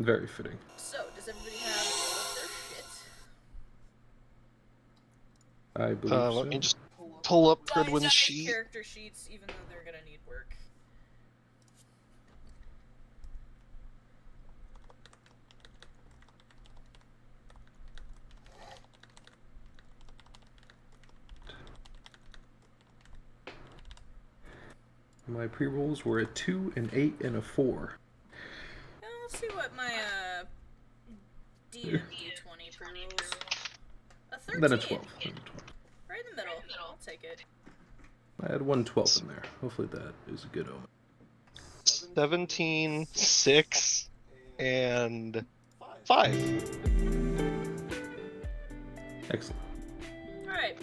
Very fitting. So, does everybody have all of their shit? I believe Let me so. just pull up Well, you Pridwin's got sheet. character sheets, even though they're gonna need work. My pre-rolls were a 2, an 8, and a 4. Now, let's see what my DM D20 pre-rolls. A 13. Then a 12. Right in the middle. I'll take it. I had 1 12 in there. Hopefully that is a good omen. 17, 6, and 5. Excellent. Alright,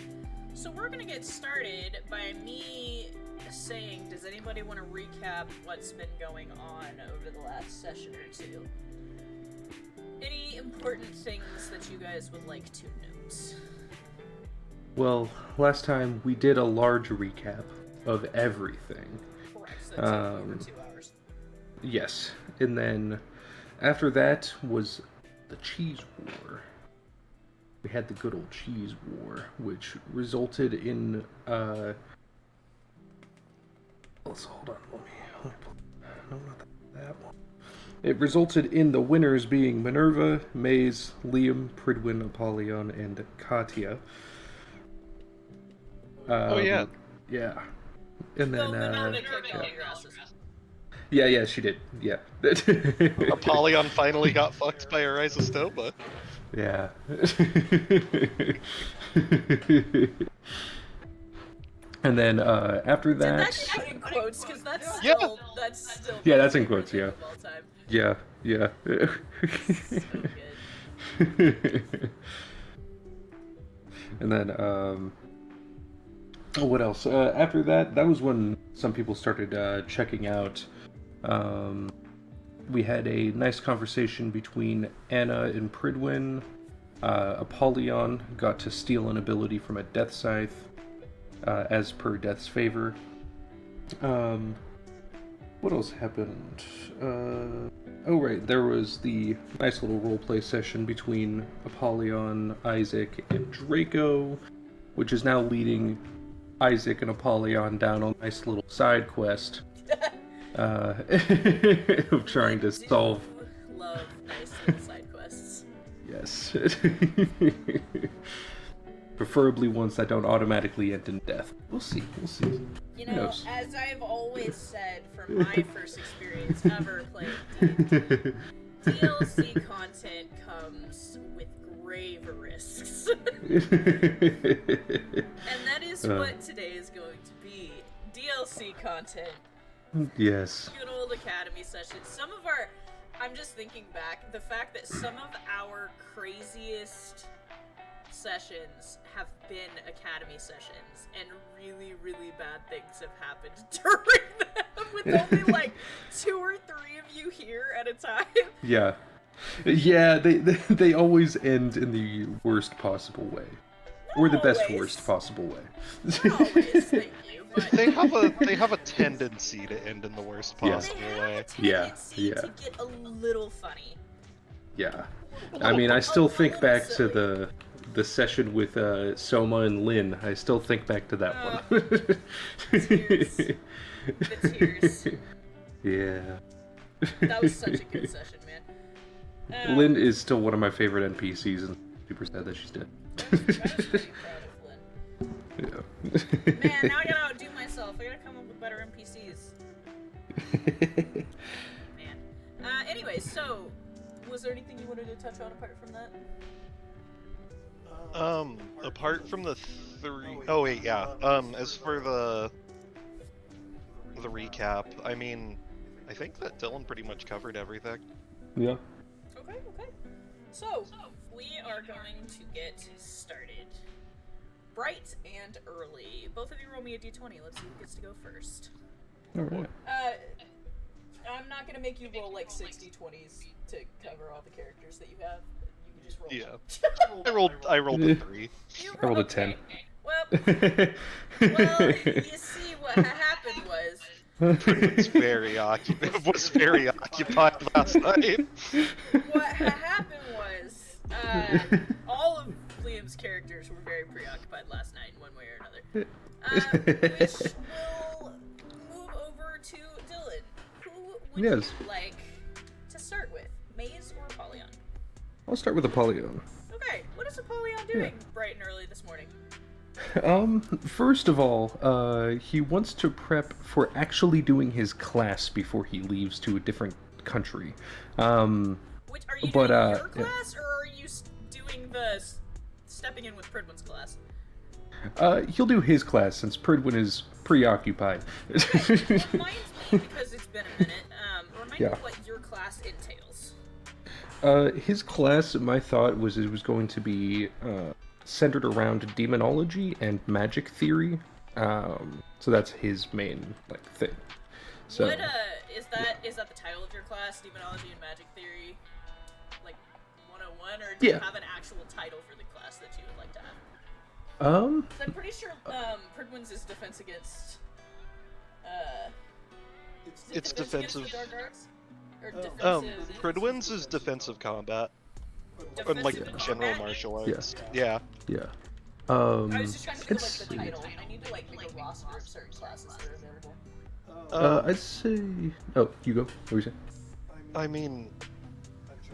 so we're gonna get started by me saying, does anybody want to recap what's been going on over the last session or two? Any important things that you guys would like to note? Well, last time we did a large recap of everything. Correct, so that took over 2 hours. Yes. And then after that was the cheese war. We had the good old cheese war, which resulted in let's hold on, let me pull, no, not that one. It resulted in the winners being Minerva, Maze, Liam, Pridwin, Apollyon, and Katya. Oh yeah. Yeah. And then Minerva kicked all your asses. yeah, she did. Yeah. Apollyon finally got fucked by a rhizostoma. Yeah. And then after Did that. that get in quotes? Because that's Yeah. still. Yeah, that's in quotes. Yeah. Of all time. Yeah. So good. And then what else? After that was when some people started checking out. We had a nice conversation between Anna and Pridwin. Apollyon got to steal an ability from a Death Scythe, as per Death's favor. What else happened? Oh right, there was the nice little roleplay session between Apollyon, Isaac, and Draco, which is now leading Isaac and Apollyon down a nice little side quest. Of trying to solve. Love nice little side quests. Yes. Preferably ones that don't automatically end in death. We'll see. You Who know, knows? as I've always said from my first experience ever playing D&D, DLC content comes with grave risks. And that is what today is going to be. DLC content. Yes. Good old Academy sessions. Some of our... I'm just thinking back, the fact that some of our craziest sessions have been Academy sessions, and really, really bad things have happened during them, with only like 2 or 3 of you here at a time. Yeah. Yeah, they always end in the worst possible way. Or the best worst possible way. Not always, thank you, but They have a tendency to end in the worst possible they have way. a tendency Yeah. to get a little funny. Yeah. I mean, I still think little back to silly. the session with Soma and Lynn. I still think back to that one. Tears. The tears. Yeah. That was such a good session, man. Lynn is still one of my favorite NPCs, and super sad that she's dead. I was pretty proud of Lynn. Yeah. Man, now I gotta outdo myself. I gotta come up with better NPCs. Man. Anyway, so, was there anything you wanted to touch on apart from that? Apart from the 3... Oh wait, yeah. As for the recap, I mean, I think that Dylan pretty much covered everything. Yeah. Okay. So, we are going to get started. Bright and early. Both of you roll me a d20. Let's see who gets to go first. Alright. I'm not gonna make you roll like 60 20s to cover all the characters that you have. You can just roll. Yeah. I rolled a 3. You I rolled a okay. 10. Well, you see, what happened was was was very occupied last night. What happened was, all of Liam's characters were very preoccupied last night in one way or another. Which will move over to Dylan. Who would Yes. you like to start with? Maze or Apollyon? I'll start with Apollyon. Okay, what is Apollyon doing bright and early this morning? First of all, he wants to prep for actually doing his class before he leaves to a different country. Which, are you doing your class, or are you doing the stepping in with Pridwin's class? He'll do his class since Pridwin is preoccupied. Remind me, because it's been a minute, remind me what your class entails. His class, my thought was it was going to be, centered around demonology and magic theory. So that's his main, thing. So, what, is that the title of your class? Demonology and Magic Theory? 101? Or do you have an actual title for the class that you would like to have? I'm pretty sure, Pridwin's is defense against, it's defensive. The dark arts? Or defensive... Pridwin's is defensive combat. Defensive general combat? martial arts. Yeah. I was just trying to think of, the title. I need to, make a roster of certain classes that are available. I'd say... Oh, you go. What were you saying? I mean,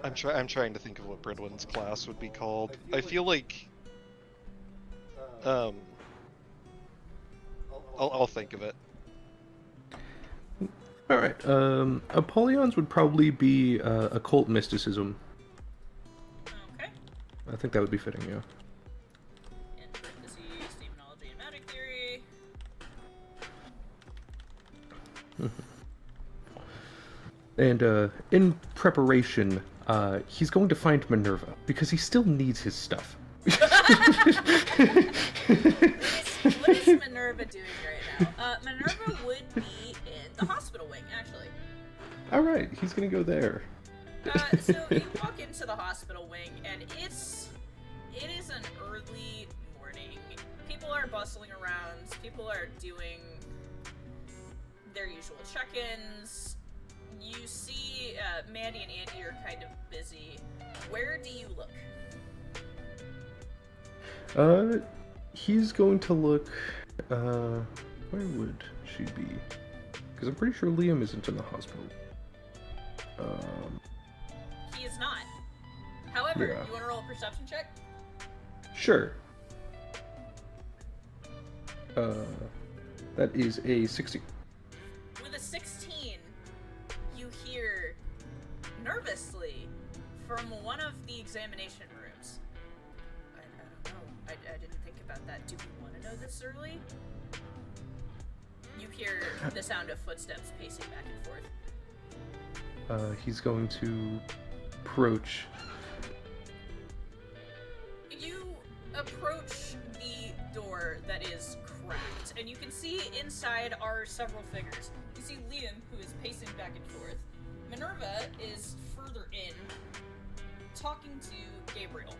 I'm trying to think of what Pridwin's class would be called. I feel like... I'll think of it. Alright, Apollyon's would probably be, occult mysticism. Okay. I think that would be fitting, yeah. In parentheses, demonology and magic theory. And, in preparation, he's going to find Minerva, because he still needs his stuff. What is Minerva doing right now? Minerva would be in the hospital wing, actually. Alright, he's gonna go there. So you walk into the hospital wing, and it is an early morning. People are bustling around. People are doing their usual check-ins. You see Mandy and Andy are kind of busy. Where do you look? He's going to look, where would she be? Because I'm pretty sure Liam isn't in the hospital. He is not. However, Yeah. you want to roll a perception check? Sure. That is a 16. With a 16, you hear nervously from one of the examination rooms. I don't know. I didn't think about that. Do we want to know this early? You hear the sound of footsteps pacing back and forth. He's going to approach. You approach the door that is cracked, and you can see inside are several figures. You see Liam, who is pacing back and forth. Minerva is further in, talking to Gabriel,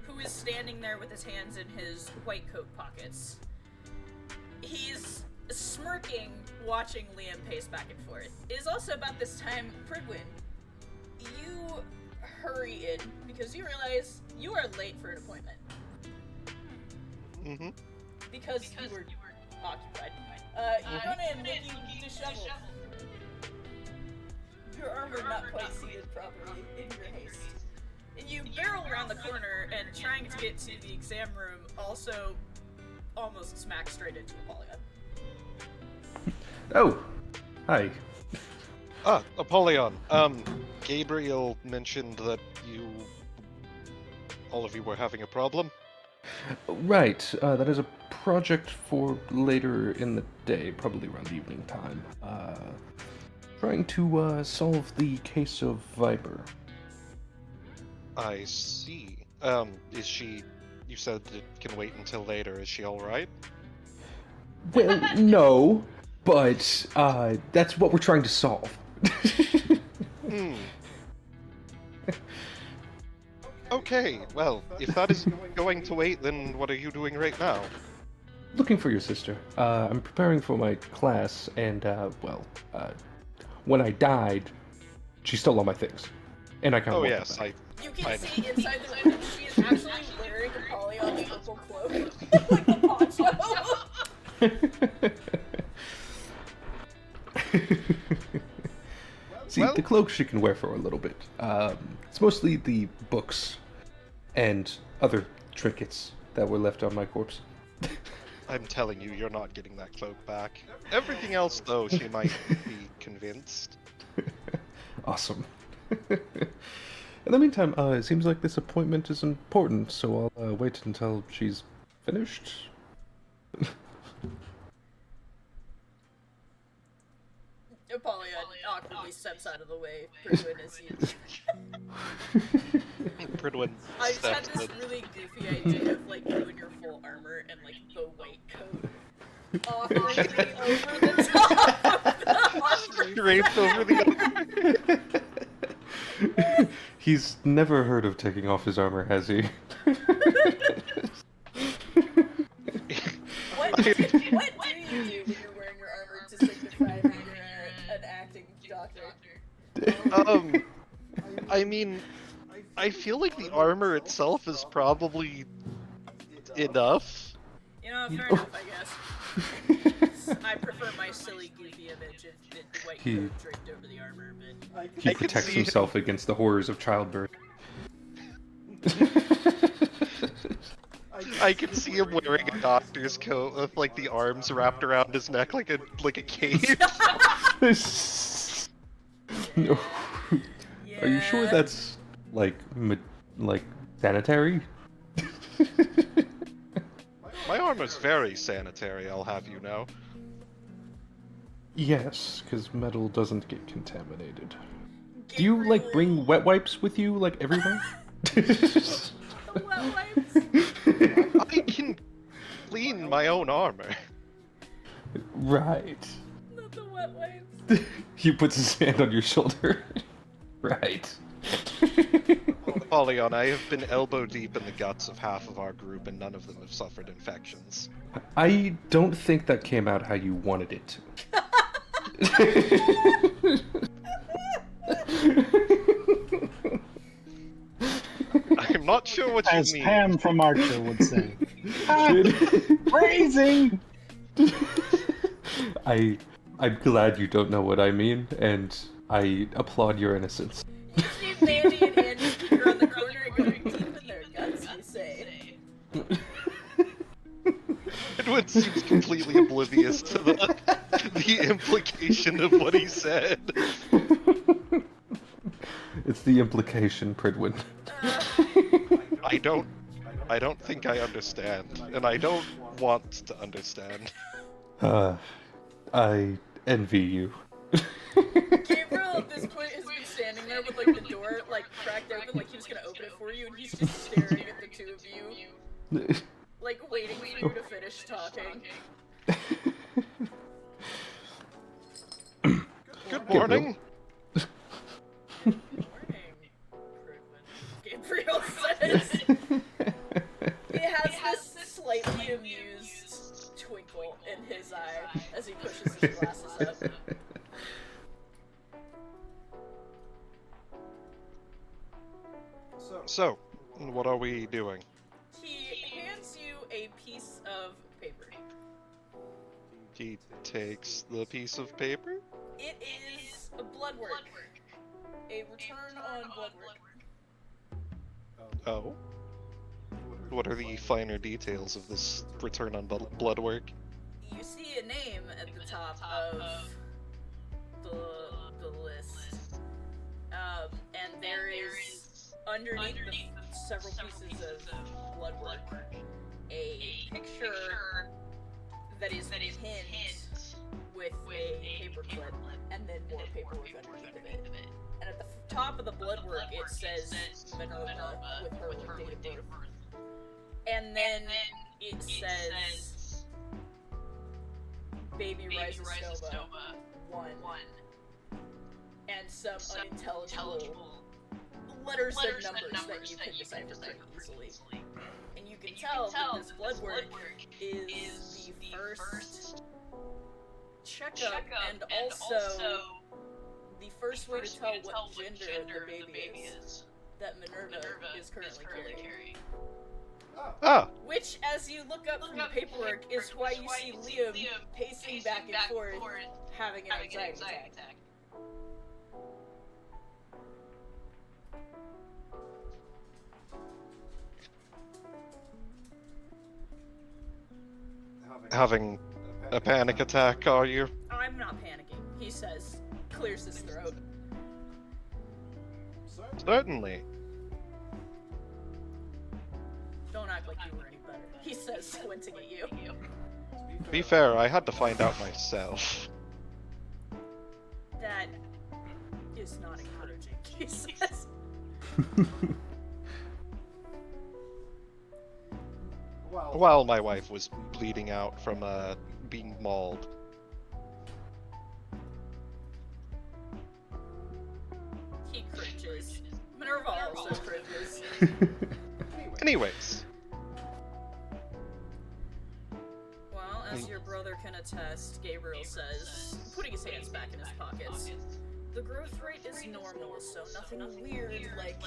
who is standing there with his hands in his white coat pockets. He's smirking, watching Liam pace back and forth. It is also about this time, Pridwin, you hurry in because you realize you are late for an appointment. Mm-hmm. Because you were occupied. You run in looking disheveled. Your armor not quite seated properly in your haste. And you barrel around the corner and trying to get to the exam room also almost smack straight into Apollyon. Oh! Hi. Apollyon. Gabriel mentioned that all of you were having a problem. Right, that is a project for later in the day, probably around evening time. Trying to, solve the case of Viper. I see. Is she... You said it can wait until later. Is she alright? Well, no, but, that's what we're trying to solve. Okay, well, if that is going to wait, then what are you doing right now? looking for your sister. I'm preparing for my class, and, when I died, she stole all my things. And I can't Oh walk yes, them You can I see inside the room she is actually wearing Apollyon's purple cloak. Like the poncho. See, Well- the cloak she can wear for a little bit. It's mostly the books and other trinkets that were left on my corpse. I'm telling you, you're not getting that cloak back. Everything else, though, she might be convinced. Awesome. In the meantime, it seems like this appointment is important, so I'll wait until she's finished. Apollyon awkwardly steps out of the way. Pridwin as you. Pridwin I just had steps this in. really goofy idea of like you in your full armor and like the white coat awkwardly over the top of the armor. Draped over the other. He's never heard of taking off his armor, has he? What do you do when you're wearing your armor to signify that you're an acting doctor? I mean, I feel like the armor itself is probably enough. You know, fair enough, I guess. I prefer my silly, goofy image of the white coat draped over the armor, but... He I can protects see himself against the horrors of childbirth. I can see him wearing a doctor's coat with like the arms wrapped around his neck like a cape. No. Yeah. Are you sure that's like sanitary? My armor's very sanitary, I'll have you know. Yes, because metal doesn't get contaminated. Do you like bring wet wipes with you like everywhere? The wet wipes? I can clean my own armor. Right. Not the wet wipes. He puts his hand on your shoulder. Right. Apollyon, I have been elbow deep in the guts of half of our group and none of them have suffered infections. I don't think that came out how you wanted it to. I'm not sure what you As mean. Pam from Archer would say. Raising! I'm glad you don't know what I mean, and I applaud your innocence. You see Mandy and Andy Speaker on the corner going deep in their guts, you say. Edwin seems completely oblivious to the implication of what he said. It's the implication, Pridwin. I don't think I understand, and I don't want to understand. I envy you. Gabriel at this point has been standing there with like the door like cracked open, like he was gonna open it for you, and he's just staring at the two of you, like waiting for you to finish talking. Good morning. Good morning, Gabriel says. He has this slightly amused twinkle in his eye as he pushes his glasses up. So, what are we doing? He hands you a piece of paper. He takes the piece of paper? It is a blood work. A return on blood work. Oh. What are the finer details of this return on blood work? You see a name at the top of the list. And there is, underneath the several pieces of blood work, a picture that is pinned with a paper clip, and then more paperwork underneath of it. And at the top of the blood work, it says Minerva with her date of birth. And then it says Baby Rhizostoma 1. And some unintelligible letters and numbers that you can decipher pretty easily. And you can tell that this blood work is the first checkup and also the first way to tell what gender the baby is that Minerva is currently carrying. Ah, Which, as you look up from the paperwork, is why you see Liam pacing back and forth, having an anxiety attack. having a panic attack, are you? I'm not panicking, he says, clears his throat. Certainly. Don't act like you were any better, he says, squinting at you. To be fair, I had to find out myself. That is not encouraging, he says. While my wife was bleeding out from being mauled. He cringes. Minerva also cringes. Anyways. Well, as your brother can attest, Gabriel says, putting his hands back in his pockets, the growth rate is normal, so nothing weird like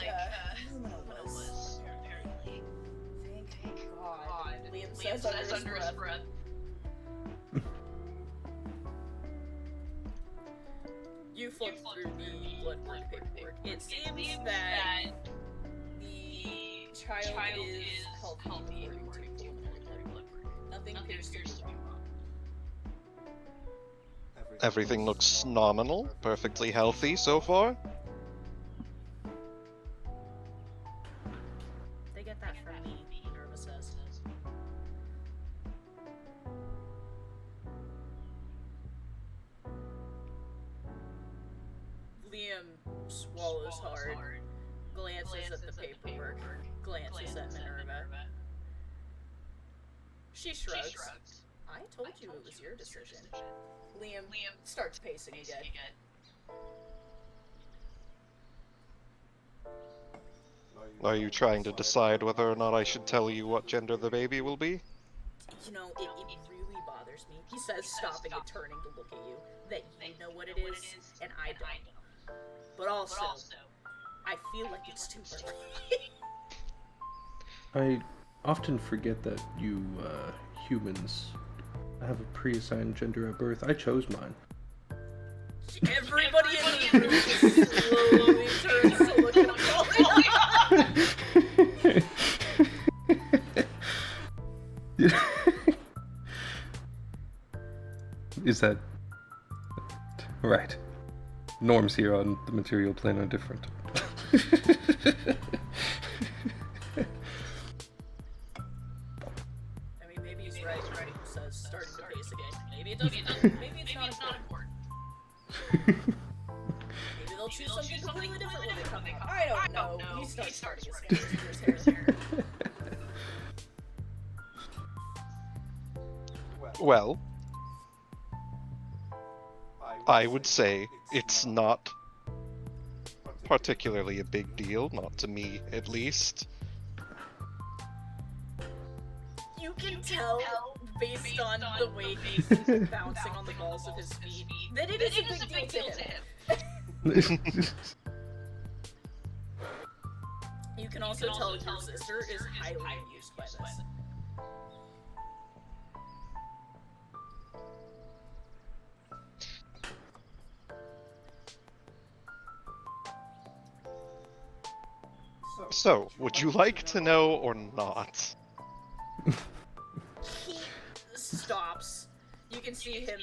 Lumina was. Thank God. Liam says under his breath. You flip through the blood work paperwork. It seems that the child is healthy according to preliminary blood work. Nothing appears to be wrong. Everything looks nominal, perfectly healthy so far. They get that from me, Minerva says. Liam swallows hard, glances at the paperwork, glances at Minerva. She shrugs. I told you it was your decision. Liam starts pacing again. Are you trying to decide whether or not I should tell you what gender the baby will be? You know, it really bothers me, he says, stopping and turning to look at you, that you know what it is, and I don't. But also, I feel like it's too early. I often forget that you, humans, have a pre-assigned gender at birth. I chose mine. Everybody in the room just slowly turns to look at Is that right? Norms here on the material plane are different. I mean, maybe he's right, says, starting to pace again. Maybe it doesn't. Maybe it's not important. Maybe they'll choose something completely different when they come out. I don't know. He starts starting his fingers through his hair. Well, I would say it's not particularly a big deal, not to me at least. You can tell, based on the way he's bouncing on the balls of his feet, that it is a big deal to him. You can also tell your sister is highly amused by this. So, would you like to know or not? He stops. You can see him,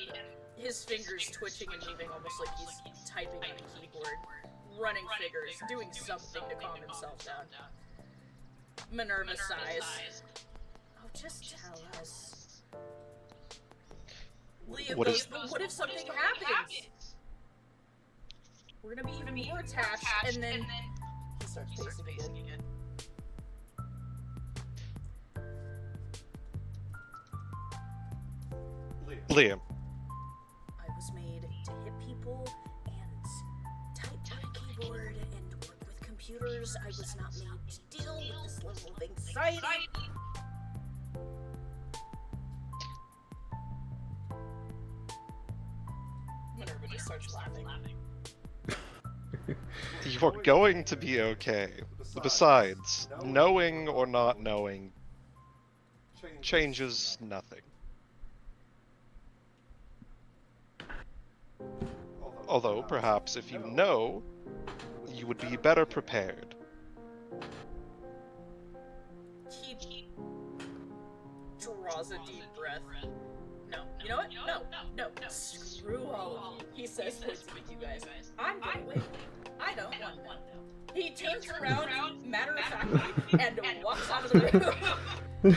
his fingers twitching and moving almost like he's typing on a keyboard, running figures, doing something to calm himself down. Minerva sighs. Oh, just tell us. Liam goes, but what if something happens? We're gonna be even more attached, and then he starts pacing again. Liam. I was made to hit people and type on a keyboard and work with computers. I was not made to deal with this level of anxiety. starts laughing. You're going to be okay. Besides, knowing or not knowing changes nothing. Although, perhaps if you know, you would be better prepared. He draws a deep breath. No, you know what? No. Screw all of you. He says, looking at you guys. I'm gonna win. I don't want them. He turns around, matter-of-factly, and walks out of the room.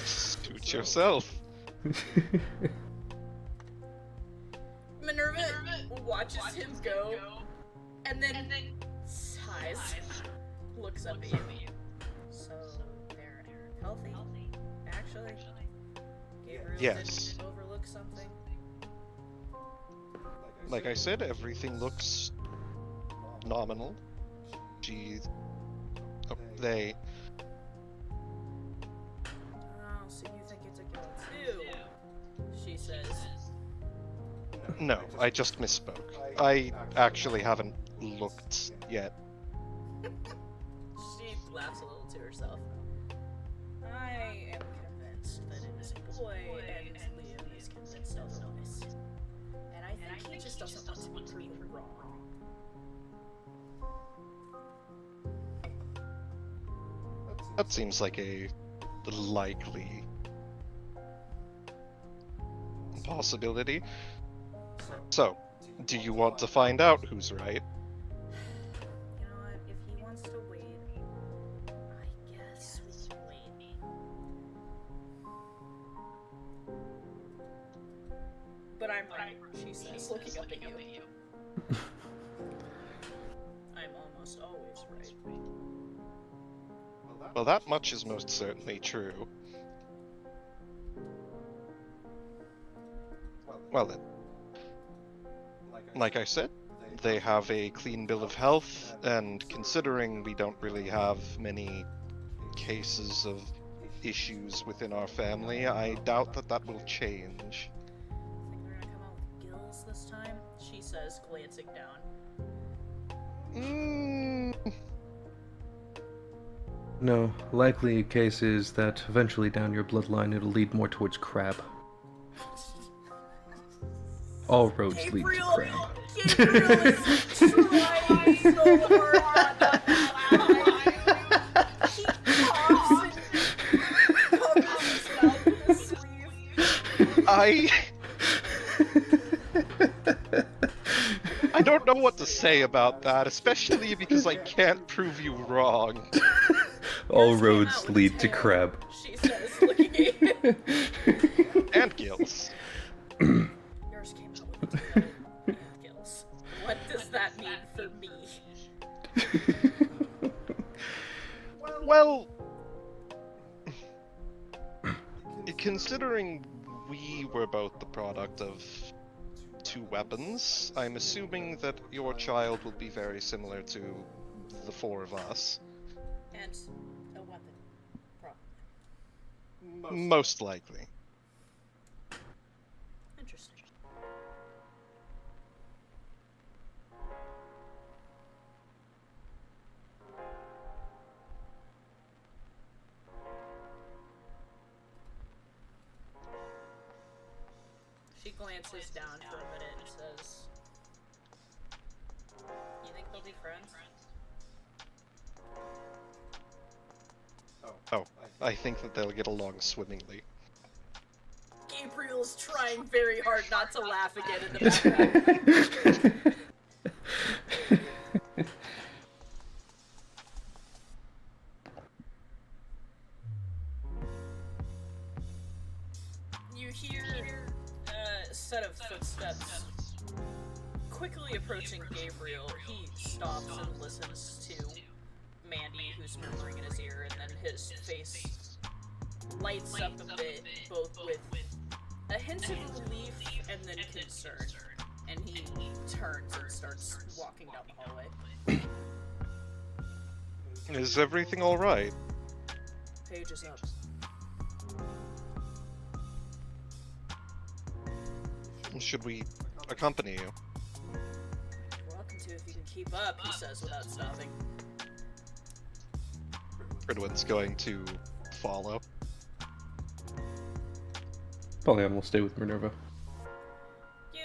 Suit yourself. Minerva watches him go, and then sighs, looks up at you. So, they're healthy, actually? Gabriel Yes. didn't overlook something? Like I said, everything looks nominal. They. Oh, so you think it's a girl too? She says. No, I just misspoke. I actually haven't looked yet. She laughs a little to herself. I am convinced that it is a boy, and Liam is convinced otherwise. And I think he just doesn't want to be proven wrong. That seems like a likely possibility. So, do you want to find out who's right? You know what? If he wants to wait, I guess we can wait. But I'm right, she says, looking up at you. I'm almost always right. Well, that much is most certainly true. Well then. Like I said, they have a clean bill of health, and considering we don't really have many cases of issues within our family, I doubt that that will change. Think they're gonna come out with gills this time? She says, glancing down. No, likely case is that eventually down your bloodline it'll lead more towards crab. All roads lead to crab. Gabriel is trying so hard not to laugh. He coughs and covers his mouth with his sleeve. I don't know what to say about that, especially because I can't prove you wrong. All Yours came roads out with lead to tail, crab. She says, looking at you. And gills. Yours came out with tail and gills. What does that mean for me? Well, considering we were both the product of two weapons, I'm assuming that your child will be very similar to the four of us. And a weapon, probably. Most likely. Interesting. She glances down for a minute and says, "You think they'll be friends?" Oh, I think that they'll get along swimmingly. Gabriel's trying very hard not to laugh again in the background. You hear a set of footsteps quickly approaching Gabriel. He stops and listens to Mandy, who's murmuring in his ear, and then his face lights up a bit, both with a hint of relief and then concern. And he turns and starts walking down the hallway. Is everything alright? Page is up. Should we accompany you? Welcome to if you can keep up, he says without stopping. Ridwin's going to follow. Polyon will stay with Minerva. You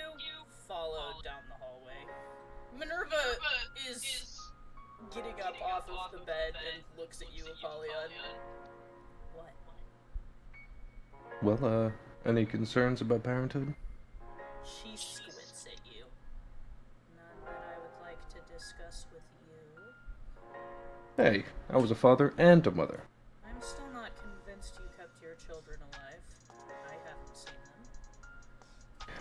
follow down the hallway. Minerva is getting up off of the bed and looks at you, Apollyon. What? Well, any concerns about parenthood? She squints at you. None that I would like to discuss with you. Hey, I was a father and a mother. I'm still not convinced you kept your children alive. I haven't seen them.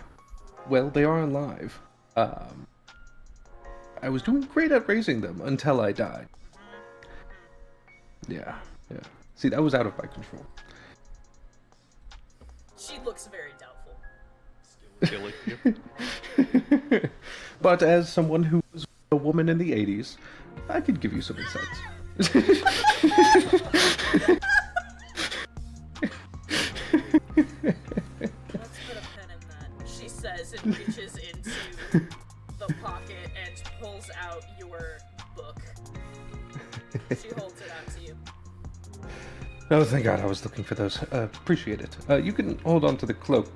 Well, they are alive. I was doing great at raising them until I died. Yeah. See, that was out of my control. She looks very doubtful. Killing you. But as someone who was a woman in the 80s, I could give you some insights. Let's put a pin in that, she says, and reaches into the pocket and pulls out your book. She holds it out to you. Oh, thank God I was looking for those. Appreciate it. You can hold on to the cloak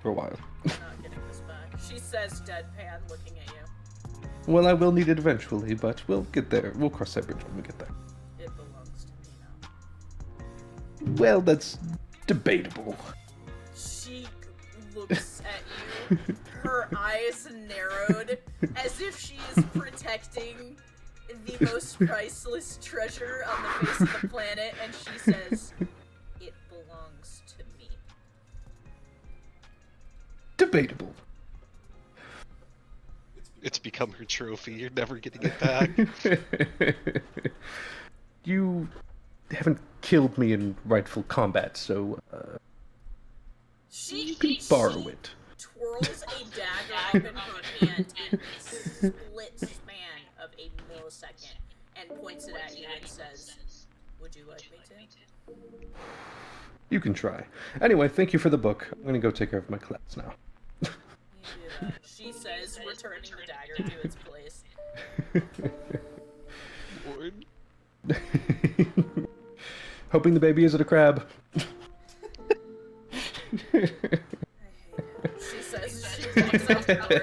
for a while. I'm not getting this back. She says, deadpan, looking at you. Well, I will need it eventually, but we'll get there. We'll cross that bridge when we get there. It belongs to me now. Well, that's debatable. She looks at you, her eyes narrowed, as if she is protecting the most priceless treasure on the face of the planet, and she says, it belongs to me. Debatable. It's become her trophy. You're never getting it back. You haven't killed me in rightful combat, so She you can borrow it. twirls a dagger up in her hand in the split span of a millisecond and points it at you and says, would you like me to? You can try. Anyway, thank you for the book. I'm gonna go take care of my class now. You do that. She says, returning the dagger to its place. Lord. Hoping the baby isn't a crab. I hate it. She says, she walks out the door.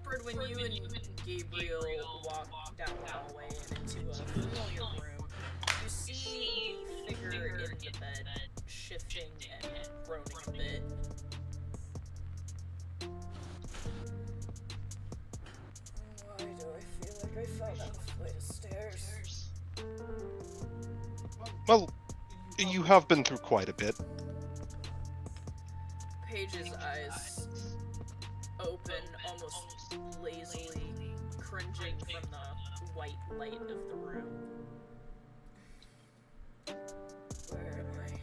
Fred, when you and Gabriel walk down the hallway and into a familiar room, you see the figure in the bed shifting and groaning a bit. Why do I feel like I fell down a flight of stairs? Well, you have been through quite a bit. Paige's eyes open almost lazily, cringing from the white light of the room. Where am I?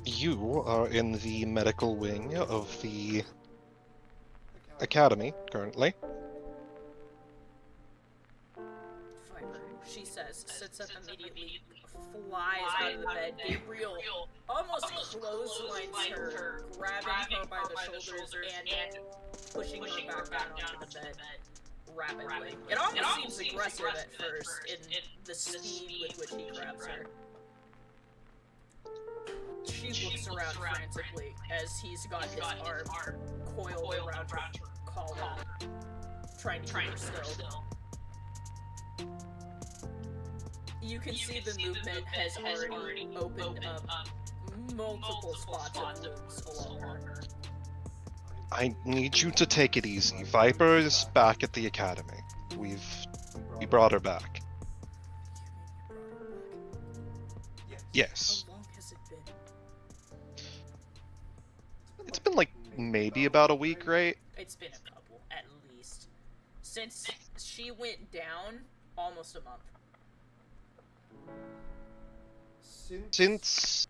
You are in the medical wing of the academy currently. Viper, she says, sits up immediately, flies out of the bed. Gabriel almost clotheslines her, grabbing her by the shoulders and pushing her back down onto the bed rapidly. It almost seems aggressive at first in the speed with which he grabs her. She looks around frantically as he's got his arm coiled around her collar, trying to keep her still. You can see the movement has already opened up multiple spots of wounds along her. I need you to take it easy. Viper is back at the academy. We brought her back. Yes. How long has it been? It's been like maybe about a week, right? It's been a couple, at least. Since she went down, almost a month. Since...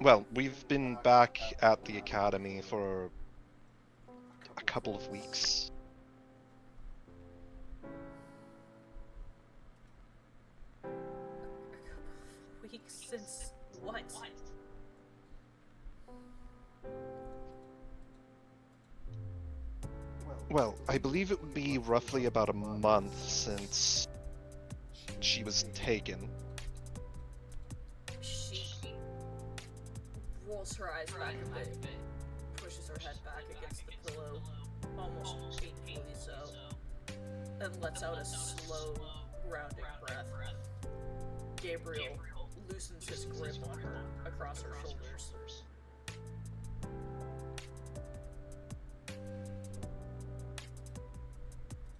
Well, we've been back at the academy for a couple of weeks. Since what? Well, I believe it would be roughly about a month since she was taken. She rolls her eyes back a bit, pushes her head back against the pillow, almost painfully so, and lets out a slow, grounding breath. Gabriel loosens his grip on her across her shoulders.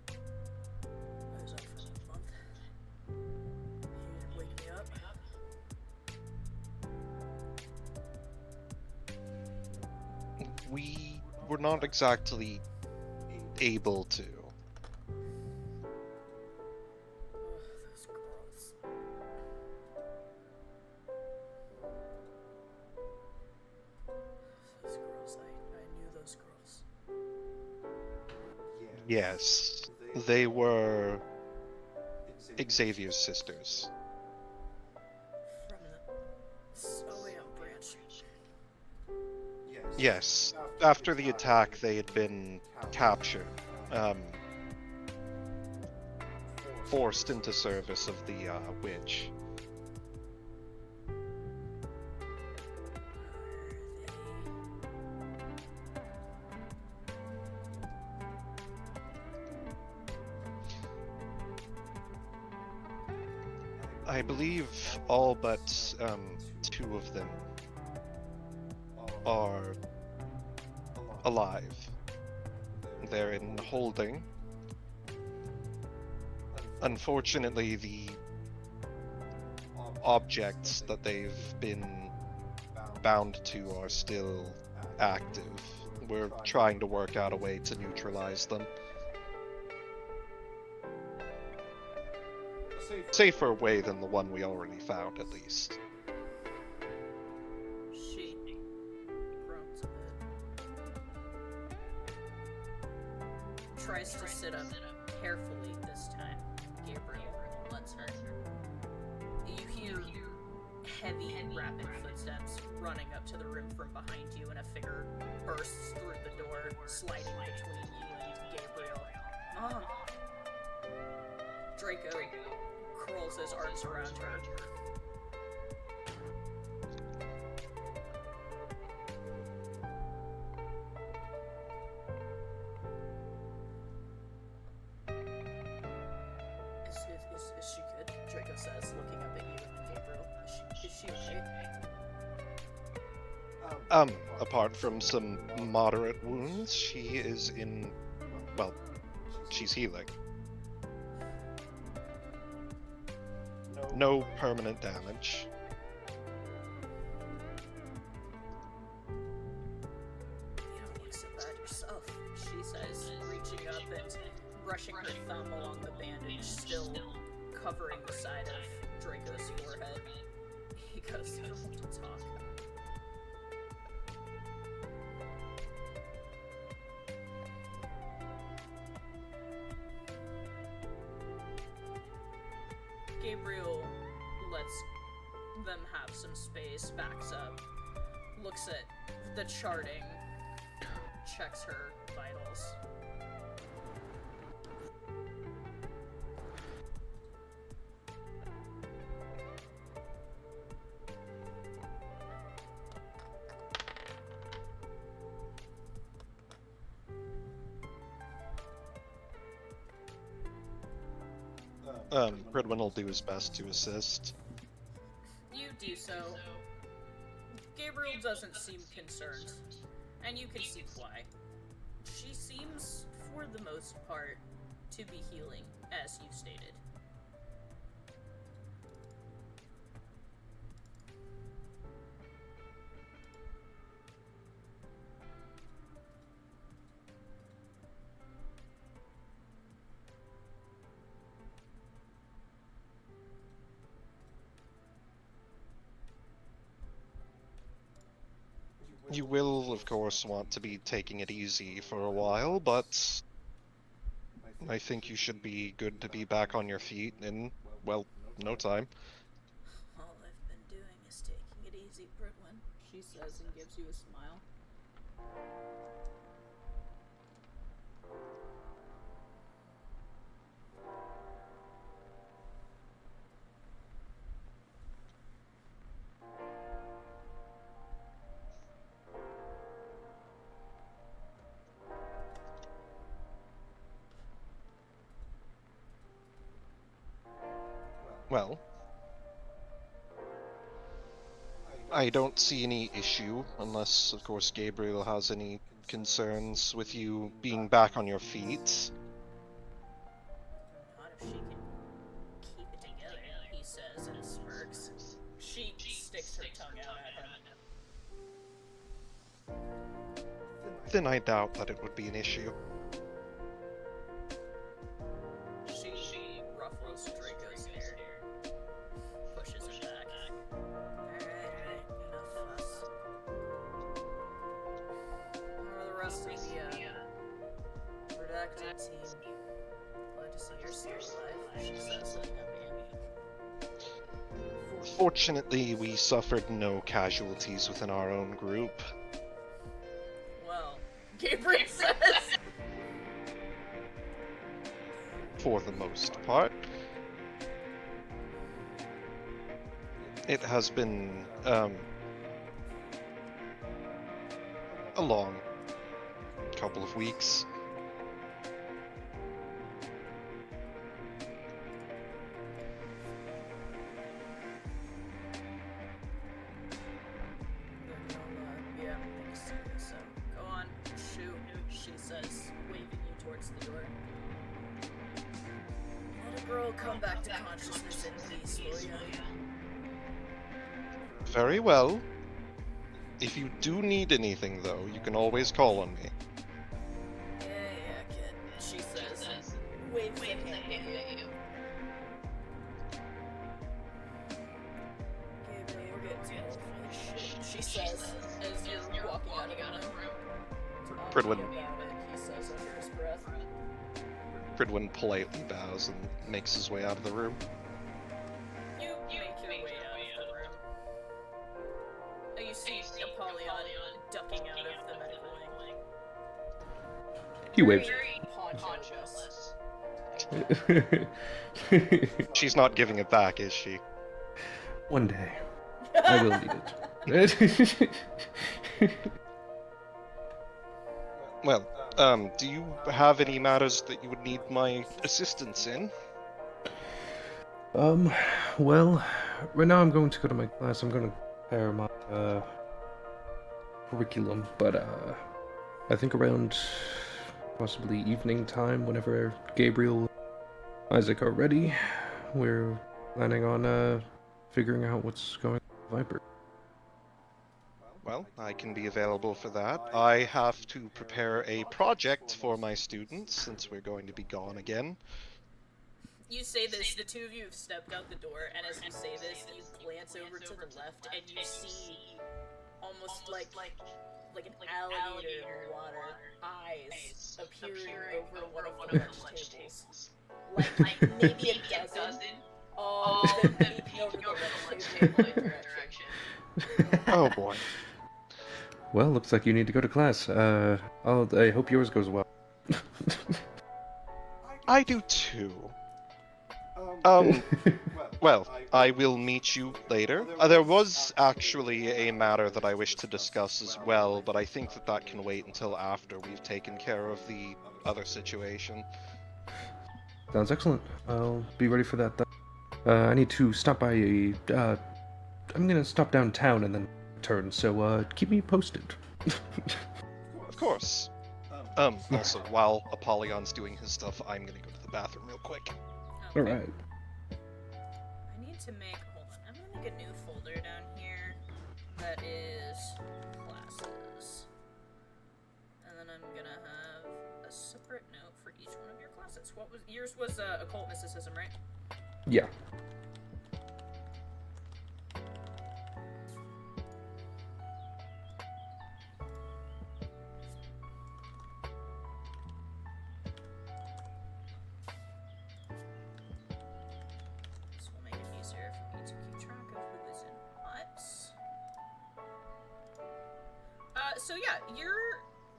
I was up for a month. You didn't wake me up. We were not exactly able to. Those girls. Those girls, I knew those girls. Yes, they were Xavier's sisters. From the Soam branch. Yes, after the attack, they had been captured, forced into service of the witch. I believe all but two of them are alive. They're in holding. Unfortunately, the objects that they've been bound to are still active. We're trying to work out a way to neutralize them. Safer way than the one we already found, at least. She groans a bit. Tries to sit up carefully this time. Gabriel lets her. You hear heavy, rapid footsteps running up to the room from behind you, and a figure bursts through the door, sliding between you and Gabriel. Mom! Draco curls his arms around her. Is she good? Draco says, looking up at you and Gabriel. Is she okay? Apart from some moderate wounds, she is in, well, she's healing. No permanent damage. You don't look so bad yourself, she says, reaching up and brushing her thumb along the bandage, still covering the side of Draco's forehead. He goes, I don't want to talk. Gabriel lets them have some space, backs up, looks at the charting, checks her vitals. Gridwin will do his best to assist. You do so. Gabriel doesn't seem concerned, and you can see why. She seems, for the most part, to be healing, as you stated. You will, of course, want to be taking it easy for a while, but I think you should be good to be back on your feet in, well, no time. All I've been doing Bridwin, she says and gives you a smile. Well, I don't see any issue, unless, of course, Gabriel has any concerns with you being back on your feet. Not if she can keep it together, he says and smirks. She sticks her tongue out at him. Then I doubt that it would be an issue. She ruffles Draco's hair, pushes him back. Alright, enough fuss. How are the rest of the redacted team? Glad to see you're still alive, she says, looking at me. Fortunately, we suffered no casualties within our own group. Well, Gabriel says. For the most part. It has been, a long couple of weeks. Yeah, so go on, shoot, she says, waving you towards the door. Let a girl come back to consciousness in peace, will ya? Very well. If you do need anything, though, you can always call on me. Yeah, kid, she says, waves a hand at you. Gabriel, we're getting too old for this shit, she says, as you're walking out of the room. Fridwin. About it, he says under his breath. Fridwin politely bows and makes his way out of the room. You make your way out of the room. You see Apollyon ducking out of the medical wing. He waves. Very poncho-less. She's not giving it back, is she? One day, I will need it. Well, do you have any matters that you would need my assistance in? Well, right now I'm going to go to my class. I'm going to prepare my, curriculum, but, I think around possibly evening time, whenever Gabriel and Isaac are ready, we're planning on, figuring out what's going on with Viper. Well, I can be available for that. I have to prepare a project for my students, since we're going to be gone again. You say this, the two of you have stepped out the door, and as you say this, you glance over to the left, and you see almost like an alligator in water, eyes appearing over one of the lunch tables. Like maybe a dozen. Them peeking over the lunch table in your direction. Oh boy. Well, looks like you need to go to class. I hope yours goes well. I do too. Well, I will meet you later. There was actually a matter that I wish to discuss as well, but I think that can wait until after we've taken care of the other situation. Sounds excellent. I'll be ready for that. I need to stop by I'm gonna stop downtown and then return, so, keep me posted. Of course. Also, while Apollyon's doing his stuff, I'm gonna go to the bathroom real quick. Okay. Alright. I need to make, hold on, I'm gonna make a new folder down here that is classes. And then I'm gonna have a separate note for each one of your classes. Yours was occult mysticism, right? Yeah. This will make it easier for me to keep track of who is in what. So yeah,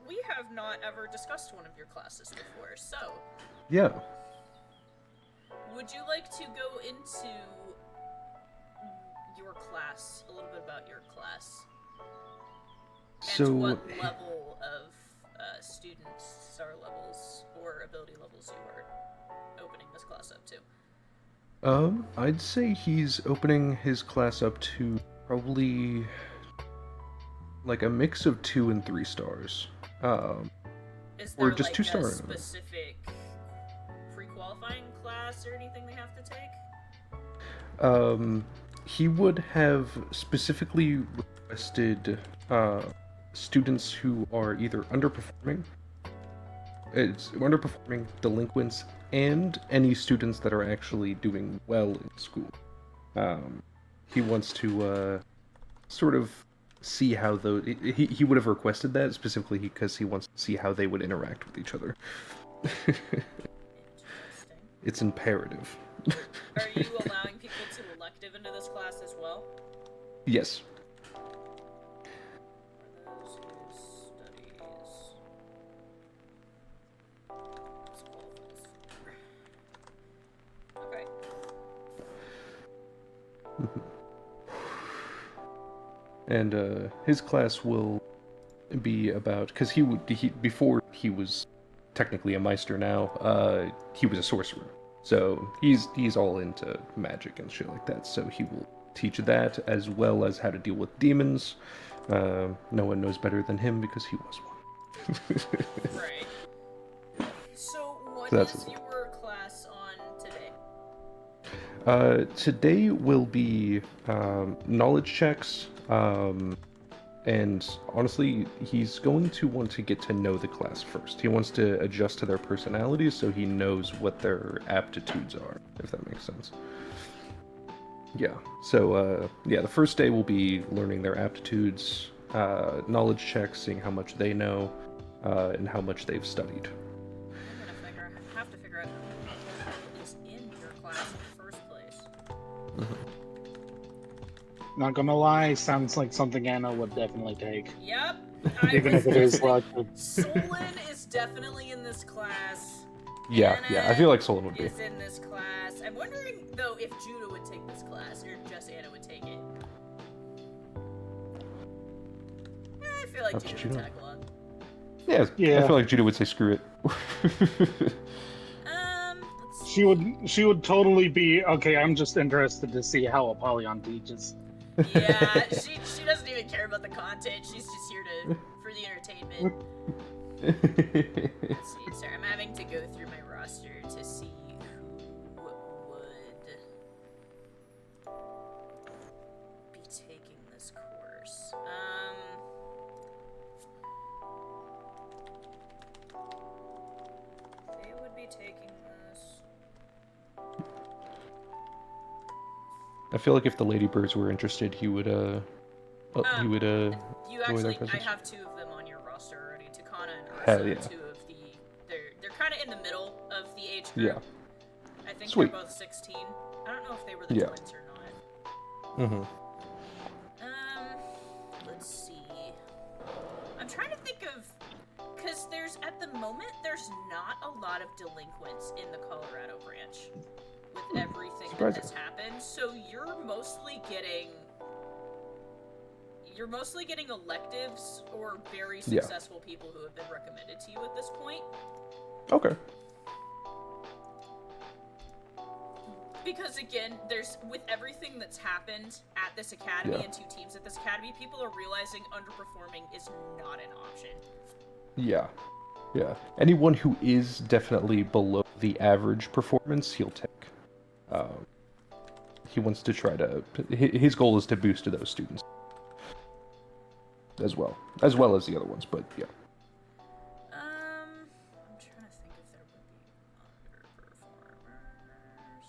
we have not ever discussed one of your classes before, so Yeah. would you like to go into your class, a little bit about your class, and to what level of students, star levels, or ability levels you are opening this class up to? I'd say he's opening his class up to probably like a mix of 2 and 3 stars. Is Or there just like 2 a star. specific pre-qualifying class or anything they have to take? He would have specifically requested students who are either underperforming delinquents, and any students that are actually doing well in school. He wants to sort of see how he would have requested that specifically because he wants to see how they would interact with each other. Interesting. It's imperative. Are you allowing people to elective into this class as well? Yes. For those whose studies this qualifies for. Okay. And his class will be about, because before he was technically a Meister. Now he was a sorcerer, so he's all into magic and shit like that. So he will teach that as well as how to deal with demons. No one knows better than him because he was one. Right. So what So is your class on today? Today will be knowledge checks, and honestly, he's going to want to get to know the class first. He wants to adjust to their personalities so he knows what their aptitudes are, if that makes sense. Yeah, so the first day will be learning their aptitudes, knowledge checks, seeing how much they know, and how much they've studied. I'm gonna have to figure out who is in your class in the first place. Not gonna lie, sounds like something Anna would definitely take. Yep. Even if it is elected. Solon is definitely in this class. Yeah, Anna I feel like Solon would be. is in this class. I'm wondering though if Judah would take this class or if just Anna would take it. I feel like Judah would tag along. Yeah, I feel like Judah would say screw it. Let's see. She would totally be okay. I'm just interested to see how Apollyon teaches. Yeah, she doesn't even care about the content. She's just here for the entertainment. Let's see. Sorry, I'm having to go through my roster to see who would be taking this course. They would be taking this. I feel like if the Ladybirds were interested, he would You go with their actually, I presence. have 2 of them on your roster already. Takana and Ursa, Hell yeah. 2 of the. They're kind of in the middle of the age group. Yeah. I think Sweet. they're both 16. I don't know if they were the Yeah. twins or not. Mm-hmm. Let's see. I'm trying to think of, because at the moment there's not a lot of delinquents in the Colorado branch with everything that has happened. So you're mostly getting electives or very successful people who have been recommended to you at this point. Okay. Because again, with everything that's happened at this academy and 2 teams at this academy, people are realizing underperforming is not an option. Yeah. Anyone who is definitely below the average performance, he'll take. He wants to try to. His goal is to boost to those students as well as the other ones. But yeah. I'm trying to think if there would be underperformers.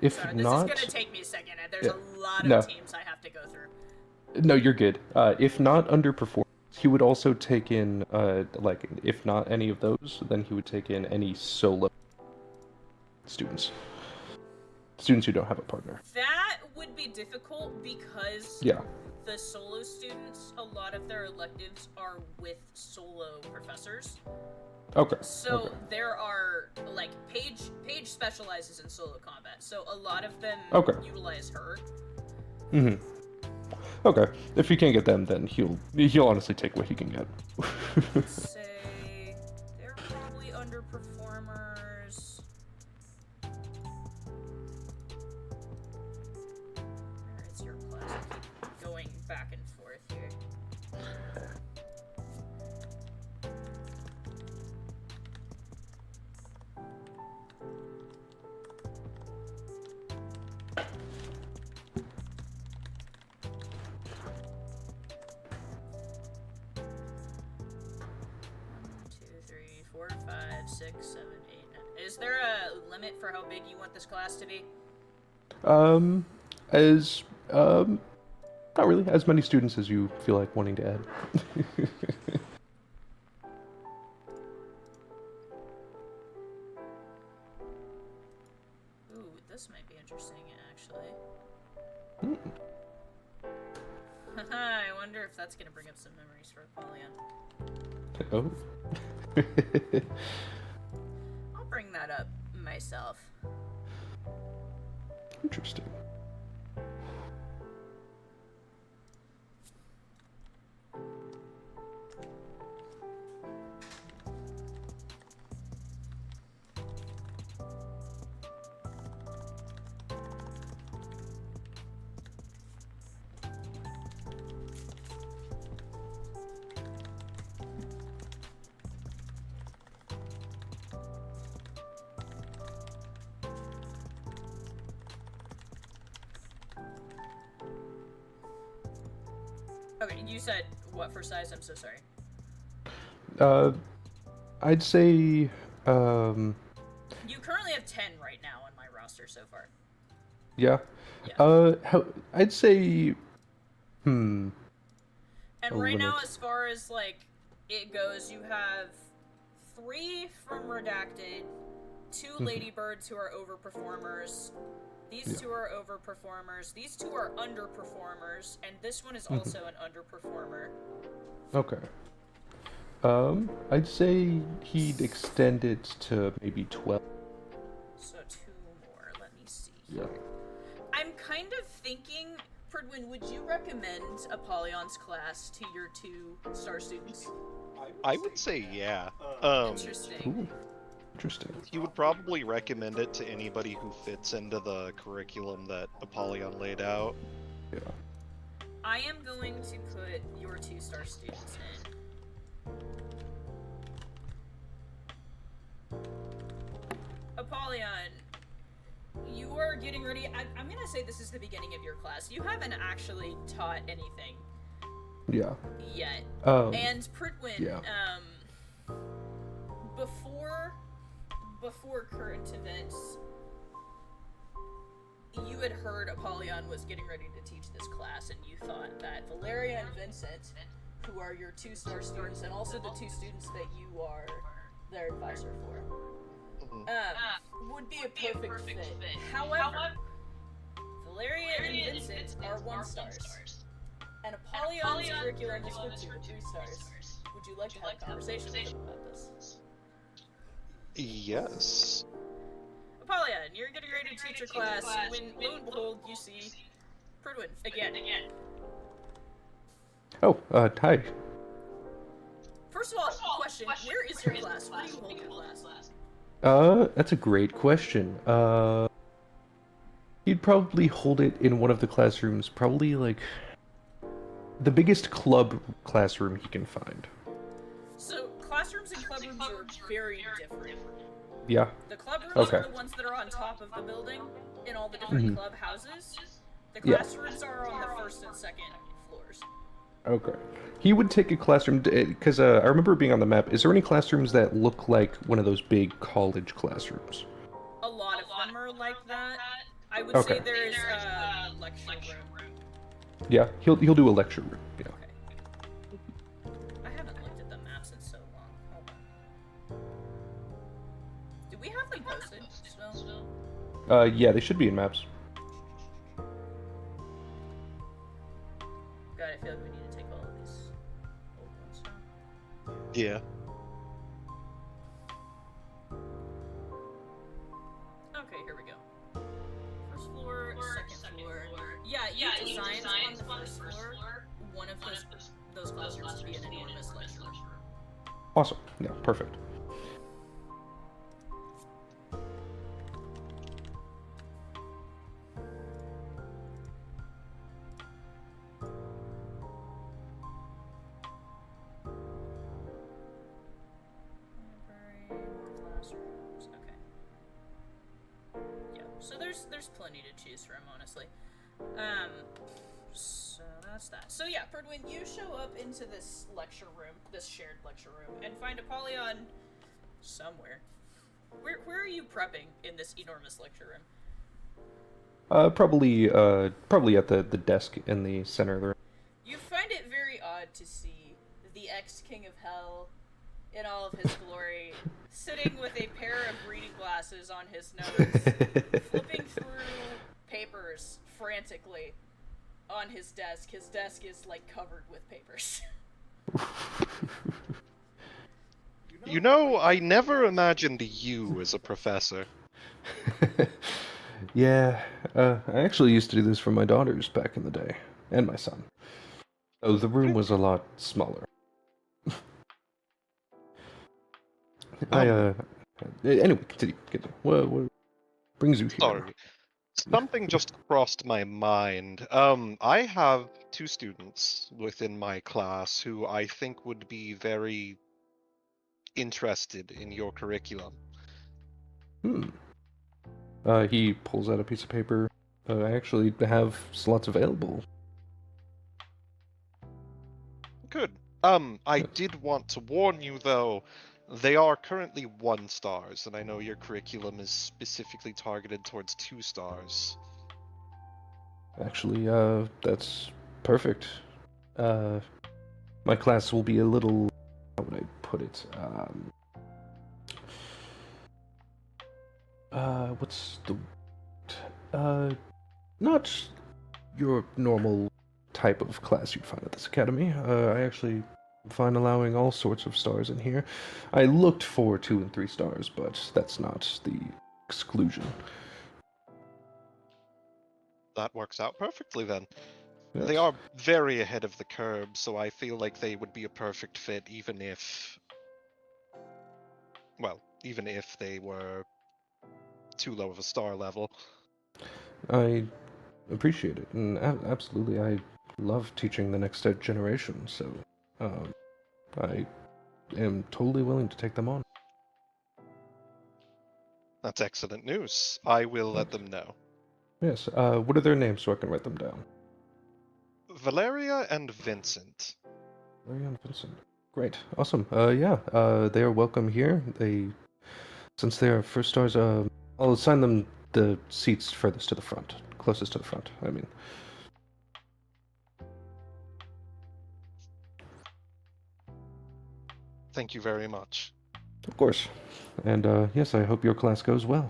If So not, this is gonna take me a second. There's yeah, a lot no. of teams I have to go through. No, you're good. If not underperformance, he would also take in, like, if not any of those, then he would take in any solo students. Students who don't have a partner. That would be difficult because Yeah. the solo students, a lot of their electives are with solo professors. Okay. So okay. there are, like, Paige specializes in solo combat, so a lot of them utilize her. Mm-hmm. Okay. If he can't get them, then he'll honestly take what he can get. Let's say they're probably underperformers. Where is your class? I keep going back and forth here. Four, 5, 6, 7, 8, 9. Is there a limit for how big you want this class to be? Not really. As many students as you feel like wanting to add. Ooh, this might be interesting, actually. Haha, I wonder if that's gonna bring up some memories for Apollyon. Oh. I'll bring that up myself. Interesting. Okay, you said what for size? I'm so sorry. I'd say, You currently have 10 right now on my roster so far. yeah. Yeah. I'd say, And a right now, limit. as far as, like, it goes, you have 3 from Redacted, 2 Ladybirds who are overperformers, these 2 are overperformers, these 2 are underperformers, and this one is also an underperformer. Okay. I'd say he'd extend it to maybe 12. So 2 more, let me see. Yeah. I'm kind of thinking, Pridwin, would you recommend Apollyon's class to your 2-star students? I would say yeah. Interesting. Ooh. Interesting. You would probably recommend it to anybody who fits into the curriculum that Apollyon laid out. Yeah. I am going to put your 2-star students in. Apollyon, you are getting ready. I'm gonna say this is the beginning of your class. You haven't actually taught anything Yeah. yet. And Pridwin, yeah. Before current events, you had heard Apollyon was getting ready to teach this class, and you thought that Valeria and Vincent, who are your 2-star students, and also the 2 students that you are their advisor for, would be a perfect fit. However, Valeria and Vincent are 1-stars, and Apollon's curriculum is for 2 to 3 stars. Would you like to have a conversation with them about this? Yes. Apollyon, you're getting ready to teach your class when, lo and behold, you see Pridwin again. Oh, hi. First of all, question, where is your class? Where do you hold your class? That's a great question. He'd probably hold it in one of the classrooms, probably like the biggest club classroom he can find. So, classrooms and clubrooms are very different. Yeah. The clubrooms Okay. are the ones that are on top of the building in all the different club houses. The classrooms are on the 1st and 2nd floors. Okay. He would take a classroom, because I remember being on the map. Is there any classrooms that look like one of those big college classrooms? A lot of them are like that. I would Okay. say there is a lecture room. Yeah, he'll do a lecture room. Yeah. Okay. I haven't looked at the maps in so long. Hold on. Do we have them posted still? Yeah, they should be in maps. God, I feel like we need to take all of these old ones down. Yeah. Okay, here we go. First floor, second floor. Yeah, you designed on the first floor one of those classrooms to be an enormous lecture room. Awesome. Yeah, perfect. Library, more classrooms. Okay. Yeah. So there's plenty to choose from, honestly. So that's that. So yeah, Perdwin, you show up into this lecture room, this shared lecture room, and find Apollyon somewhere. Where are you prepping in this enormous lecture room? Probably at the desk in the center of the room. You find it very odd to see the ex-king of hell in all of his glory, sitting with a pair of reading glasses on his nose, flipping through papers frantically on his desk. His desk is, like, covered with papers. You know, I never imagined you as a professor. Yeah, I actually used to do this for my daughters back in the day, and my son. Oh, the room was a lot smaller. Anyway, continue. What brings you here? Sorry. Something just crossed my mind. I have two students within my class who I think would be very interested in your curriculum. He pulls out a piece of paper. I actually have slots available. Good. I did want to warn you though, they are currently 1 stars, and I know your curriculum is specifically targeted towards 2 stars. Actually, that's perfect. My class will be a little. How would I put it? What's the. Not your normal type of class you'd find at this academy. I actually find allowing all sorts of stars in here. I looked for 2 and 3 stars, but that's not the exclusion. That works out perfectly then. Yes. They are very ahead of the curve, so I feel like they would be a perfect fit even if... Well, even if they were too low of a star level. I appreciate it, and absolutely, I love teaching the next generation, so I am totally willing to take them on. That's excellent news. I will let them know. Yes, what are their names so I can write them down? Valeria and Vincent. Larry and Vincent. Great, awesome. Yeah, they are welcome here. Since they are first stars, I'll assign them the seats furthest to the front, closest to the front, I mean. Thank you very much. Of course. And, yes, I hope your class goes well.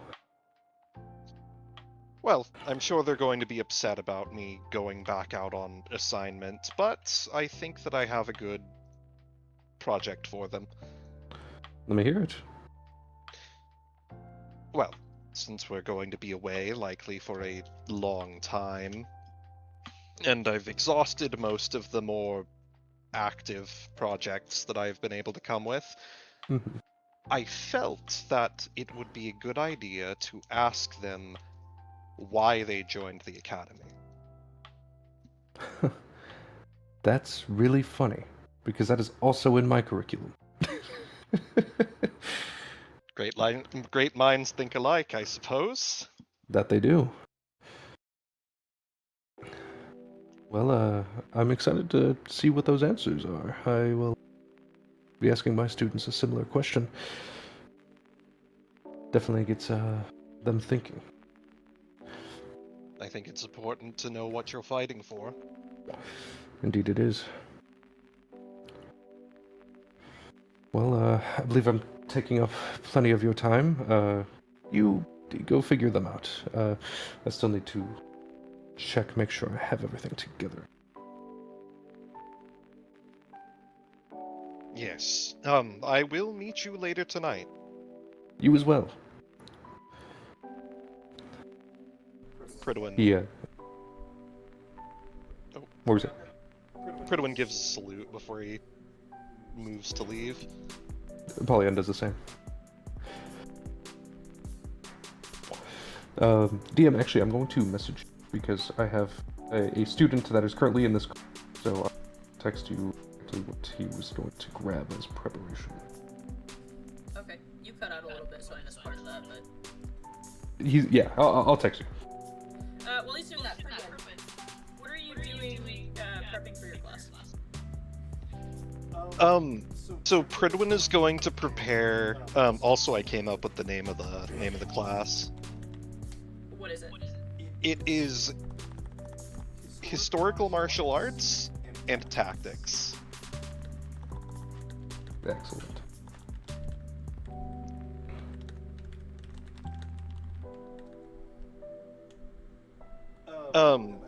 Well, I'm sure they're going to be upset about me going back out on assignment, but I think that I have a good project for them. Let me hear it. Well, since we're going to be away likely for a long time, and I've exhausted most of the more active projects that I've been able to come with, Mhm. I felt that it would be a good idea to ask them why they joined the academy. That's really funny, because that is also in my curriculum. Great minds think alike, I suppose. That they do. Well, I'm excited to see what those answers are. I will be asking my students a similar question. Definitely gets them thinking. I think it's important to know what you're fighting for. Indeed it is. Well, I believe I'm taking up plenty of your time. You go figure them out. I still need to make sure I have everything together. Yes. I will meet you later tonight. You as well. Pridwin. Yeah. Oh. What was it? Pridwin gives a salute before he moves to leave. Apollyon does the same. DM, actually, I'm going to message you because I have a student that is currently in this, so I'll text you exactly what he was going to grab as preparation. Okay, you cut out a little bit, so I missed part of that, but... Yeah, I'll text you. While he's doing that, what are you doing, prepping for your class? So Pridwin is going to prepare. Also, I came up with the name of the class. What is it? It is historical martial arts and tactics. Excellent.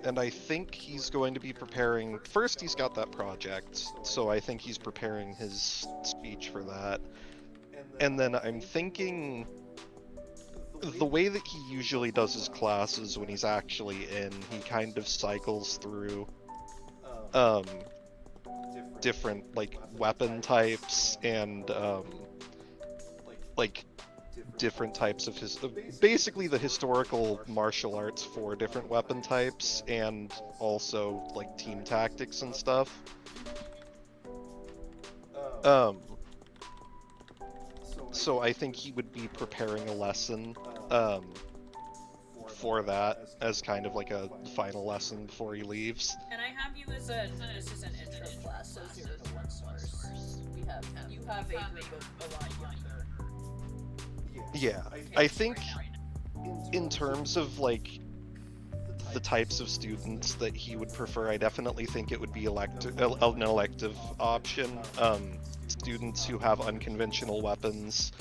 And I think he's going to be preparing. First, he's got that project, so I think he's preparing his speech for that. And then I'm thinking the way that he usually does his classes when he's actually in, he kind of cycles through different like weapon types and like different types of basically the historical martial arts for different weapon types and also like team tactics and stuff. So I think he would be preparing a lesson for that as kind of like a final lesson before he leaves. And I have you as this is an intro class, so 0 to 1 stars. You have a group of a lot younger. Yeah, I think in terms of like the types of students that he would prefer, I definitely think it would be an elective option. Students who have unconventional weapons,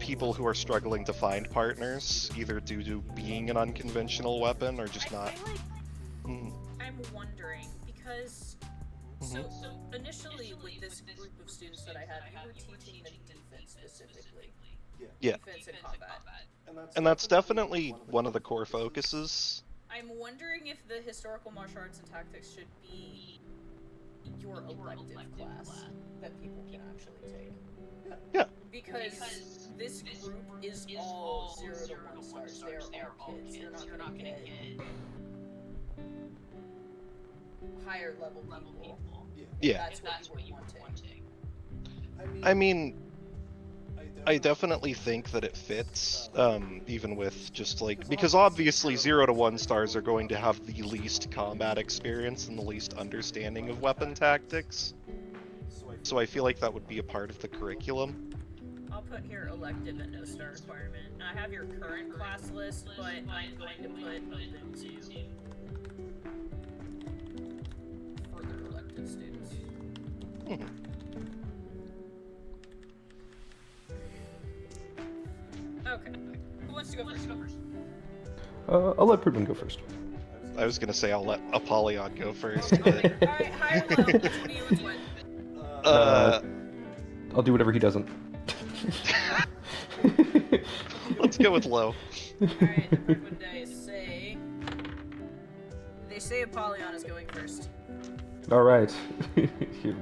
people who are struggling to find partners, either due to being an unconventional weapon or just not. I'm wondering because so initially with this group of students that I had, you were teaching them defense specifically. Yeah. Defense and combat. And that's definitely one of the core focuses. I'm wondering if the historical martial arts and tactics should be your elective class that people can actually take. Yeah. Because this group is all 0 to 1 stars. They're all kids. You're not gonna get higher level people. Yeah. That's what you were wanting. I mean, I definitely think that it fits, even with just like, because obviously 0 to 1 stars are going to have the least combat experience and the least understanding of weapon tactics. So I feel like that would be a part of the curriculum. I'll put here elective and no star requirement. I have your current class list, but I'm going to put open to further elective students. Okay. Who wants to go first? I'll let Pridwin go first. I was gonna say I'll let Apollyon go first. Alright, high or low? Which one do you want to win? I'll do whatever he doesn't. Let's go with low. Alright, the Brooklyn Dice say... They say Apollyon is going first. Alright. Here.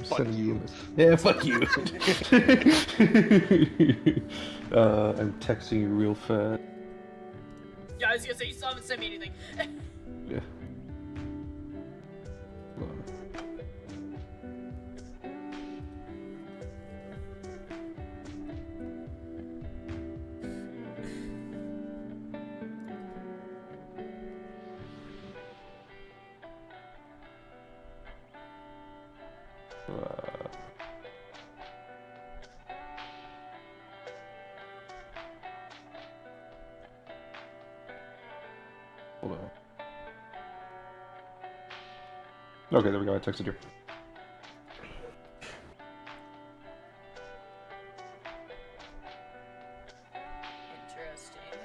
Fuck Sending you. Yeah, fuck you. I'm texting you real fast. Yeah, I was gonna say, you still haven't sent me anything. Yeah. Hold on. Okay, there we go. I texted you. Interesting.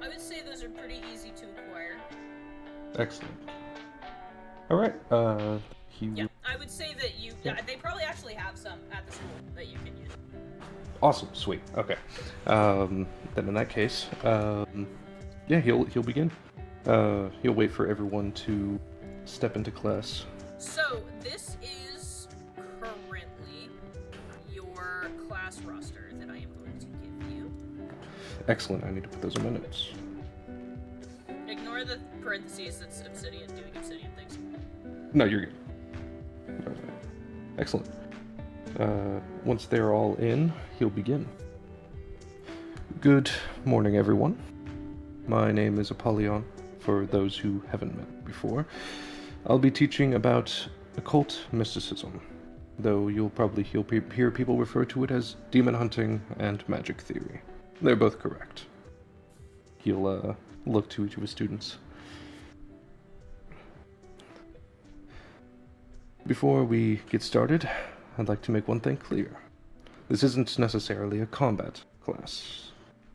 I would say those are pretty easy to acquire. Excellent. All right. Yeah, I would say that you. Yeah. They probably actually have some at the school that you can use. Awesome. Sweet. Okay. Then in that case, yeah, he'll begin. He'll wait for everyone to step into class. So this is currently your class roster that I am going to give you. Excellent. I need to put those in my notes. Ignore the parentheses. That's Obsidian doing Obsidian things. No, you're good. All right. Excellent. Once they're all in, he'll begin. Good morning, everyone. My name is Apollyon, for those who haven't met before. I'll be teaching about occult mysticism, though you'll probably hear people refer to it as demon hunting and magic theory. They're both correct. He'll look to each of his students. Before we get started, I'd like to make one thing clear. This isn't necessarily a combat class.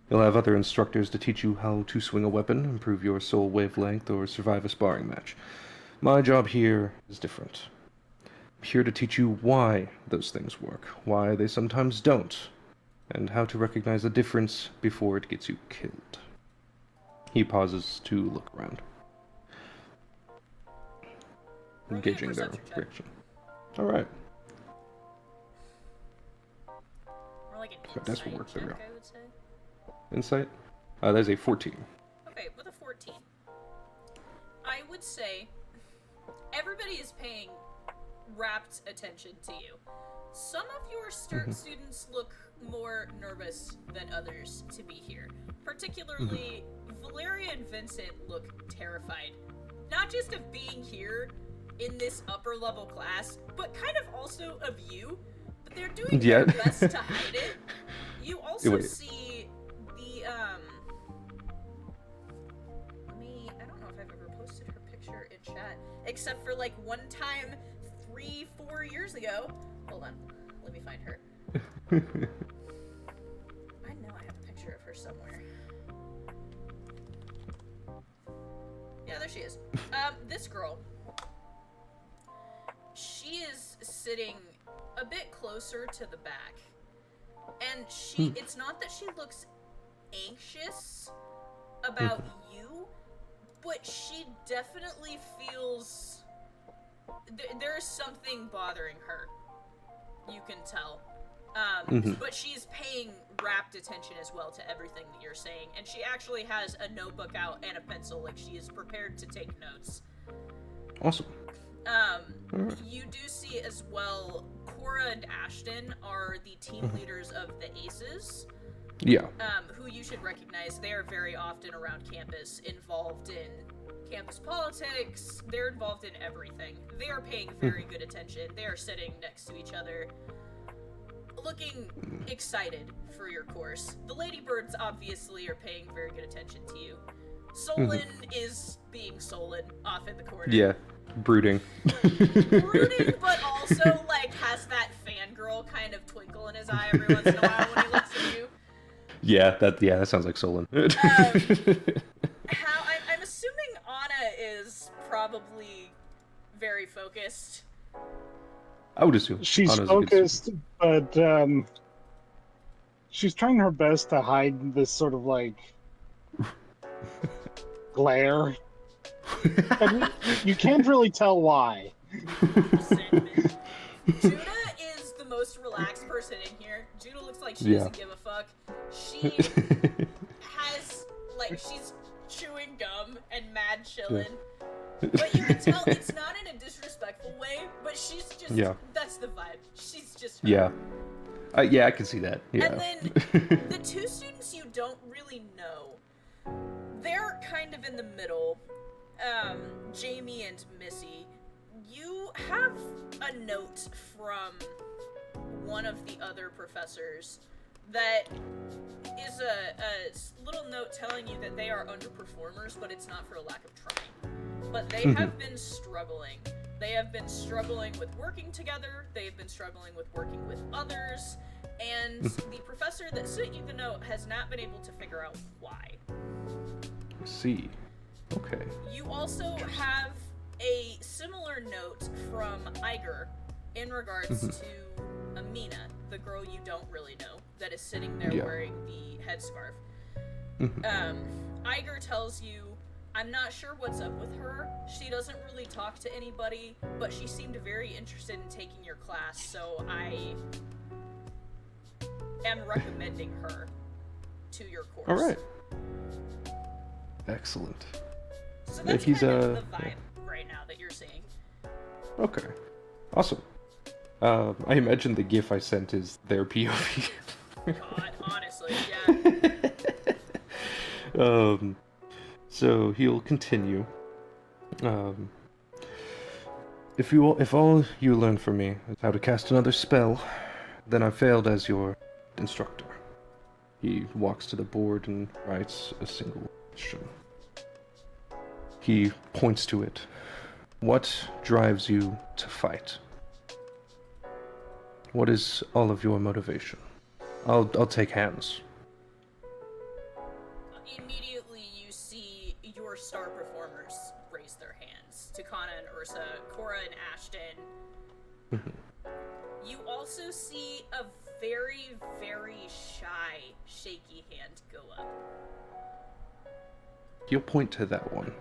You'll have other instructors to teach you how to swing a weapon, improve your soul wavelength, or survive a sparring match. My job here is different. I'm here to teach you why those things work, why they sometimes don't, and how to recognize the difference before it gets you killed. He pauses to look around, engaging their reaction. All right. Or like an But that's what insight works check, there. I would say. Insight? That's a 14. Okay, with a 14. I would say everybody is paying rapt attention to you. Some of your students look more nervous than others to be here. Particularly, Valeria and Vincent look terrified. Not just of being here in this upper level class, but kind of also of you. But they're doing their best to hide it. You also see the, I don't know if I've ever posted her picture in chat, except for like one time 3-4 years ago. Hold on, let me find her. I know I have a picture of her somewhere. Yeah, there she is. This girl. She is sitting a bit closer to the back. And it's not that she looks anxious about you, but she definitely feels there's something bothering her. You can tell. But she's paying rapt attention as well to everything that you're saying, and she actually has a notebook out and a pencil, like she is prepared to take notes. Awesome. You do see as well, Cora and Ashton are the team leaders of the Aces. Yeah. Who you should recognize. They are very often around campus, involved in campus politics. They're involved in everything. They are paying very good attention. They are sitting next to each other, looking excited for your course. The Ladybirds obviously are paying very good attention to you. Solon is being Solon off in the corner. Yeah, brooding. Brooding, but also like has that fangirl kind of twinkle in his eye every once in a while when he looks at you. Yeah, that sounds like Solon. I'm assuming Anna is probably very focused. I would assume She's Anna's focused, but she's trying her best to hide this sort of like glare. And you can't really tell why. Resentment. Judah is the most relaxed person in here. Judah looks like she doesn't give a fuck. She has, like, she's chewing gum and mad chillin'. But you can tell it's not in a disrespectful way, but she's just, that's the vibe. She's just her. Yeah. Yeah, I can see that. Yeah. And then the two students you don't really know, they're kind of in the middle. Jamie and Missy, you have a note from one of the other professors that is a little note telling you that they are underperformers, but it's not for a lack of trying. But they have been struggling. They have been struggling with working together, they have been struggling with working with others, and the professor that sent you the note has not been able to figure out why. I see. Okay. You also have a similar note from Iger in regards to Amina, the girl you don't really know, that is sitting there wearing the headscarf. Iger tells you, I'm not sure what's up with her. She doesn't really talk to anybody, but she seemed very interested in taking your class, so I am recommending her to your course. All right. Excellent. So that's He's, kind of the vibe right now that you're seeing. Okay. Awesome. I imagine the GIF I sent is their POV. God, honestly, yeah. So he'll continue. If all you learn from me is how to cast another spell, then I failed as your instructor. He walks to the board and writes a single question. He points to it. What drives you to fight? What is all of your motivation? I'll take hands. Immediately you see your star performers raise their hands. Takana and Ursa, Cora and Ashton. You also see a very, very shy, shaky hand go up. He'll point to that one.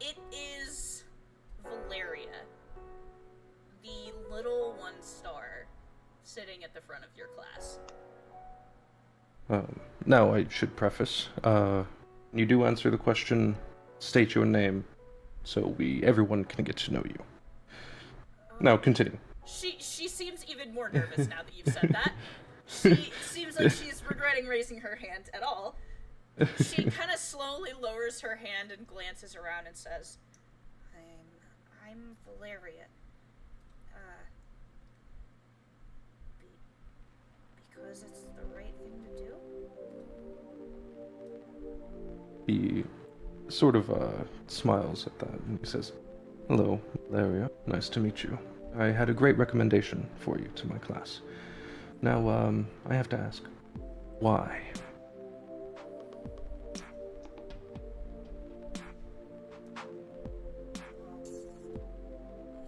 It is Valeria, the little one star sitting at the front of your class. Now I should preface, you do answer the question, state your name, so everyone can get to know you. Now continue. She seems even more nervous now that you've said that. She seems like she's regretting raising her hand at all. She kind of slowly lowers her hand and glances around and says, I'm Valeria. Because it's the right thing to do? He sort of smiles at that and he says, "Hello, Valeria. Nice to meet you. I had a great recommendation for you to my class. Now, I have to ask, why?"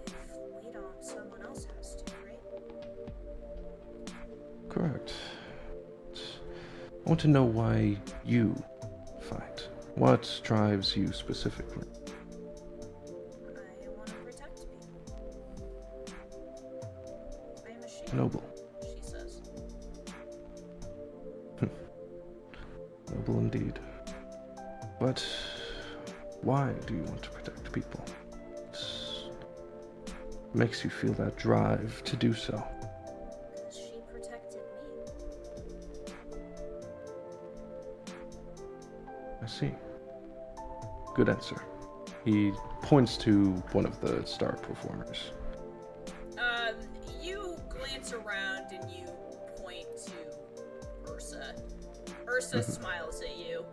If we don't, someone else has to, right? Correct. I want to know why you fight. What drives you specifically? I want to protect people. I am a shield, Noble. she says. Noble indeed. But why do you want to protect people? What makes you feel that drive to do so? Because she protected me. I see. Good answer. He points to one of the star performers. You glance around and you point to Ursa. Ursa smiles at you.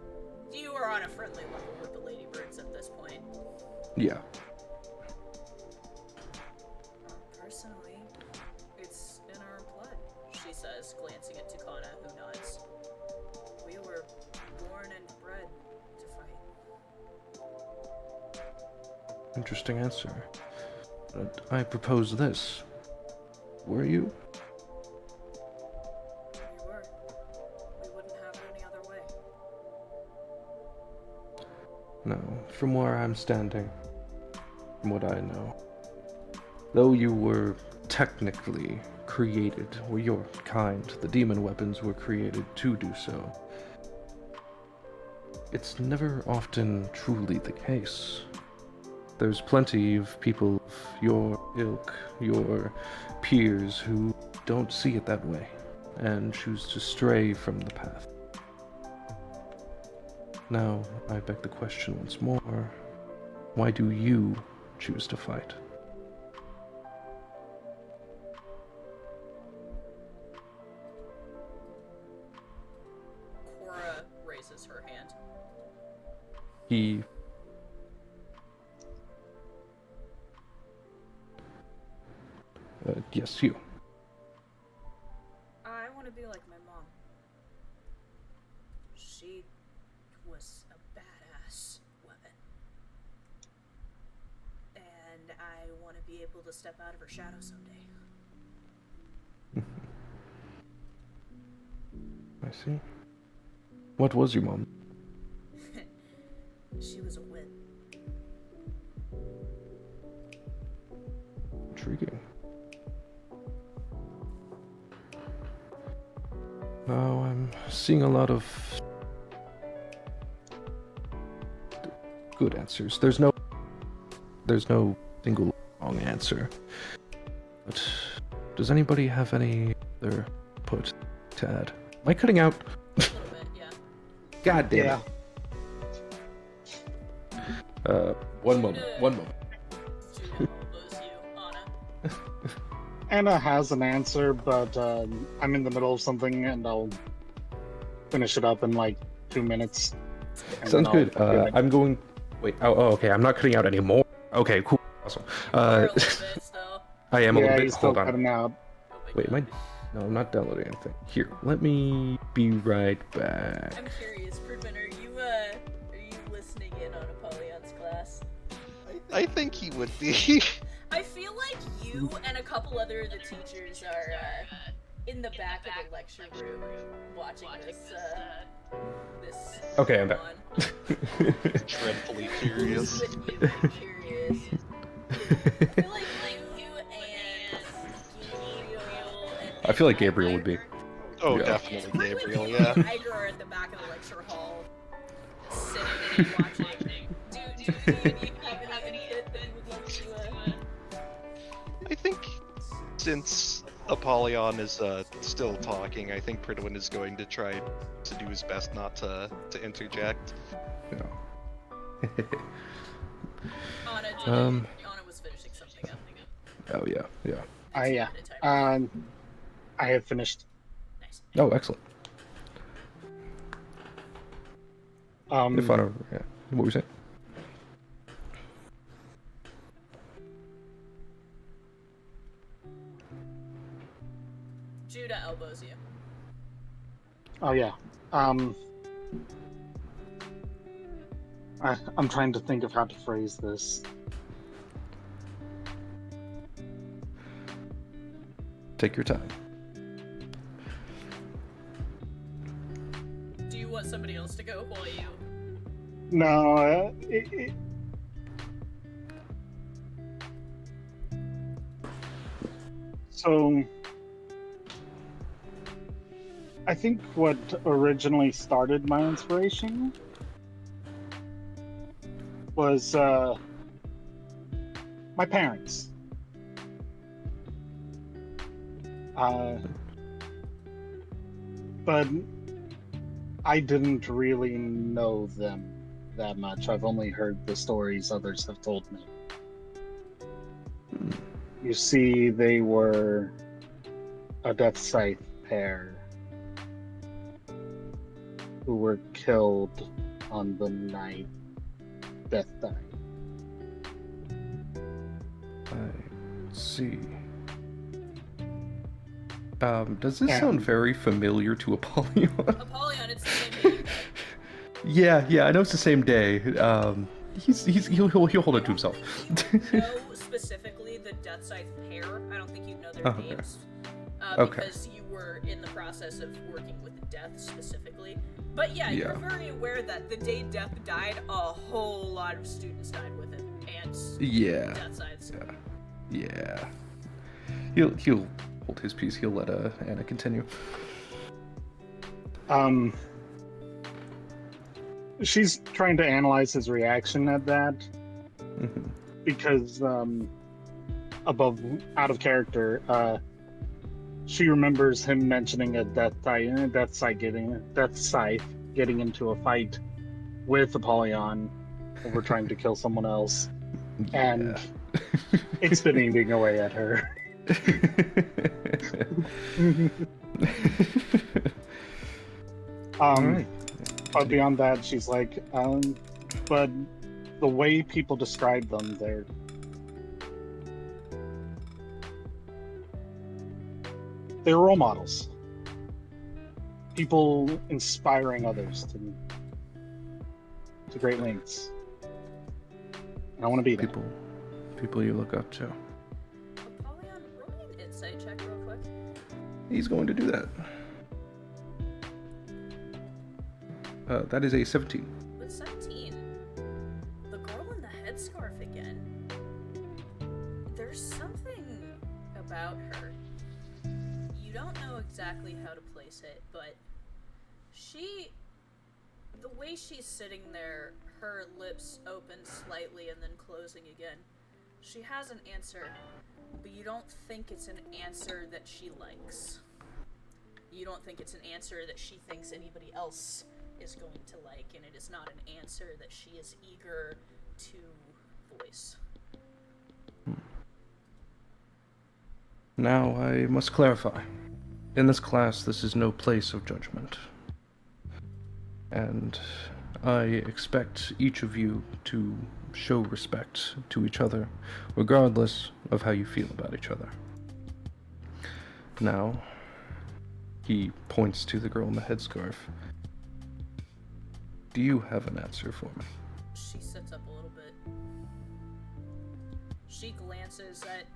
You are on a friendly level with the ladybirds at this point. Yeah. Personally, it's in our blood, she says, glancing at Takana, who nods. We were born and bred to fight. Interesting answer. But I propose this. Were you? We were. We wouldn't have it any other way. No. From where I'm standing, from what I know, though you were technically created, or your kind, the demon weapons were created to do so, it's never often truly the case. There's plenty of people of your ilk, your peers, who don't see it that way, and choose to stray from the path. Now, I beg the question once more, why do you choose to fight? He... yes, you. I want to be like my mom. She was a badass woman. And I want to be able to step out of her shadow someday. I see. What was your mom? She was a win. Intriguing. Now I'm seeing a lot of good answers. There's no single wrong answer. But does anybody have any other input to add? Am I cutting out? A little bit, yeah. God damn Yeah. it. One moment. Judah, elbows you, Anna. Anna has an answer, but I'm in the middle of something, and I'll finish it up in like 2 minutes. and Sounds then I'll good. give it- I'm going. Wait. Oh, okay. I'm not cutting out anymore. Okay. Cool. Awesome. You are a little bit still. I am a yeah, little bit. he's still Hold on. cutting out. Oh my Wait. Am I? God. No, I'm not downloading anything. Here. Let me be right back. I'm curious, Pridman, are you listening in on Apollyon's class? I think he would be. I feel like you and a couple other of the teachers are in the back of the lecture room watching this. Okay, I'm back. Dreadfully curious. Curious. I feel like you and Gabriel and I feel like Gabriel would be. Oh, Yeah. definitely Pridman Gabriel, and yeah. Tiger are at the back of the lecture hall, sitting and watching. Do you have any input that you would like to? I think since Apollyon is still talking, I think Pridwin is going to try to do his best not to interject. Yeah. Anna, Um. Anna was finishing something up. Oh yeah. Yeah. Yeah. I have finished. Nice. Oh, excellent. If I don't. Yeah. What were you saying? Judah elbows you. Oh yeah. I'm trying to think of how to phrase this. Take your time. Do you want somebody else to go while you? No, so I think what originally started my inspiration was my parents. But I didn't really know them that much. I've only heard the stories others have told me. You see, they were a Death Scythe pair who were killed on the night Death died. I see. Does this Yeah. sound very familiar to Apollyon? Apollyon, it's the same day. Yeah, I know it's the same day. He'll hold it to himself. Know specifically the Death Scythe pair. I don't think you'd know their Okay. names. Okay. Because you were in the process of working with the Death specifically. But yeah, Yeah. you're very aware that the day Death died, a whole lot of students died with him. And Yeah, Death Scythes. yeah. He'll hold his peace. He'll let Anna continue. She's trying to analyze his reaction at that Mhm. because out of character, she remembers him mentioning a Death Scythe getting into a fight with Apollyon over trying to kill someone else, and it's been eating away at her. Alright. But beyond that, she's like, but the way people describe them, they're role models. People inspiring others to great lengths. And I want to be there. People you look up to. Apollyon, roll me an insight check real quick. He's going to do that. That is a 17. With 17, the girl in the headscarf again. There's something about her. You don't know exactly how to place it, but the way she's sitting there, her lips open slightly and then closing again. She has an answer, but you don't think it's an answer that she likes. You don't think it's an answer that she thinks anybody else is going to like, and it is not an answer that she is eager to voice. Now, I must clarify. In this class, this is no place of judgment. And I expect each of you to show respect to each other, regardless of how you feel about each other. Now, he points to the girl in the headscarf. Do you have an answer for me? She sits up a little bit. She glances at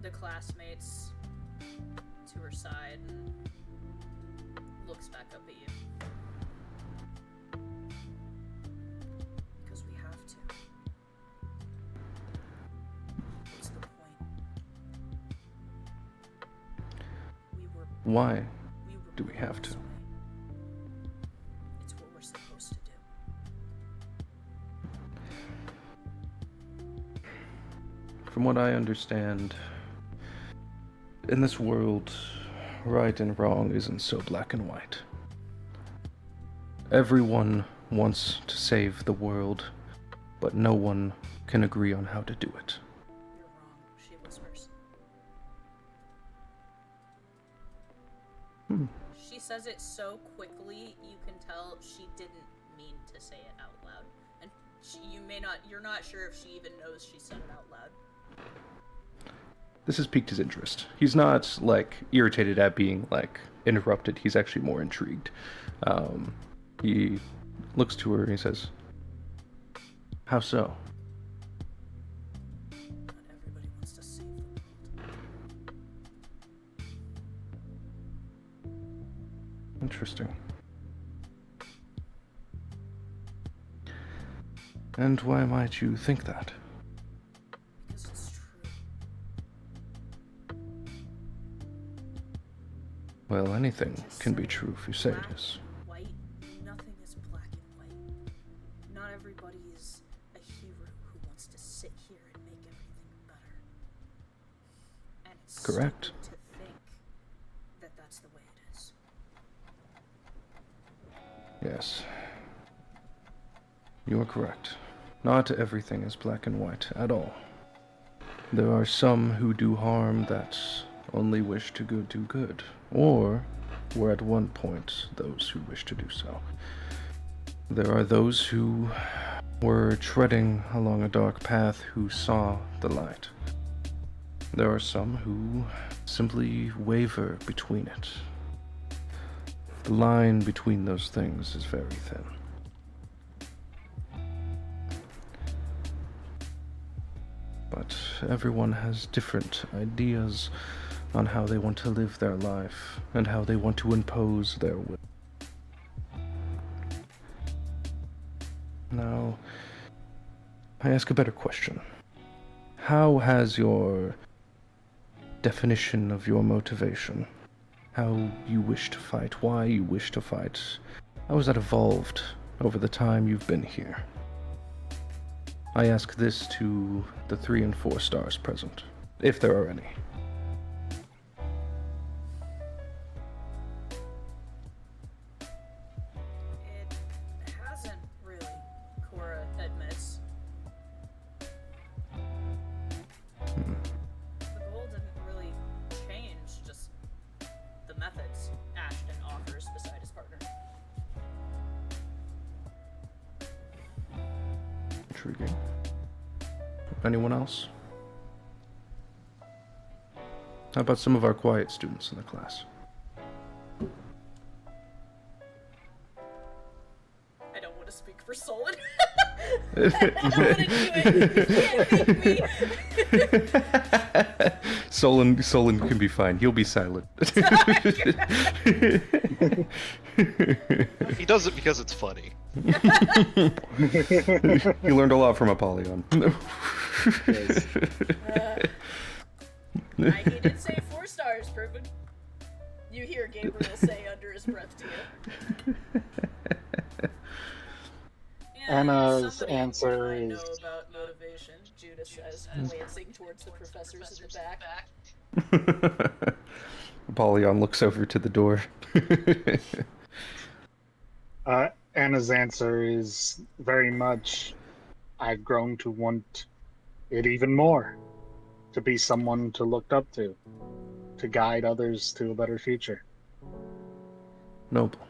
the classmates to her side and looks back up at you. Because we have to. What's the point? Why We were do we have to? this way. It's what we're supposed to do. From what I understand, in this world, right and wrong isn't so black and white. Everyone wants to save the world, but no one can agree on how to do it. You're wrong, she whispers. She says it so quickly, you can tell she didn't mean to say it out loud. And you're not sure if she even knows she said it out loud. This has piqued his interest. He's not, irritated at being, interrupted. He's actually more intrigued. He looks to her and he says, "How so?" Not everybody wants to save the world. Interesting. And why might you think that? Because it's true. Well, anything can be true if you say it is. White, nothing is black and white. Not everybody is a hero who wants to sit here and make everything better. And it's Correct. stupid to think that that's the way it is. Yes. You are correct. Not everything is black and white at all. There are some who do harm that only wish to do good, or were at one point those who wish to do so. There are those who were treading along a dark path who saw the light. There are some who simply waver between it. The line between those things is very thin. But everyone has different ideas on how they want to live their life and how they want to impose their will. Now, I ask a better question. How has your definition of your motivation, how you wish to fight, why you wish to fight, how has that evolved over the time you've been here? I ask this to the 3 and 4 stars present, if there are any. It hasn't really, Cora admits. The goal didn't really change, just the methods Ashton offers beside his partner. Intriguing. Anyone else? How about some of our quiet students in the class? I don't want to speak for Solon. I don't want to do it. You can't make me. Solon can be fine. He'll be silent. He does it because it's funny. He learned a lot from Apollyon. Yes. I didn't say 4 stars, Griffin. You hear Gabriel say under his breath to you. Yeah, Anna's somebody answer might is- know about motivation, Judah says, glancing towards the professors in the back. Apollyon looks over to the door. Anna's answer is very much, I've grown to want it even more. To be someone to look up to guide others to a better future. Noble.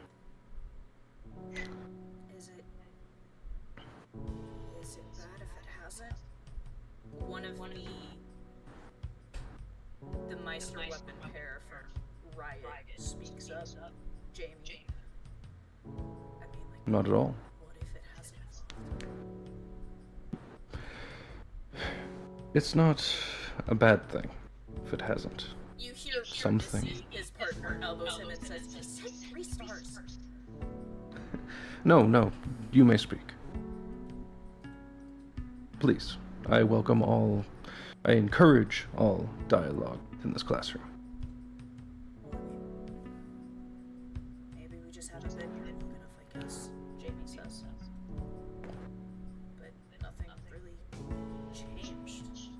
Is it bad if it hasn't? One of the Meister weapon pair from Riot speaks up. Jamie. I mean, like, Not at all. what if it hasn't? It's not a bad thing if it hasn't. You hear Something. Courtesy, his partner elbows him and says, "He said 3 stars." No, you may speak. Please, I welcome all, I encourage all dialogue in this classroom. Maybe we just haven't been here long enough, I guess, Jamie says. But nothing really changed.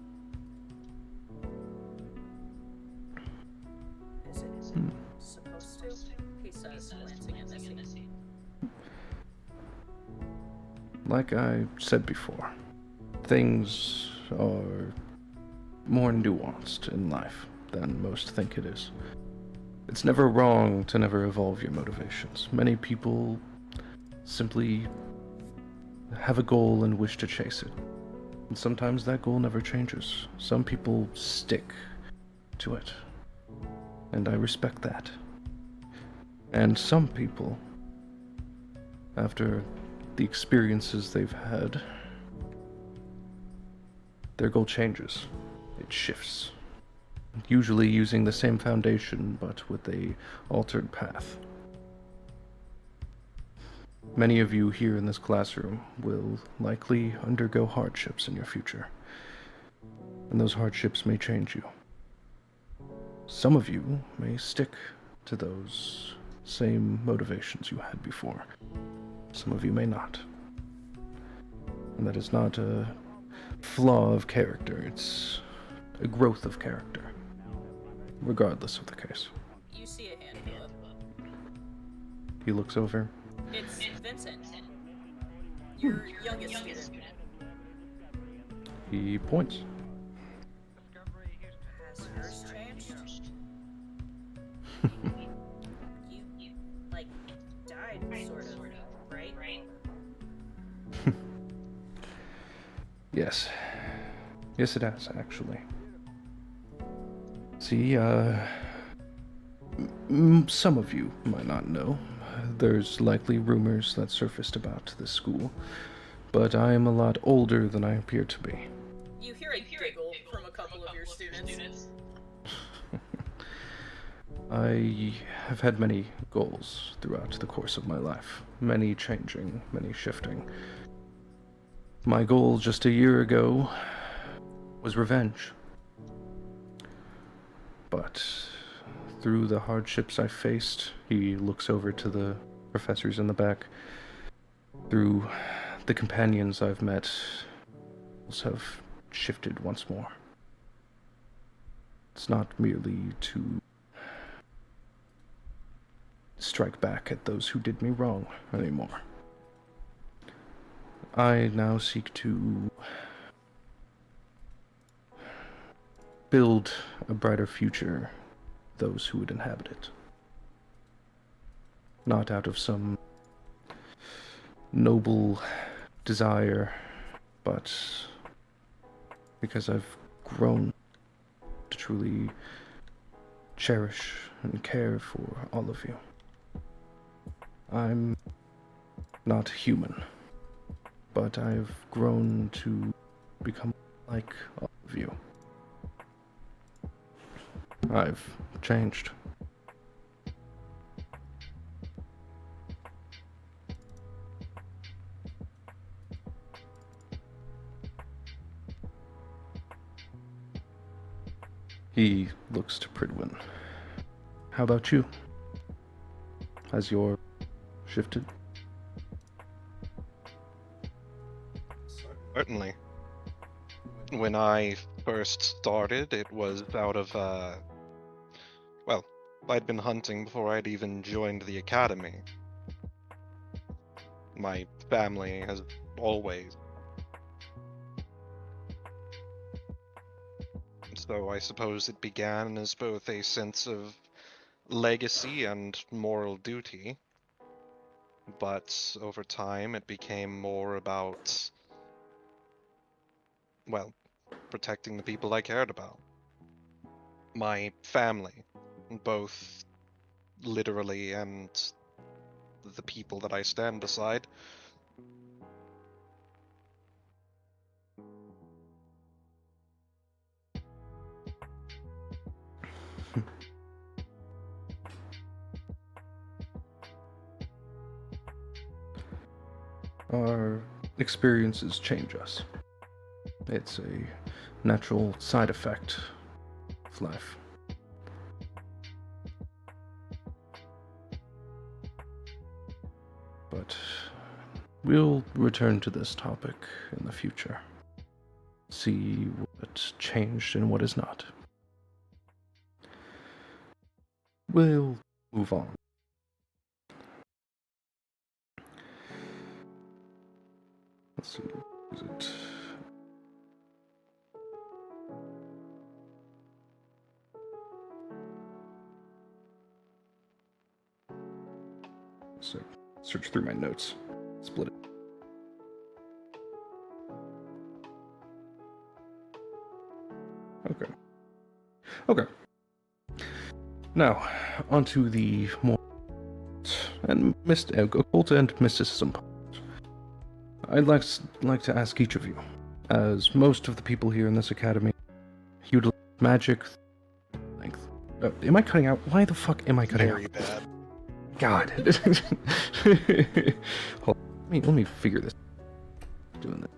Is it supposed to? He says, glancing at Missy. Like I said before, things are more nuanced in life than most think it is. It's never wrong to never evolve your motivations. Many people simply have a goal and wish to chase it. And sometimes that goal never changes. Some people stick to it. And I respect that. And some people, after the experiences they've had, their goal changes. It shifts. Usually using the same foundation, but with a altered path. Many of you here in this classroom will likely undergo hardships in your future. And those hardships may change you. Some of you may stick to those same motivations you had before. Some of you may not. And that is not a flaw of character, it's a growth of character, regardless of the case. You see a hand go up. He looks over. It's Vincent, your youngest student. He points. Has yours changed? You, like, died, sort of, right? Yes. Yes, it has, actually. See, some of you might not know. There's likely rumors that surfaced about this school, but I am a lot older than I appear to be. You hear a giggle from a couple of your students. I have had many goals throughout the course of my life. Many changing, many shifting. My goal just a year ago was revenge. But through the hardships I faced, he looks over to the professors in the back. Through the companions I've met, goals have shifted once more. It's not merely to strike back at those who did me wrong anymore. I now seek to build a brighter future for those who would inhabit it. Not out of some noble desire, but because I've grown to truly cherish and care for all of you. I'm not human, but I've grown to become like all of you. I've changed. He looks to Pridwin. How about you? Has your shifted? Certainly. When I first started, it was out of, well, I'd been hunting before I'd even joined the academy. My family has always. So I suppose it began as both a sense of legacy and moral duty, but over time it became more about, well, protecting the people I cared about. My family, both literally and the people that I stand beside. Our experiences change us. It's a natural side effect of life. But we'll return to this topic in the future. See what changed and what is not. We'll move on. Let's see, is it... So, search through my notes. Split it. Okay. Okay. Now, onto the more and occult and mysticism. I'd like to ask each of you, as most of the people here in this academy utilize magic. Am I cutting out? Why the fuck am I cutting Very out? bad. God. Hold on. Let me figure this. Doing that.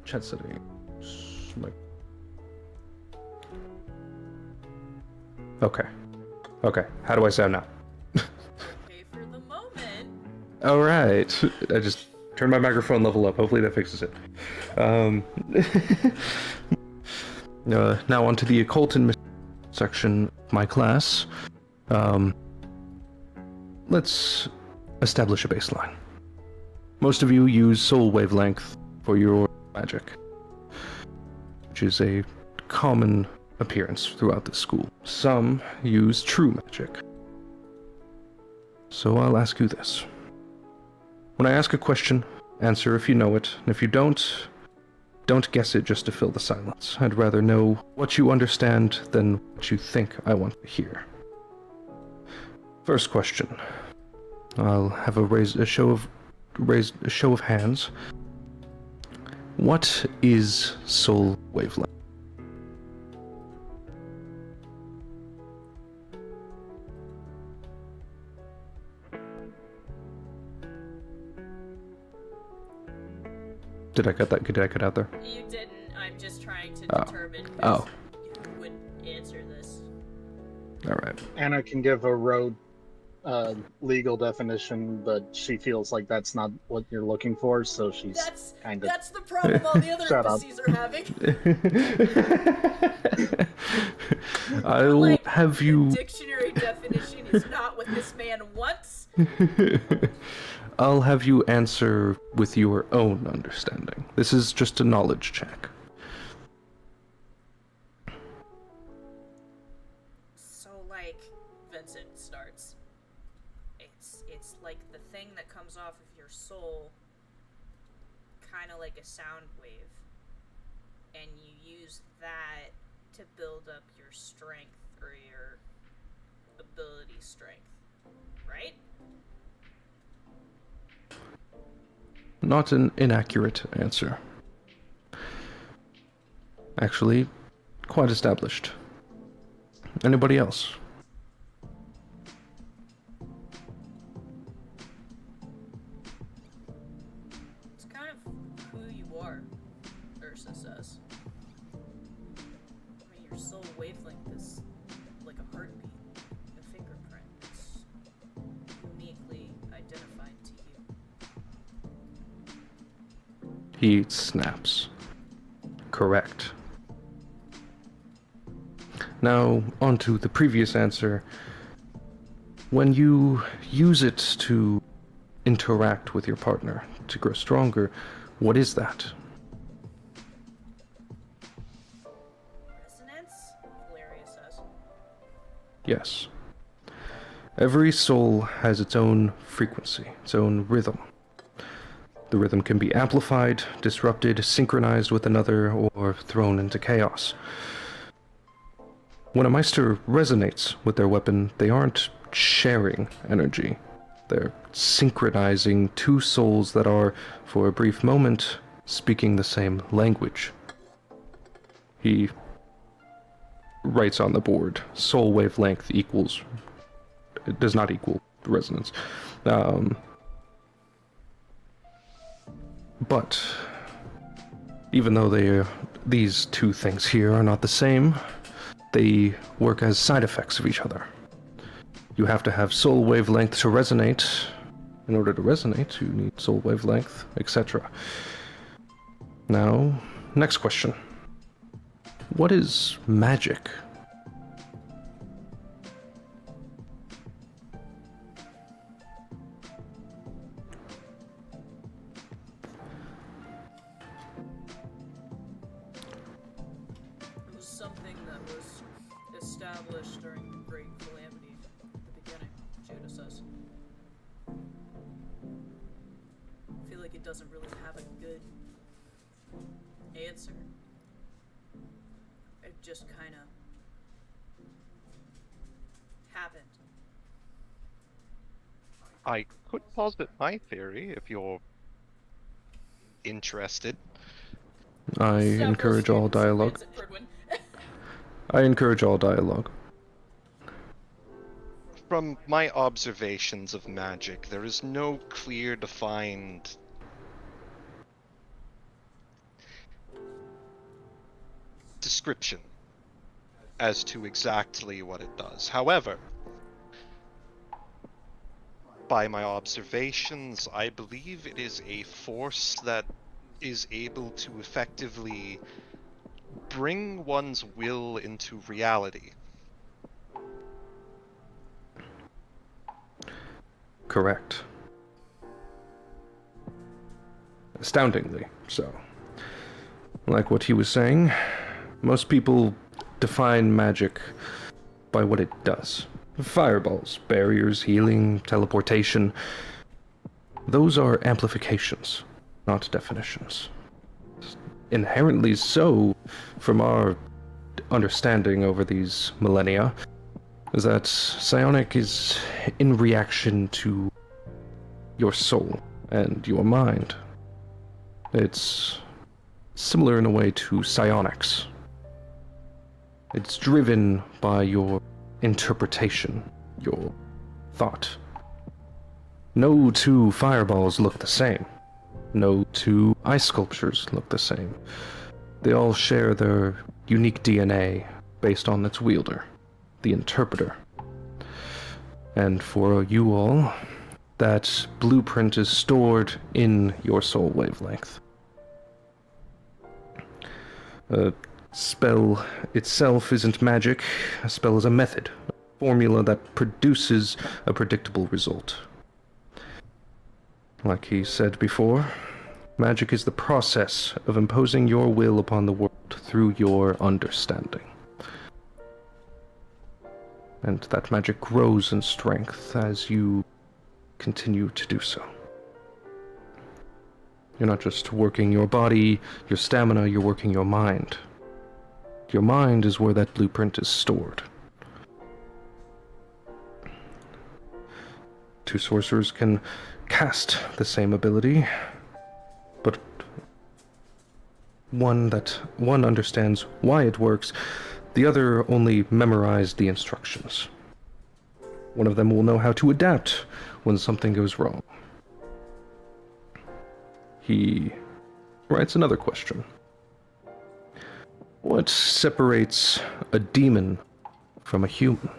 Chat settings. Okay. Okay. How do I sound now? Okay for the moment. All right. I just turned my microphone level up. Hopefully that fixes it. Now onto the occult and section of my class. Let's establish a baseline. Most of you use soul wavelength for your magic, which is a common appearance throughout the school. Some use true magic. So I'll ask you this. When I ask a question, answer if you know it, and if you don't guess it just to fill the silence. I'd rather know what you understand than what you think I want to hear. First question. I'll have a show of hands. What is soul wavelength? Did I cut out there? You didn't. I'm just trying to determine who would answer this. All right. Anna can give a road legal definition, but she feels like that's not what you're looking for, so she's kind of... That's the problem all the other Shut up. NPCs are having. I'll have you... The dictionary definition is not what this man wants. I'll have you answer with your own understanding. This is just a knowledge check. So, like, Vincent starts. It's like the thing that comes off of your soul kind of like a sound wave, and you use that to build up your strength or your ability strength, right? Not an inaccurate answer. Actually, quite established. Anybody else? It's kind of who you are, Ursa says. I mean, your soul wavelength is like a heartbeat, a fingerprint. It's uniquely identified to you. He snaps. Correct. Now, on to the previous answer. When you use it to interact with your partner to grow stronger, what is that? Resonance? Valeria says. Yes. Every soul has its own frequency, its own rhythm. The rhythm can be amplified, disrupted, synchronized with another, or thrown into chaos. When a Meister resonates with their weapon, they aren't sharing energy. They're synchronizing two souls that are, for a brief moment, speaking the same language. He writes on the board, soul wavelength equals... It does not equal resonance. But even though these two things here are not the same, they work as side effects of each other. You have to have soul wavelength to resonate. In order to resonate, you need soul wavelength, etc. Now, next question. What is magic? It was something that was established during the Great Calamity at the beginning, Judah says. I feel like it doesn't really have a good answer. It just kind of happened. I could posit my theory if you're interested. I Several encourage all students at dialogue. Goodwin. I encourage all dialogue. From my observations of magic, there is no clear defined description as to exactly what it does. However, by my observations, I believe it is a force that is able to effectively bring one's will into reality. Correct. Astoundingly so. Like what he was saying, most people define magic by what it does. Fireballs, barriers, healing, teleportation. Those are amplifications, not definitions. Inherently so, from our understanding over these millennia, is that psionic is in reaction to your soul and your mind. It's similar in a way to psionics. It's driven by your interpretation, your thought. No two fireballs look the same. No two ice sculptures look the same. They all share their unique DNA based on its wielder, the interpreter. And for you all, that blueprint is stored in your soul wavelength. A spell itself isn't magic. A spell is a method, a formula that produces a predictable result. Like he said before, magic is the process of imposing your will upon the world through your understanding. And that magic grows in strength as you continue to do so. You're not just working your body, your stamina, you're working your mind. Your mind is where that blueprint is stored. Two sorcerers can cast the same ability, but one understands why it works, the other only memorized the instructions. One of them will know how to adapt when something goes wrong. He writes another question. What separates a demon from a human?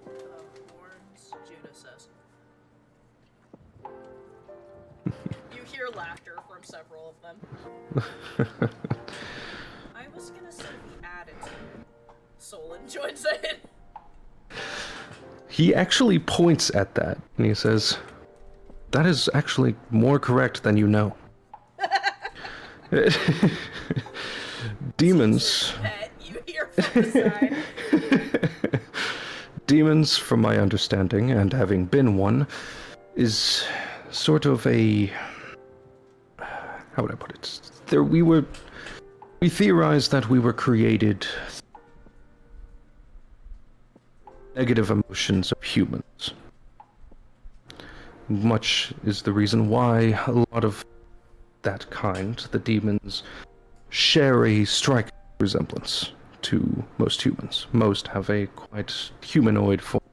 Horns, Judah says. You hear laughter from several of them. I was gonna say the attitude. Solon joins in. He actually points at that, and he says, that is actually more correct than you know. Demons... Pet, you hear from the side. Demons, from my understanding, and having been one, is sort of a... How would I put it? We theorized that we were created negative emotions of humans. Much is the reason why a lot of that kind, the demons, share a striking resemblance to most humans. Most have a quite humanoid form.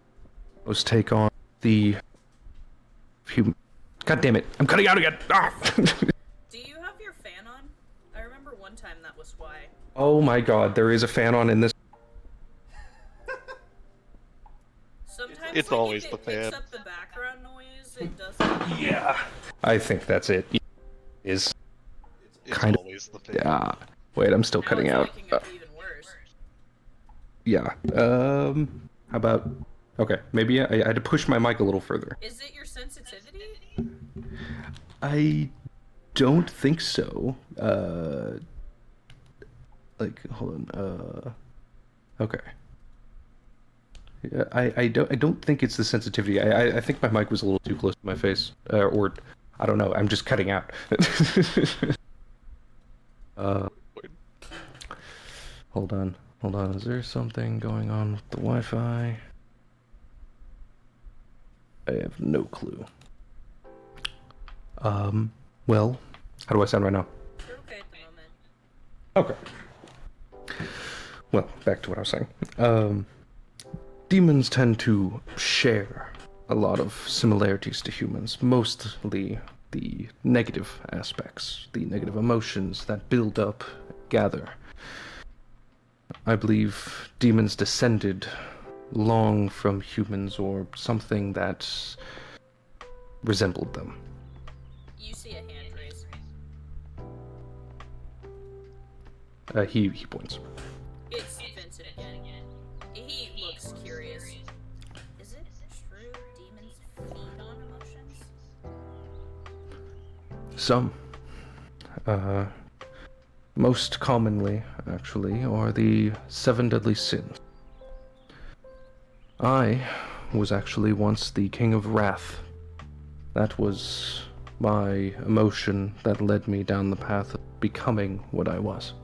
Most take on the human... God damn it, I'm cutting out again! Ah! Do you have your fan on? I remember one time that was why. Oh my god, there is a fan on in this. Sometimes It's like, always if the it picks fan. up the background noise, it doesn't. Yeah. I think that's it. Is It's kind of... always the thing. Yeah. Wait, I'm still Now cutting it's out. making it even worse. Yeah. How about... Okay, maybe I had to push my mic a little further. Is it your sensitivity? I don't think so. Hold on. Okay. Yeah, I don't think it's the sensitivity. I think my mic was a little too close to my face, or I don't know. I'm just cutting out. Hold on. Is there something going on with the Wi-Fi? I have no clue. Well, how do I sound right now? You're okay at the moment. Okay. Well, back to what I was saying. Demons tend to share a lot of similarities to humans, mostly the negative aspects, the negative emotions that build up, gather. I believe demons descended long from humans or something that resembled them. You see a hand raise. He points. It's Vincent again. He looks curious. Is it true demons feed on emotions? Some. Most commonly, actually, are the 7 deadly sins. I was actually once the King of Wrath. That was my emotion that led me down the path of becoming what I was.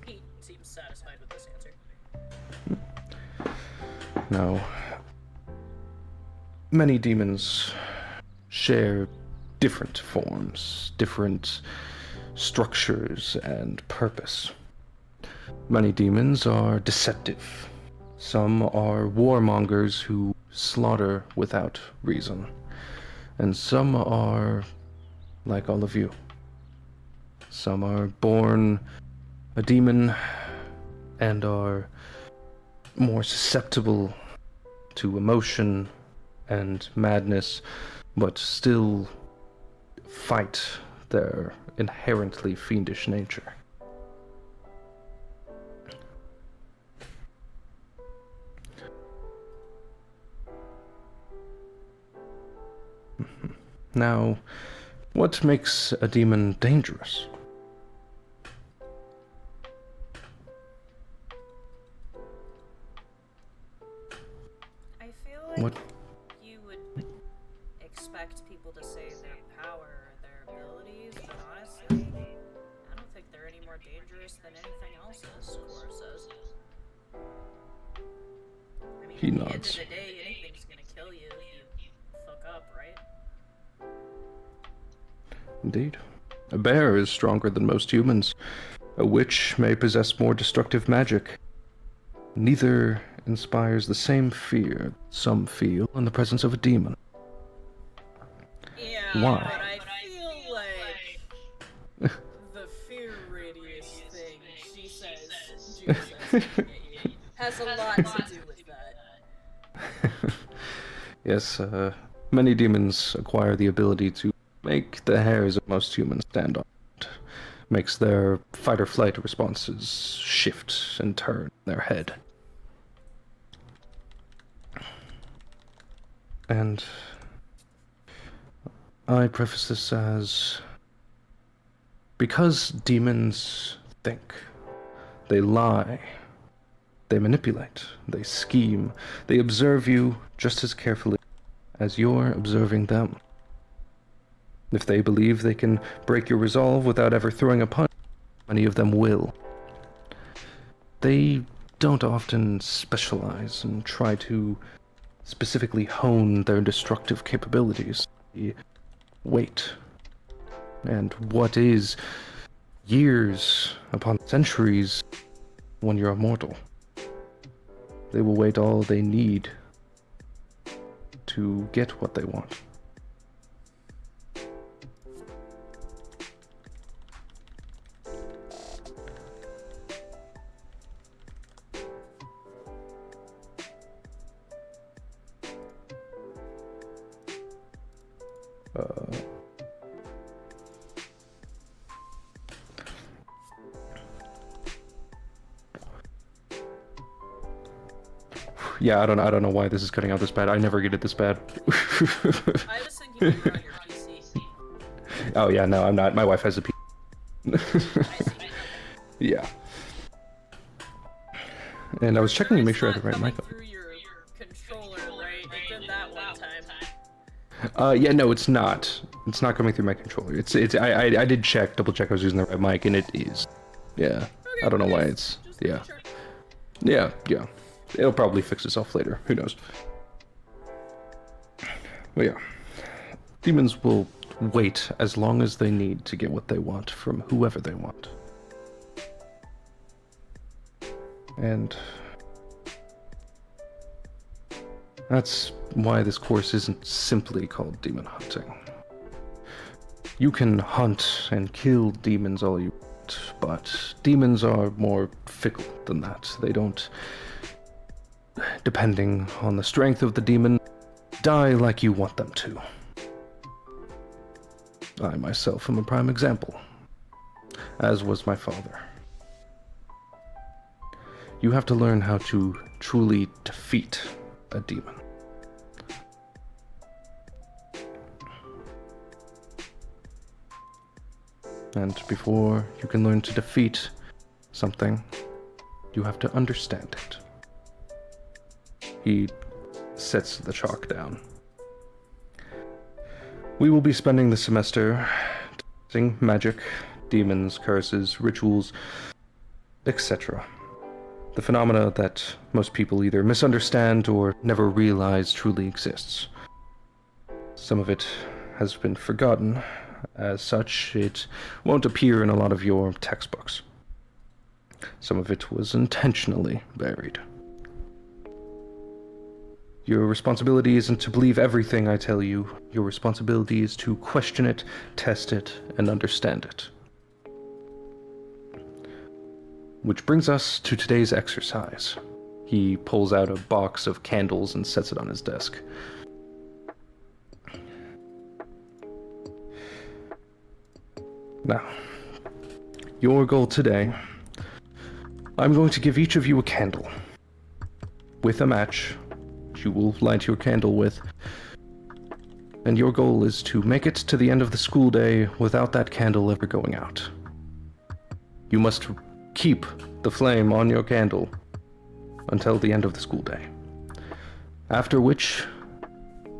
He seems satisfied with this answer. Now, many demons share different forms, different structures and purpose. Many demons are deceptive. Some are warmongers who slaughter without reason. And some are like all of you. Some are born a demon and are more susceptible to emotion and madness, but still fight their inherently fiendish nature. Now, what makes a demon dangerous? What? You would expect people to say their power or their abilities, but honestly, I don't think they're any more dangerous than anything else, as Cora says. I mean, He at the end of nods. the day, anything's gonna kill you if you fuck up, right? Indeed. A bear is stronger than most humans. A witch may possess more destructive magic. Neither inspires the same fear some feel in the presence of a demon. Yeah, Why? but I feel like the fear radius thing she says, Jude says, looking at you, has a lot to do with that. Yes, many demons acquire the ability to make the hairs of most humans stand on end. Makes their fight or flight responses shift and turn in their head. And I preface this as because demons think, they lie, they manipulate, they scheme, they observe you just as carefully as you're observing them. If they believe they can break your resolve without ever throwing a punch, many of them will. They don't often specialize and try to specifically hone their destructive capabilities. They wait. And what is years upon centuries when you're immortal? They will wait all they need to get what they want. Yeah, I don't know why this is cutting out this bad. I never get it this bad. I was thinking you were on your PC. Oh yeah, no, I'm not. My wife has a PC. I see. Yeah. And I was checking to make sure I had the right It's not mic coming through your controller, right? It did that one time. on. Yeah, no, it's not. It's not coming through my controller. I did double check I was using the right mic, and it is. Yeah. Okay, I don't know why just it's, making yeah. sure. Yeah. It'll probably fix itself later. Who knows? But yeah. Demons will wait as long as they need to get what they want from whoever they want. And that's why this course isn't simply called demon hunting. You can hunt and kill demons all you want, but demons are more fickle than that. They don't, depending on the strength of the demon, die like you want them to. I myself am a prime example, as was my father. You have to learn how to truly defeat a demon. And before you can learn to defeat something, you have to understand it. He sets the chalk down. We will be spending the semester discussing magic, demons, curses, rituals, etc. The phenomena that most people either misunderstand or never realize truly exists. Some of it has been forgotten. As such, it won't appear in a lot of your textbooks. Some of it was intentionally buried. Your responsibility isn't to believe everything I tell you. Your responsibility is to question it, test it, and understand it. Which brings us to today's exercise. He pulls out a box of candles and sets it on his desk. Now, your goal today, I'm going to give each of you a candle with a match which you will light your candle with, and your goal is to make it to the end of the school day without that candle ever going out. You must keep the flame on your candle until the end of the school day. After which,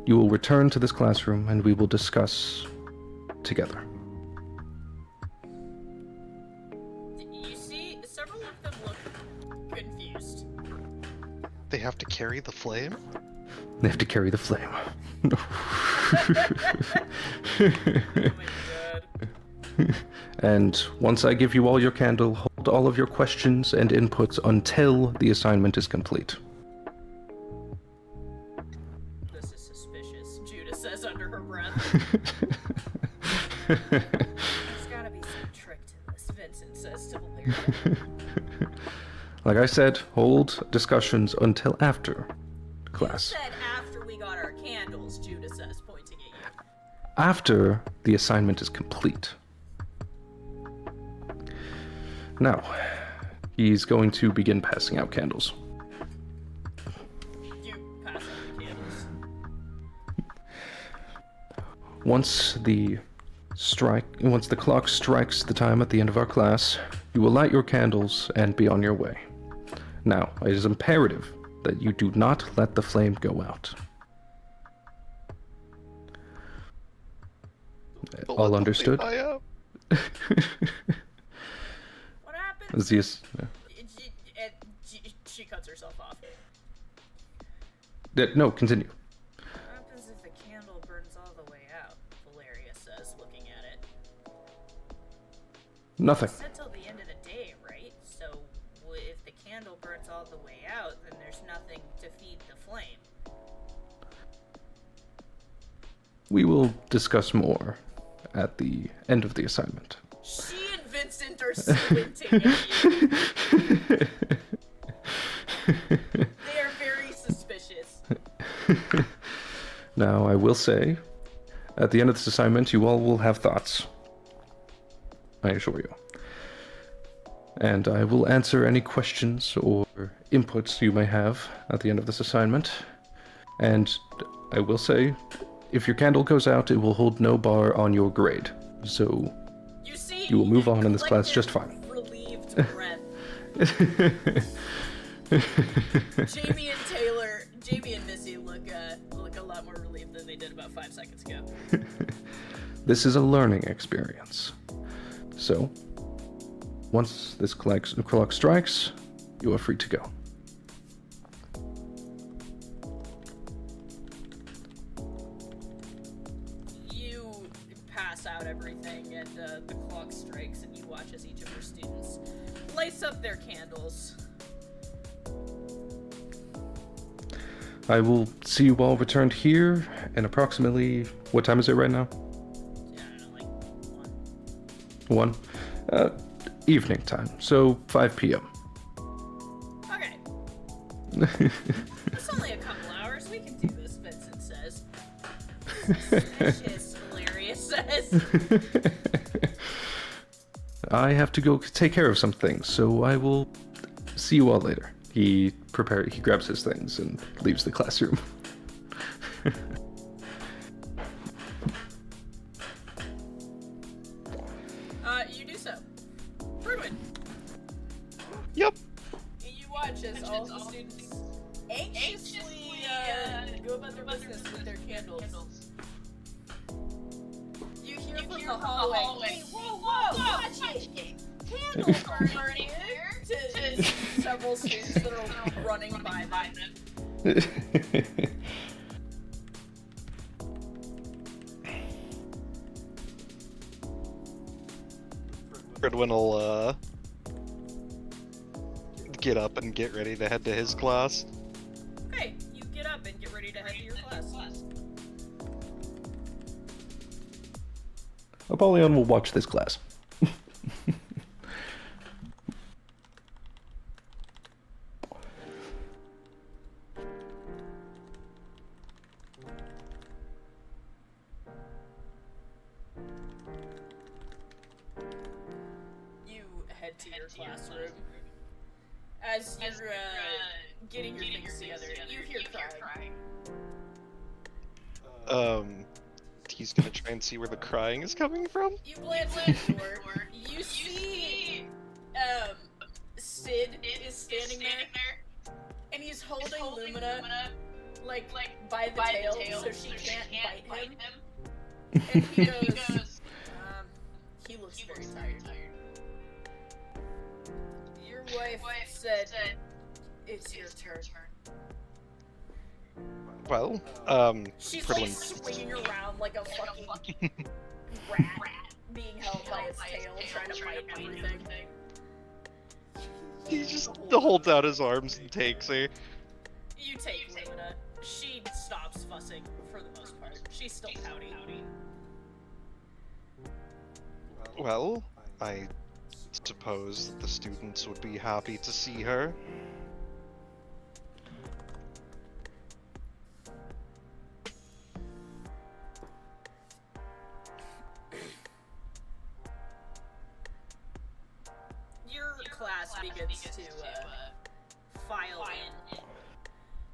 you will return to this classroom and we will discuss together. You see, several of them look confused. They have to carry the flame? They have to carry the flame. Oh my god. And once I give you all your candle, hold all of your questions and inputs until the assignment is complete. This is suspicious, Judah says under her breath. There's gotta be some trick to this, Vincent says to Valeria. Like I said, hold discussions until after class. You said after we got our candles, Judah says, pointing at you. After the assignment is complete. Now, he's going to begin passing out candles. You pass out the candles. Once the clock strikes the time at the end of our class, you will light your candles and be on your way. Now, it is imperative that you do not let the flame go out. But All let the understood? flame die out. What happens? She cuts herself off. No, continue. What happens if the candle burns all the way out? Valeria says, looking at it. Nothing. You said till the end of the day, right? So if the candle burns all the way out, then there's nothing to feed the flame. We will discuss more at the end of the assignment. She and Vincent are squinting at you. They are very suspicious. Now, I will say, at the end of this assignment, you all will have thoughts. I assure you. And I will answer any questions or inputs you may have at the end of this assignment. And I will say, if your candle goes out, it will hold no bar on your grade. So You see, you will move on in this class just fine. Relieved breath. Jamie and Missy look a lot more relieved than they did about 5 seconds ago. This is a learning experience. So, once this clock strikes, you are free to go. You pass out everything, and the clock strikes, and you watch as each of your students lights up their candles. I will see you all returned here in approximately... What time is it right now? Yeah, I don't know, like 1. 1? Evening time, so 5 p.m. Okay. It's only a couple hours. We can do this, Vincent says. Suspicious, Valeria says. I have to go take care of some things, so I will see you all later. He grabs his things and leaves the classroom. You do so. Brewin, Yep. you watch as all the students anxiously go about their business with their candles. You hear from the hallway. Hey, whoa, watch it! Candles are in here! To several students that are running by them. Fredwin will get up and get ready to head to his class. Okay, you get up and get ready to head to your class. Apollyon will watch this class. You head to your classroom. As you're getting your things together, you hear crying. He's gonna try and see where the crying is coming from. You glance at the door. You see, Sid is standing there, and he's holding Lumina like by the tail, so she can't bite him. And he goes, he looks very tired. Your wife said it's your turn. Well, she's like swinging around like a fucking rat being held by its tail, trying to bite everything. He just holds out his arms and takes her. You take Lumina. She stops fussing for the most part. She's still pouty. Well, I suppose that the students would be happy to see her. Your class begins to file in.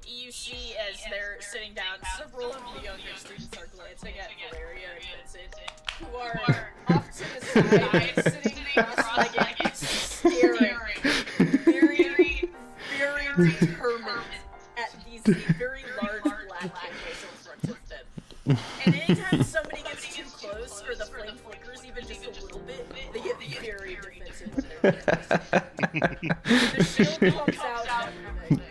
You see, as they're sitting down, several of the younger students are glancing at Valeria and Vincent, who are off to the side, sitting cross-legged, staring, very, very determined at these very large black candles in front of them. And anytime somebody gets too close, or the flame flickers even just a little bit, they get very defensive with their weapons. The shield comes out and everything.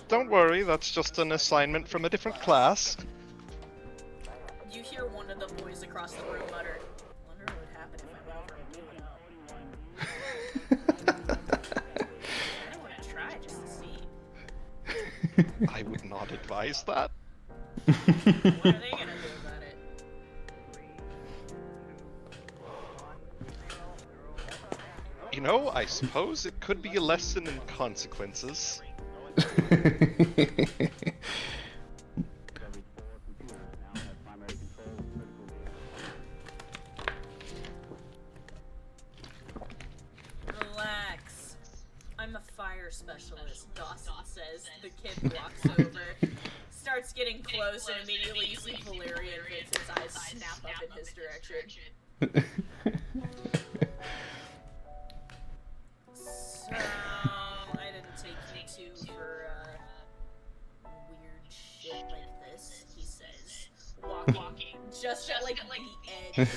Don't worry, that's just an assignment from a different class. You hear one of the boys across the room mutter, "Wonder what would happen if I went over and blew it out." I don't want to try just to see. I would not advise that. What are they gonna do about it? You know, I suppose it could be a lesson in consequences. Relax. I'm a fire specialist, Dawson says. The kid walks over, starts getting close, and immediately you see Valeria and Vincent's eyes snap up in his direction. So, I didn't take you two for, weird shit like this, he says. Walking just at, like, the edge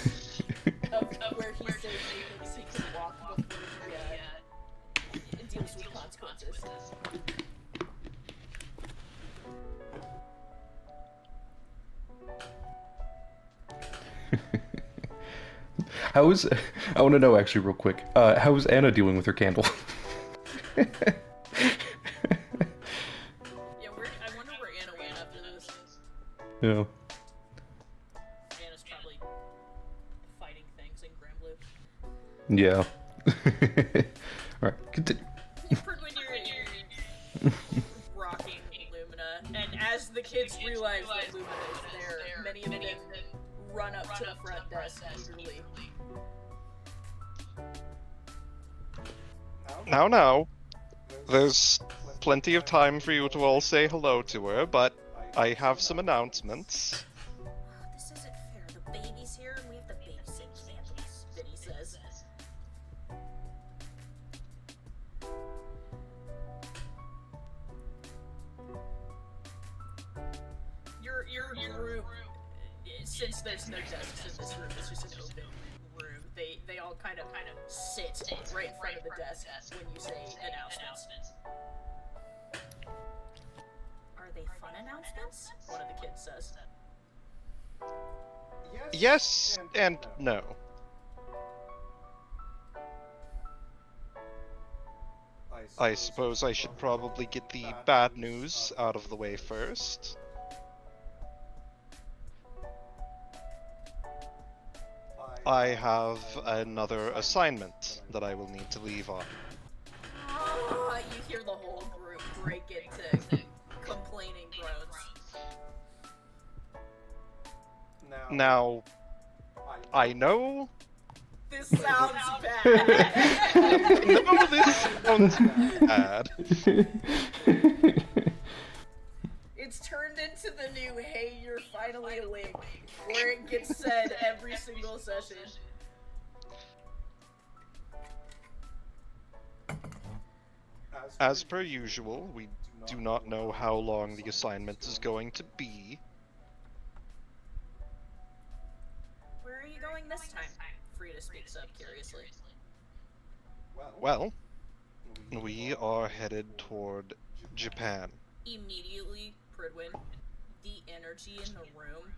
of where he says he thinks he can walk before he, deals with consequences. I want to know actually real quick, how is Anna dealing with her candle? Yeah, I wonder where Anna went after this. Yeah. Anna's probably fighting things in Granblue. Yeah. Alright, continue. For when you're rocking Lumina, and as the kids realize that Lumina is there, many of them run up to the front desk eagerly. Now, there's plenty of time for you to all say hello to her, but I have some announcements. This isn't fair. The baby's here and we have to babysit candles, Vinny says. Your group, since there's no desks in this room, it's just an open room. They all kind of sit right in front of the desk when you say announcements. Are they fun announcements? One of the kids says. Yes and no. I suppose I should probably get the bad news out of the way first. I have another assignment that I will need to leave on. You hear the whole group break into complaining groans. Now, I know... This sounds bad. No, this sounds bad. It's turned into the new "Hey, you're finally awake," where it gets said every single session. As per usual, we do not know how long the assignment is going to be. Where are you going this time? Frida speaks up curiously. Well, we are headed toward Japan. Immediately, Pridwin, the energy in the room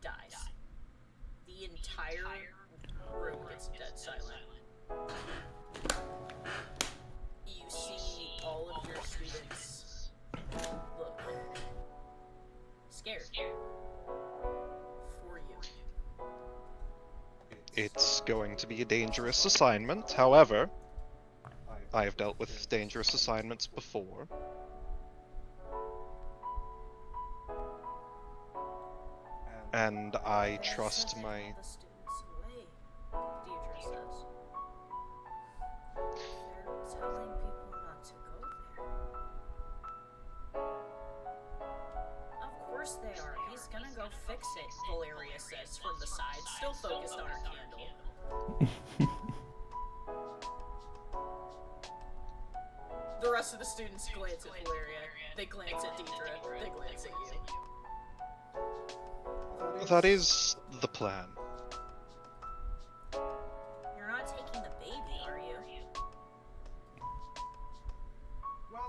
dies. The entire room gets dead silent. You see all of your students look scared for you. It's going to be a dangerous assignment, however, I have dealt with dangerous assignments before. And I trust Sending my... all the students away, Deidre says. They're telling people not to go there. Of course they are. He's gonna go fix it, Valeria says from the side, still focused on her candle. The rest of the students glance at Valeria. They glance at Deidre. They glance at you. That is the plan. You're not taking the baby, are you?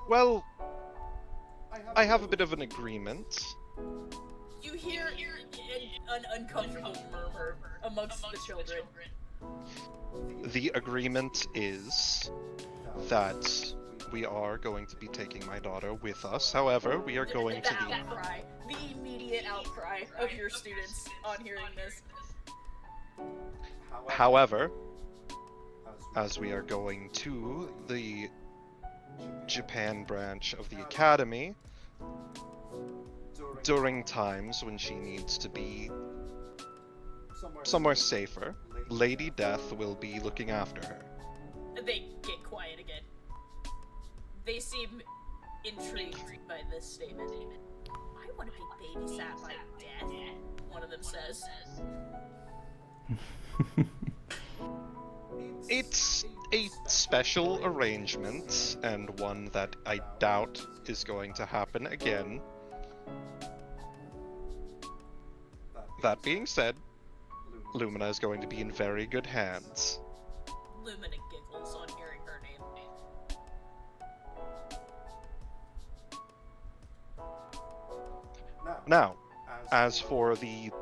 Well, I have a bit of an agreement. You hear an uncomfortable murmur amongst the children. The agreement is that we are going to be taking my daughter with us. However, we are going to The be... outcry, the immediate outcry of your students on hearing this. However, as we are going to the Japan branch of the Academy, during times when she needs to be somewhere safer, Lady Death will be looking after her. They get quiet again. They seem intrigued by this statement. I want to be babysat by death, one of them says. It's a special arrangement, and one that I doubt is going to happen again. That being said, Lumina is going to be in very good hands. Lumina giggles on hearing her name. Now, as for the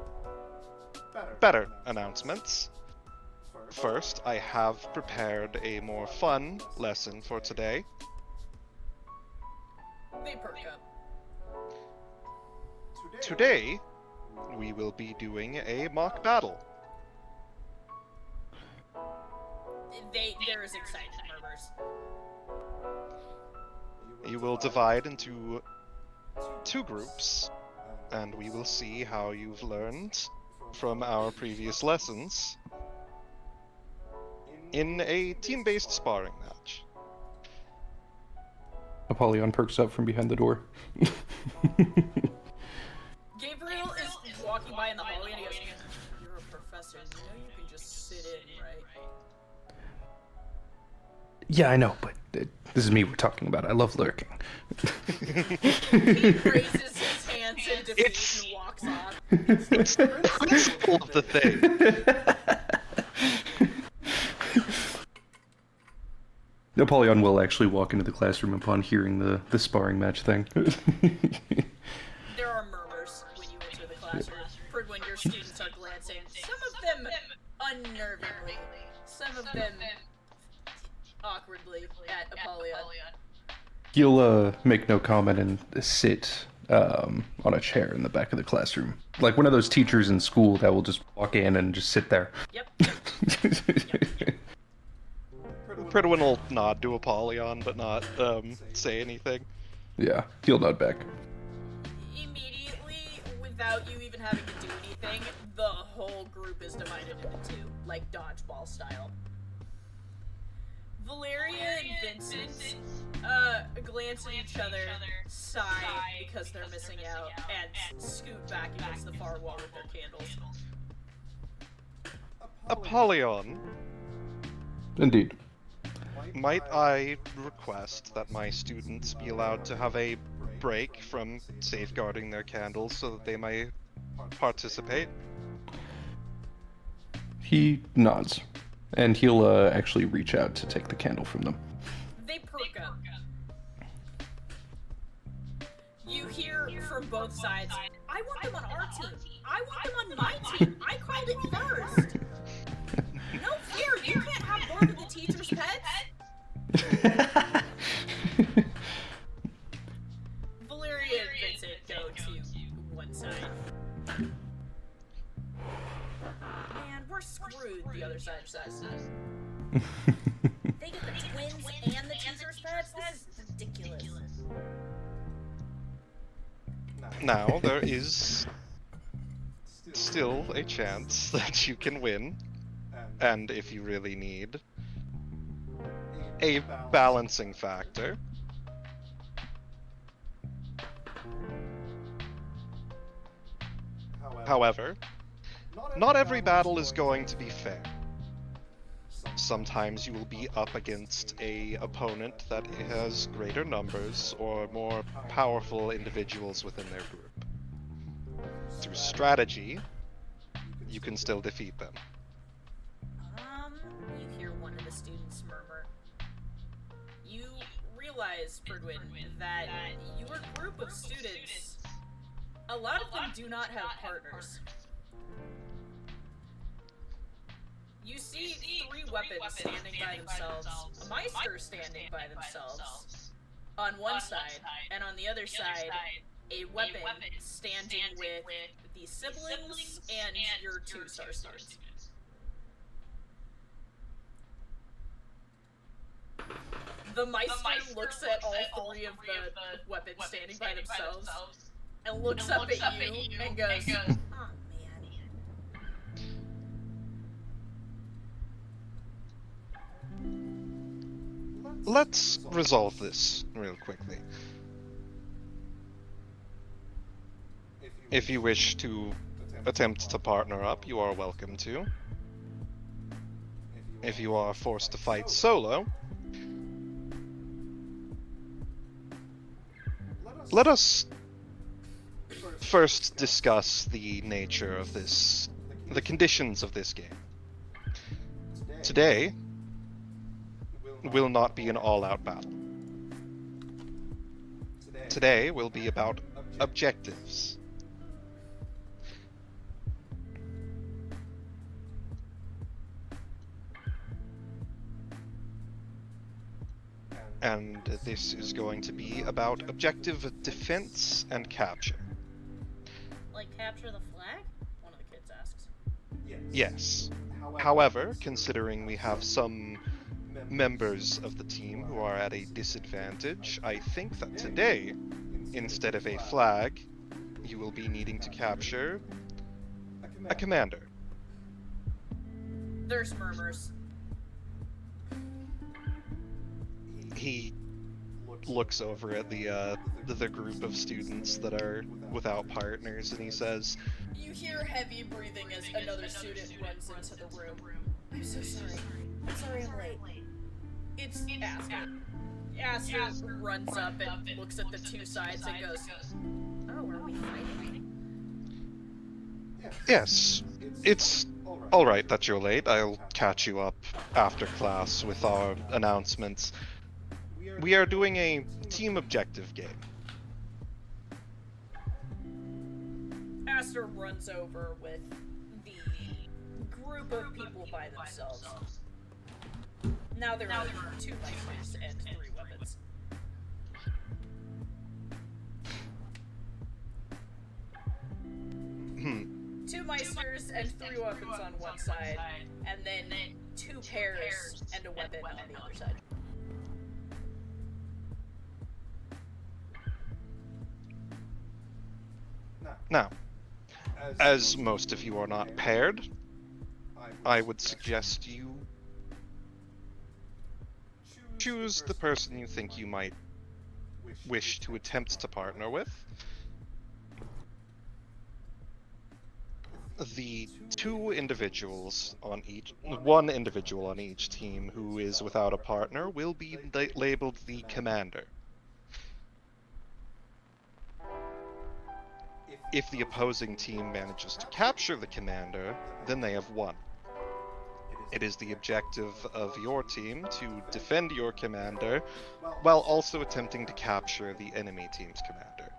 better announcements, first, I have prepared a more fun lesson for today. They perk up. Today, we will be doing a mock battle. There is excited murmurs. You will divide into two groups, and we will see how you've learned from our previous lessons in a team-based sparring match. Apollyon perks up from behind the door. Gabriel is walking by in the hallway and he goes, "You're a professor, you know you can just sit in, right?" Yeah, I know, but this is me we're talking about. I love lurking. He raises his hands in defeat and walks off. It's the principle of the thing. Apollyon will actually walk into the classroom upon hearing the sparring match thing. There are murmurs when you enter the classroom. When your students are glancing, some of them unnervingly, some of them awkwardly at Apollyon. He'll make no comment and sit on a chair in the back of the classroom. Like one of those teachers in school that will just walk in and just sit there. Yep. Pridwin will nod to Apollyon, but not say anything. Yeah, he'll nod back. Immediately, without you even having to do anything, the whole group is divided into two, like dodgeball style. Valeria and Vincent glance at each other, sigh because they're missing out, and scoot back against the far wall with their candles. Apollyon, Indeed. might I request that my students be allowed to have a break from safeguarding their candles so that they may participate? He nods, and he'll actually reach out to take the candle from them. They perk up. You hear from both sides, I want them on our team. I want them on my team. I called it first. No fear, you can't have more of the teacher's pets. Valeria and Vincent go to one side. Man, we're screwed, the other side says. They get the twins and the teacher's pets? This is ridiculous. Now, there is still a chance that you can win, and if you really need, a balancing factor. However, not every battle is going to be fair. Sometimes you will be up against an opponent that has greater numbers or more powerful individuals within their group. Through strategy, you can still defeat them. You hear one of the students murmur. You realize, Ferdwin, that your group of students, a lot of them do not have partners. You see three weapons standing by themselves, a Meister standing by themselves on one side, and on the other side, a weapon standing with the siblings and your 2-star students. The Meister looks at all three of the weapons standing by themselves and looks up at you and goes, oh man. Let's resolve this real quickly. If you wish to attempt to partner up, you are welcome to. If you are forced to fight solo, let us first discuss the nature of this, the conditions of this game. Today will not be an all-out battle. Today will be about objectives. And this is going to be about objective defense and capture. Like capture the flag? One of the kids asks. Yes. However, considering we have some members of the team who are at a disadvantage, I think that today, instead of a flag, you will be needing to capture a commander. There's murmurs. He looks over at the group of students that are without partners, and he says, You hear heavy breathing as another student runs into the room. I'm so sorry. I'm sorry I'm late. It's Aster. Aster runs up and looks at the two sides and goes, Oh, are we fighting? Yes, it's alright that you're late. I'll catch you up after class with our announcements. We are doing a team objective game. Aster runs over with the group of people by themselves. Now there are 2 Meisters and 3 weapons. Two Meisters and 3 weapons on one side, and then 2 pairs and a weapon on the other side. Now, as most of you are not paired, I would suggest you choose the person you think you might wish to attempt to partner with. the two individuals on each, one individual on each team who is without a partner will be labeled the commander. If the opposing team manages to capture the commander, then they have won. It is the objective of your team to defend your commander while also attempting to capture the enemy team's commander.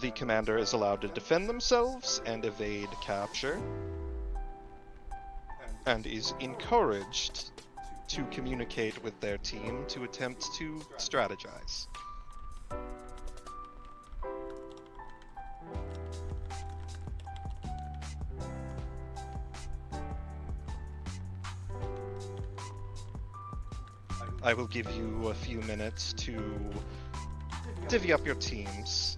The commander is allowed to defend themselves and evade capture, and is encouraged to communicate with their team to attempt to strategize. I will give you a few minutes to divvy up your teams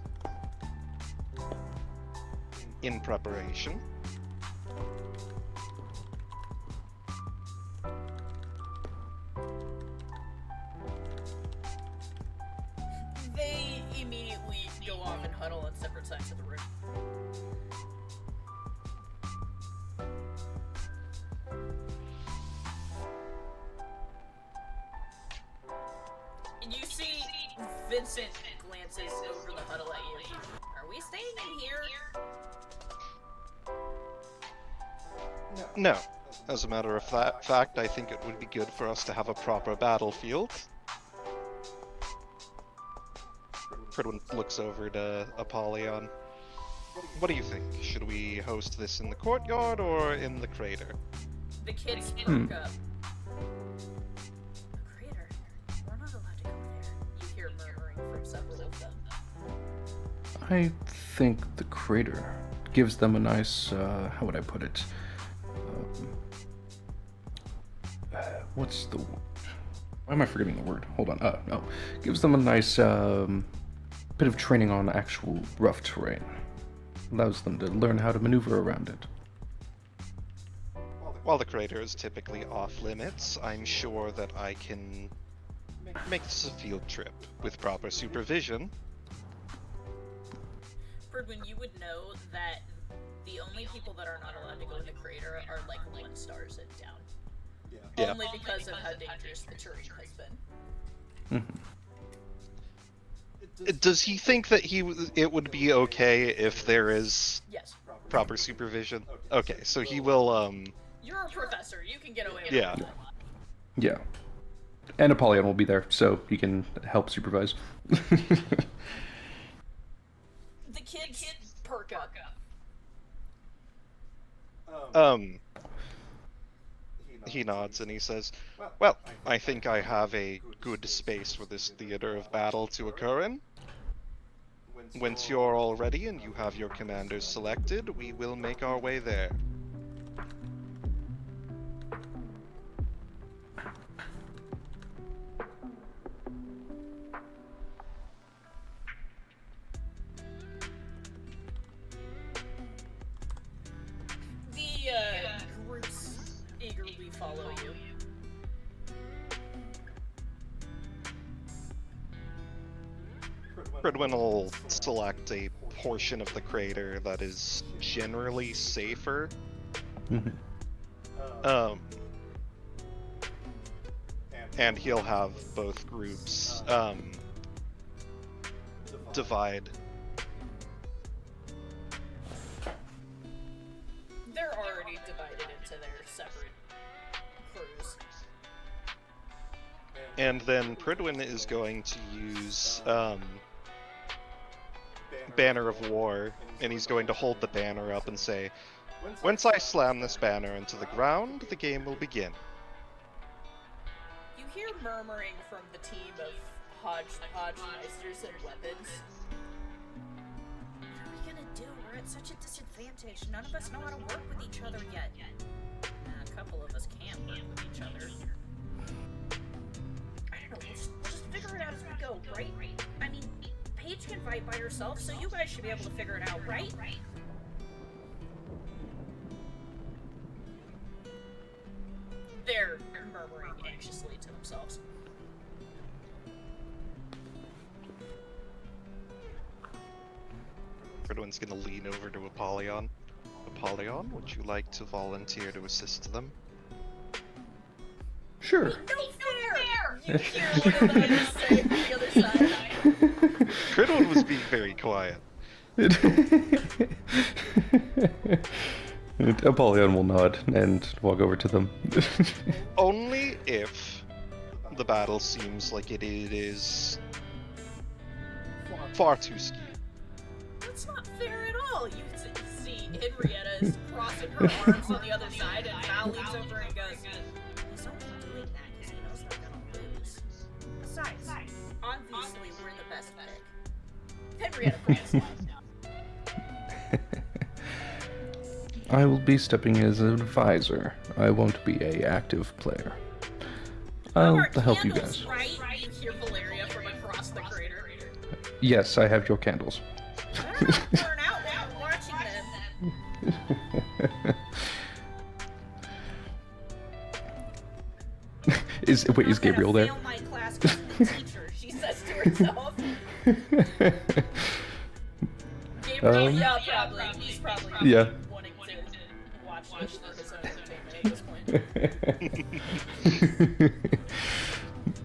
in preparation. They immediately go off and huddle on separate sides of the room. And you see Vincent glances over the huddle at you. Are we staying in here? No. As a matter of fact, I think it would be good for us to have a proper battlefield. Pridwin looks over to Apollyon. What do you think? Should we host this in the courtyard or in the crater? The kids perk up. The crater? We're not allowed to go there. You hear murmuring from several of them. I think the crater gives them a nice, how would I put it? What's the... Why am I forgetting the word? Hold on. No. Gives them a nice bit of training on actual rough terrain. Allows them to learn how to maneuver around it. While the crater is typically off limits, I'm sure that I can make this a field trip with proper supervision. Pridwin, you would know that the only people that are not allowed to go in the crater are like 1 stars and down. Yeah. Only because of how dangerous the terrain has been. Does he think that it would be okay if there is Yes. proper supervision? Okay, so he will, You're a professor. You can get away with yeah. that. Yeah. And Apollyon will be there, so he can help supervise. The kids perk up. He nods and he says, well, I think I have a good space for this theater of battle to occur in. Once you're all ready and you have your commanders selected, we will make our way there. The groups eagerly follow you. Pridwin will select a portion of the crater that is generally safer. And he'll have both groups divide. They're already divided into their separate crews. And then Pridwin is going to use Banner of War, and he's going to hold the banner up and say, once I slam this banner into the ground, the game will begin. You hear murmuring from the team of Hodgemeisters and weapons. What are we gonna do? We're at such a disadvantage. None of us know how to work with each other yet. A couple of us can work with each other. I don't know, we'll just figure it out as we go, right? I mean, Paige can fight by herself, so you guys should be able to figure it out, right? They're murmuring anxiously to themselves. Cridwin's gonna lean over to Apollyon. Apollyon, would you like to volunteer to assist them? Sure. No fair! You hear one of the others say from the other side. Cridwin was being very quiet. Apollyon will nod and walk over to them. Only if the battle seems like it is far too skewed. That's not fair at all. You see Henrietta is crossing her arms on the other side, and Val leans over and goes, he's only doing that because he knows they're gonna lose. Besides, obviously we're the best pick. Henrietta pulls out. I will be stepping as an advisor. I won't be a active player. I'll help you guys. Right? You hear Valeria from across the crater. Yes, I have your candles. They're not burn out while I'm watching them. Is Gabriel there? I'm gonna fail my class 'cause of the teacher, she says to herself. Gabriel, yeah, probably. He's probably Yeah. wanting to watch this for his own entertainment at this point.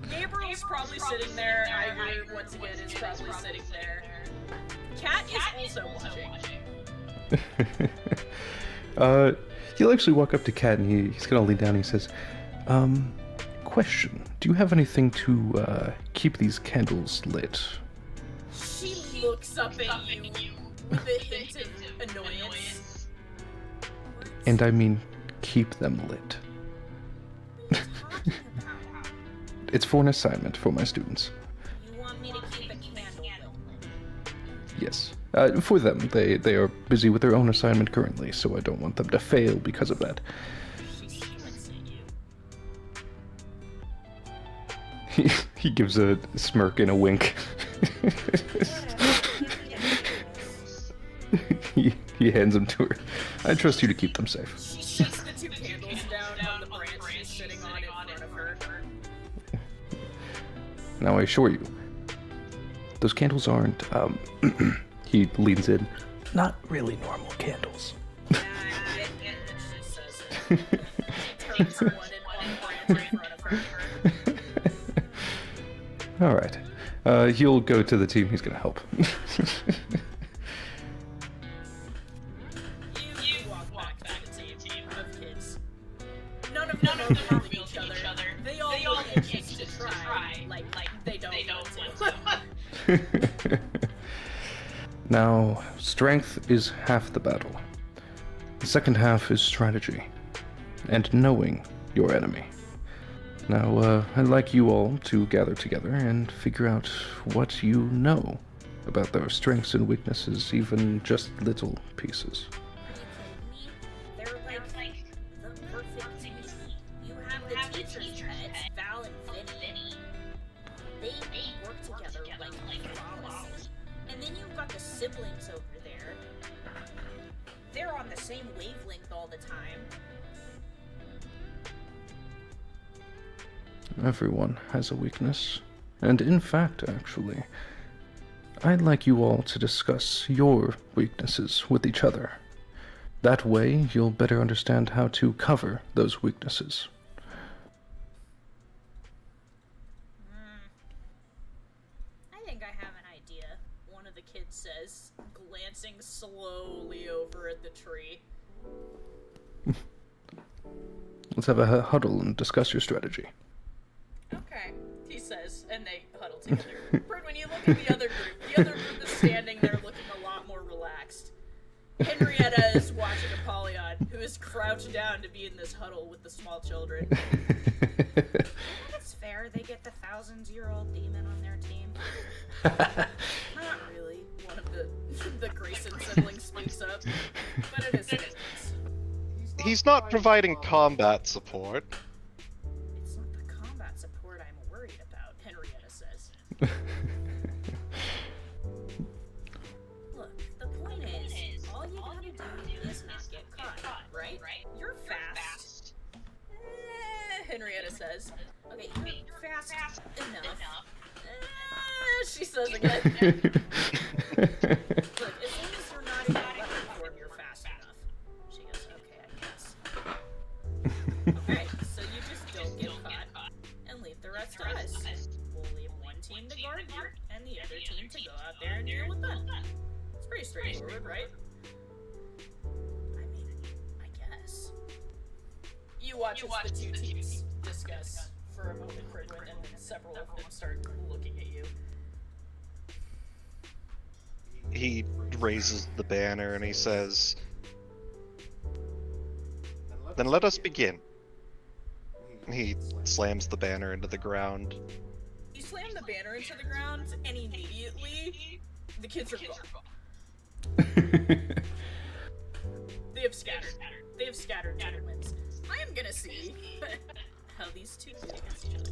Gabriel's probably sitting there. Iger, once again, is probably sitting there. Cat is also watching. He'll actually walk up to Kat and he's gonna lean down and he says, question. Do you have anything to, keep these candles lit? She looks up at you with a hint of annoyance. And I mean, keep them lit. What are you talking about? It's for an assignment for my students. You want me to keep a candle lit? Yes. For them. They are busy with their own assignment currently, so I don't want them to fail because of that. She squints at you. He gives a smirk and a wink. he hands them to her. I trust you to keep them safe. She shuts the two candles down on the branch she's sitting on in front of her. Now I assure you, those candles aren't, he leans in, not really normal candles. She says it. She turns one branch in front of her. Alright. He'll go to the team, he's gonna help. You walk back to the team of kids. None of them are really each other. They all look anxious to try, like they don't want to. Now, strength is half the battle. The second half is strategy, and knowing your enemy. Now, I'd like you all to gather together and figure out what you know about their strengths and weaknesses, even just little pieces. They're like the perfect team. You have the teachers' pets, Val and Vinny. They work together like flawlessly. And then you've got the siblings over there. They're on the same wavelength all the time. Everyone has a weakness. And in fact, actually, I'd like you all to discuss your weaknesses with each other. That way, you'll better understand how to cover those weaknesses. I think I have an idea, one of the kids says, glancing slowly over at the tree. Let's have a huddle and discuss your strategy. Okay, he says, and they huddle together. Bert, when you look at the other group is standing there looking a lot more relaxed. Henrietta is watching Apollyon, who is crouched down to be in this huddle with the small children. I think it's fair they get the thousands-year-old demon on their team. Not really. One of the Grayson siblings speaks up, but it is feelings. He's not providing combat support. It's not the combat support I'm worried about, Henrietta says. Look, the point is, all you gotta do is not get caught, right? You're fast. Henrietta says. Okay, you're fast enough. She says again. Look, as long as you're and deal with them. It's pretty straightforward, right? I mean, I guess. You watch as the two teams discuss for a moment, Cridwin, and then several of them start looking at you. He raises the banner and he says, "Then let us begin." He slams the banner into the ground. You slam the banner into the ground, and immediately, the kids are gone. They have scattered. They have scattered to the winds. I am gonna see how these two do against each other.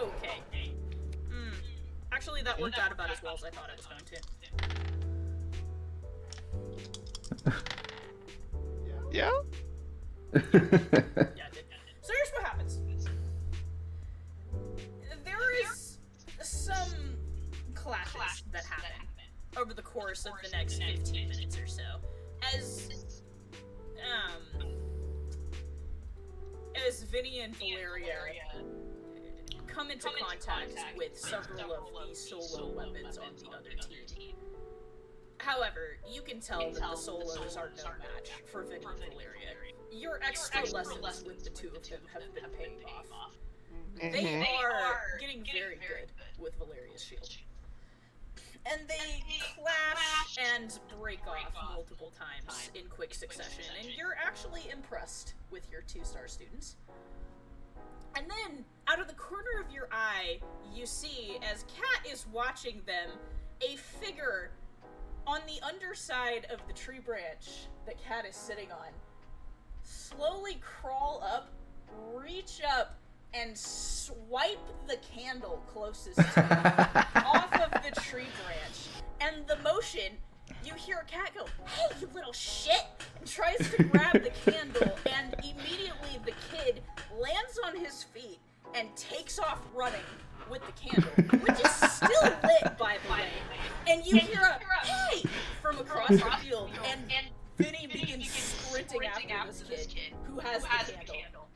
Okay. Actually, that worked out about as well as I thought it was going to. Yeah? Yeah, it did. So here's what happens. There is some clashes that happen over the course of the next 15 minutes or so. As Vinny and Valeria come into contact with several of the solo weapons on the other team. However, you can tell that the solos are no match for Vinny and Valeria. Your extra lessons with the two of them have been paying off. They are getting very good with Valeria's shield. And they clash and break off multiple times in quick succession, and you're actually impressed with your 2-star students. And then, out of the corner of your eye, you see, as Kat is watching them, a figure on the underside of the tree branch that Kat is sitting on slowly crawl up, reach up, and swipe the candle closest to you off of the tree branch. And the motion, you hear a cat go, "Hey, you little shit!" and tries to grab the candle, and immediately the kid lands on his feet and takes off running with the candle, which is still lit, by the way. And you hear a "Hey!" from across the field, and Vinny begins sprinting after this kid who has the candle.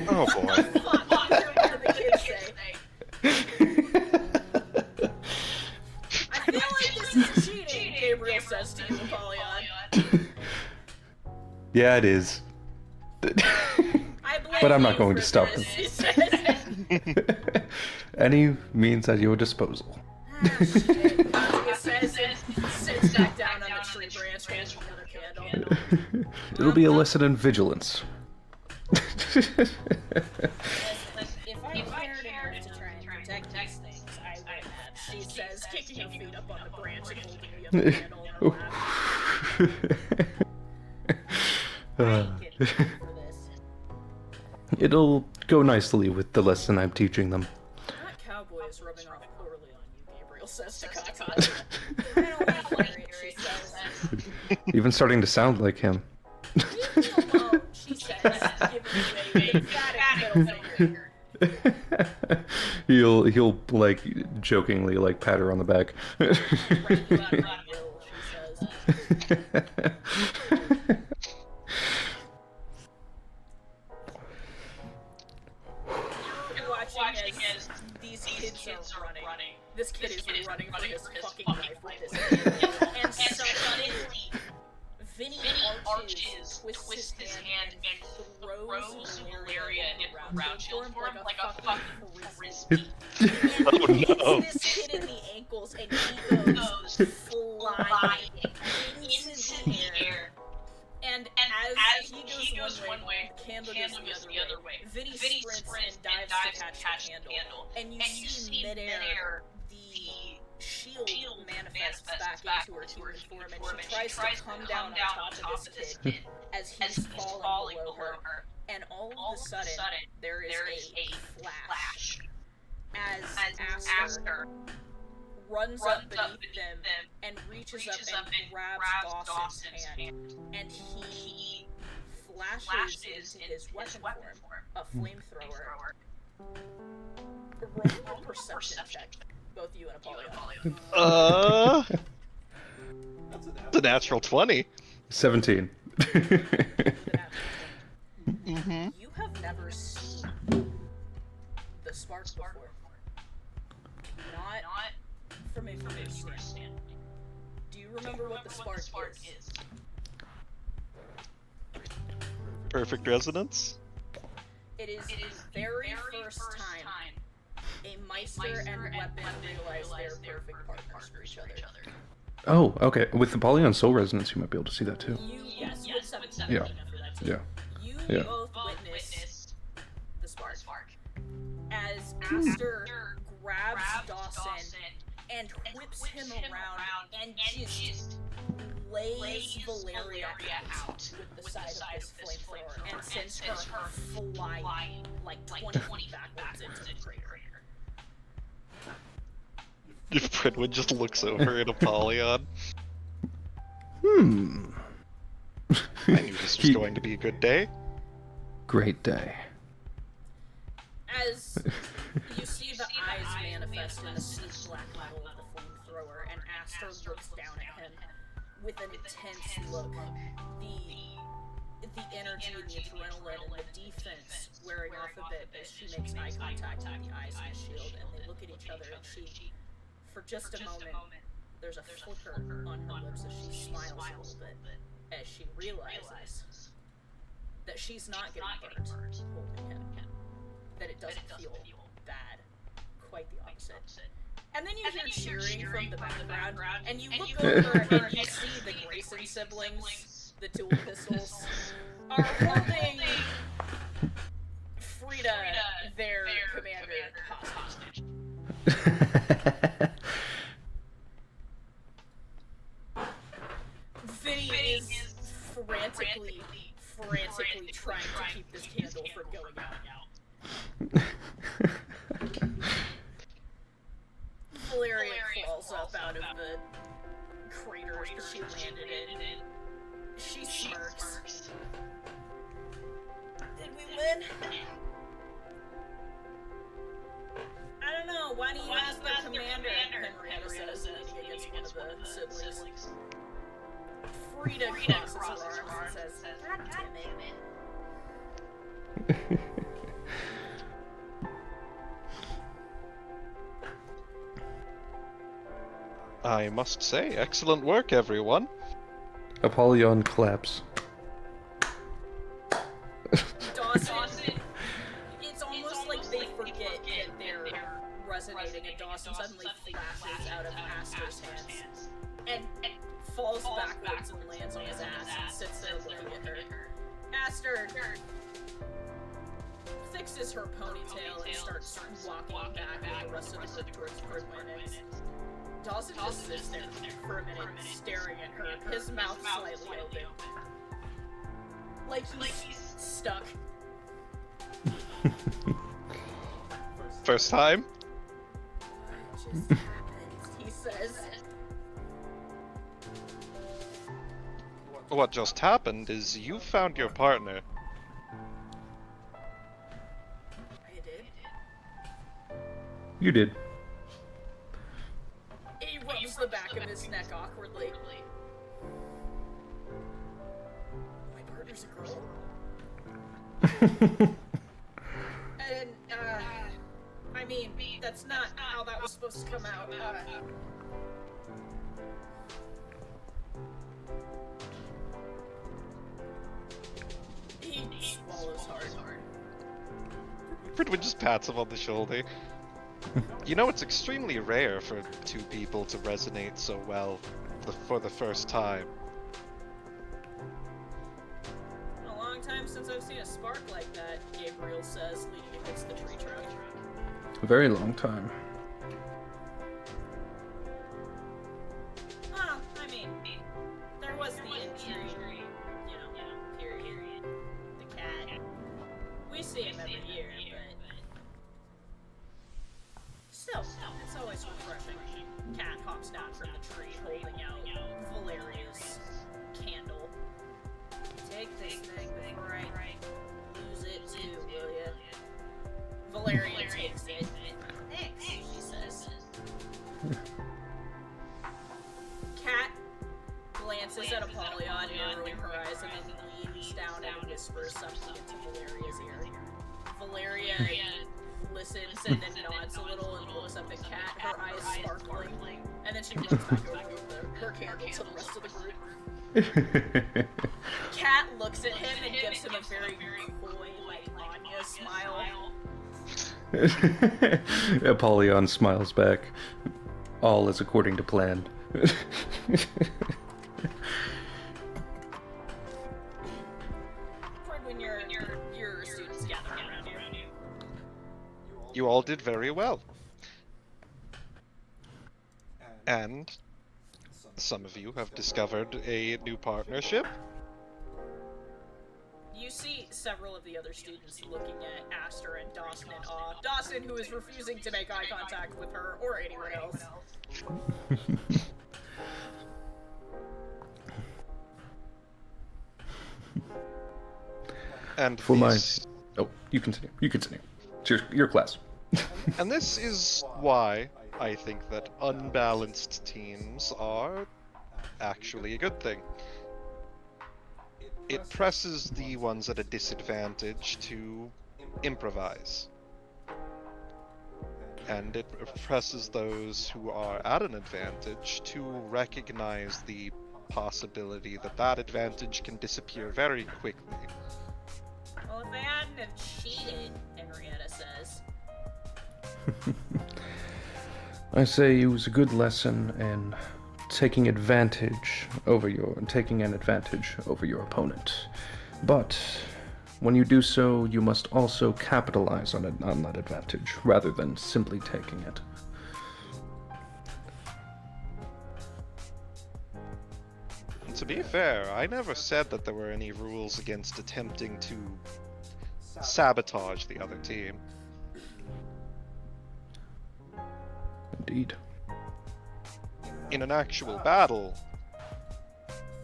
Oh boy. What the fuck did the kids say? I feel like this is cheating, Gabriel says to you, Apollyon. Yeah, it is. I blame But I'm not you going for to stop this, him. he says. Any means at your disposal. Shit. He says and sits back down on the tree branch with another candle. It'll be a lesson in vigilance. If I cared enough to try and protect these things, I would have, she says, kicking her feet up on the branch and holding the other candle in her lap. I ain't getting paid for this. It'll go nicely with the lesson I'm teaching them. That cowboy is rubbing off poorly on you, Gabriel says to Kaka. I don't want to hear it, she says. Even starting to sound like him. Leave me alone, she says, giving you a emphatic middle finger. he'll like jokingly like pat her on the back. Right, you out of my will, she says. You're watching as these kids are running. This kid is running for his fucking life with this kid. And suddenly, Vinny arches, twists his hand, and throws Valeria in round shield form like a fucking frisbee. Oh no. Hits this kid in the ankles, and he goes flying into the air. And as he goes one way, the candle goes the other way. Vinny sprints and dives to catch the candle. And you see midair the shield manifests back into her human form, and she tries to come down on top of this kid as he's falling below her. And all of a sudden, there is a flash as Aster runs up beneath them and reaches up and grabs Dawson's hand, and he flashes into his weapon form, a flamethrower. Roll a perception check, both you and Apollyon. The natural 20. 17. Mm-hmm. You have never seen the sparks before. understand. Do you remember what the spark is? Perfect resonance? It is the very first time a Meister and weapon realize they're perfect partners for each other. Oh, okay. With the Apollyon Soul Resonance, you might be able to see that too. Yes, with 17 Yeah. for that too. Yeah. You Yeah. both witness the spark. As Aster grabs Dawson and whips him around and just lays Valeria out with the side of his flamethrower and sends her flying like 20 feet backwards into the crater. Fredwood just looks over at Apollyon. I knew this was going to be a good day. Great day. As you see the eyes manifest in the sleek black metal of the flamethrower, and Aster looks down at him with an intense look. The energy and the adrenaline and the defense wearing off a bit as she makes eye contact with the eyes in the shield, and they look at each other, and she, for just a moment, there's a flicker on her lips as she smiles a little bit, as she realizes that she's not getting burnt holding him, that it doesn't feel bad, quite the opposite. And then you hear cheering from the background, and you look over and you see the Grayson siblings, the dual pistols, are holding Frida, their commander, hostage. Vinny is frantically trying to keep this candle from going out. Valeria crawls up out of the crater that she landed in. She smirks. Did we win? I don't know. Why do you ask the commander? Henrietta says, leaning against one of the siblings. Frida crosses her arms and says, God damn it. I must say, excellent work, everyone. Apollyon claps. Dawson, it's almost like they forget that they're resonating, and Dawson suddenly flashes out of Aster's hands and falls backwards and lands on his ass and sits there looking at her. Aster fixes her ponytail and starts walking back with the rest of the group towards Gridwin. Dawson just sits there for a minute, staring at her, his mouth slightly open. Like he's stuck. First time? What just happened? He says. What just happened is you found your partner. I did. You did. He rubs the back of his neck awkwardly. My partner's a girl. And, I mean, that's not how that was supposed to come out. He swallows hard. Fredwood just pats him on the shoulder. You know, it's extremely rare for two people to resonate so well for the first time. A long time since I've seen a spark like that, Gabriel says, leaning against the tree trunk. A very long time. Well, I mean, there was the injury, period. The cat. We see him every year, but... Still, it's always refreshing. Cat hops down from the tree, holding out Valeria's candle. Take this thing before I lose it too, will ya? Valeria takes it. Thanks, she says. Cat glances at Apollyon, narrowing her eyes, and then leans down and whispers something into Valeria's ear. Valeria listens and then nods a little and looks up at Cat, her eyes sparkling, and then she runs back over her candle to the rest of the group. Cat looks at him and gives him a very coy, like, Anya smile. Apollyon smiles back. All is according to plan. When your students gather around you. You all did very well. And some of you have discovered a new partnership. You see several of the other students looking at Aster and Dawson in awe. Dawson, who is refusing to make eye contact with her or anyone else. And For this, Oh, you continue. You continue. It's your class. and this is why I think that unbalanced teams are actually a good thing. It presses the ones at a disadvantage to improvise. And it presses those who are at an advantage to recognize the possibility that that advantage can disappear very quickly. Well, if they hadn't have cheated, Henrietta says. I say it was a good lesson in taking an advantage over your opponent. But when you do so, you must also capitalize on that advantage rather than simply taking it. And to be fair, I never said that there were any rules against attempting to sabotage the other team. Indeed. In an actual battle,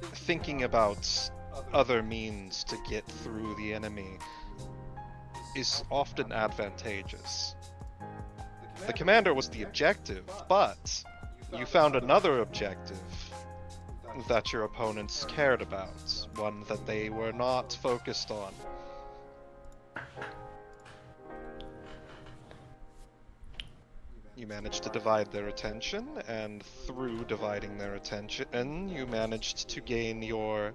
thinking about other means to get through the enemy is often advantageous. The commander was the objective, but you found another objective that your opponents cared about, one that they were not focused on. You managed to divide their attention, and through dividing their attention, you managed to gain your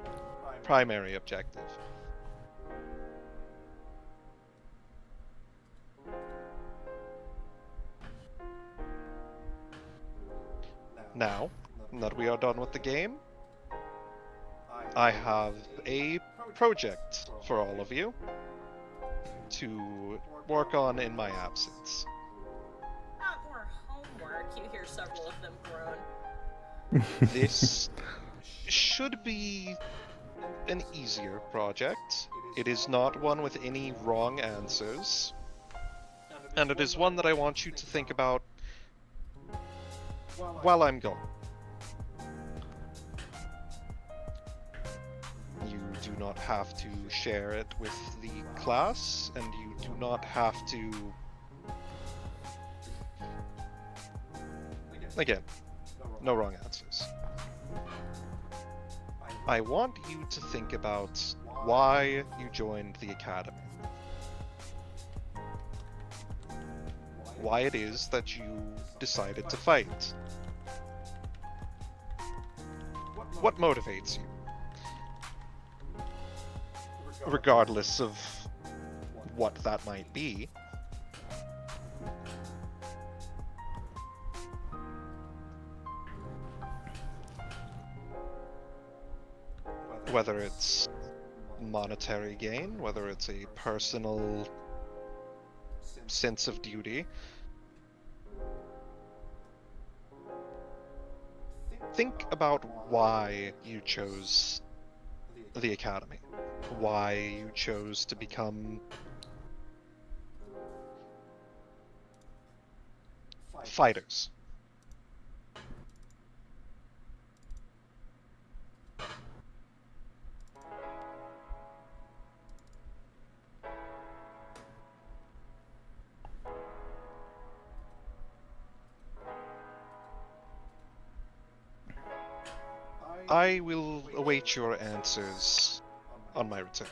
primary objective. Now that we are done with the game, I have a project for all of you to work on in my absence. Not more homework, you hear several of them groan. This should be an easier project. It is not one with any wrong answers. And it is one that I want you to think about while I'm gone. You do not have to share it with the class, and you do not have to... Again, no wrong answers. I want you to think about why you joined the Academy. Why it is that you decided to fight. What motivates you? Regardless of what that might be. Whether it's monetary gain, whether it's a personal sense of duty. Think about why you chose the Academy. Why you chose to become fighters. I will await your answers on my return.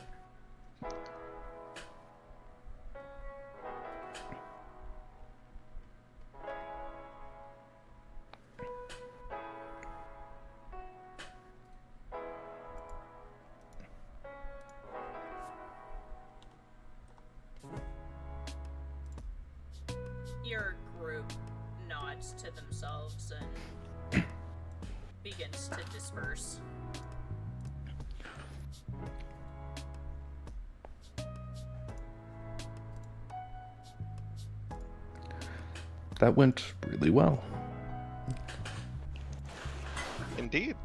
nods to themselves and begins to disperse. That went really well. Indeed.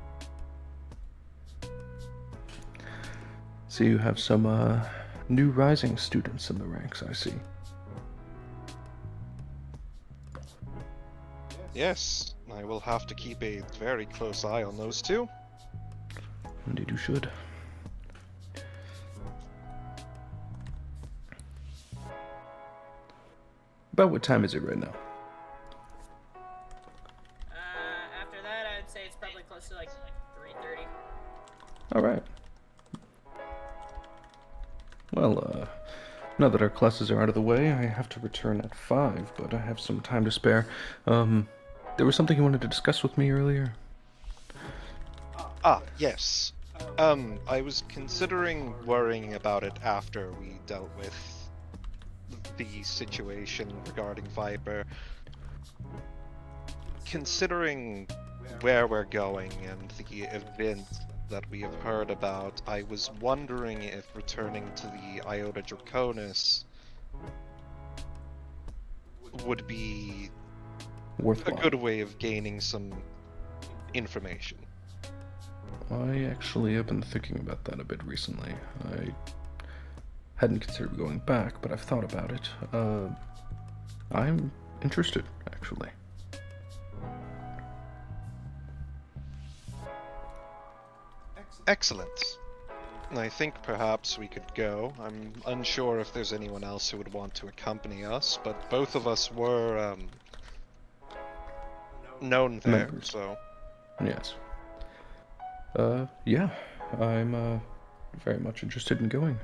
So you have some new rising students in the ranks, I see. Yes, I will have to keep a very close eye on those two. Indeed you should. About what time is it right now? After that, I'd say it's probably close to like 3:30. Alright. Well, now that our classes are out of the way, I have to return at 5, but I have some time to spare. There was something you wanted to discuss with me earlier? Ah, yes. I was considering worrying about it after we dealt with the situation regarding Viper. Considering where we're going and the event that we have heard about, I was wondering if returning to the Iota Draconis would be a Worthwhile. good way of gaining some information. I actually have been thinking about that a bit recently. I hadn't considered going back, but I've thought about it. I'm interested, actually. Excellent. I think perhaps we could go. I'm unsure if there's anyone else who would want to accompany us, but both of us were known there, Members. so Yes. Yeah, I'm very much interested in going.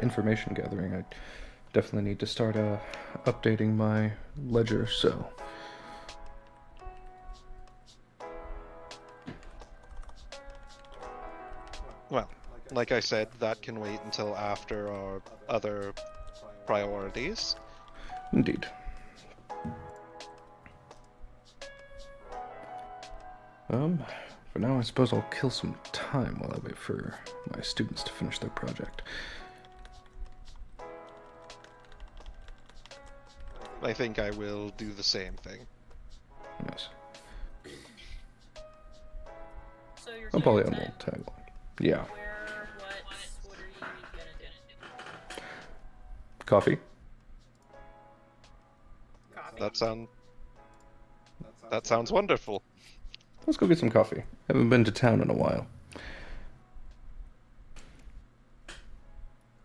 Information gathering. I definitely need to start updating my ledger, so. well, like I said, that can wait until after our other priorities. Indeed. For now, I suppose I'll kill some time while I wait for my students to finish their project. I think I will do the same thing. Yes. So you're I'll probably killing have time. more tag along. Yeah. Where, what are you gonna do? Coffee? Coffee? That sounds wonderful. Let's go get some coffee. Haven't been to town in a while.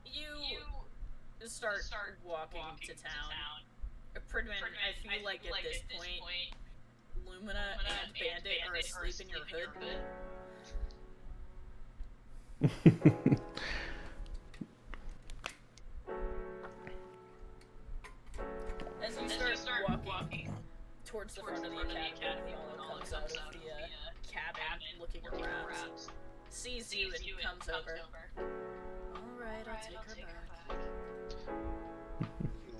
You start walking to town. Pridman, I feel like at this point, Lumina and Bandit are asleep in your hood. As you start walking towards the front of the academy, Nolan comes out of the cabin looking around, sees you and comes over. Alright, I'll take her back.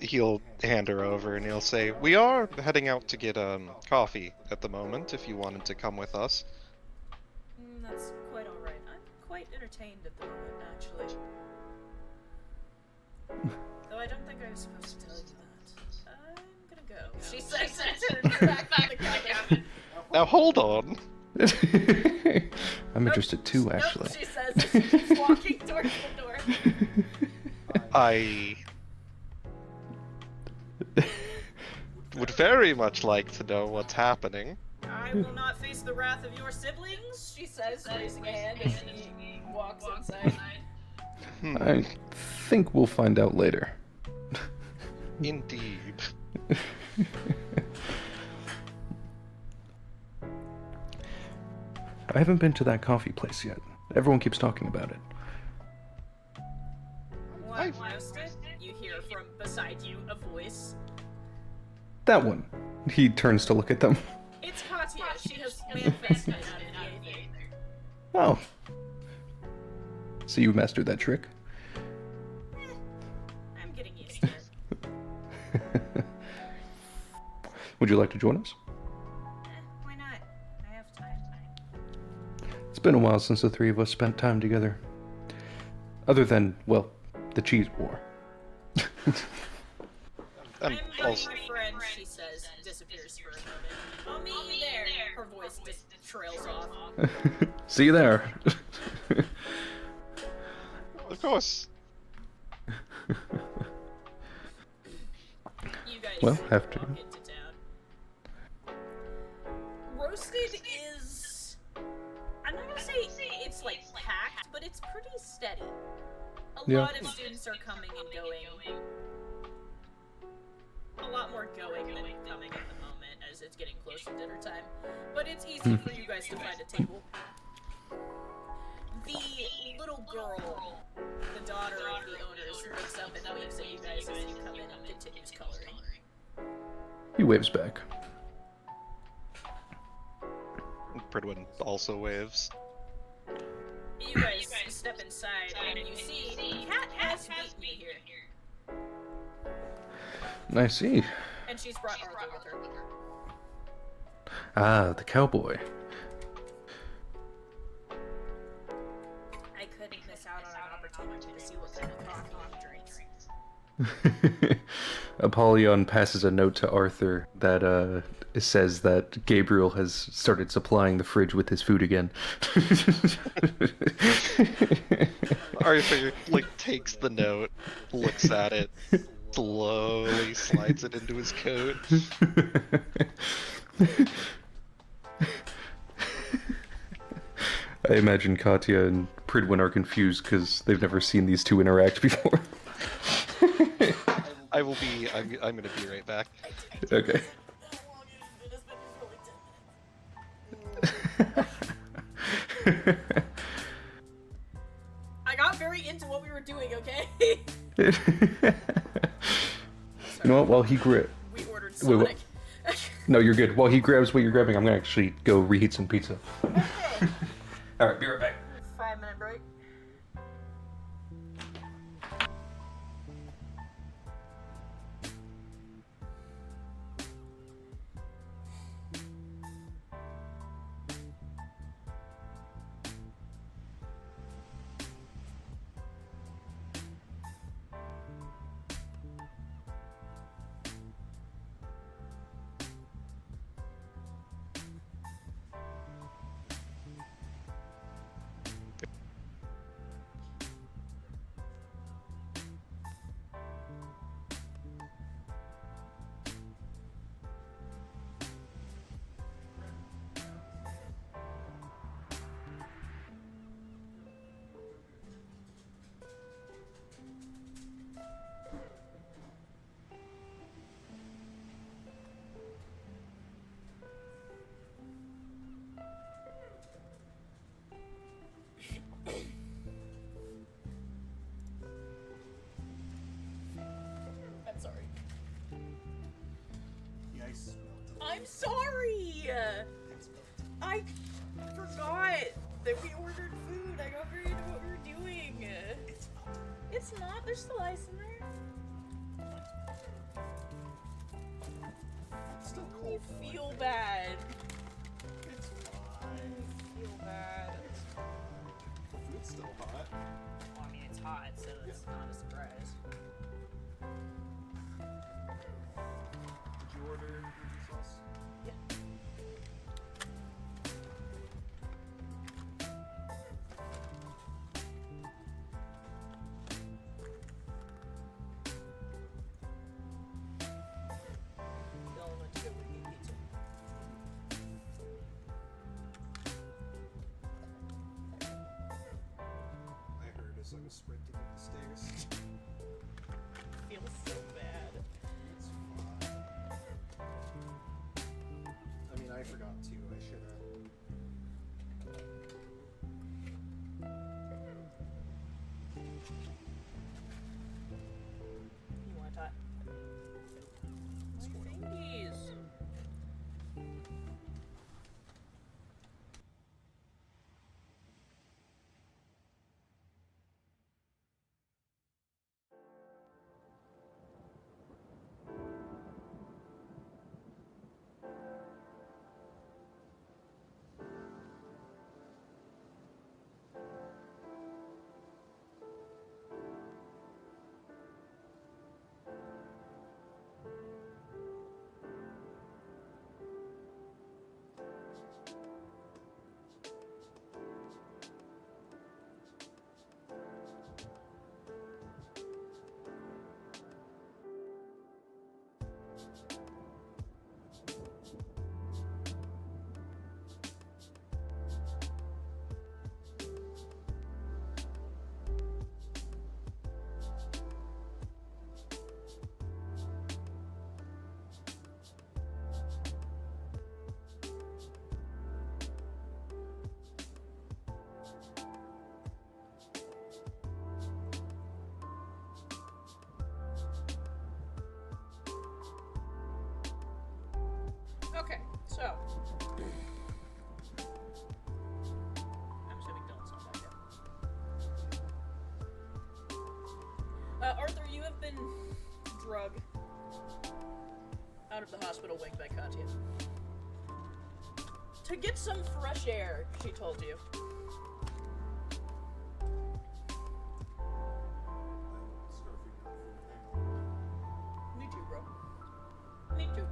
He'll hand her over and he'll say, "We are heading out to get coffee at the moment, if you wanted to come with us." That's quite alright. I'm quite entertained at the moment, actually. Though I don't think I was supposed to tell you that. I'm gonna go. She says and turns back to the cabin. Now hold on. I'm interested too, actually. Nope, she says as she keeps walking towards the door. I would very much like to know what's happening. I will not face the wrath of your siblings, she says, raising a hand as she walks inside. I think we'll find out later. Indeed. I haven't been to that coffee place yet. Everyone keeps talking about it. What, roasted? You hear from beside you a voice. That one. He turns to look at them. It's Katya. She has manifested out of the aether. Oh. So you mastered that trick? I'm getting used to it. Would you like to join us? It's been a while since the three of us spent time together. Other than, well, the cheese war. And I'm also, a friend, she says, disappears for a moment. I'll meet you there. Her voice just trails off. See you there. of course, You guys Well, after- walk into town. Roasted is... I'm not gonna say it's like packed, but it's pretty steady. A Yeah. lot of students are coming and going. A lot more going than coming at the moment as it's getting close to dinner time. But it's easy for you guys to find a table. The little girl, the daughter of the owners, looks up and waves at you guys as you come in and continues coloring. He waves back. Pridwin also waves. You guys step inside and you see Kat has beaten you here. I see. And she's brought Arthur with her. Ah, the cowboy. I couldn't miss out on an opportunity to see what kind of coffee he drinks. Apollyon passes a note to Arthur that says that Gabriel has started supplying the fridge with his food again. Arthur, like, takes the note, looks at it, slowly slides it into his coat. I imagine Katya and Pridwin are confused because they've never seen these two interact before. I will be. I'm gonna be right back. Okay. I got very into what we were doing, okay? You know what? While he grabs... We ordered Wait, what? Sonic. No, you're good. While he grabs what you're grabbing, I'm gonna actually go reheat some pizza. Okay. Alright, be right back. 5-minute break. I'm sorry. The ice melted. I'm sorry! I forgot that we ordered food. I got very into what we were doing. It's not. It's not. There's still ice in there. It's still You cold. though, I feel think. bad. It's fine. You feel bad. The food's still hot. Well, I mean, it's hot, so it's not a surprise. Did you order ruby sauce? Yeah. Y'all went to go eat pizza. I heard as I was sprinting up the stairs. Feels so bad. It's fine. I mean, I forgot too. I should have. You want that? What's going on? Fingies. drug out of the hospital wing by Katya. To get some fresh air, she told you. Me too, bro. Me too.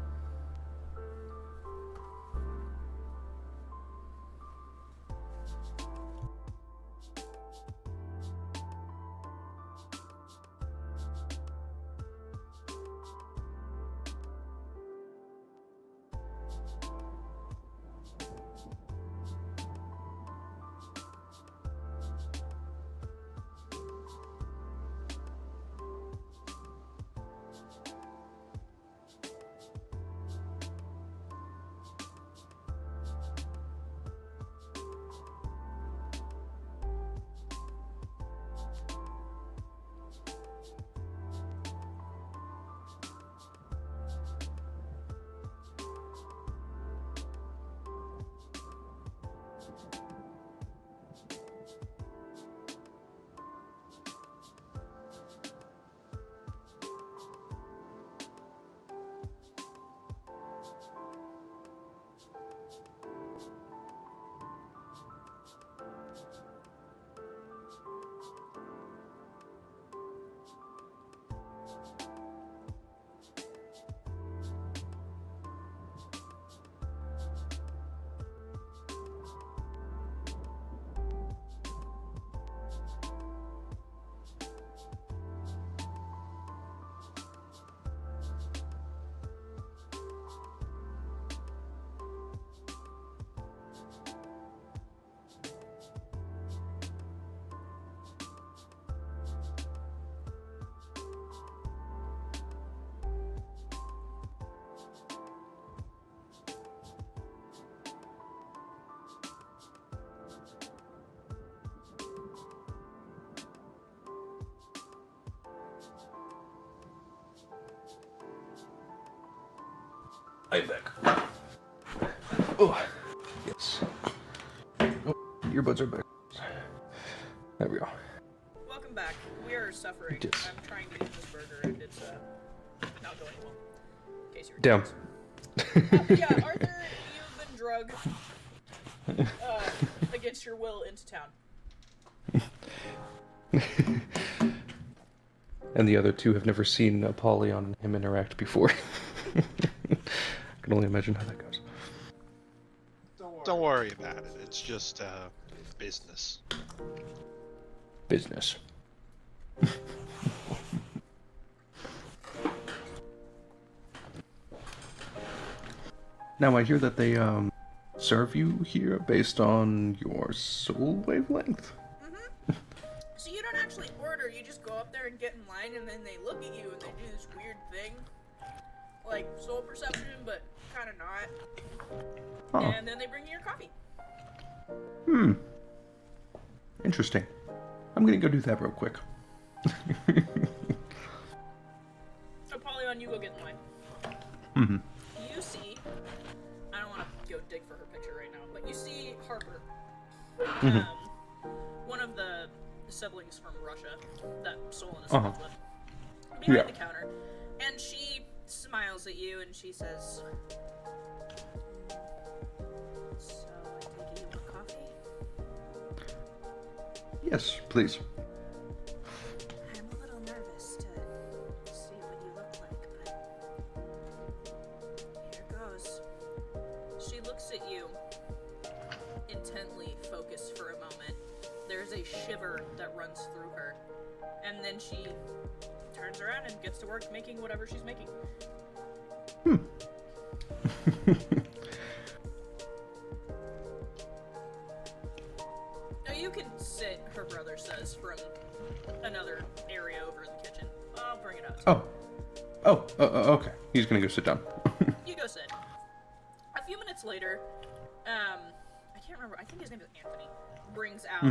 I'm back. Oh, yes. Oh, earbuds are back. There we go. Welcome back. We are suffering. Yes. I'm trying to eat this burger and it's not going well. In case you were Damn. curious. Yeah, Arthur, you've been drugged against your will into town. And the other two have never seen Apollyon and him interact before. I can only imagine how that goes. Don't worry about it. It's just business. Business. Now I hear that they serve you here based on your soul wavelength. So you don't actually order, you just go up there and get in line and then they look at you and they do this weird thing. Like soul perception, but kind of not. Oh. And then they bring you your coffee. Interesting. I'm gonna go do that real quick. Apollyon, you go get in line. Mm-hmm. You see, I don't want to go dig for her picture right now, but you see Harper. One of the siblings from Russia that Solon is friends with. Behind the counter. And she smiles at you and she says, "So I take it you want coffee?" Yes, please. I'm a little nervous to see what you look like, but here goes. She looks at you, intently focused for a moment. There's a shiver that runs through her, and then she turns around and gets to work making whatever she's making. Now you can sit, her brother says, from another area over in the kitchen. I'll bring it out. Okay. He's gonna go sit down. You go sit. A few minutes later, I can't remember, I think his name is Anthony, brings out,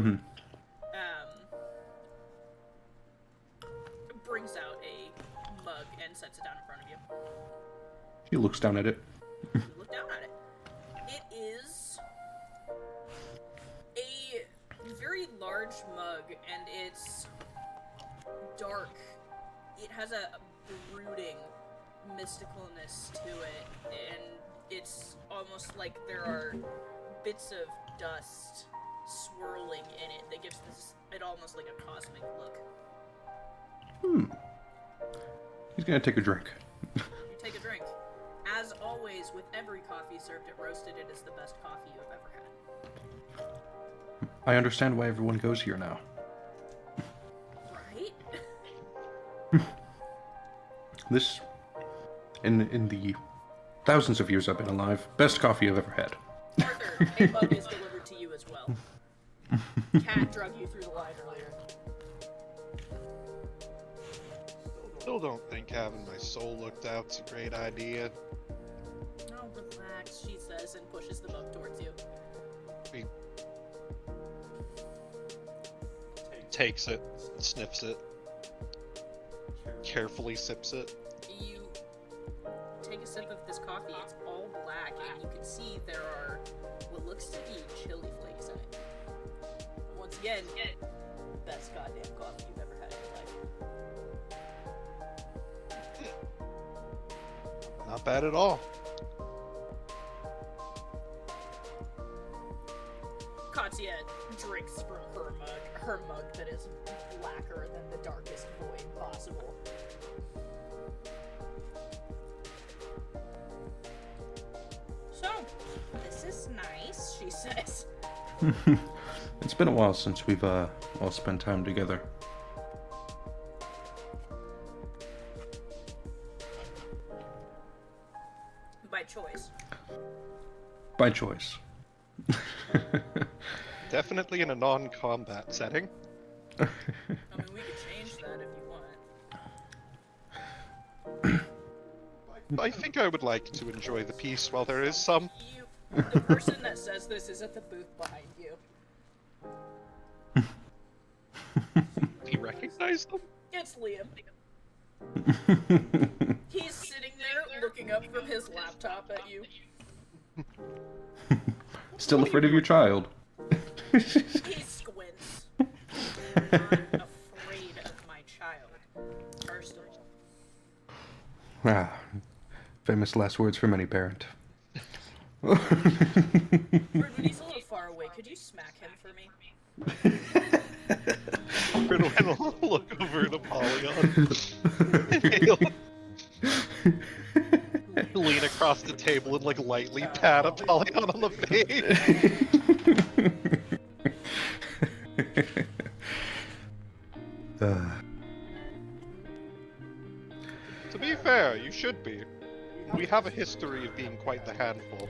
a mug and sets it down in front of you. He looks down at it. You look down at it. It is a very large mug, and it's dark. It has a brooding mysticalness to it, and it's almost like there are bits of dust swirling in it that gives it almost like a cosmic look. He's gonna take a drink. You take a drink. As always, with every coffee served at Roasted, it is the best coffee you have ever had. I understand why everyone goes here now. Right? This, in the thousands of years I've been alive, best coffee I've ever had. Arthur, a mug is delivered to you as well. Cat drug you through the line earlier. Still don't think having my soul looked out's a great idea. No, relax, she says, and pushes the mug towards you. He takes it, sniffs it, carefully sips it. You take a sip of this coffee. It's all black, and you can see there are what looks to be chili flakes in it. Once again, best goddamn coffee you've ever had in your life. Not bad at all. Katya drinks from her mug that is blacker than the darkest void possible. So, this is nice, she says. It's been a while since we've all spent time together. By choice. By choice. Definitely in a non-combat setting. I mean, we could change that if you want. I think I would like to enjoy the peace while there is some. The person that says this is at the booth behind you. Do you recognize them? It's Liam. He's sitting there looking up from his laptop at you. Still afraid of your child. He squints. I'm not afraid of my child. First of all. Famous last words from any parent. When he's a little far away, could you smack him for me? Gridwin will look over to Polyon. He'll lean across the table and lightly pat Apollyon on the face. To be fair, you should be. We have a history of being quite the handful.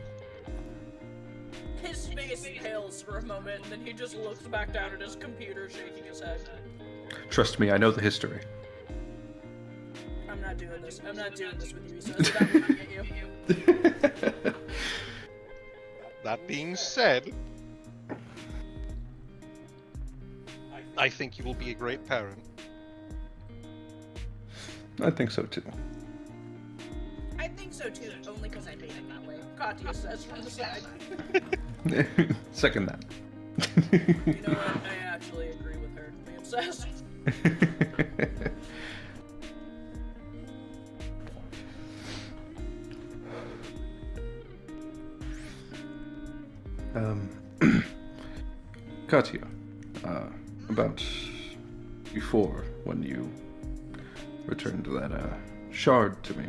His face pales for a moment, and then he just looks back down at his computer, shaking his head. Trust me, I know the history. I'm not doing this. I'm not doing this with you. So it's not looking at you. That being said, I think you will be a great parent. I think so too. I think so too, only because I made him that way. Katya says from the side. Second that. You know what? I actually agree with her. Liam says. Katya, about before when you returned that shard to me.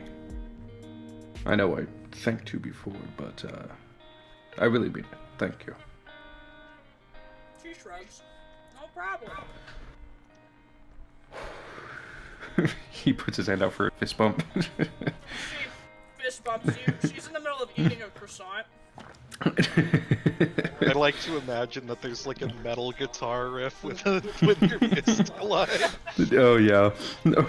I know I thanked you before, but I really mean it. Thank you. She shrugs. No problem. He puts his hand out for a fist bump. She fist bumps you. She's in the middle of eating a croissant. I like to imagine that there's a metal guitar riff with your fist alive. Oh yeah. No.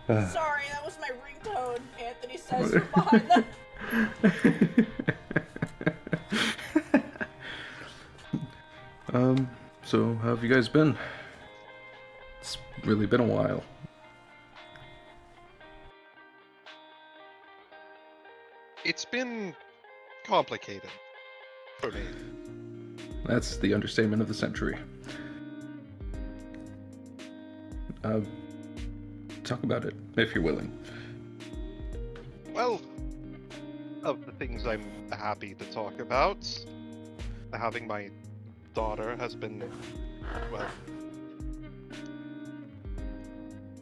Sorry, that was my ringtone, Anthony says from behind them. So how have you guys been? It's really been a while. It's been complicated for me. That's the understatement of the century. Uh, talk about it, if you're willing. Well, of the things I'm happy to talk about, having my daughter has been, well,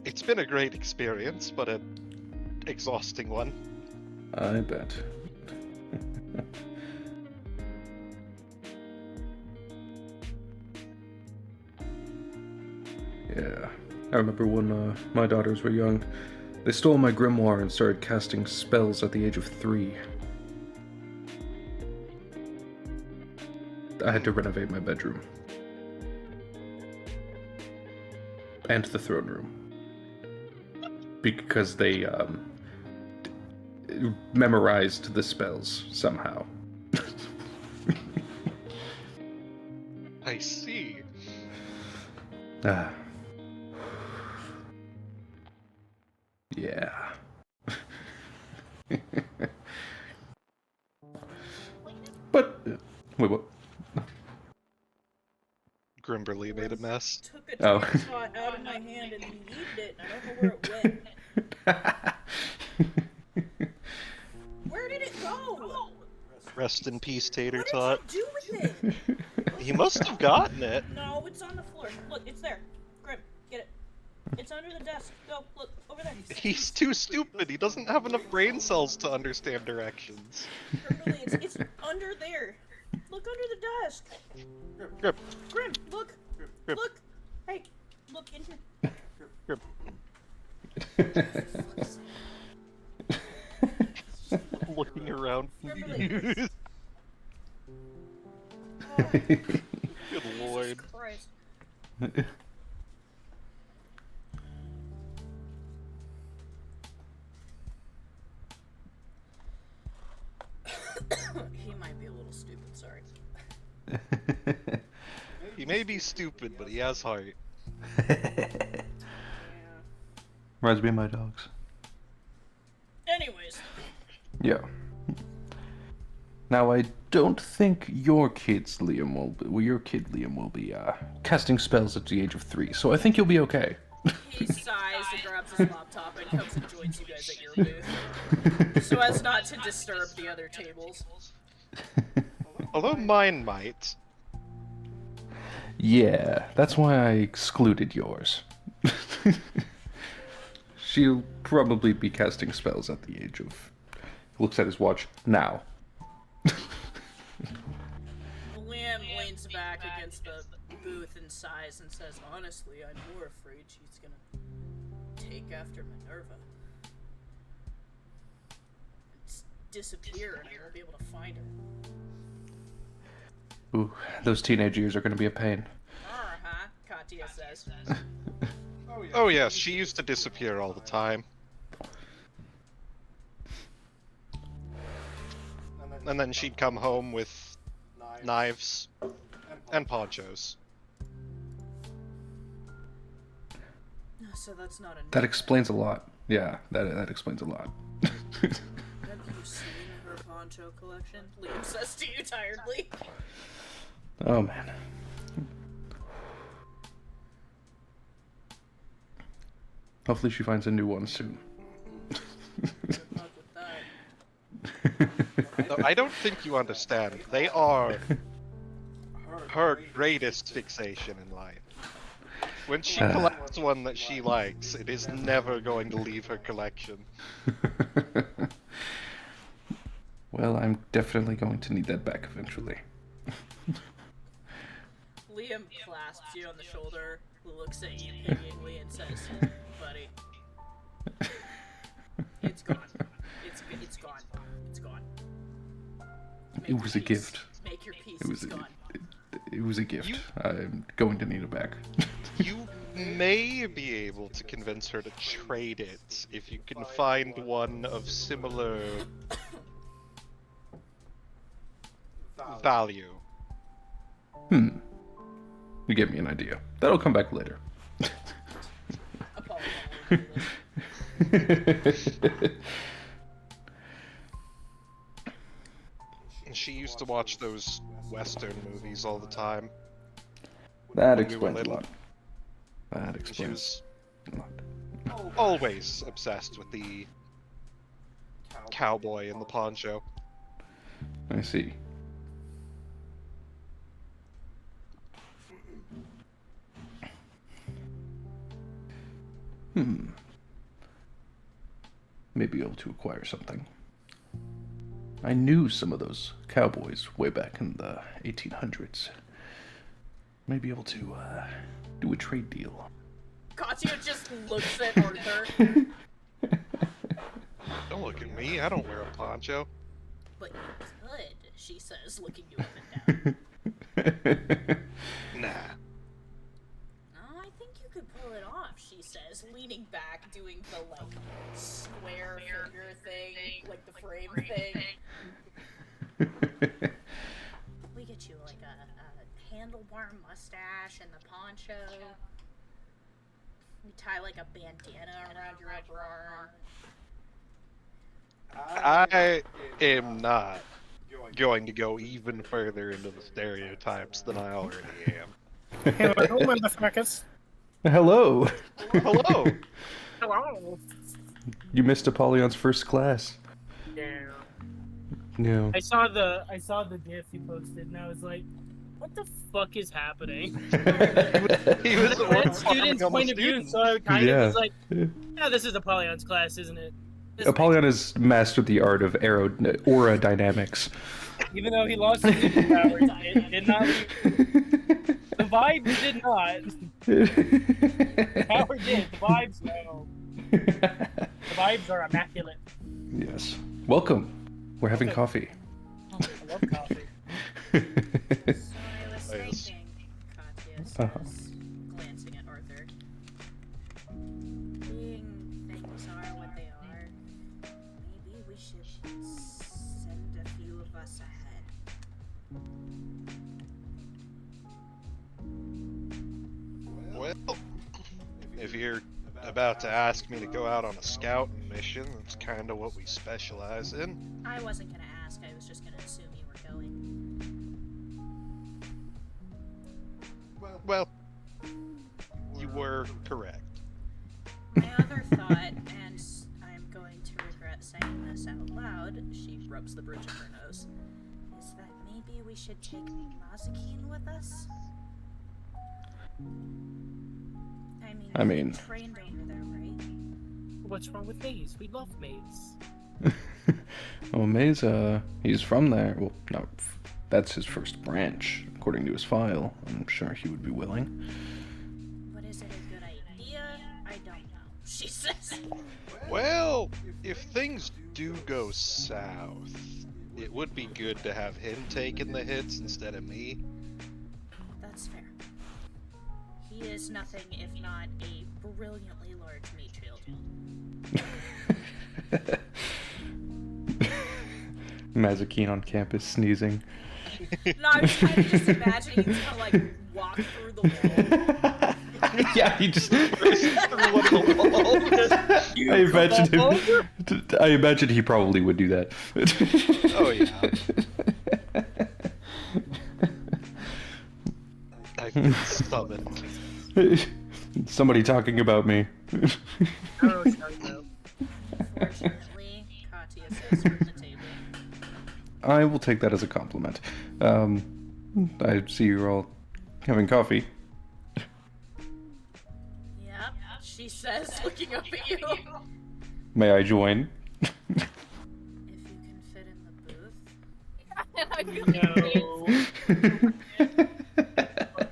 it's been a great experience, but an exhausting one. I bet. Yeah, I remember when my daughters were young, they stole my grimoire and started casting spells at the age of 3. I had to renovate my bedroom. And the throne room. Because they, memorized the spells somehow. I see. Ah. Yeah. But, wait, what? Grimberly made a mess. Took a Oh. train pot out of my hand and he yeeted it, and I don't know where it went. Where did it go? Rest in peace, Tater What Tot. did you do with it? He must have gotten it. No, it's on the floor. Look, it's there. Grim, get it. It's under the desk. Go, look, over there. He's too stupid. He doesn't have enough brain cells to understand directions. Grimberly, it's under there. Look under the desk. Grip, Grim, look. grip, Look. Hey, look in here. grip. Looking around Grimberly. confused. Oh, Good Jesus lord. Christ. He might be a little stupid, sorry. He may be stupid, but he has heart. Yeah. Reminds me of my dogs. Anyways, Yeah. Now, I don't think your kid Liam will be casting spells at the age of 3, so I think you'll be okay. he sighs and grabs his laptop and comes and joins you guys at your booth, so as not to disturb the other tables. Although mine might. Yeah, that's why I excluded yours. She'll probably be casting spells at the age of... Looks at his watch. Now. Liam leans back against the booth and sighs and says, "Honestly, I'm more afraid she's gonna take after Minerva. And disappear and I won't be able to find her." Ooh, those teenage years are going to be a pain. Uh-huh, Katya says. Oh yes, she used to disappear all the time. And then she'd come home with knives and ponchos. So that's not enough. That explains a lot. Yeah, that explains a lot. Have you seen her poncho collection? Liam says to you tiredly. Oh, man. Hopefully she finds a new one soon. Good luck with that. No, I don't think you understand. They are her greatest fixation in life. When she collects one that she likes, it is never going to leave her collection. Well, I'm definitely going to need that back eventually. Liam clasps you on the shoulder, looks at you pityingly, and says, "Buddy, it's gone. It's gone. It's gone. Make It your was a peace. gift. Make your peace. It was It's gone." it was a gift. You- I'm going to need it back. You may be able to convince her to trade it if you can find one of similar value. You gave me an idea. That'll come back later. Apologies. She used to watch those Western movies all the time. That When we were explains a little. lot. That She explains. was Always obsessed with the cowboy in the poncho. I see. May be able to acquire something. I knew some of those cowboys way back in the 1800s. May be able to do a trade deal. Katya just looks at Arthur. Don't look at me, I don't wear a poncho. But you could, she says, looking you up and down. Nah. Oh, I think you could pull it off, she says, leaning back, doing the, like, square finger thing, like the frame thing. We get you, like, a handlebar mustache and the poncho. We tie, like, a bandana around your upper arm. I am not going to go even further into the stereotypes than I already am. Hello, motherfuckers. Hello! Hello! Hello. You missed Apollyon's first class. Yeah. No. I saw the GIF you posted, and I was like, "What the fuck is happening?" He was From that student's point of view, so I kind of was like, "Yeah, this is Apollion's class, isn't it?" This Apollyon has mastered the art of aura dynamics. Even though he lost his superpowers, it did not. The vibes did not. The power did. The vibes, no. The vibes are immaculate. Yes. Welcome. We're having coffee. Oh, I love coffee. So I was Yes. thinking, Katya says, glancing at Arthur. Being things are what they are, maybe we should send a few of us ahead. Well, if you're about to ask me to go out on a scout mission, that's kind of what we specialize in. I wasn't gonna ask, I was just gonna assume you were going. Well, you were correct. My other thought, and I'm going to regret saying this out loud, she rubs the bridge of her nose, is that maybe we should take Mazakine with us? I mean, mean- he trained over there, right? What's wrong with maize? We love maize. Well, Maze, he's from there. Well, no, that's his first branch, according to his file. I'm sure he would be willing. But is it a good idea? I don't know, she says. Well, if things do go south, it would be good to have him taking the hits instead of me. That's fair. He is nothing if not a brilliantly large meat shield. Mazakine on campus sneezing. No, I was kind of just imagining he's gonna like walk through the wall. Yeah, he just. You I imagine fall him. I imagine he probably would do that. Oh yeah. I've been summoned. Somebody talking about me. I don't know what you're talking about. Unfortunately, Katya says from the table. I will take that as a compliment. I see you're all having coffee. Yep, she says, looking up at you. May I join? If you can fit in the booth. No.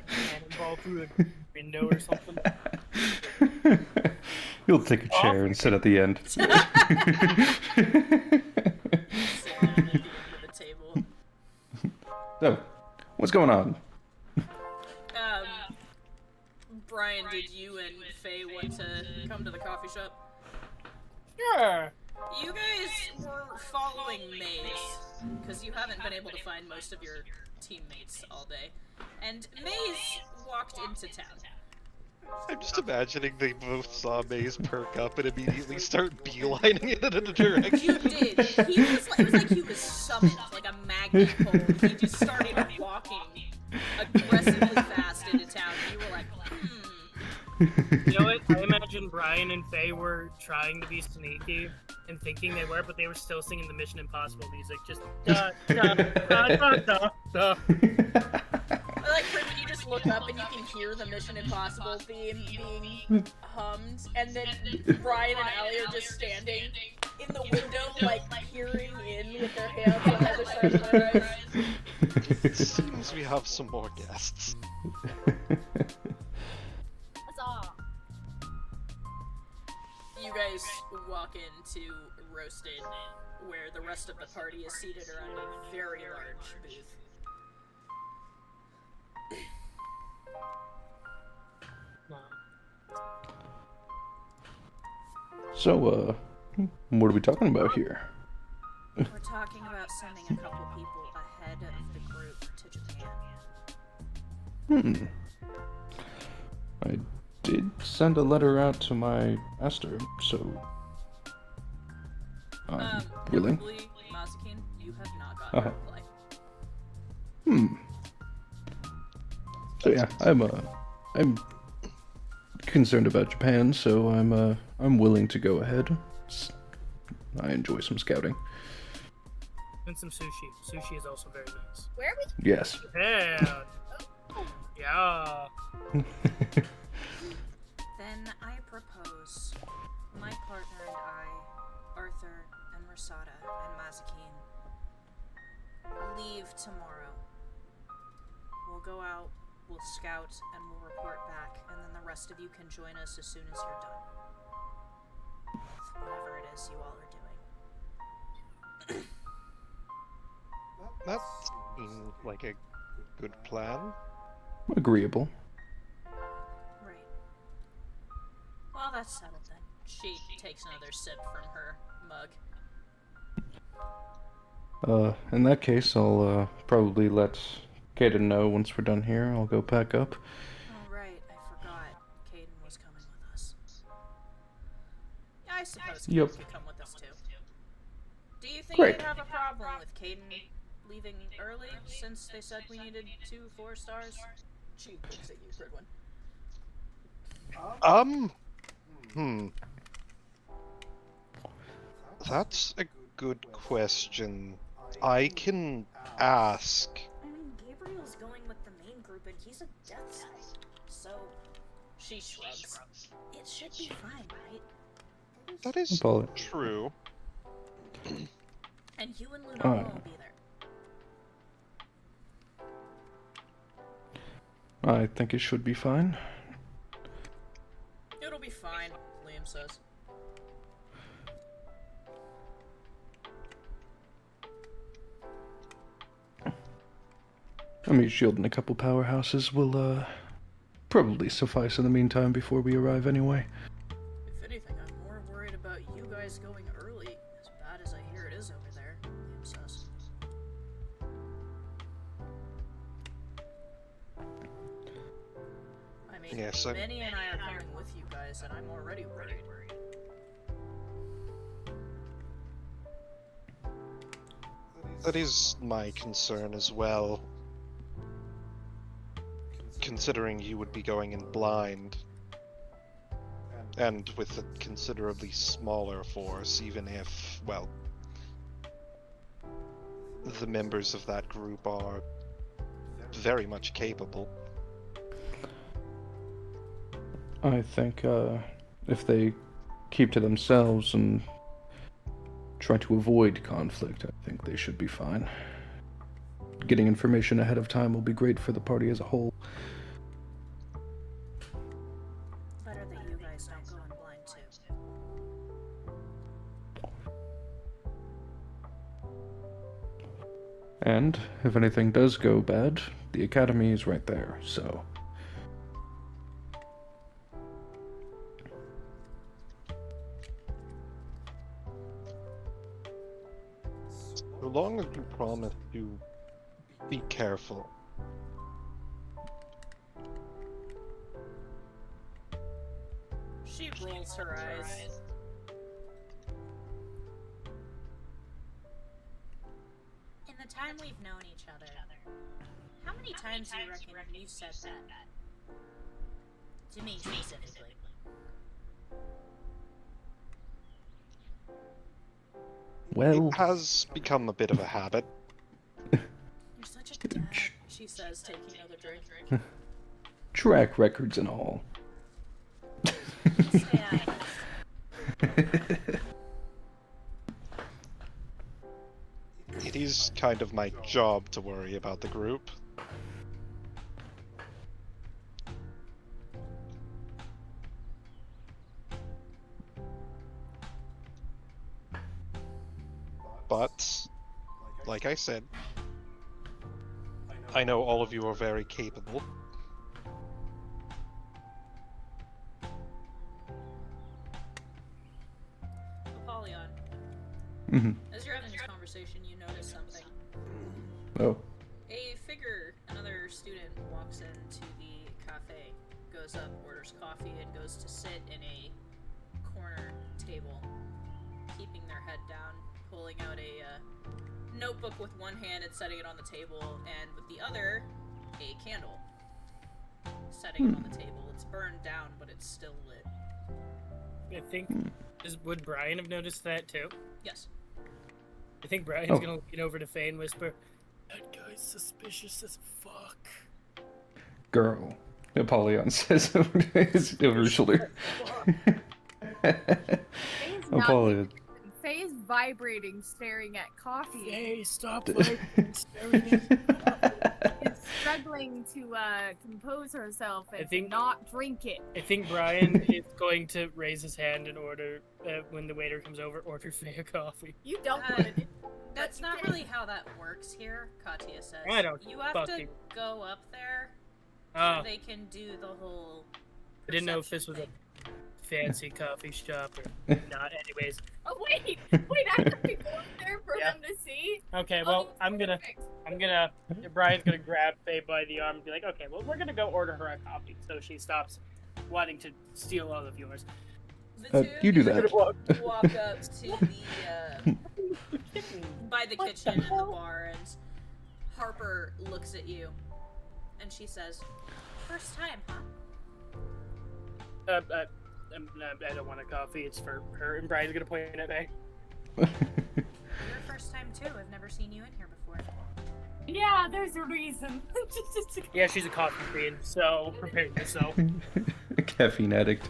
Cannonball through the window or something. You'll take a chair and sit at the end. Sitting at the end of the table. So, what's going on? Brian, did you and Faye want to come to the coffee shop? Sure. You guys were following Maze, because you haven't been able to find most of your teammates all day. And Maze walked into town. I'm just imagining they both saw Maze perk up and immediately start beelining it in a direction. You did. He was like, it was like he was summoned, like a magnet pole. He just started walking aggressively fast into town, and you were like, You know what? I imagine were trying to be sneaky and thinking they were, but they were still singing the Mission Impossible music. Just da da da da da da. I like when you just look up and you can hear the Mission Impossible theme being hummed, and then Brian and Allie are just standing in the window, like peering in with their hands on either side of their eyes. It seems we have some more guests. Huzzah! You guys walk into Roasted, where the rest of the party is seated around a very large booth. So, what are we talking about here? We're talking about sending a couple people ahead of the group to Japan. I did send a letter out to my master, so I'm willing. Notably, Mazakin, you have not gotten a reply. So yeah, I'm concerned about Japan, so I'm willing to go ahead. I enjoy some scouting. And some sushi. Sushi is also very nice. Where are we? Yes. Yeah. Yeah. Then I propose my partner and I, Arthur and Rasada and Mazakin, leave tomorrow. We'll go out, we'll scout, and we'll report back, and then the rest of you can join us as soon as you're done. With whatever it is you all are doing. That seems like a good plan. Agreeable. Right. Well, that's settled then. She takes another sip from her mug. In that case, I'll probably let Kaden know once we're done here. I'll go pack up. Oh, right, I forgot. Caden was coming with us. Yeah, I suppose Caden Yep. could come with us too. Do you think Great. you'd have a problem with Caden leaving early, since they said we needed 2 4-stars? She looks at you, Gridwin. That's a good question. I can ask. I mean, Gabriel's going with the main group, and he's a death side. So, she shrugs. It should be fine, right? That is Apollo. true. And you and Luna Alright. will be there. I think it should be fine. It'll be fine, Liam says. I mean, shielding a couple powerhouses will probably suffice in the meantime before we arrive anyway. If anything, I'm more worried about you guys going early, as bad as I hear it is over there, Liam says. I mean, Yes, Minnie and I are coming with you guys, and I'm already worried. That is my concern as well. Considering you would be going in blind. And with a considerably smaller force, even if, well, the members of that group are very much capable. I think if they keep to themselves and try to avoid conflict, I think they should be fine. Getting information ahead of time will be great for the party as a whole. Better that you guys don't go in blind, too. And if anything does go bad, the academy is right there, so... So long as you promise to be careful. She rolls her eyes. In the time we've known each other, how many times do you reckon you've said that? To me specifically. Well, It has become a bit of a habit. You're such a dad, she says, taking another drink. track records and all. Stay out of this. It is kind of my job to worry about the group. But, like I said, I know all of you are very capable. Apollyon, Hmm. as you're having this conversation, you notice something. Oh. A figure, another student, walks into the cafe, goes up, orders coffee, and goes to sit in a corner table, keeping their head down, pulling out a notebook with one hand and setting it on the table, and with the other, a candle. Setting it on the table. It's burned down, but it's still lit. I think. Would Brian have noticed that too? Yes. I think Brian's gonna lean over to Faye and whisper, "That guy's suspicious as fuck." Girl. Apollyon says over his shoulder. Apollyon. Faye is vibrating, staring at coffee. Hey, stop vibrating, staring at Is struggling to compose herself and I think- not drink it. I think Brian is going to raise his hand and order, when the waiter comes over, order Faye a coffee. You don't Uh, want it. That's not really how that works here, Katya says. I don't You have to fucking- go up there so Oh, they can do the whole. I didn't know if this perception was thing. a fancy coffee shop or not. Anyways, Oh wait, I have to go in there for Yeah. them to see. okay. Oh, Well, I'm gonna Brian's gonna grab Faye by the arm and be like, "Okay, well, we're gonna go order her a coffee," so she stops wanting to steal all of yours. The two You of do that. walk up to the by the kitchen and the bar, and Harper looks at you, and she says, "First time, huh?" I don't want a coffee. It's for her. And Brian's gonna point at Faye. Your first time too. I've never seen you in here before. Yeah, there's a reason. Yeah, she's a coffee fiend, so prepare yourself. Caffeine addict.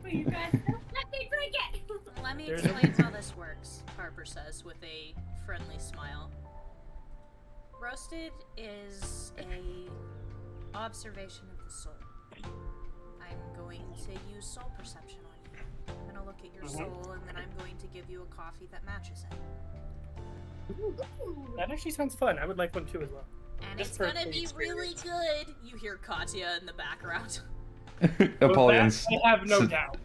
But you guys don't let me drink it. Let me There's explain how this works, Harper says with a friendly smile. Roasted is a observation of the soul. I'm going to use soul perception on you. I'm going to look at your soul, and then I'm going to give you a coffee that matches it. That actually sounds fun. I would like one too as well. And Just it's for going to the be really experience. good. You hear Katya in the background. Apollyon. Well, I have no doubt.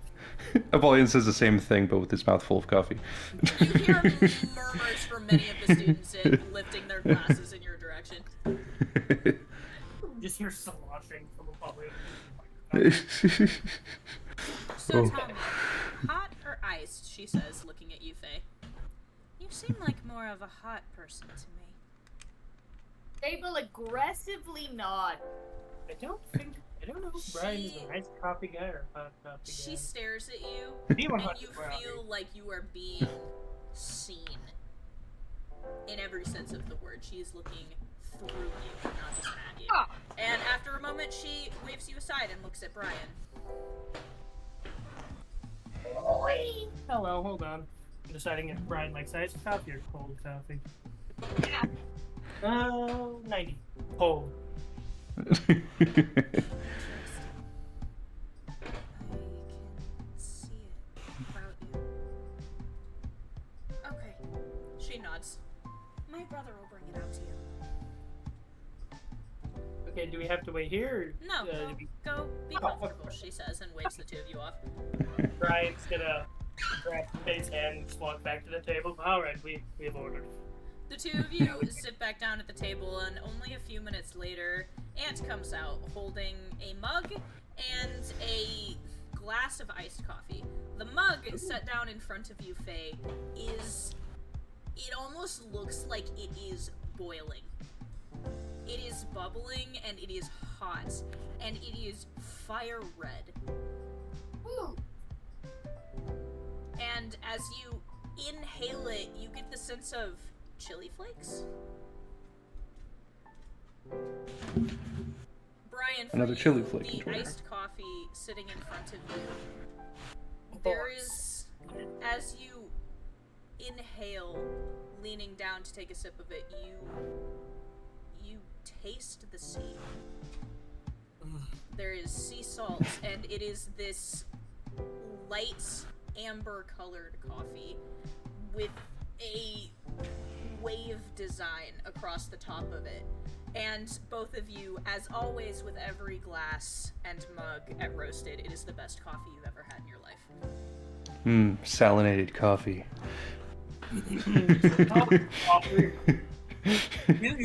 Apollyon says the same thing, but with his mouth full of coffee. You hear murmurs from many of the students lifting their glasses in your direction. Just hear sloshing from above it. So Oh. tell me, hot or iced? She says, looking at you, Faye. You seem like more of a hot person to me. They will aggressively nod. I don't know if Brian is a nice coffee guy or a hot coffee guy. She stares at you, Be and 100 you Brian. feel like you are being seen. In every sense of the word, she is looking through you, not just at you. Ah. And after a moment, she waves you aside and looks at Brian. Hello, hold on. I'm deciding if Brian likes iced coffee or cold coffee. Yeah. 90. Cold. Interesting. I can see it about you. Okay. She nods. My brother will bring it out to you. Okay, do we have to wait here? Or, No, do go be Oh, comfortable, okay. she says, and waves the two of you off. Brian's gonna grab Faye's hand and just walk back to the table. Alright, we have ordered. The two of you sit back down at the table, and only a few minutes later, Ant comes out holding a mug and a glass of iced coffee. The mug set down in front of you, Faye, it almost looks like it is boiling. It is bubbling, and it is hot, and it is fire red. Ooh. And as you inhale it, you get the sense of chili flakes. Brian, for Another you, chili flake the enjoyer. iced coffee sitting in front of you, there is, as you inhale, leaning down to take a sip of it, you taste the sea. There is sea salt, and it is this light amber-colored coffee with a wave design across the top of it. And both of you, as always with every glass and mug at Roasted, it is the best coffee you've ever had in your life. Salinated coffee.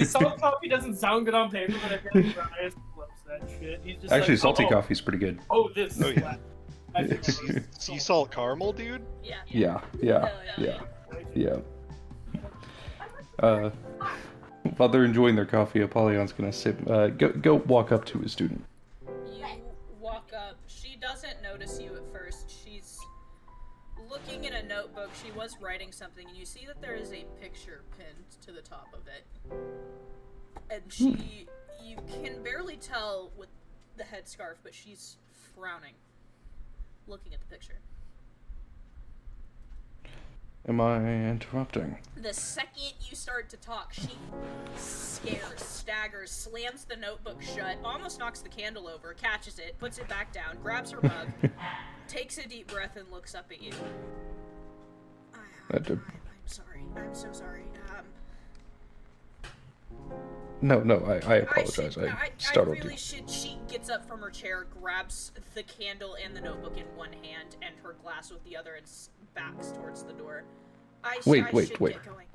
Salt coffee doesn't sound good on paper, but I feel like Brian loves that shit. He's just Actually, like, salty oh, coffee's pretty good. Oh, this. Oh, yeah. I feel Sea salt caramel, dude? Yeah. Yeah. While they're enjoying their coffee, Apollyon's gonna sip. Go walk up to his student. You walk up. She doesn't notice you at first. She's looking in a notebook. She was writing something, and you see that there is a picture pinned to the top of it. And you can barely tell with the headscarf, but she's frowning, looking at the picture. Am I interrupting? The second you start to talk, she scares, staggers, slams the notebook shut, almost knocks the candle over, catches it, puts it back down, grabs her mug, takes a deep breath, and looks up at you. I'm sorry. I'm so sorry. No, I apologize. I startled I really you. should. She gets up from her chair, grabs the candle and the notebook in one hand, and her glass with the other, and backs towards the door. Wait. Get going.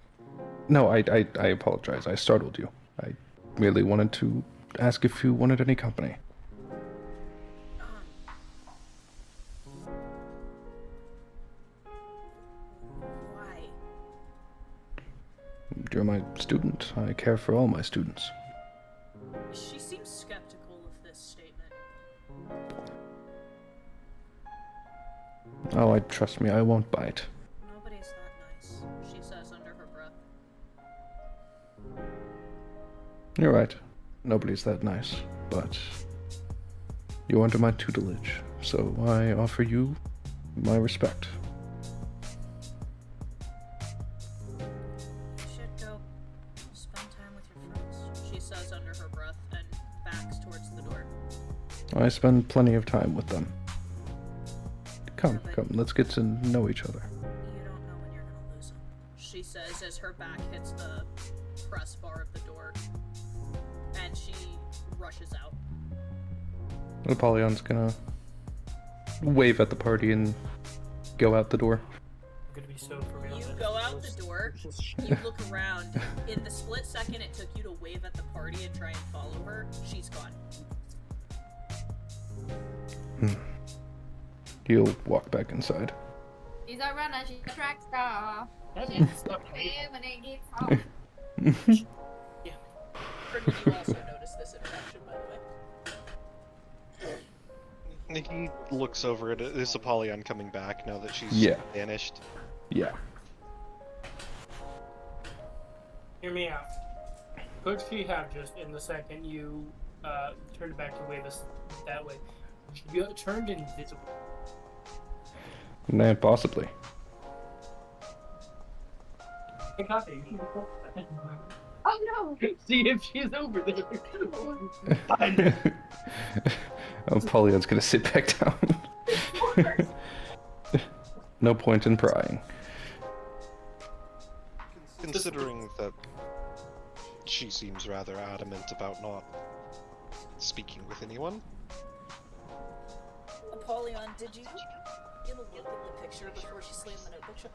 No, I apologize. I startled you. I merely wanted to ask if you wanted any company. Why? You're my student. I care for all my students. She seems skeptical of this statement. Oh, trust me, I won't bite. Nobody's that nice, she says under her breath. You're right. Nobody's that nice, but you're under my tutelage, so I offer you my respect. You should go spend time with your friends, she says under her breath and backs towards the door. I spend plenty of time with them. Come, Yeah, but let's get to know each other. you don't know when you're gonna lose them, she says as her back hits the press bar of the door. And she rushes out. Apollyon's gonna wave at the party and go out the door. I'm gonna be so for real. You go out the door, you look around. In the split second it took you to wave at the party and try and follow her, she's gone. He'll walk back inside. She's a runner, she's a track star. That She's is stuff. when it gets hot. Friggin', you also noticed this interaction, by the way. He looks over at it. Is Apollyon coming back now that she's Yeah. vanished? Yeah. Hear me out. Could she have just, in the second you turned back to wave us that way, she turned invisible? Nah, possibly. Hey, Coffee. Oh no! See if she's over there. Apollyon's gonna sit back down. No point in prying. Considering that she seems rather adamant about not speaking with anyone. Apollyon, did you get a look at the picture before she slammed the notebook shut?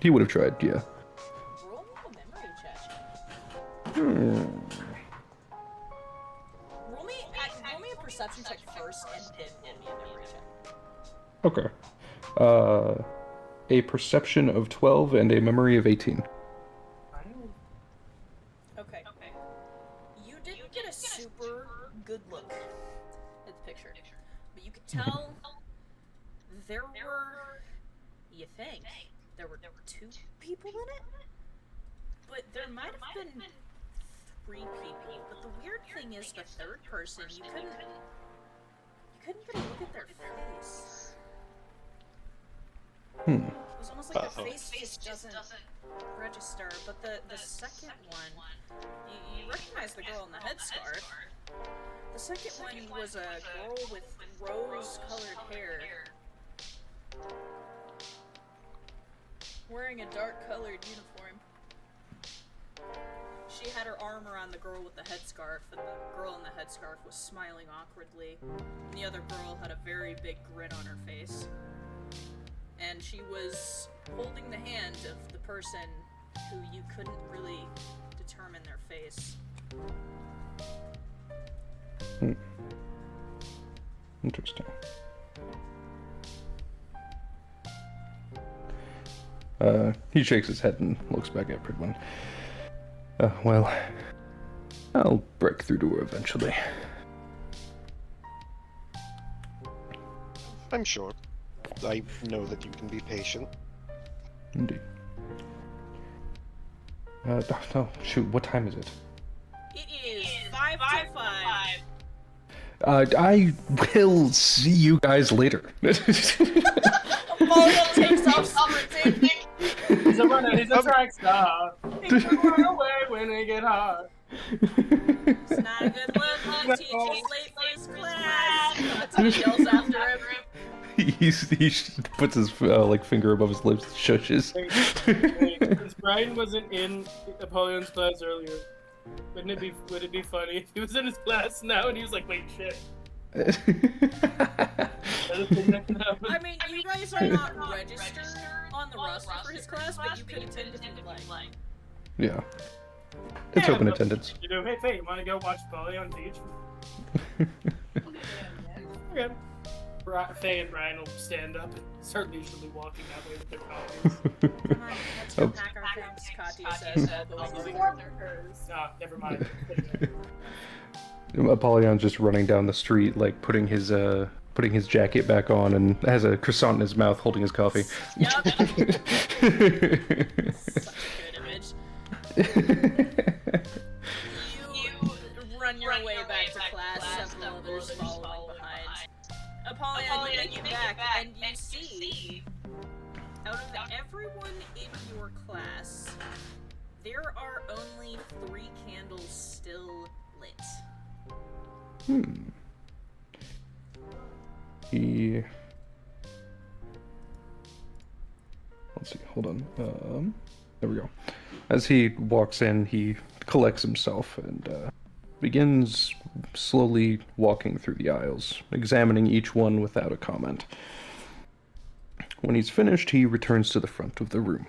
He would have tried, yeah. Roll me a memory check. Roll me a perception check first, and then roll me a memory check. Okay. A perception of 12 and a memory of 18. Okay. You didn't get a super good look at the picture, but you could tell there were, you think, there were 2 people in it, but there might have been 3 people. But the weird thing is, the third person, you couldn't get a look at their face. It was almost like their face just doesn't register. But the second one, you recognize the girl in the headscarf. The second one was a girl with rose-colored hair, wearing a dark-colored uniform. She had her arm around the girl with the headscarf, and the girl in the headscarf was smiling awkwardly. And the other girl had a very big grin on her face. And she was holding the hand of the person who you couldn't really determine their face. Interesting. He shakes his head and looks back at Pridwin. Well, I'll break through to her eventually. I'm sure. I know that you can be patient. Indeed. No, shoot, what time is it? It is 5 to 5. I will see you guys later. Apollo takes off sprinting. He's a track star. He can run away when they get hard. It's not a good look. The teacher's late for his class. That's what he yells after him. He puts his finger above his lips, shushes. Wait, since Brian wasn't in Apollyon's class earlier, would it be funny if he was in his class now and he was like, wait, shit. Is that a thing that can happen? I mean, you guys are not registered on the roster for his class, but you could attend if you'd like. Yeah. It's open attendance. You know, hey, Faye, you want to go watch Apollion teach? Okay. Faye and Brian will stand up and start leisurely walking that way with their copies. Come on, let's go pack our things, Katya says. Ah, never mind. Apollyon's just running down the street, like putting his jacket back on, and has a croissant in his mouth, holding his coffee. Yep. Such a good image. You run your way back to class, several others following behind. Apollyon, you make it back, and you see, out of everyone in your class, there are only 3 candles still lit. Let's see, hold on. There we go. As he walks in, he collects himself and begins slowly walking through the aisles, examining each one without a comment. When he's finished, he returns to the front of the room.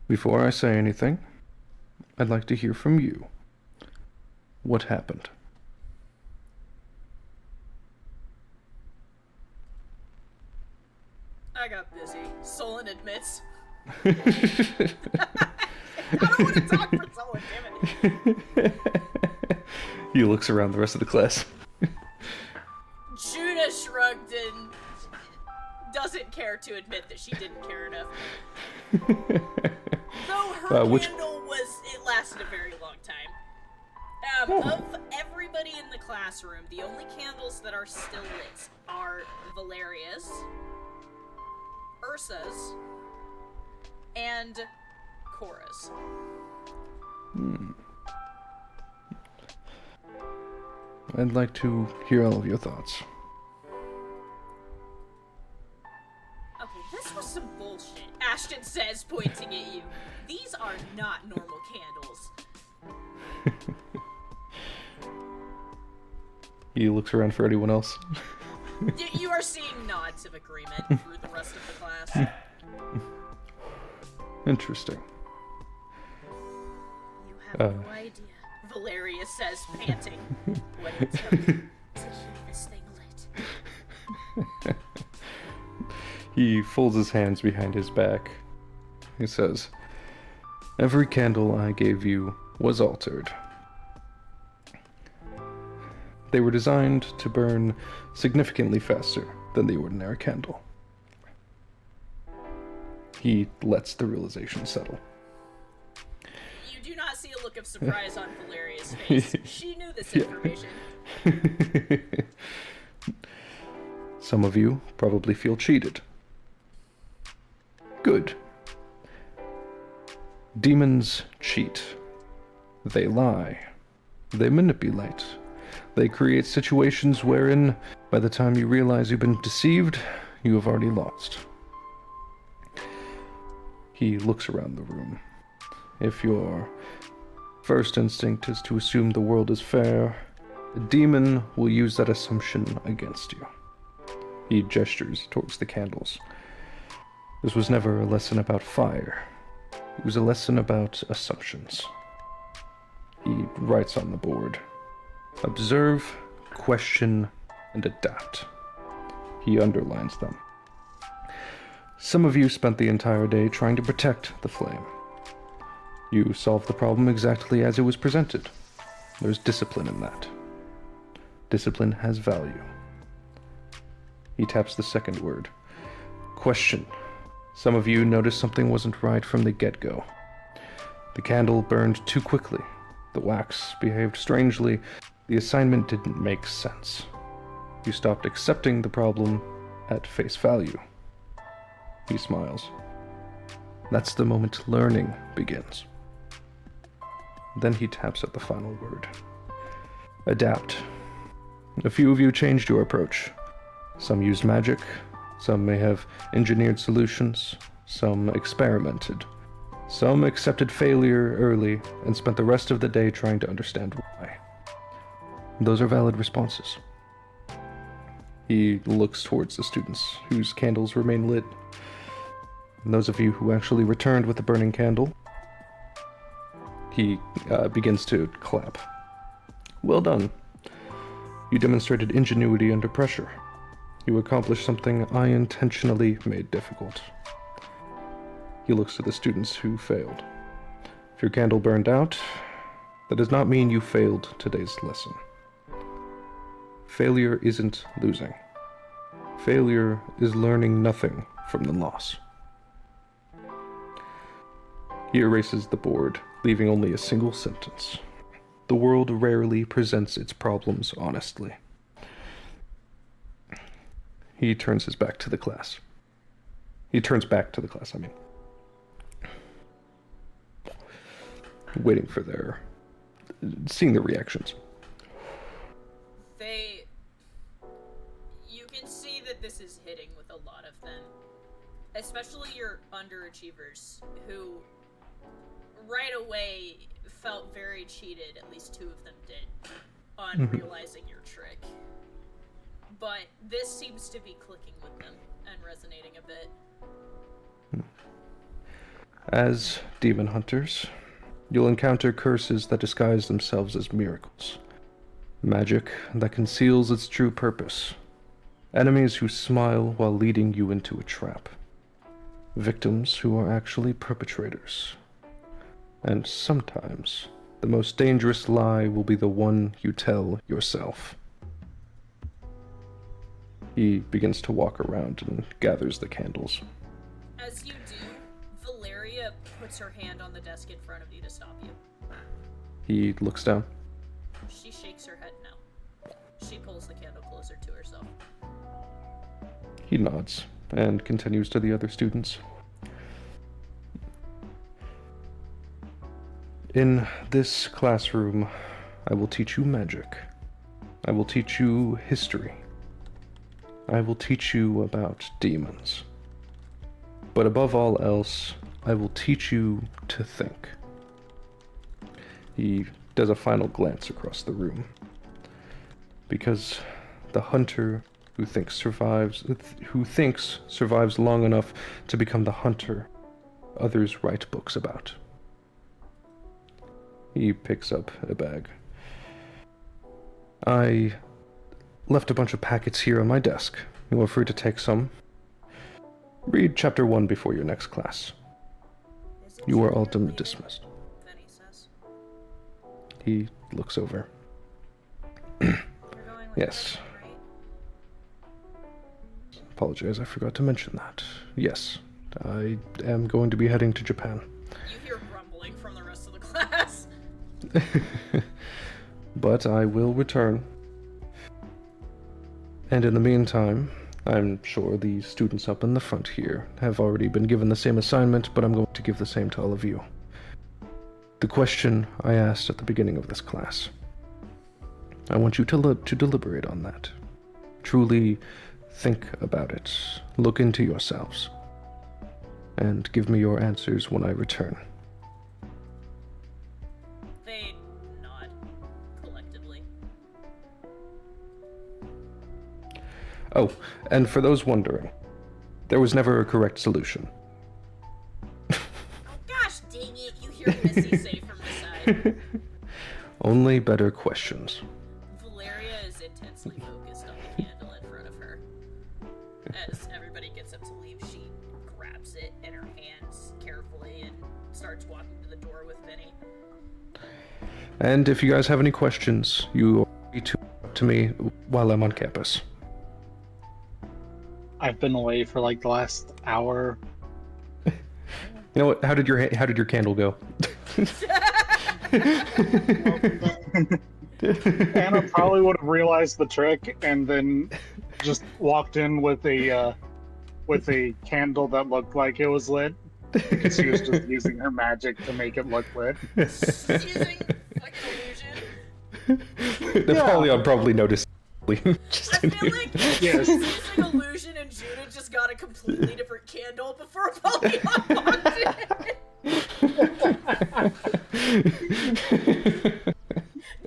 Before I say anything, I'd like to hear from you. What happened? I got busy. Solon admits. I don't want to talk for Solon, damn it. He looks around the rest of the class. Judah shrugged and doesn't care to admit that she didn't care enough. Though her candle it lasted a very long time. Of everybody in the classroom, the only candles that are still lit are Valeria's, Ursa's, and Cora's. I'd like to hear all of your thoughts. Okay, this was some bullshit, Ashton says, pointing at you. These are not normal candles. He looks around for anyone else. You are seeing nods of agreement through the rest of the class. Interesting. You have no idea, Valeria says, panting. What it took to keep this thing lit. He folds his hands behind his back. He says, "Every candle I gave you was altered. They were designed to burn significantly faster than the ordinary candle. He lets the realization settle. You do not see a look of surprise on Valeria's face. She knew this information. Some of you probably feel cheated. Good. Demons cheat. They lie. They manipulate. They create situations wherein, by the time you realize you've been deceived, you have already lost. He looks around the room. If your first instinct is to assume the world is fair, a demon will use that assumption against you. He gestures towards the candles. This was never a lesson about fire. It was a lesson about assumptions. He writes on the board. Observe, question, and adapt. He underlines them. Some of you spent the entire day trying to protect the flame. You solved the problem exactly as it was presented. There's discipline in that. Discipline has value. He taps the second word. Question. Some of you noticed something wasn't right from the get-go. The candle burned too quickly. The wax behaved strangely. The assignment didn't make sense. You stopped accepting the problem at face value. He smiles. That's the moment learning begins. Then he taps at the final word. Adapt. A few of you changed your approach. Some used magic, some may have engineered solutions, some experimented. Some accepted failure early and spent the rest of the day trying to understand why. Those are valid responses. He looks towards the students whose candles remain lit. And those of you who actually returned with the burning candle, he begins to clap. Well done. You demonstrated ingenuity under pressure. You accomplished something I intentionally made difficult. He looks to the students who failed. If your candle burned out, that does not mean you failed today's lesson. Failure isn't losing. Failure is learning nothing from the loss. He erases the board, leaving only a single sentence. The world rarely presents its problems honestly. He turns his back to the class. He turns back to the class, I mean. Waiting for seeing the reactions. You can see that this is hitting with a lot of them. Especially your underachievers, who right away felt very cheated, at least two of them did, on realizing your trick. But this seems to be clicking with them and resonating a bit. As demon hunters, you'll encounter curses that disguise themselves as miracles. Magic that conceals its true purpose. Enemies who smile while leading you into a trap. Victims who are actually perpetrators. And sometimes, the most dangerous lie will be the one you tell yourself. He begins to walk around and gathers the candles. As you do, Valeria puts her hand on the desk in front of you to stop you. He looks down. She shakes her head no. She pulls the candle closer to herself. He nods and continues to the other students. In this classroom, I will teach you magic. I will teach you history. I will teach you about demons. But above all else, I will teach you to think. He does a final glance across the room. Because the hunter who thinks survives long enough to become the hunter others write books about. He picks up a bag. I left a bunch of packets here on my desk. You are free to take some. Read chapter 1 before your next class. You are all dismissed. Then he says, He looks over. "You're going with Yes. everything, right?" Apologize, I forgot to mention that. Yes, I am going to be heading to Japan. You hear grumbling from the rest of the class. But I will return. And in the meantime, I'm sure the students up in the front here have already been given the same assignment, but I'm going to give the same to all of you. The question I asked at the beginning of this class. I want you to deliberate on that. Truly think about it. Look into yourselves. And give me your answers when I return. They nod collectively. Oh, and for those wondering, there was never a correct solution. Oh gosh dang it, you hear Missy say from the side. Only better questions. Valeria is intensely focused on the candle in front of her. As everybody gets up to leave, she grabs it in her hands carefully and starts walking to the door with Vinny. And if you guys have any questions, you are free to up to me while I'm on campus. I've been away for like the last hour. You know what? How did your candle go? Anna probably would have realized the trick and then just walked in with a candle that looked like it was lit because she was just using her magic to make it look lit. She's using like an illusion. Napoleon probably noticed. Just I feel like Yes. she's using illusion and Judah just got a completely different candle before Apollyon walked in.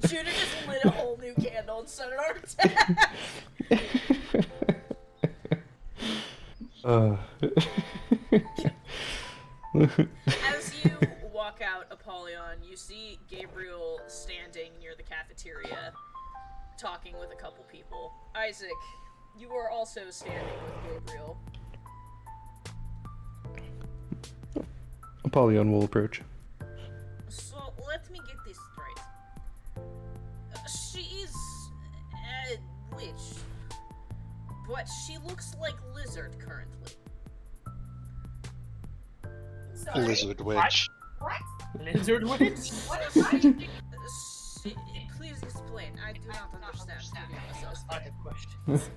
Judah just lit a whole new candle and set it on her desk. As you walk out, Apollyon, you see Gabriel standing near the cafeteria, talking with a couple people. Isaac, you are also standing with Gabriel. Apollyon will approach. So, let me get this straight. She is a witch, but she looks like lizard currently. Sorry. Lizard witch. What? Lizard witch? What is I? Please explain. I do not understand. I have questions.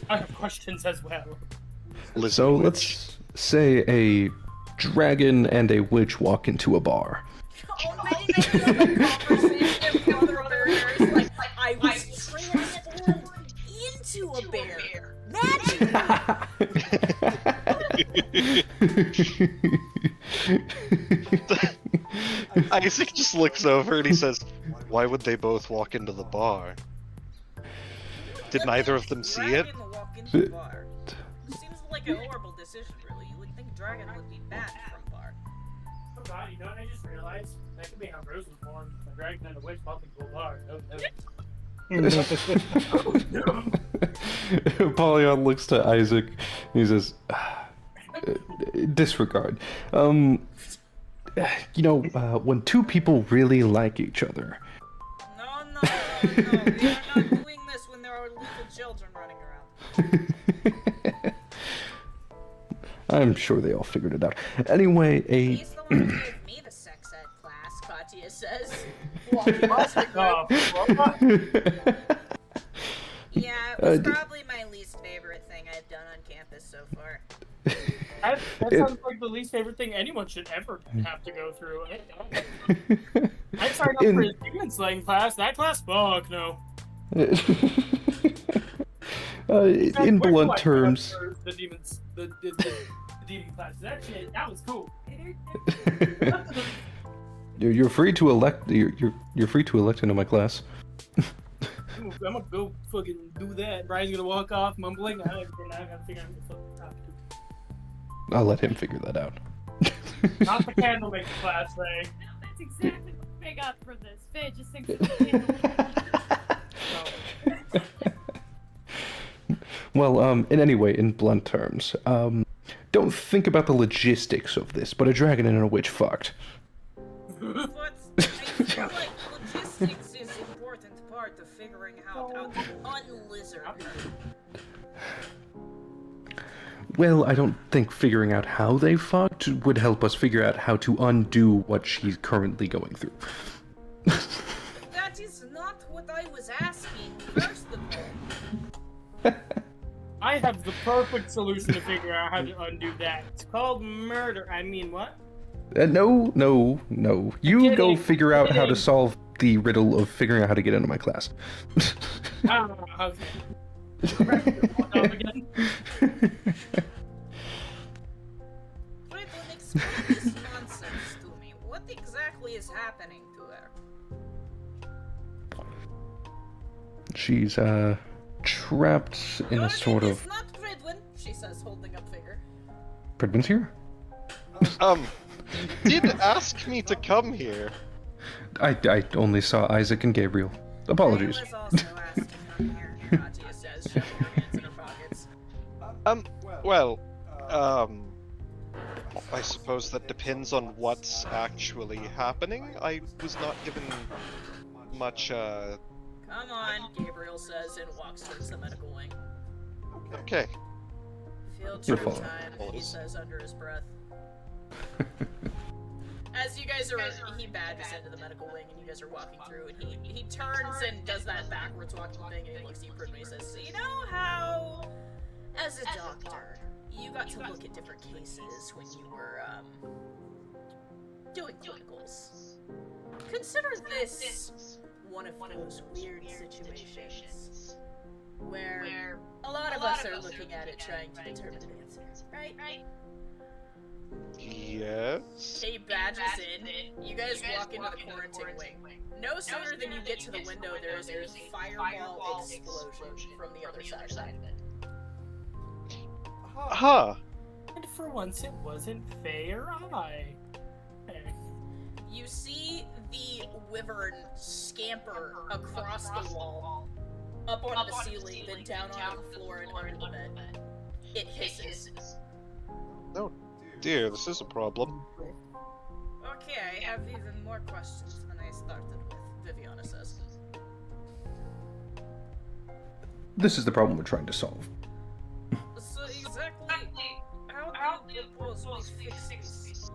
I have questions as well. Lizard So witch. let's say a dragon and a witch walk into a bar. Only the conversation with other bears, like, I was transformed into a bear. Magic! Isaac just looks over and he says, "Why would they both walk into the bar? Did neither of them see it?" Dragon walk into the bar. Seems like a horrible decision, really. You would think dragon would be banned from bar. Oh god, you know what I just realized? That could be how Rose was born. A dragon and a witch walking to a bar. Apollyon looks to Isaac. He says, "Disregard. When two people really like each other." No. We are not doing this when there are little children running around. I'm sure they all figured it out. Anyway, He's the one who gave me the sex ed class, Katya says, walking past the group. Yeah, it was probably my least favorite thing I've done on campus so far. That sounds like the least favorite thing anyone should ever have to go through. I signed up for a demon slaying class. That class, fuck no. In blunt terms, The demon class. That shit, that was cool. you're free to elect. You're free to elect into my class. I'm gonna go fucking do that. Brian's gonna walk off mumbling. I gotta figure out what the fuck to talk to. I'll let him figure that out. Not the candle making class, Ray. No, that's exactly what I got for this. Faye just thinks it's Well, in any way, in blunt terms, don't think about the logistics of this, but a dragon and a witch fucked. But I feel like logistics is an important part of figuring out how to unlizard her. Well, I don't think figuring out how they fucked would help us figure out how to undo what she's currently going through. That is not what I was asking, first of all. I have the perfect solution to figure out how to undo that. It's called murder. I mean, what? No. You go kidding, figure out how to kidding. solve the riddle of figuring out how to get into my class. Okay. Again. Fred, explain this nonsense to me. What exactly is happening to her? She's, trapped in a sort It of... is not Fredwin, she says, holding up finger. Pridwin's here? You did ask me to come here. I only saw Isaac and Gabriel. Apologies. I was also asked to come here, Katya says, shoving her hands in her pockets. Well, I suppose that depends on what's actually happening. I was not given much, Come on, Gabriel says, and walks towards the medical wing. Okay. Field You're trip following. time, he says under his breath. As you guys are, he badges into the medical wing, and you guys are walking through, and he turns and does that backwards walking thing, and he looks at you and he says, so you know how, as a doctor, you got to look at different cases when you were, doing clinicals. Consider this one of those weird situations where a lot of us are looking at it trying to determine an answer, right? Yes. He badges in. You guys walk into the quarantine wing. No sooner than you get to the window, there is a fireball explosion from the other side of it. Huh. And for once, it wasn't fair. You see the wyvern scamper across the wall, up onto the ceiling, then down onto the floor and under the bed. It hisses. Oh dear, this is a problem. Okay, I have even more questions than I started with, Viviana says. This is the problem we're trying to solve. So exactly, how do you propose we fix this?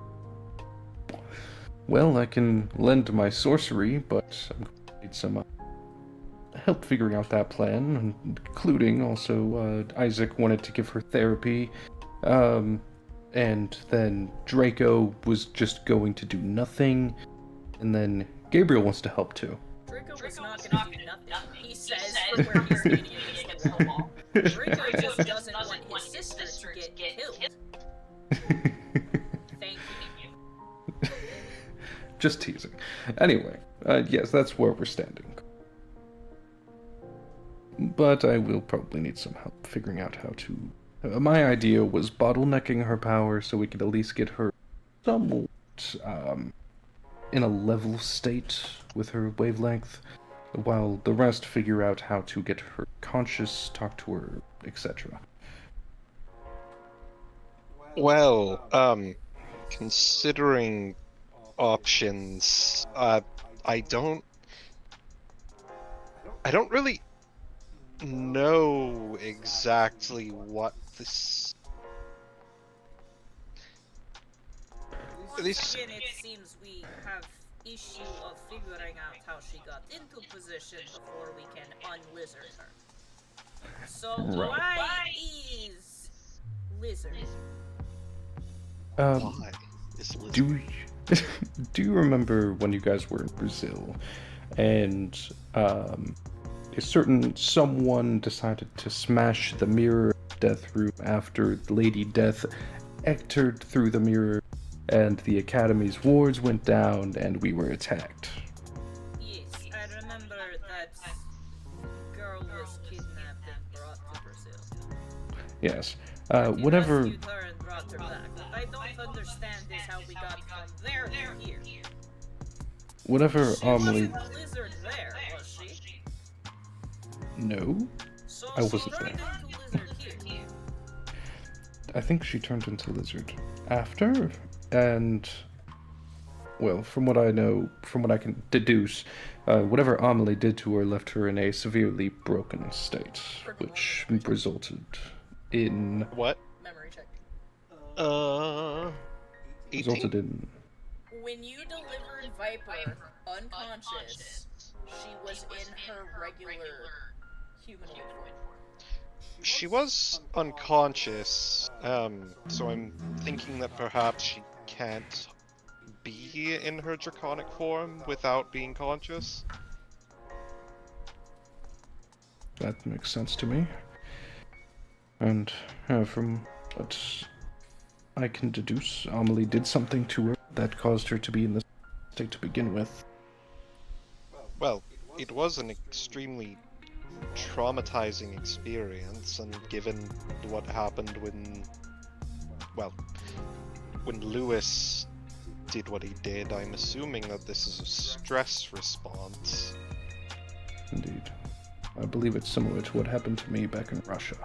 Well, I can lend my sorcery, but I'm going to need some help figuring out that plan, including also Isaac wanted to give her therapy, and then Draco was just going to do nothing, and then Gabriel wants to help too. Draco was not gonna do nothing. He says from where he's standing against the wall. Draco just doesn't want his sister to get killed. Thank you. Just teasing. Anyway, yes, that's where we're standing. But I will probably need some help figuring out how to... my idea was bottlenecking her power so we could at least get her somewhat in a level state with her wavelength, while the rest figure out how to get her conscious, talk to her, etc. Well, considering options, I don't really know exactly what this... Once again, it seems we have issue of figuring out how she got into position before we can unlizard her. So why is Lizard? Why is Lizard? Do you remember when you guys were in Brazil, and a certain someone decided to smash the mirror of Death Room after Lady Death entered through the mirror, and the Academy's wards went down, and we were attacked? Yes, I remember that girl was kidnapped and brought to Brazil. Yes. You Whatever. rescued her and brought her back. What I don't understand is how we got from there to here. Whatever She Amelie. wasn't a lizard there, was she? No, So I she wasn't turned there. into lizard here. I think she turned into lizard after, and well, from what I know, from what I can deduce, whatever Amelie did to her left her in a severely broken state, which resulted in What? Memory check. 18. Resulted in When you delivered Viper unconscious, she was in her regular humanoid form. She was unconscious, so I'm thinking that perhaps she can't be in her draconic form without being conscious. that makes sense to me. And from what I can deduce, Amelie did something to her that caused her to be in this state to begin with. Well, it was an extremely traumatizing experience, and given what happened when Lewis did what he did, I'm assuming that this is a stress response. Indeed. I believe it's similar to what happened to me back in Russia.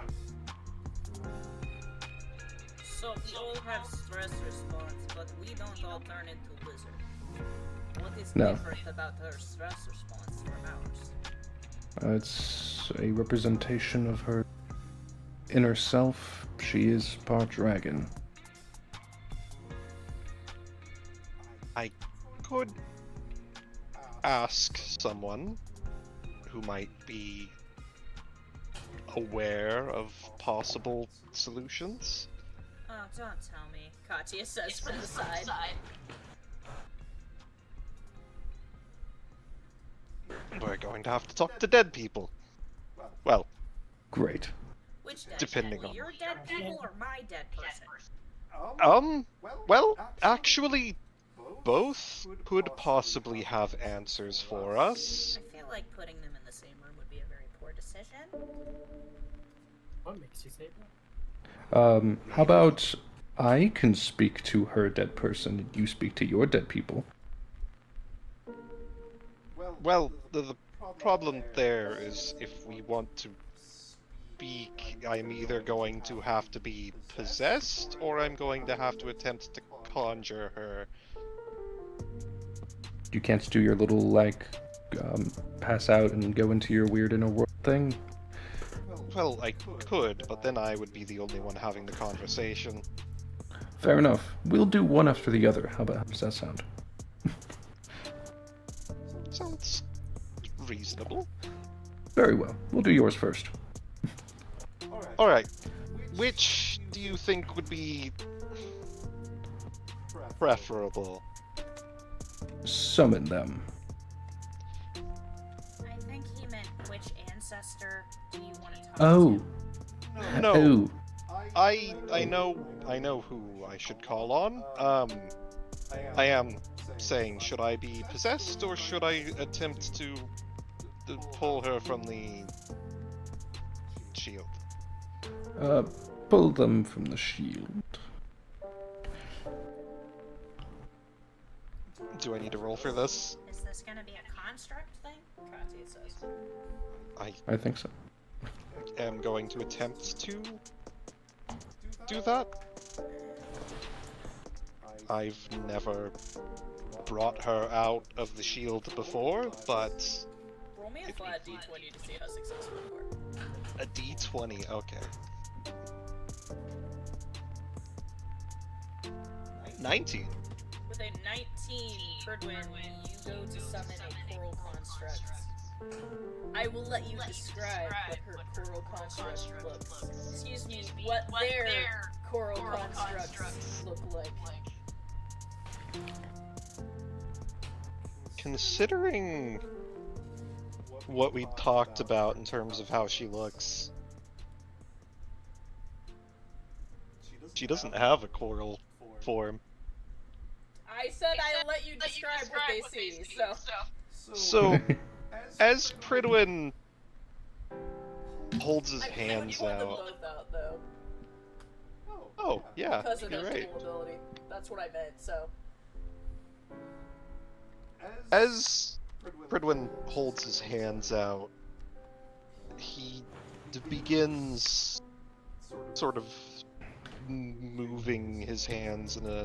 So we all have stress response, but we don't all turn into lizards. What is No. different about her stress response from ours? It's a representation of her inner self. She is part dragon. I could ask someone who might be aware of possible solutions. Oh, don't tell me. Katya says from the side. We're going to have to talk to dead people. Well, Great. Which dead Depending people? on- Your dead people or my dead person? well, actually, both could possibly have answers for us. I feel like putting them in the same room would be a very poor decision. What makes you say that? How about I can speak to her dead person and you speak to your dead people? Well, the problem there is if we want to speak, I'm either going to have to be possessed or I'm going to have to attempt to conjure her. You can't do your little, pass out and go into your weird inner world thing? Well, I could, but then I would be the only one having the conversation. Fair enough. We'll do one after the other. How does that sound? Sounds reasonable. Very well. We'll do yours first. Alright, which do you think would be preferable? Summon them. I think he meant which ancestor do you want to talk Oh. to? No, Oh. I know who I should call on. I am saying, should I be possessed or should I attempt to pull her from the shield? Pull them from the shield. Do I need to roll for this? Is this gonna be a construct thing? Katya says. I think so. Am going to attempt to do that. I've never brought her out of the shield before, but Roll me a flat d20 to see how successful you are. a d20, okay. 19. With a 19, Ferdwin, you go to summon a coral construct. I will let you describe what her coral construct looks. Excuse me, what their coral constructs look like. Considering what we talked about in terms of how she looks, she doesn't have a coral form. I said I'll let you describe what they see, so. So, as Pridwin holds his I hands pulled them out. both out, though. Oh, yeah, Because of you're that right. cool ability. That's what I meant, so. As Pridwin holds his hands out, he begins sort of moving his hands in a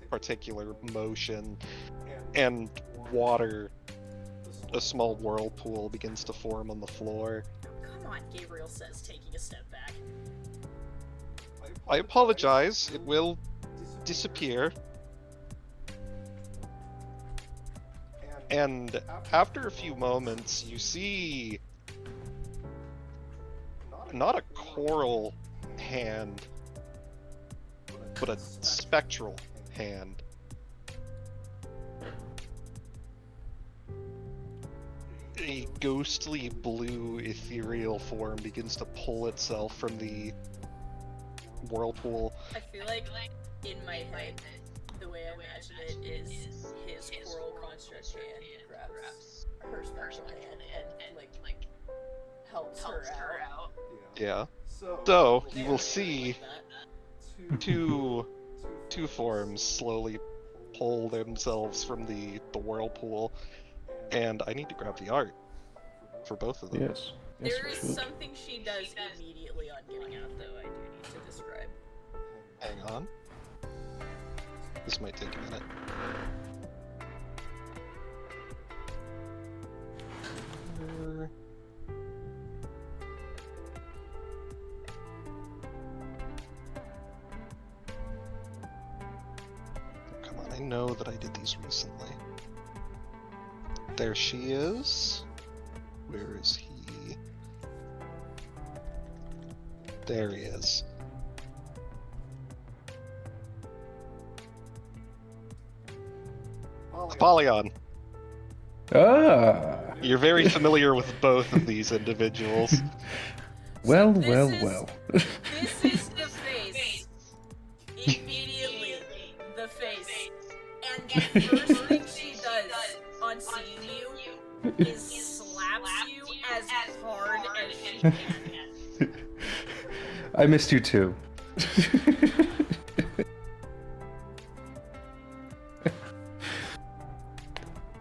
particular motion, and water, a small whirlpool, begins to form on the floor. Come on, Gabriel says, taking a step back. I apologize. It will disappear. And after a few moments, you see not a coral hand, but a spectral hand. A ghostly blue ethereal form begins to pull itself from the whirlpool. I feel like in my head, the way I imagine it is his coral construct hand grabs her special hand and like helps her out. Yeah. So you will see two forms slowly pull themselves from the whirlpool, and I need to grab the art for both of them. Yes. Yes, There we is should. something she does immediately on getting out, though. I do need to describe. Hang on. This might take a minute. Come on, I know that I did these recently. There she is. Where is he? There he is. Apollyon, Ah! you're very familiar with both of these individuals. Well, This well, is- well. This is the face. Immediately, the face. And the first thing she does on seeing you is slaps you as hard as she can. I missed you too.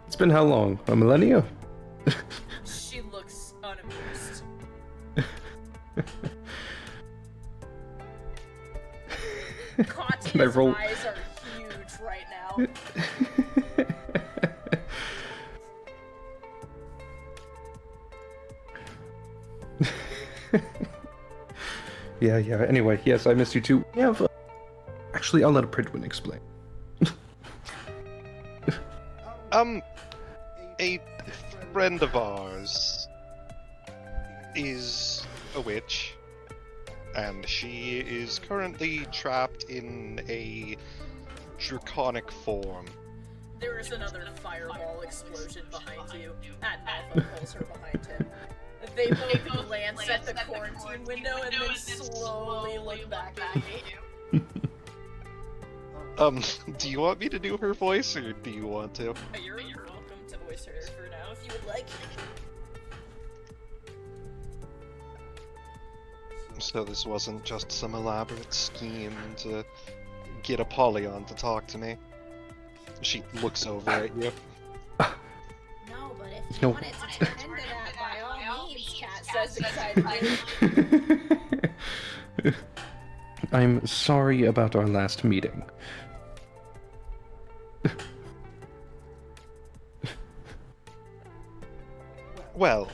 It's been how long? A millennia? She looks unamused. Can I Katya's roll? eyes are huge right now. Yeah. Anyway, yes, I missed you too. Yeah, actually, I'll let a Pridwin explain. A friend of ours is a witch, and she is currently trapped in a draconic form. There is another fireball explosion behind you. Malfa pulls her behind him. They both glance at the quarantine window and then slowly look back at you. Do you want me to do her voice, or do you want to? You're welcome to voice her for now if you would like. So this wasn't just some elaborate scheme to get Apollyon to talk to me. She looks over at you. No, but if you No. wanted to turn into that, by all means, Cat says excitedly. I'm sorry about our last meeting. Well,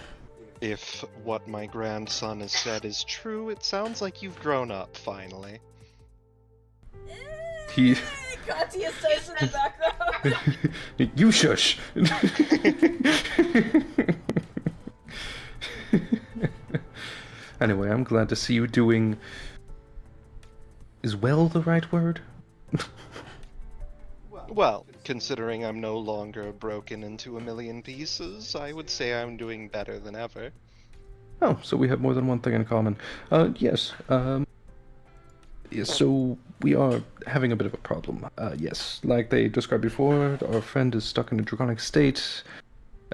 if what my grandson has said is true, it sounds like you've grown up, finally. He... Katya says in the background. You shush! Anyway, I'm glad to see you doing... Is well the right word? Well, considering I'm no longer broken into a million pieces, I would say I'm doing better than ever. Oh, so we have more than one thing in common. Yes, yes, so we are having a bit of a problem. Yes, like they described before, our friend is stuck in a draconic state,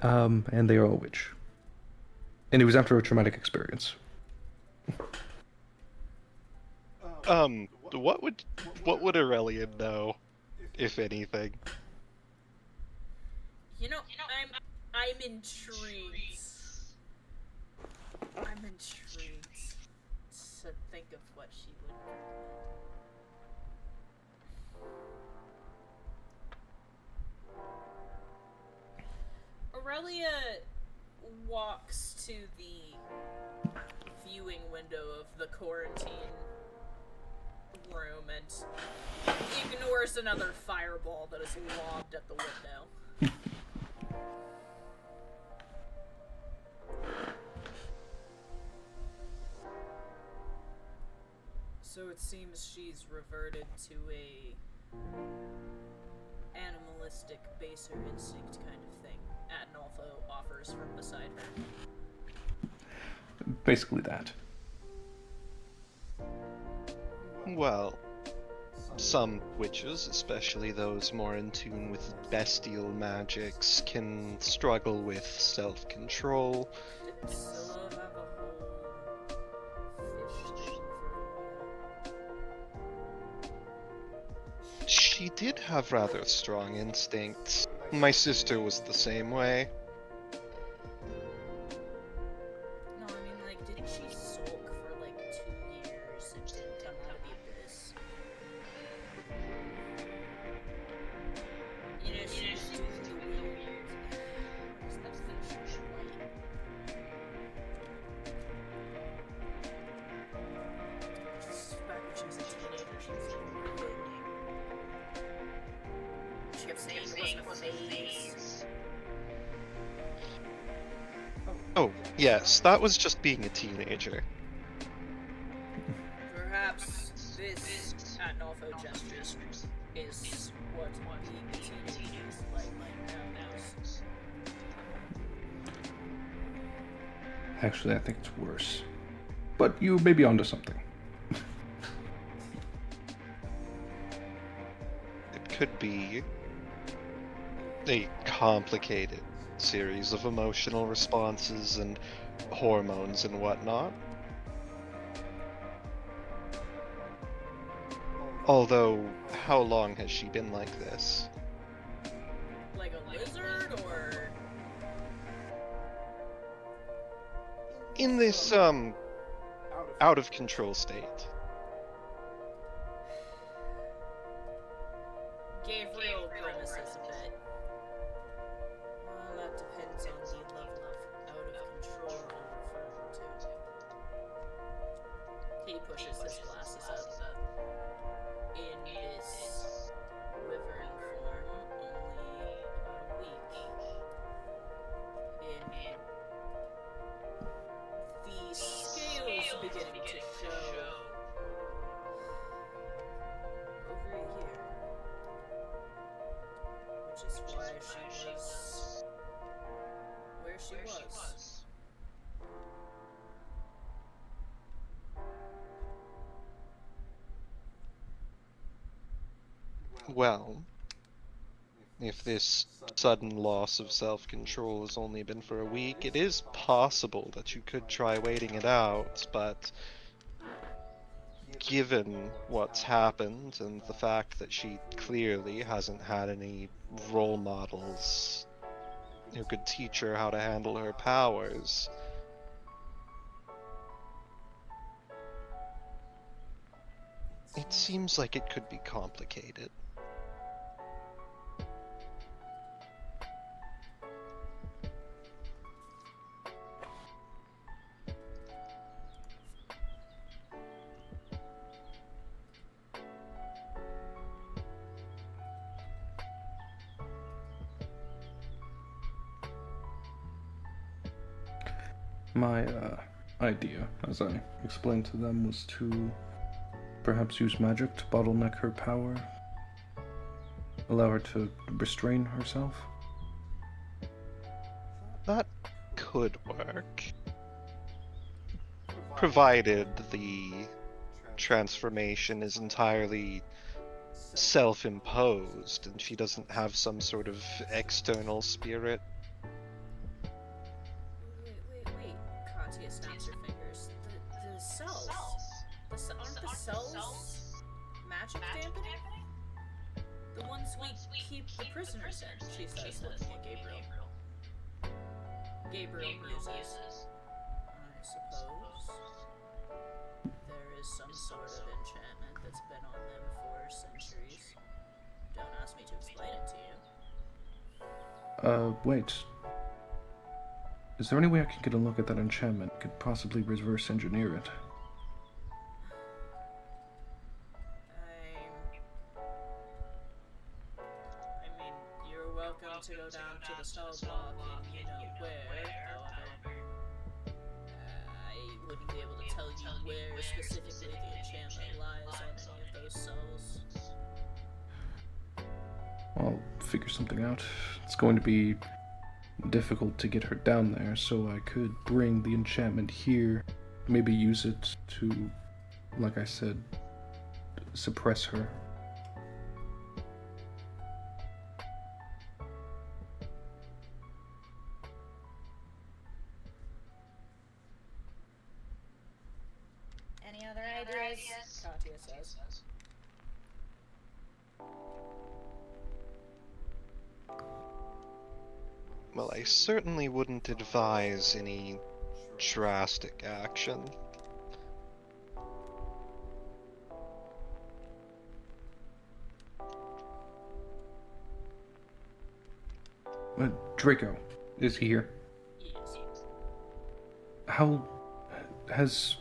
and they are a witch. And it was after a traumatic experience. What would Aurelian know, if anything? You know, I'm intrigued. I'm intrigued to think of what she would. Aurelia walks to the viewing window of the quarantine room and ignores another fireball that is lobbed at the window. So it seems she's reverted to a animalistic, baser instinct kind of thing. Adnolfo offers from beside her. Basically that. Well, some witches, especially those more in tune with bestial magics, can struggle with self-control. Didn't Scylla have a whole fish thing for a while? She did have rather strong instincts. My sister was the same way. No, I mean, like, didn't she sulk for like 2 years and didn't come out of the abyss? You know, she was doing the weird. What is that fish? Just back when she was a teenager, she was brooding. She kept saying it wasn't a phase. Oh, yes, that was just being a teenager. Perhaps this Adnolfo gesture is what being a teenager is like nowadays. Actually, I think it's worse. But you may be onto something. It could be a complicated series of emotional responses and hormones and whatnot. Although, how long has she been like this? Like a lizard, or In this, out of control state. Gabriel grimaces a bit. Well, that depends on the level of out of control you're referring to. He pushes his glasses up. In this wyvern form, only about a week. In the scales beginning to show over a year. Which is why she was where she was. Well, if this sudden loss of self-control has only been for a week, it is possible that you could try waiting it out, but given what's happened and the fact that she clearly hasn't had any role models who could teach her how to handle her powers, it seems like it could be complicated. My idea, as I explained to them, was to perhaps use magic to bottleneck her power, allow her to restrain herself. That could work. Provided the transformation is entirely self-imposed and she doesn't have some sort of external spirit. Wait. Katya snaps her fingers. The cells. Aren't the cells magic dampening? The ones we keep the prisoners in, she says, looking at Gabriel. Gabriel muses. I suppose there is some sort of enchantment that's been on them for centuries. Don't ask me to explain it to you. Wait. Is there any way I can get a look at that enchantment? Could possibly reverse engineer it. to go down to the cell block and you know where. However, I wouldn't be able to tell you where specifically the enchantment lies on any of those cells. I'll figure something out. It's going to be difficult to get her down there, so I could bring the enchantment here, maybe use it to, like I said, suppress her. Any other ideas? Katya says. Well, I certainly wouldn't advise any drastic action. Draco, is he here? Yes. How has...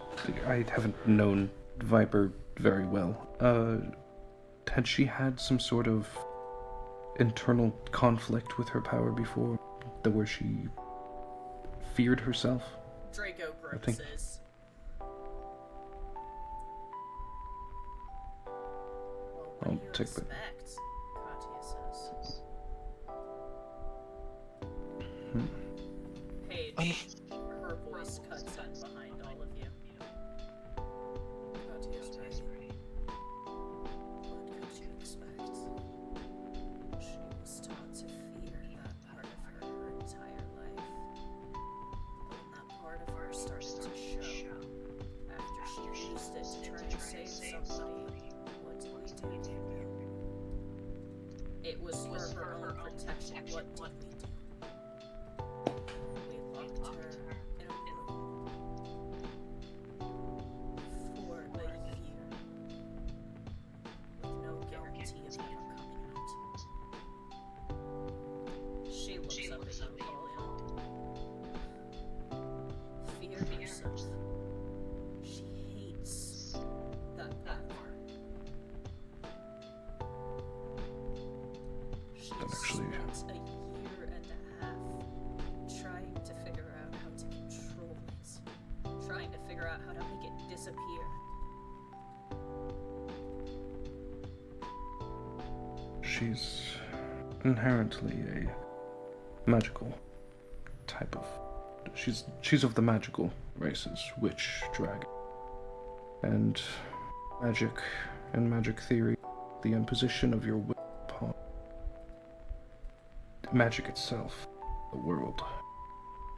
I haven't known Viper very well. Had she had some sort of internal conflict with her power before, where she feared herself? Draco I think- grimaces. Well, what I'll do you take that. expect? Katya says. Paige, her voice cuts in behind all of you. Katya's right. What could you expect? She was taught to fear that part of her entire life. When that part of her started to show, after she used it to try and save somebody, what did we do, Gabriel? It was for her own protection. What did we do? We locked her in a room for a year with no guarantee of ever coming out. She looks up at you, Apollyon. Fear herself. She hates that power. She That actually- spent a year and a half trying to figure out how to control it. Trying to figure out how to make it disappear. She's inherently a magical type of... She's of the magical races, witch, dragon. And magic and magic theory, the imposition of your will upon magic itself, the world.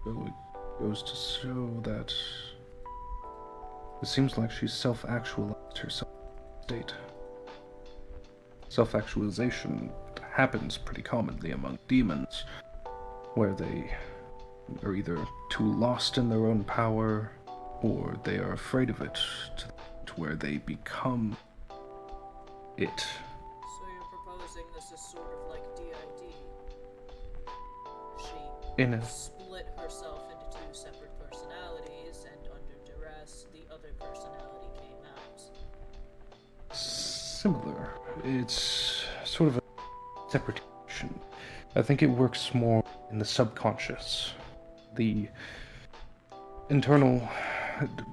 So it goes to show that it seems like she's self-actualized herself in state. Self-actualization happens pretty commonly among demons, where they are either too lost in their own power, or they are afraid of it to the point where they become it. So you're proposing this is sort of like DID. She In a split herself into two separate personalities, and under duress, the other personality came out. similar. It's sort of a separation. I think it works more in the subconscious. The internal,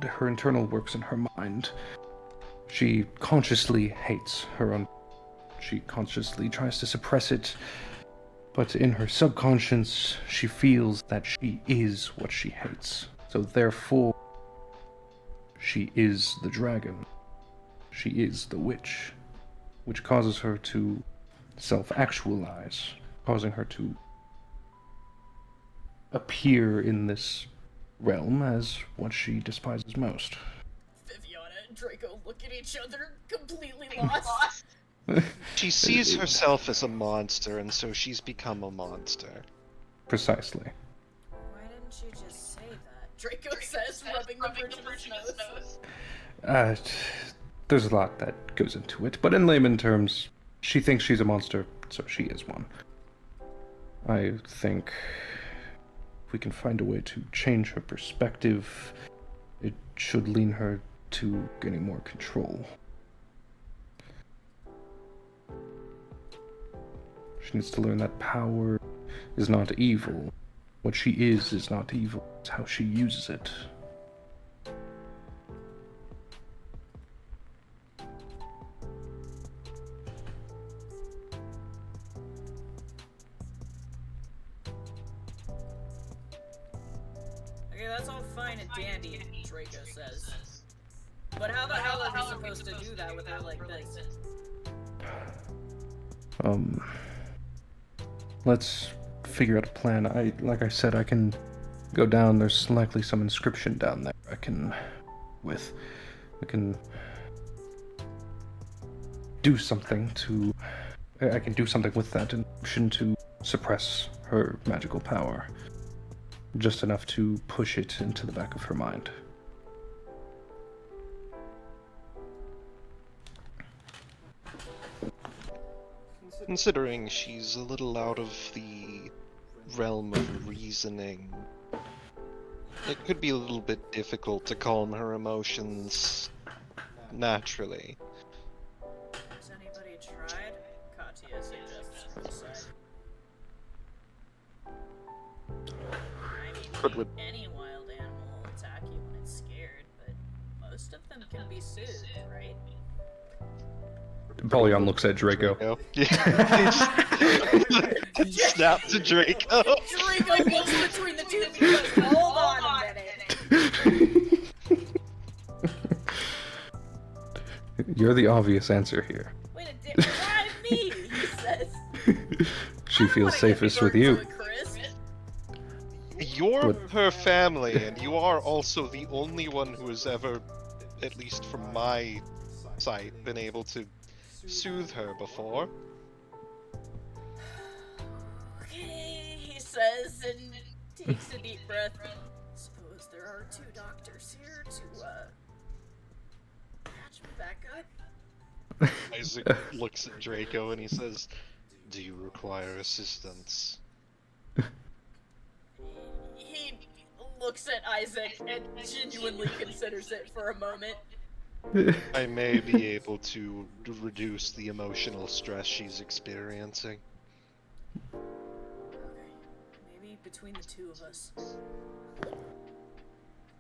her internal works in her mind. She consciously hates her own. She consciously tries to suppress it, but in her subconscious, she feels that she is what she hates. So therefore, she is the dragon. She is the witch, which causes her to self-actualize, causing her to appear in this realm as what she despises most. Viviana and Draco look at each other, completely lost. She sees herself as a monster, and so she's become a monster. Precisely. Why didn't you just say that? Draco says, rubbing the bridge of his nose. There's a lot that goes into it, but in layman terms, she thinks she's a monster, so she is one. I think if we can find a way to change her perspective, it should lean her to getting more control. She needs to learn that power is not evil. What she is not evil. It's how she uses it. Okay, that's all fine and dandy, Draco says. But how the hell are we supposed to do that with her like this? Let's figure out a plan. Like I said, I can go down. There's likely some inscription down there. I can do something to. I can do something with that inscription to suppress her magical power. Just enough to push it into the back of her mind. Considering she's a little out of the realm of reasoning, it could be a little bit difficult to calm her emotions naturally. Has anybody tried? Katya suggests from the side. I mean, But would- any wild animal will attack you when it's scared, but most of them can be soothed, right? Apollyon looks at Draco. Yeah. Snap to Draco. Draco looks between the two of you and goes, hold on a minute. You're the obvious answer here. Wait a minute, why me? He says. She feels safest with you. Chris. You're What- her family, and you are also the only one who has ever, at least from my sight, been able to soothe her before. Okay, he says, and takes a deep breath. Suppose there are two doctors here to, patch me back up. Isaac looks at Draco and he says, "Do you require assistance?" He looks at Isaac and genuinely considers it for a moment. I may be able to reduce the emotional stress she's experiencing. Okay, maybe between the two of us.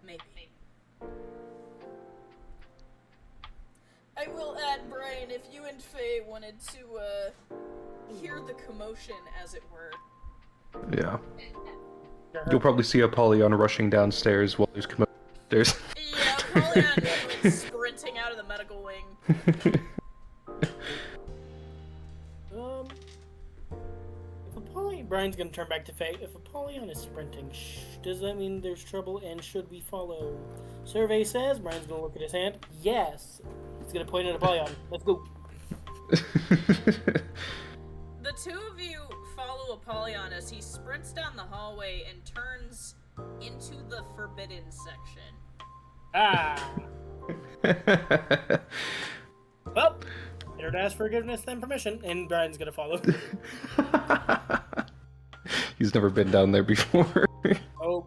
Maybe. I will add, Brian, if you and Faye wanted to, hear the commotion, as it were. Yeah. You'll probably see Apollyon rushing downstairs while there's commotion upstairs. Yeah, Apollyon is sprinting out of the medical wing. If Apollyon, Brian's gonna turn back to Faye. If Apollyon is sprinting, does that mean there's trouble? And should we follow? Survey says Brian's gonna look at his hand. Yes. He's gonna point at Apollyon. Let's go. The two of you follow Apollyon as he sprints down the hallway and turns into the forbidden section. Ah. Well, better to ask forgiveness than permission, and Brian's gonna follow. He's never been down there before. Oh.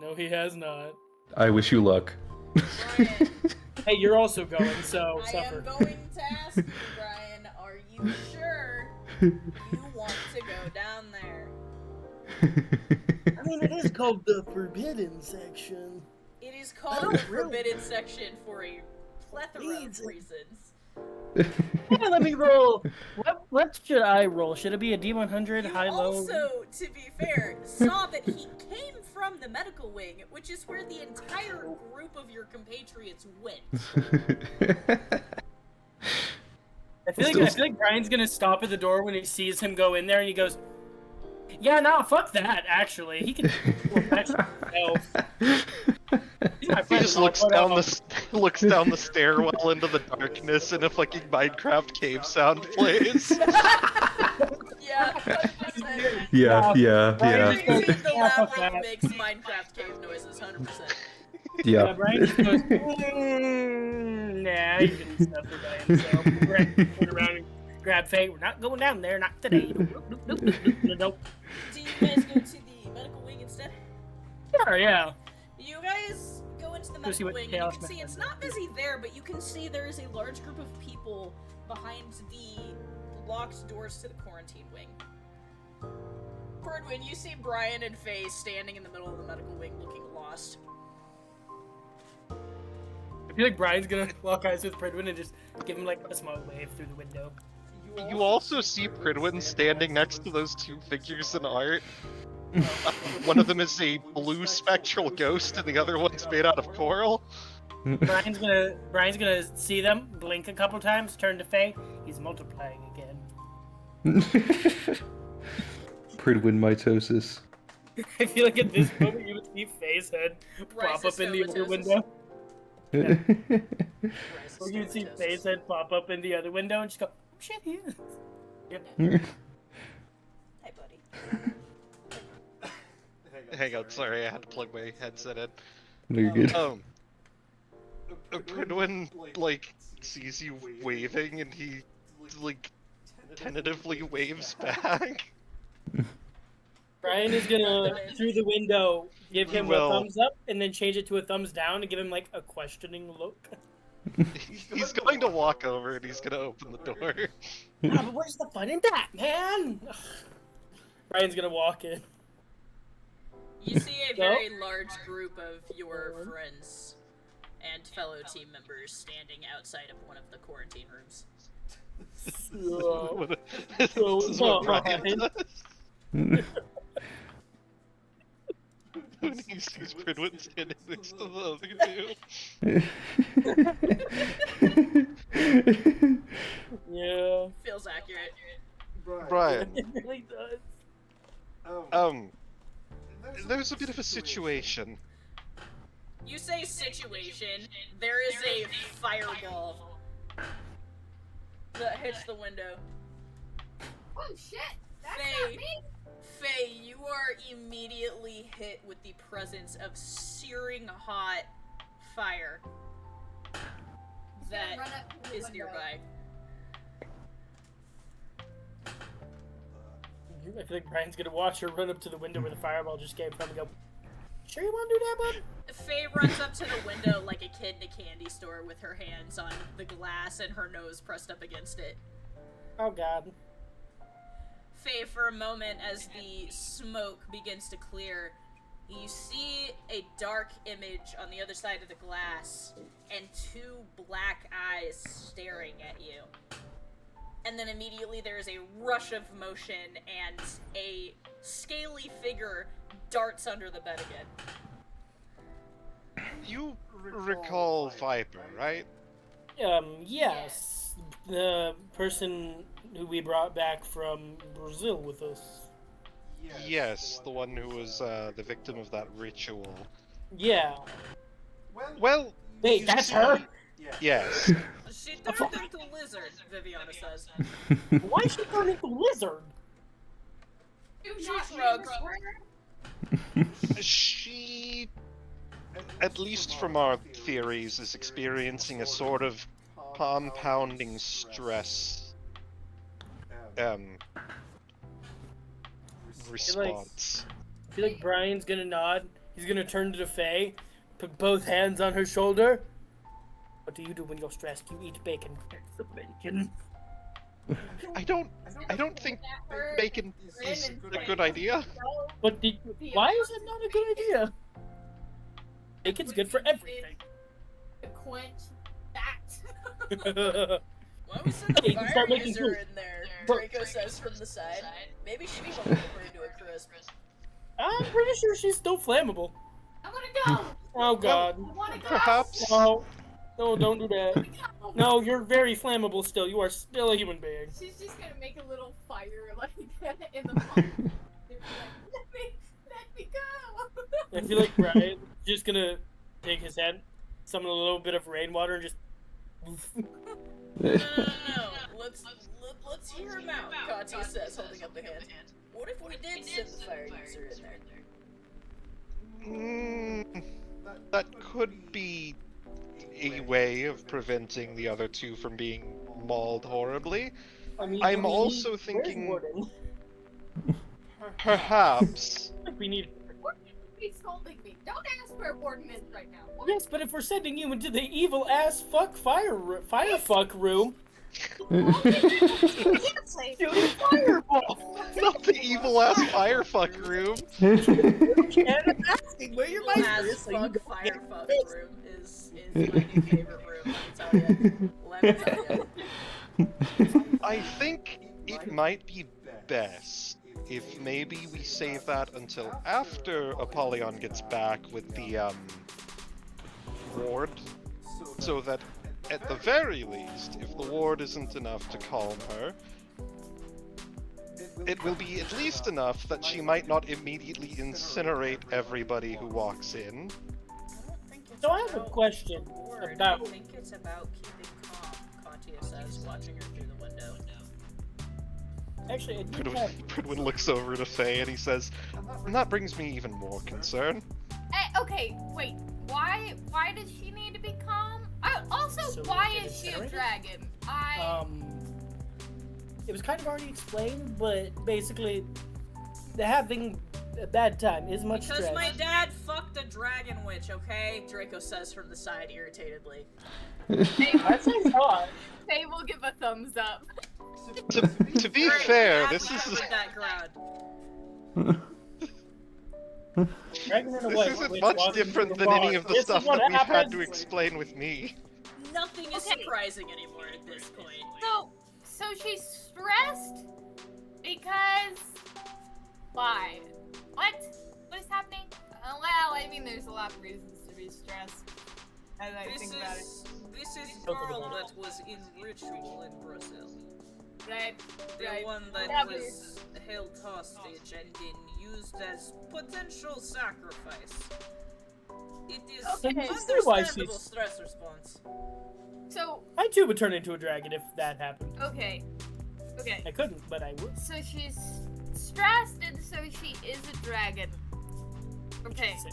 No, he has not. I wish you luck. Brian, Hey, you're also going, so I suffer. am going to ask you, Brian, are you sure you want to go down there? I mean, it is called the Forbidden Section. It is called the forbidden section for a plethora of reasons. Yeah, let me roll. What should I roll? Should it be a D100 You high low? also, to be fair, saw that he came from the medical wing, which is where the entire group of your compatriots went. I feel like Brian's gonna stop at the door when he sees him go in there, and he goes, "Yeah, no, fuck that. Actually, he can." He just looks down the stairwell into the darkness, and a fucking Minecraft cave sound plays. Yeah, 100%. Yeah. The fuck labyrinth that. makes Minecraft cave noises, 100%. Yeah, Yeah. Brian just goes, nah, you can stuff it by himself. Brian turn around and grab Faye. We're not going down there, not today. Nope. Do you guys go to the medical wing instead? Sure, yeah. You guys go into the Go see medical what wing and you Chaos can see Man it's does. not busy there, but you can see there is a large group of people behind the locked doors to the quarantine wing. When you see Brian and Faye standing in the middle of the medical wing looking lost. I feel like Brian's gonna lock eyes with Pridwin and just give him like a small wave through the window. You also see Pridwin standing next to those two figures in art. One of them is a blue spectral ghost, and the other one's made out of coral. Brian's gonna see them, blink a couple times, turn to Faye. He's multiplying again. Pridwin mitosis. I feel like at this moment you would see Faye's head pop up in the other window. Yeah. Or you would see Faye's head pop up in the other window and just go, oh shit, he is. Yep. Hey, buddy. Hang on, sorry, I had to plug my headset in. No, you're good. Pridwin, like, sees you waving, and he, like, tentatively waves back. Brian is gonna, through the window, give him a Well- thumbs up and then change it to a thumbs down and give him, like, a questioning look. He's going to walk over, and he's gonna open the door. Nah, but where's the fun in that, man? Brian's gonna walk in. You see a very large group of your friends and fellow team members standing outside of one of the quarantine rooms. This is what Brian Brian. does. When he sees Pridwin standing next to the other two. Yeah. Feels accurate. Brian, It really does. there's a bit of a situation. You say situation, there is a fireball that hits the window. Oh shit! That's Faye. not me! Faye, you are immediately hit with the presence of searing hot fire that Run up to the is window. nearby. I feel like Brian's gonna watch her run up to the window where the fireball just came from and go, sure you wanna do that, bud? Faye runs up to the window like a kid in a candy store with her hands on the glass and her nose pressed up against it. Oh god. Faye, for a moment, as the smoke begins to clear, you see a dark image on the other side of the glass and two black eyes staring at you. And then immediately there is a rush of motion and a scaly figure darts under the bed again. You recall Viper, right? Yes. The person who we brought back from Brazil with us. Yes, the one who was the victim of that ritual. Yeah. Well, Wait, you that's see- her? Yes. She turned into a lizard, Viviana says. Why is she turning into a lizard? Do She not shrugs. She, at least from our theories, is experiencing a sort of compounding stress response. I feel like Brian's gonna nod. He's gonna turn to Faye, put both hands on her shoulder. What do you do when you're stressed? You eat bacon. It's the bacon. I don't think bacon is a good idea. But why is it not a good idea? Bacon's good for everything. To quench that. Why we send Hey, the you can fire start making user food. in there? Draco says from the side. Maybe she won't put her into a crisp. I'm pretty sure she's still flammable. I wanna go! Oh god. I wanna go! Perhaps. No. No, don't do that. No, you're very flammable still. You are still a human being. She's just gonna make a little fire like in the pond. Let me go! I feel like Brian's just gonna take his hand, summon a little bit of rainwater, and just. No. Let's hear him out, Katya says, holding up the hand. What if we did send the fire user in there? That could be a way of preventing the other two from being mauled horribly. I mean, I'm we also need thinking- Warden. Perhaps. We need. He's scolding me. Don't ask where Warden is right now. What? Yes, but if we're sending you into the evil ass fuck fire fuck room, Dude, fireball! Not the evil ass firefuck room. And I'm asking, where your Evil mic as is, so you fuck don't get firefuck pissed. room is my new favorite room. Let me tell you. I think it might be best if maybe we save that until after Apollyon gets back with the ward, so that at the very least, if the ward isn't enough to calm her, it will be at least enough that she might not immediately incinerate everybody who walks in. So I have a question about. I think it's about keeping calm, Katya says, watching her through the window. Actually, I do have. Pridwin looks over to Faye and he says, and that brings me even more concern. Okay, wait. Why does she need to be calm? Also, So we why get is she a incinerated? dragon? It was kind of already explained, but basically, having a bad time is much Because stress. my dad fucked a dragon witch, okay? Draco says from the side irritatedly. That's what I thought. They will give a thumbs up. To be Great, fair, glad this we is covered that ground. Dragon in a this way, isn't which much walks into different the than any bar. of the This is stuff what that we've had happens. to explain with me. Nothing is Okay. surprising anymore at this point. So she's stressed because why? What is happening? Well, I mean, there's a lot of reasons to be stressed. As I This think about it, is girl that was in ritual in Brazil. right? The Right. one that Yeah, was held hostage and then used as potential sacrifice. It is Okay. I see why understandable she's- stress response. So I too would turn into a dragon if that happened. okay. I couldn't, but I would. So she's stressed, and so she is a dragon. Okay. Sick.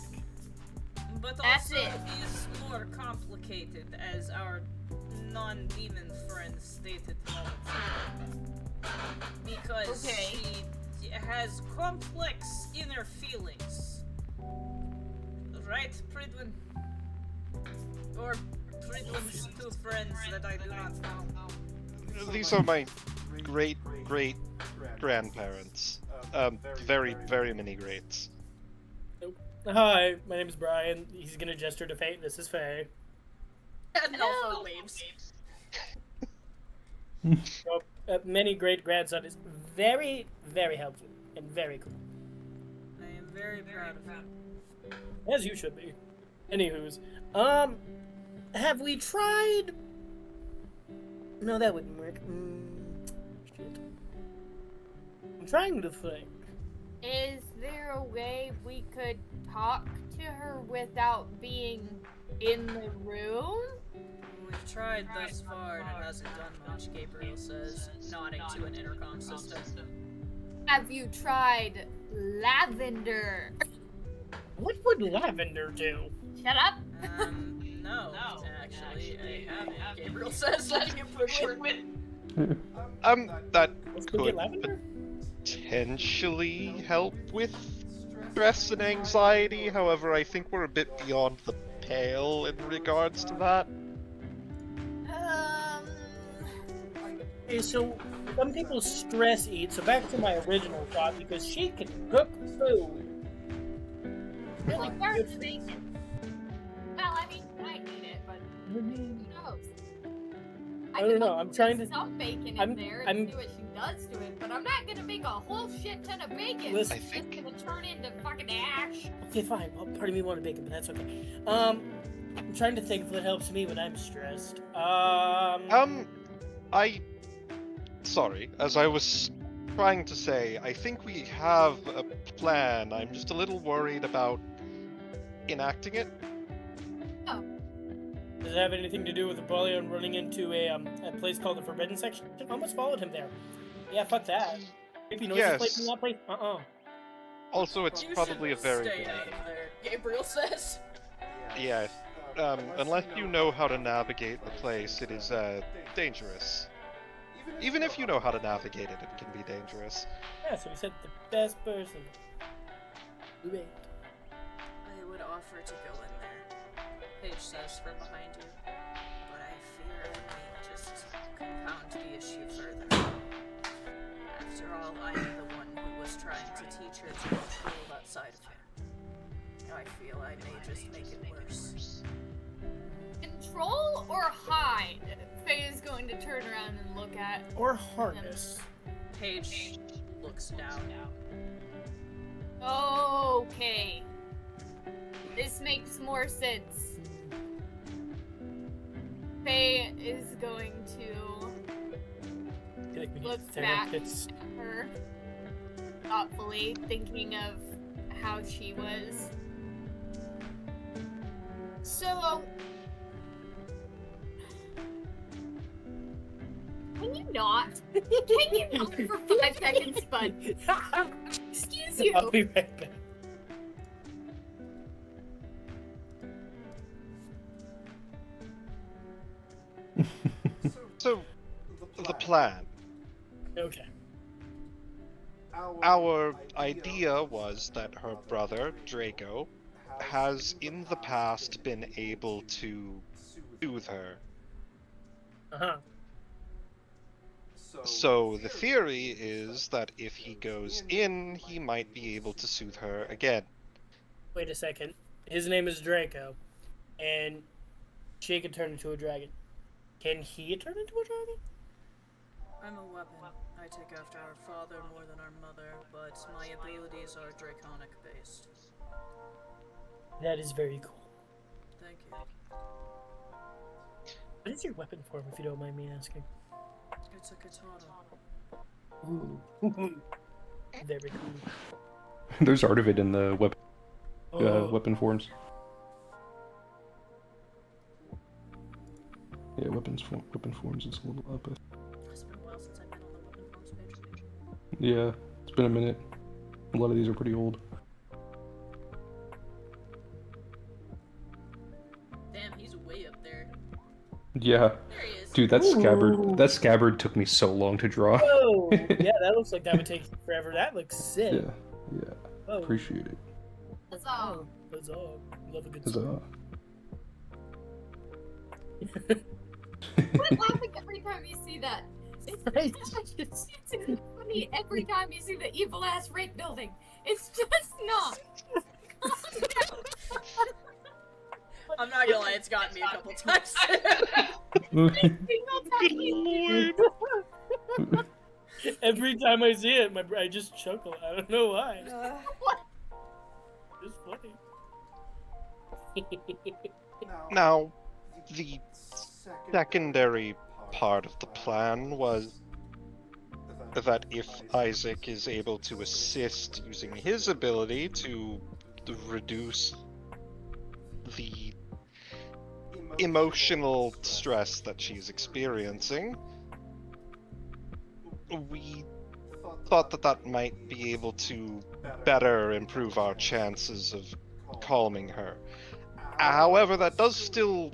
But That's also it. is more complicated, as our non-demon friend stated moments ago. Because Okay. she has complex inner feelings. Right, Pridwin? Or Pridwin's two friends that I do not know. These are my great grandparents. Very, very many greats. Hi, my name is Brian. He's gonna gesture to Faye. This is Faye. And also waves. So, many great grandson is very, very helpful and very cool. I am very proud of him. As you should be. Anywho's, have we tried? No, that wouldn't work. Shit. I'm trying to think. Is there a way we could talk to her without being in the room? We've tried thus far and it hasn't done much, Gabriel says, nodding to an intercom system. Have you tried lavender? What would lavender do? Shut up. No, actually, I haven't, Gabriel says, letting him put That Let's go could get lavender. potentially help with stress and anxiety. However, I think we're a bit beyond the pale in regards to that. Okay, so some people stress eat. So back to my original thought, because she can cook food. Really Where's good the food. bacon? Well, I mean, I eat it, but who knows? I don't can, know, like, I'm trying put to- some bacon in I'm- there I'm- and see what she does to it, but I'm not gonna make a whole shit ton of bacon. Listen- I It's think- just gonna turn into fucking ash. Okay, fine. Well, part of me wanted bacon, but that's okay. I'm trying to think if it helps me when I'm stressed. Sorry, as I was trying to say, I think we have a plan. I'm just a little worried about enacting it. Does it have anything to do with Apollyon running into a place called the Forbidden Section? I almost followed him there. Yeah, fuck that. Creepy noises Yes. played in that place? Also, it's You probably a should very stay out of there, Gabriel says. yeah. Unless you know how to navigate the place, it is dangerous. Even if you know how to navigate it, it can be dangerous. Yeah, so we said the best person. Wait. I would offer to go in there, Paige says from behind you. But I fear it may just compound the one who was trying to teach her to control that side of him. I feel I may just make it worse. Control or hide? Faye is going to turn around and look at. Or harness. Paige looks down. Okay. This makes more sense. Faye is going to look back at her thoughtfully, thinking of how she was. So, can you not? Can you not for 5 seconds, bud? Excuse you. I'll be right back. So, the plan. Okay. Our idea was that her brother, Draco, has in the past been able to soothe her. Uh-huh. So the theory is that if he goes in, he might be able to soothe her again. Wait a second. His name is Draco, and she can turn into a dragon. Can he turn into a dragon? I'm a weapon. I take after our father more than our mother, but my abilities are draconic based. That is very cool. Thank you. What is your weapon form, if you don't mind me asking? It's a katana. Ooh. Very cool. There's art of it in the Oh. weapon forms. Yeah, weapon forms is a little up. It's been a while since I've been on the weapon forms page. Yeah, it's been a minute. A lot of these are pretty old. Damn, he's way up there. Yeah, There he is. dude, that scabbard took me so long to draw. Whoa! Yeah, that looks like that would take forever. That looks sick. Yeah, Oh. appreciate it. That's all. That's all. Love a good Huzzah. sword. Quit laughing every time you see that. It's funny every time you see the evil ass rape building. It's just not. I'm not gonna lie, it's gotten me a couple times. Good lord! Every time I see it, I just chuckle. I don't know why. It's funny. Now, the secondary part of the plan was that if Isaac is able to assist using his ability to reduce the emotional stress that she's experiencing, we thought that that might be able to better improve our chances of calming her. However, that does still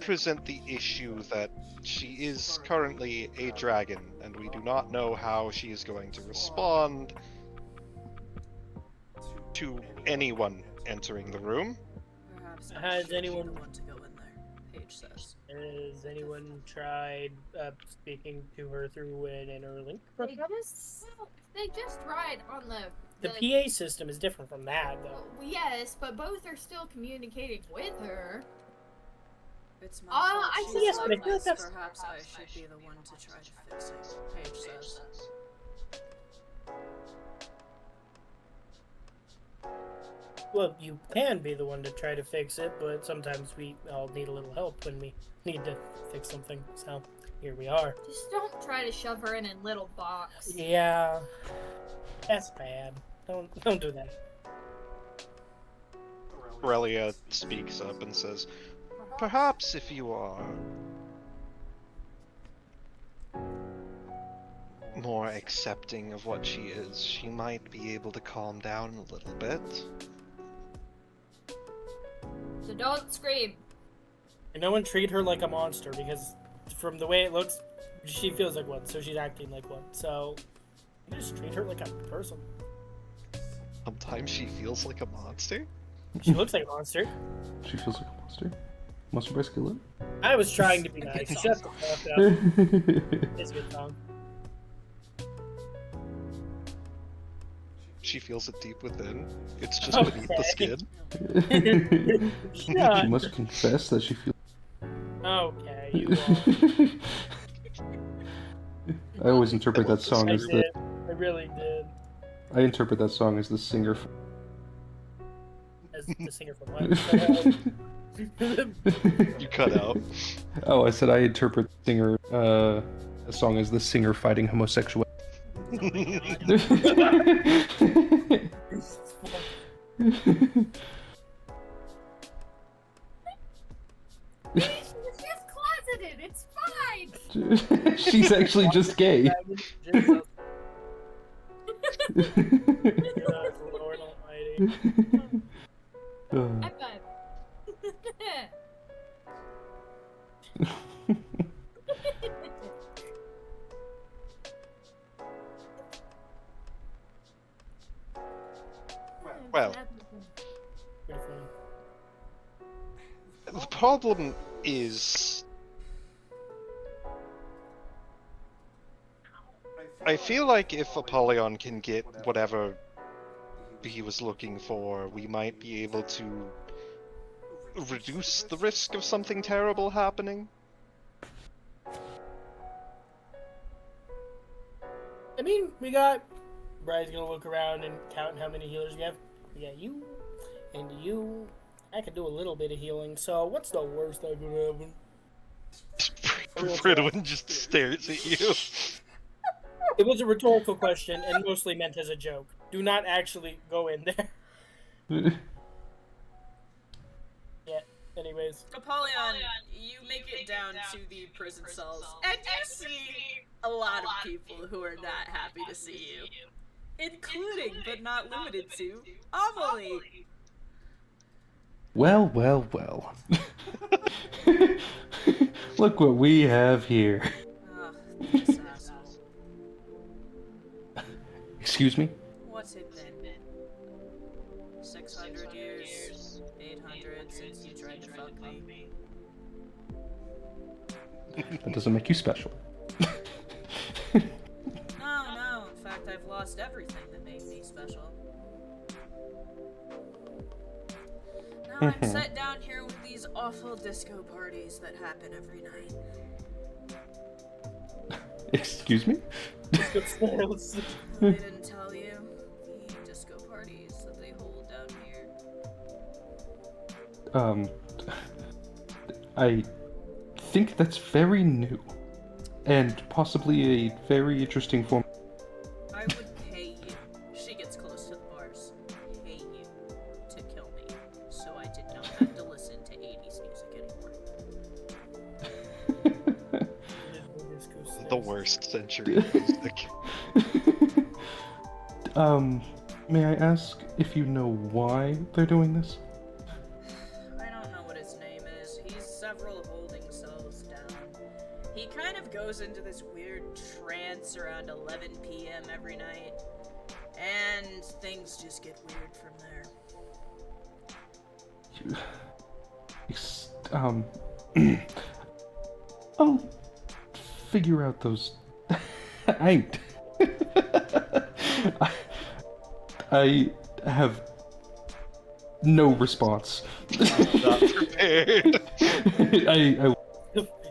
present the issue that she is currently a dragon, and we do not know how she is going to respond to anyone entering the room. Perhaps Has should be anyone- the one to go in there, Paige says. Has anyone tried speaking to her through an inner link? They just tried on The PA system is different from that, though. Yes, but both are still communicating with her. It's my I fault see, she's yes, like but I feel like this. that's- Perhaps I should be the one to try to fix it, Paige says. Well, you can be the one to try to fix it, but sometimes we all need a little help when we need to fix something. So here we are. Just don't try to shove her in a little box. Yeah, that's bad. Don't do that. Aurelia speaks up and says, "Perhaps if you are more accepting of what she is, she might be able to calm down a little bit." So don't scream. And no one treat her like a monster, because from the way it looks, she feels like one, so she's acting like one. So you just treat her like a person. Sometimes she feels like a monster. She looks like a monster. She feels like a monster. Monster by Skillet? I was trying to be nice. Shut the fuck up. It's a good song. She feels it deep within. It's just beneath the skin. She Shut. must confess that she feels. Okay, you are. I always interpret that song I as the. did. I really did. I interpret that song as the singer. As the singer from what? You cut out. Oh, I said I interpret singer a song as the singer fighting homosexuality. She's just closeted. It's fine. She's actually just gay. Jesus. God, Lord Almighty. High five. Well, Pretty funny. the problem is, I feel like if Apollyon can get whatever he was looking for, we might be able to reduce the risk of something terrible happening. I mean, we got. Brian's gonna look around and count how many healers we have. We got you, and you. I could do a little bit of healing, so what's the worst that could happen? Fridwin just stares at you. It was a rhetorical question and mostly meant as a joke. Do not actually go in there. Yeah, anyways. Apollyon, you make it down to the prison cells, and you see a lot of people who are not happy to see you. Including, but not limited to, Amelie! Well, well, well. Look what we have here. Ugh, this asshole. Excuse me? What's it been? 600 years? 800 since you tried to fuck me? That doesn't make you special. No, in fact I've lost everything that made me special. Now I'm set down here with these awful disco parties that happen every night. Excuse me? They didn't tell you the disco parties that they hold down here. I think that's very new. And possibly a very interesting form. I would pay you. She gets close to the bars. Pay you to kill me, so I did not have to listen to 80s music anymore. The worst century of music. May I ask if you know why they're doing this? I don't know what his name is. He's several holding cells down. He kind of goes into this weird trance around 11 p.m. every night, and things just get weird from there. I'll figure out those. I have no response. Not prepared.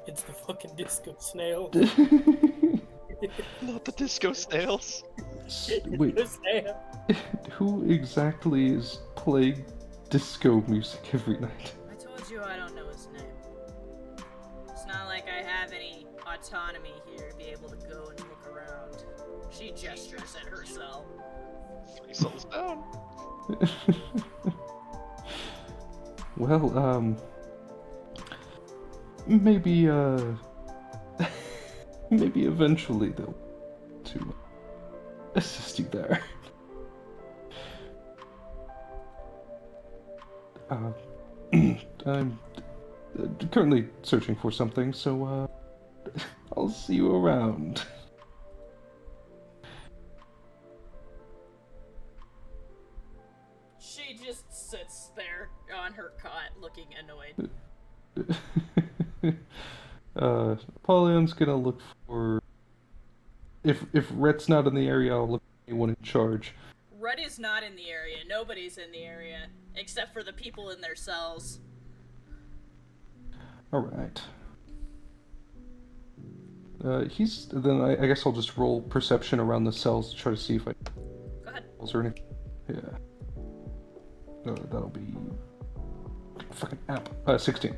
It's the fucking disco snail. Not the disco snails. Wait, The snail. who exactly is playing disco music every night? I told you I don't know his name. It's not like I have any autonomy here to be able to go and look around. She gestures at herself. 3 souls down. Well, maybe, maybe eventually they'll to assist you there. I'm currently searching for something, so, I'll see you around. She just sits there on her cot looking annoyed. Apollyon's gonna look for... If Rhett's not in the area, I'll look for anyone in charge. Red is not in the area. Nobody's in the area. Except for the people in their cells. Alright. Then I guess I'll just roll perception around the cells to try to see if I... Go ahead. Is there anything? Yeah. That'll be... Fucking app. 16.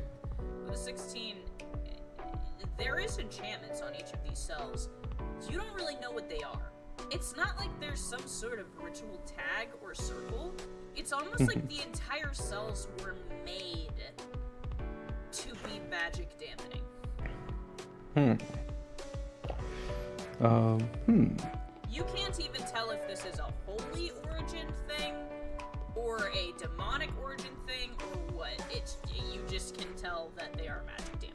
With a 16, there is enchantments on each of these cells. You don't really know what they are. It's not like there's some sort of ritual tag or circle. It's almost like the entire cells were made to be magic dampening. You can't even tell if this is a holy origin thing, or a demonic origin thing, or what. You just can tell that they are magic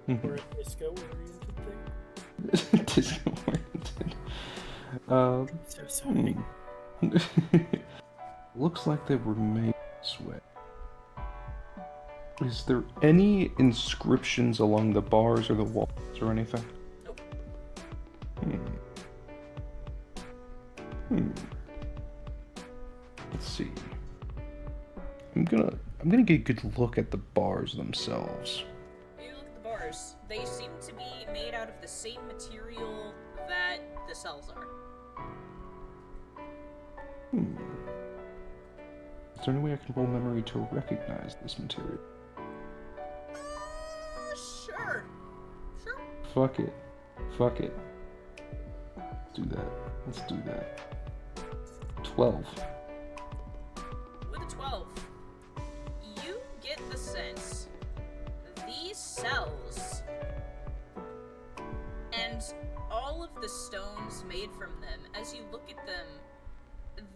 dampening. Or a disco-oriented thing. Disco-oriented. So sorry. Looks like they were made this way. Is there any inscriptions along the bars or the walls or anything? Nope. Let's see. I'm gonna get a good look at the bars themselves. You look at the bars. They seem to be made out of the same material that the cells are. Is there any way I can roll memory to recognize this material? Sure. Fuck it. Let's do that. 12. With a 12, you get the sense these cells and all of the stones made from them, as you look at them,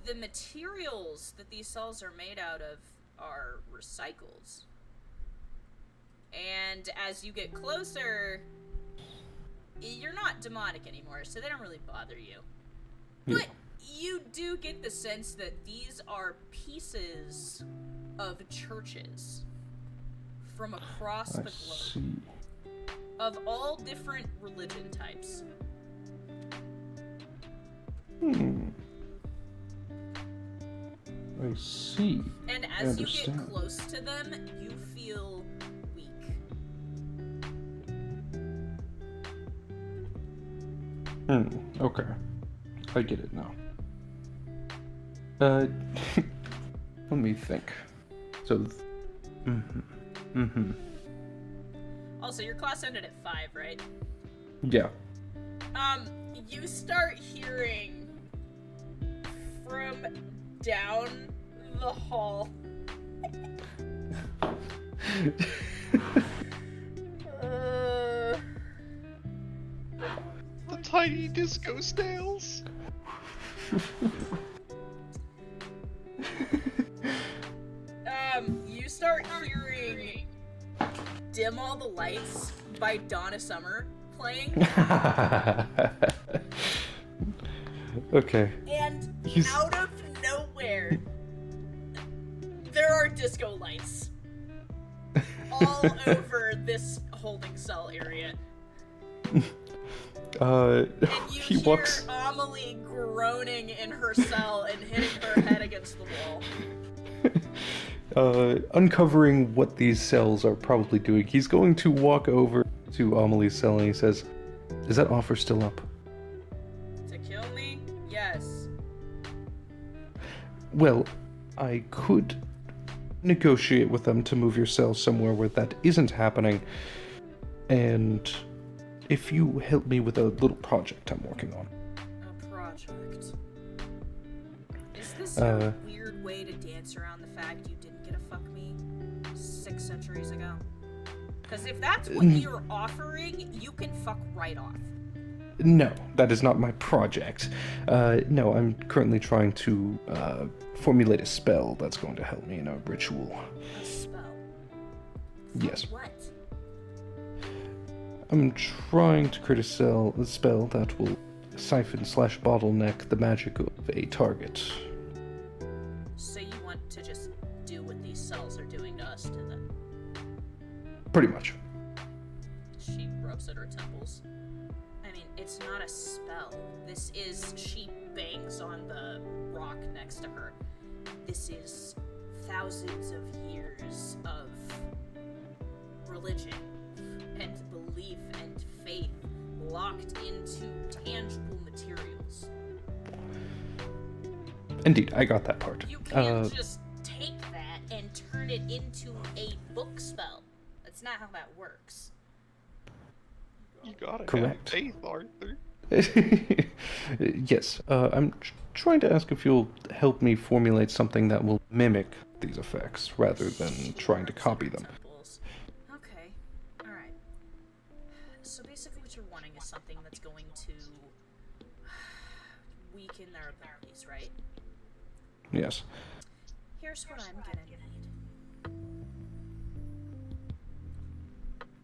the materials that these cells are made out of are recycled. And as you get closer, you're not demonic anymore, so they don't really bother you. But you do get the sense that these are pieces of churches from across the globe. See. Of all different religion types. I see. And I as you get understand. close to them, you feel weak. Okay. I get it now. Let me think. So, Also, your class ended at 5, right? yeah. You start hearing from down the hall. The tiny disco snails. You start hearing Dim All the Lights by Donna Summer playing. Okay. And He's- out of nowhere, there are disco lights all over this holding cell area. And you He hear walks. Amelie groaning in her cell and hitting her head against the wall. Uncovering what these cells are probably doing, he's going to walk over to Amelie's cell and he says, "Is that offer still up?" To kill me? Yes. Well, I could negotiate with them to move your cell somewhere where that isn't happening, and if you help me with a little project I'm working on. A project. Is this a weird way to dance around the fact you didn't get a fuck me 6 centuries ago? Because if that's what you're offering, you can fuck right off. No, that is not my project. No, I'm currently trying to formulate a spell that's going to help me in a ritual. A spell. Yes. What? I'm trying to create a spell that will siphon/bottleneck the magic of a target. So you want to just do what these cells are doing to us to them? Pretty much. She rubs at her temples. I mean, it's not a spell. This is she bangs on the rock next to her. This is thousands of years of religion and belief and faith locked into tangible materials. Indeed, I got that part. You can't just take that and turn it into a book spell. That's not how that works. You gotta Correct. have faith, Arthur. Yes, I'm trying to ask if you'll help me formulate something that will mimic these effects rather than trying to copy them. Okay, alright. So basically what you're wanting is something that's going to weaken their abilities, right? Yes. Here's what I'm gonna need.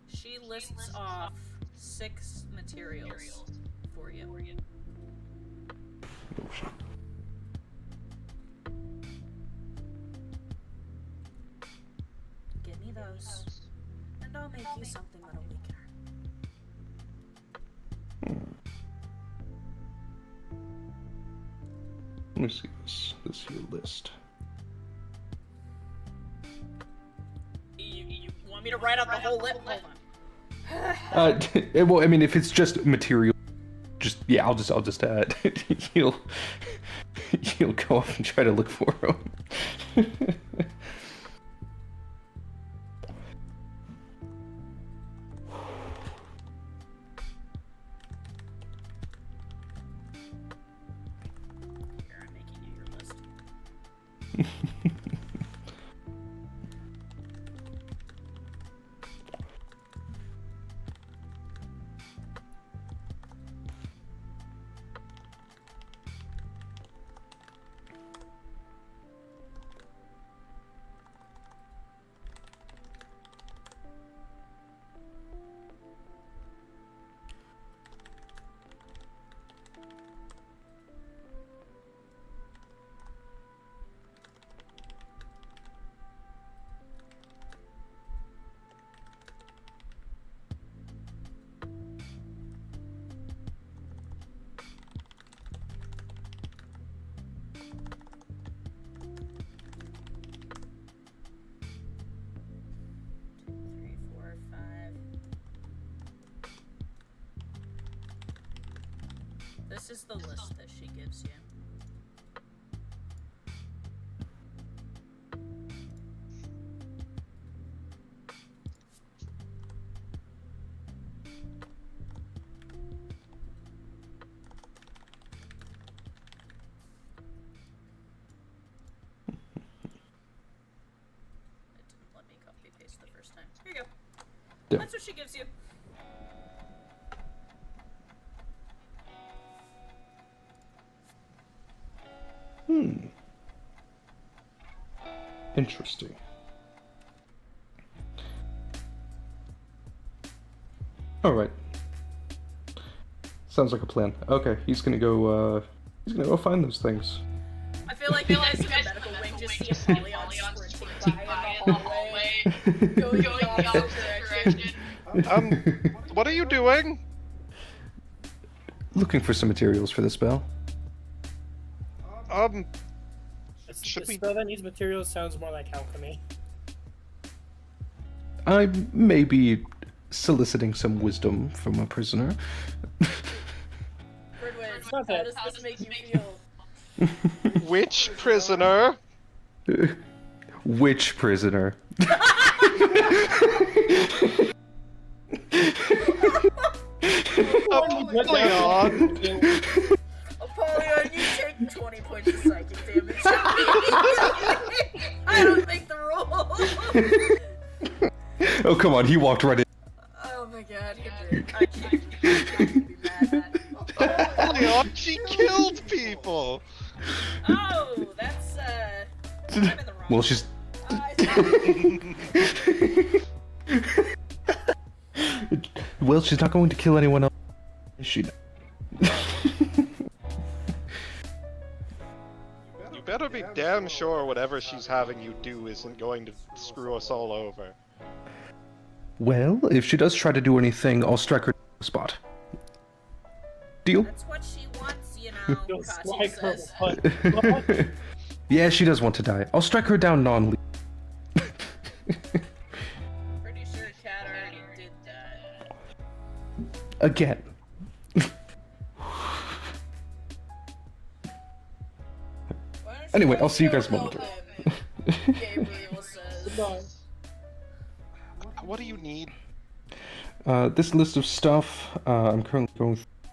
She lists off 6 materials for you. Oh, shit. Give me those, and I'll make you something that'll weaken her. Let me see this here list. You want me to write out the whole list? Hold on. Well, I mean, if it's just material, just yeah, I'll just you'll go off and try to look for them. Here, I'm making you your list. This is the list that she gives you. It didn't let me copy paste the first time. Here you go. Yeah. That's what she gives you. Interesting. All right. Sounds like a plan. Okay, he's gonna go find those things. I feel like you guys in the medical wing just see Apollyon sprinting by in the hallway, going the opposite direction. What are you doing? Looking for some materials for the spell. Should A we- spell that needs materials sounds more like alchemy. I may be soliciting some wisdom from a prisoner. Bridwin, not how that- does this make you feel? Which prisoner? Which prisoner? Apollyon. Apollyon, you take 20 points of psychic damage. I don't make the roll. Oh, come on, he walked right in. Oh my god, he did. I can't be mad. Apollyon, she killed people. Oh, that's I'm in the wrong. Well, she's. Well, she's not going to kill anyone else. Is she? You better be damn sure whatever she's having you do isn't going to screw us all over. Well, if she does try to do anything, I'll strike her on the spot. Deal? That's what she wants, you know. You'll Katya strike her says. with Yeah, she does want to die. I'll strike her down non-lethally. Pretty sure Cat already did that. Again. Anyway, I'll see you guys momentarily. Gabriel says. What do you need? This list of stuff, I'm currently going through the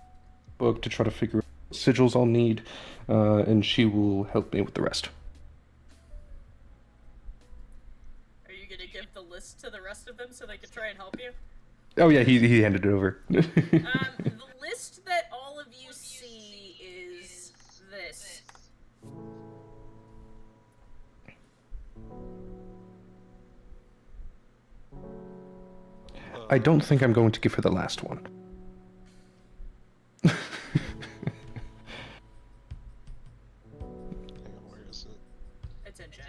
book to try to figure out what sigils I'll need, and she will help me with the rest. Are you gonna give the list to the rest of them so they can try and help you? Oh yeah, he handed it over. The list that all of you see is this. I don't think I'm going to give her the last one. Hang on, where is it? It's in chat.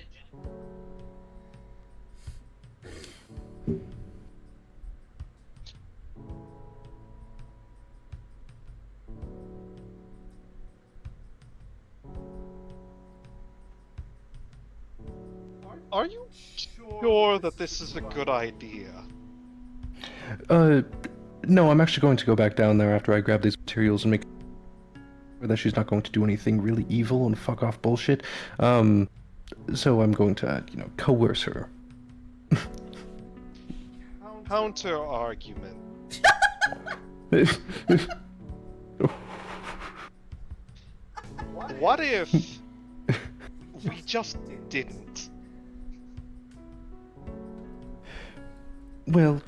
Are you sure that this is a good idea? No, I'm actually going to go back down there after I grab these materials and make sure that she's not going to do anything really evil and fuck off bullshit. So I'm going to, coerce her. Counter argument. What if we just didn't? Well,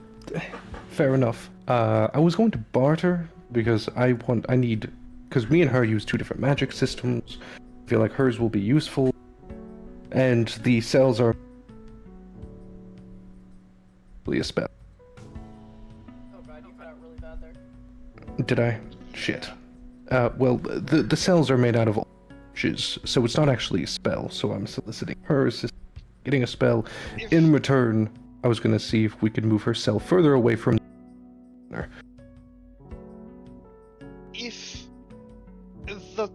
fair enough. I was going to barter because because me and her use two different magic systems. I feel like hers will be useful, and the cells are really a spell. Oh god, you cut out really bad there. Did I? Shit. Well, the cells are made out of oranges, so it's not actually a spell. So I'm soliciting her assistance, getting a spell. In return, I was gonna see if we could move her cell further away from her. If the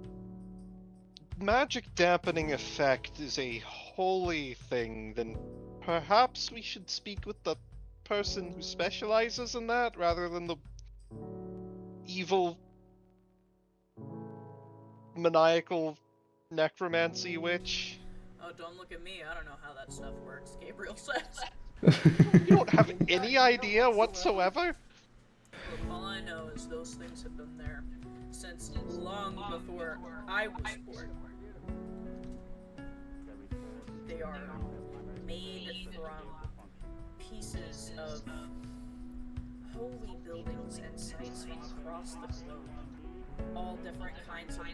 magic dampening effect is a holy thing, then perhaps we should speak with the person who specializes in that rather than the evil maniacal necromancy witch. Oh, don't look at me. I don't know how that stuff works, Gabriel says. You don't have any idea whatsoever? Look, all I know is those things have been there since long before I was born. They are made from pieces of holy buildings and sites from across the globe. All different kinds of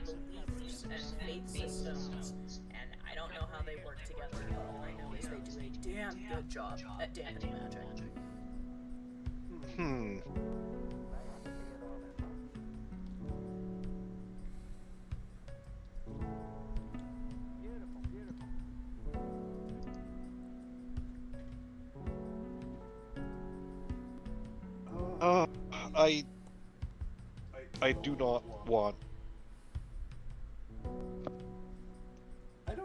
beliefs and faith systems, and I don't know how they work together, but all I know is they do a damn good job at dampening magic. I do not want.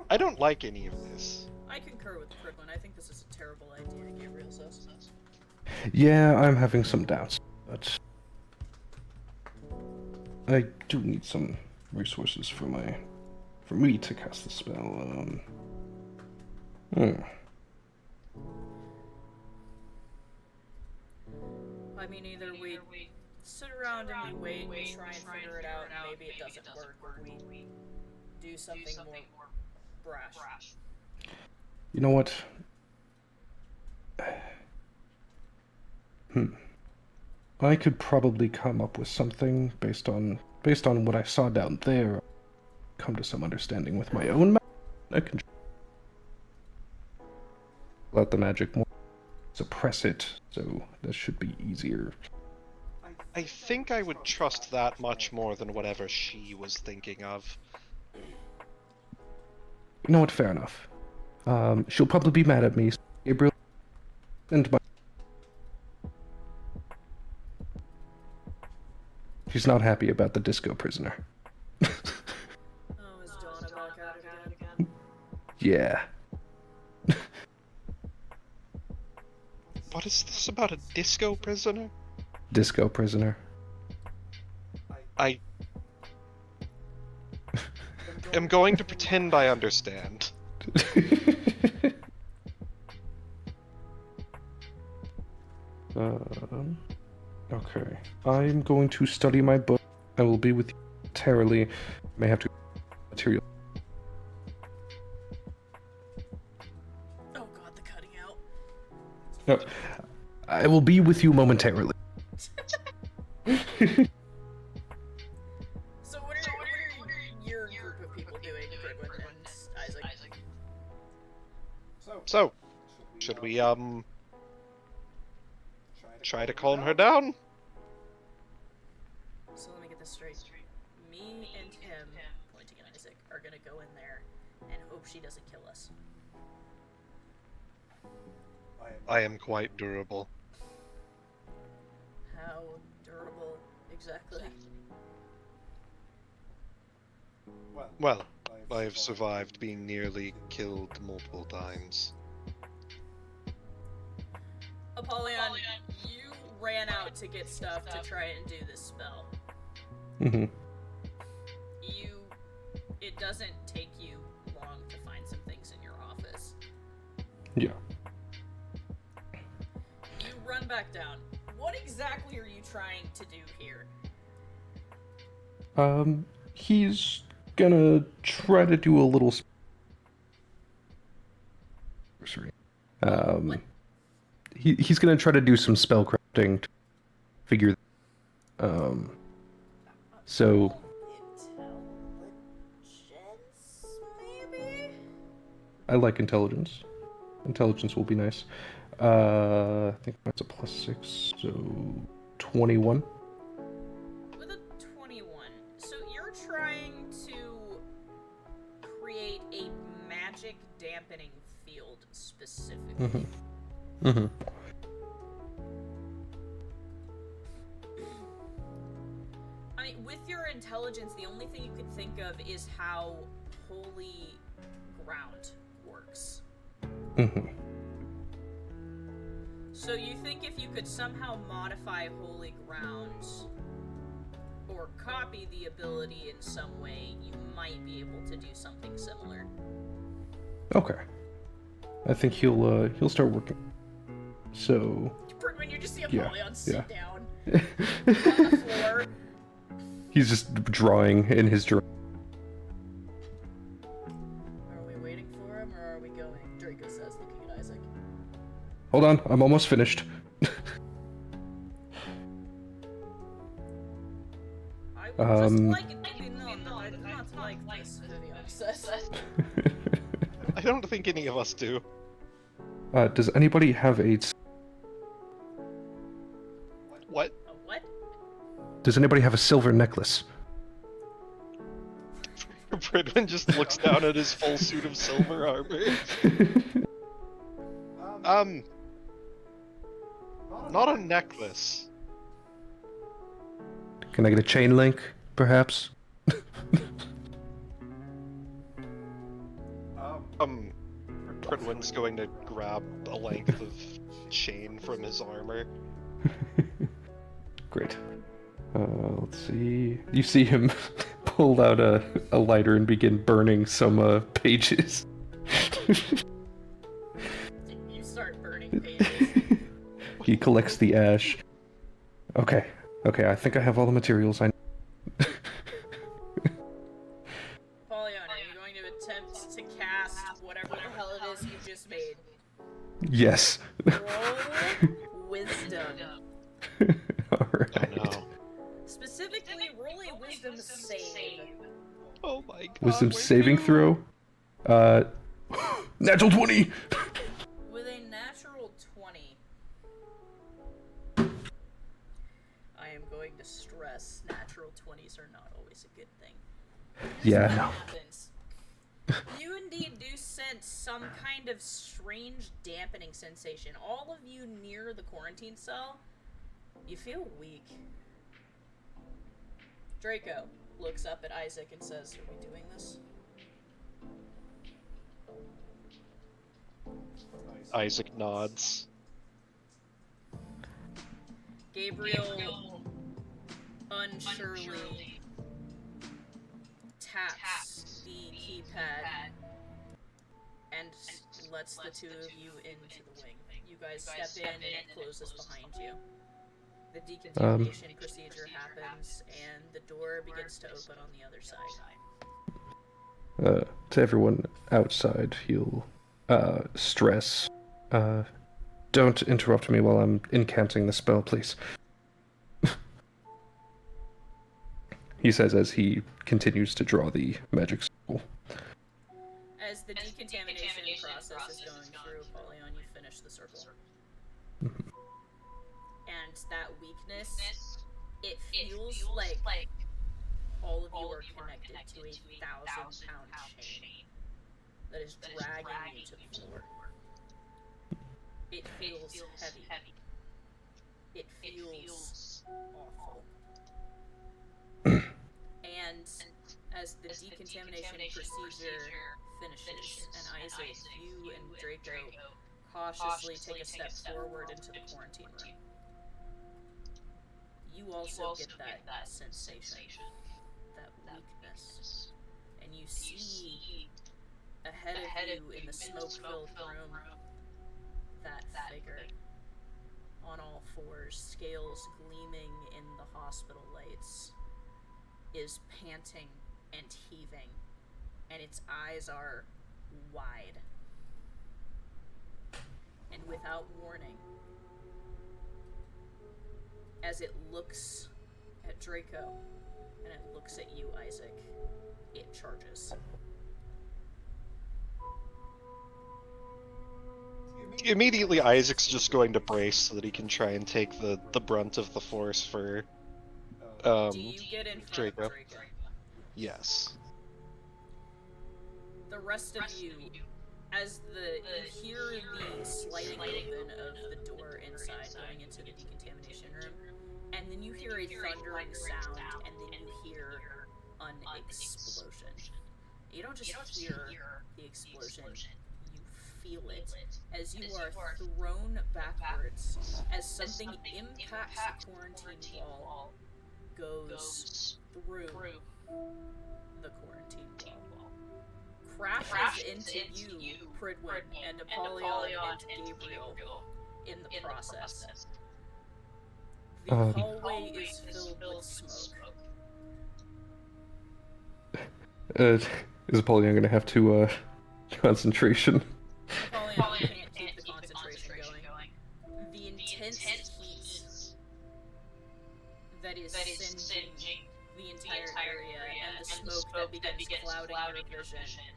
I don't like any of this. I concur with Crooklyn. I think this is a terrible idea, Gabriel says. Yeah, I'm having some doubts, but I do need some resources for me to cast the spell. I mean, either we sit around and we wait and try and figure it out, and maybe it doesn't work, or we do something more brash. You know what? I could probably come up with something based on what I saw down there. Come to some understanding with my own magic. I can let the magic more suppress it, so that should be easier. I think I would trust that much more than whatever she was thinking of. You know what? Fair enough. She'll probably be mad at me. Gabriel and my. She's not happy about the disco prisoner. Oh, is Dawn back at it again? Yeah. What is this about a disco prisoner? Disco prisoner. I am going to pretend I understand. Okay. I'm going to study my book. I will be with you momentarily. May have to material. Oh god, the cutting out. No, I will be with you momentarily. So what are your group of people doing, Goodwin and Isaac? So, should we, try to calm her down? So let me get this straight. Me and him, pointing at Isaac, are gonna go in there and hope she doesn't kill us. I am quite durable. How durable exactly? Well, I've survived being nearly killed multiple times. Apollyon, you ran out to get stuff to try and do this spell. Mm-hmm. It doesn't take you long to find some things in your office. Yeah. You run back down. What exactly are you trying to do here? He's gonna try to do a little. Sorry. What? He's gonna try to do some spellcrafting to figure. So. Intelligence, maybe? I like intelligence. Intelligence will be nice. I think that's a +6, so 21. With a 21, so you're trying to create a magic dampening field specifically. Mm-hmm. I mean, with your intelligence, the only thing you could think of is how holy ground works. Mm-hmm. So you think if you could somehow modify holy ground or copy the ability in some way, you might be able to do something similar. Okay. I think he'll start working. So. When you just see Yeah, Apollyon sit yeah. down on the floor. He's just drawing in his drawing. Are we waiting for him or are we going? Draco says, looking at Isaac. Hold on, I'm almost finished. I would just like it to be known that I do not like this, Vivian says. I don't think any of us do. Does anybody have a? What? A what? Does anybody have a silver necklace? Bridwin just looks down at his full suit of silver armor. Not a necklace. Can I get a chain link, perhaps? Bridwin's going to grab a length of chain from his armor. Great. Let's see. You see him pull out a lighter and begin burning some pages. You start burning pages. He collects the ash. Okay, I think I have all the materials I need. Apollyon, are you going to attempt to cast whatever the hell it is you just made? Yes. Roll wisdom. Alright. Oh no. Specifically, roll a wisdom save. Oh my god. Wisdom where saving you- throw? Natural 20! With a natural 20, I am going to stress natural 20s are not always a good thing. Yeah, What no. happens? You indeed do sense some kind of strange dampening sensation. All of you near the quarantine cell, you feel weak. Draco looks up at Isaac and says, "Are we doing this?" Isaac nods. Gabriel unsurely taps the keypad and lets the two of you into the wing. You guys step in and it closes behind you. The decontamination procedure happens and the door begins to open on the other side. To everyone outside, he'll stress. Don't interrupt me while I'm incanting the spell, please. He says as he continues to draw the magic circle. As the decontamination process is going through, Apollyon, you finish the circle. And that weakness, it feels like all of you are connected to a 1,000-pound chain that is dragging you to the floor. It feels heavy. It feels awful. And as the decontamination procedure finishes, and Isaac, you and Draco cautiously take a step forward into the quarantine room, you also get that sensation, that weakness, and you see ahead of you in the smoke-filled room that figure on all fours, scales gleaming in the hospital lights, is panting and heaving, and its eyes are wide. And without warning, as it looks at Draco and it looks at you, Isaac, it charges. Immediately, Isaac's just going to brace so that he can try and take the brunt of the force for Do you get in front Draco. of Draco? Yes. The rest of you, as you hear the sliding open of the door inside going into the decontamination room, and then you hear a thundering sound, and then you hear an explosion. You don't just hear the explosion, you feel it as you are thrown backwards as something impacts the quarantine wall, goes through the quarantine wall, crashes into you, Pridwin, and Apollyon, and Gabriel in the process. The hallway is filled with smoke. Is Apollyon gonna have to, concentration? Apollyon can't keep the concentration going. The intense heat that is singeing the entire area, and the smoke that begins clouding your vision.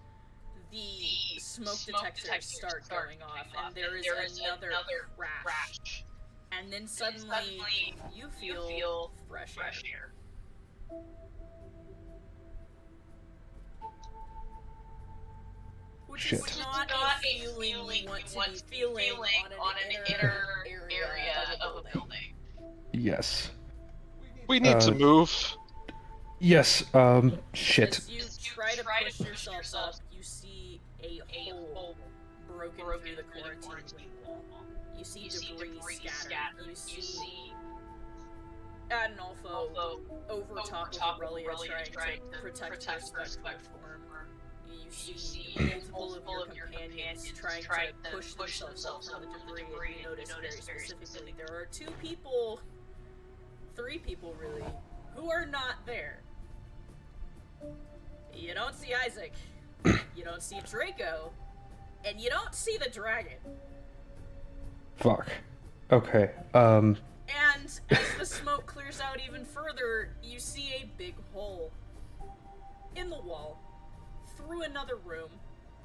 The smoke detectors start going off, and there is another crash. And then suddenly, you feel fresh air. Which Shit. is not a feeling you want to be feeling on an inner area of a building. Yes. We need to move. Yes, shit. As you try to push yourself up, you see a hole broken through the quarantine wall. You see debris scattered. You see Adinolfo over top of Aurelia trying to protect her spectral form. You see multiple of your companions trying to push themselves up from the debris, and you notice very specifically there are 2 people, 3 people really, who are not there. You don't see Isaac, you don't see Draco, and you don't see the dragon. Fuck. Okay, And as the smoke clears out even further, you see a big hole in the wall, through another room,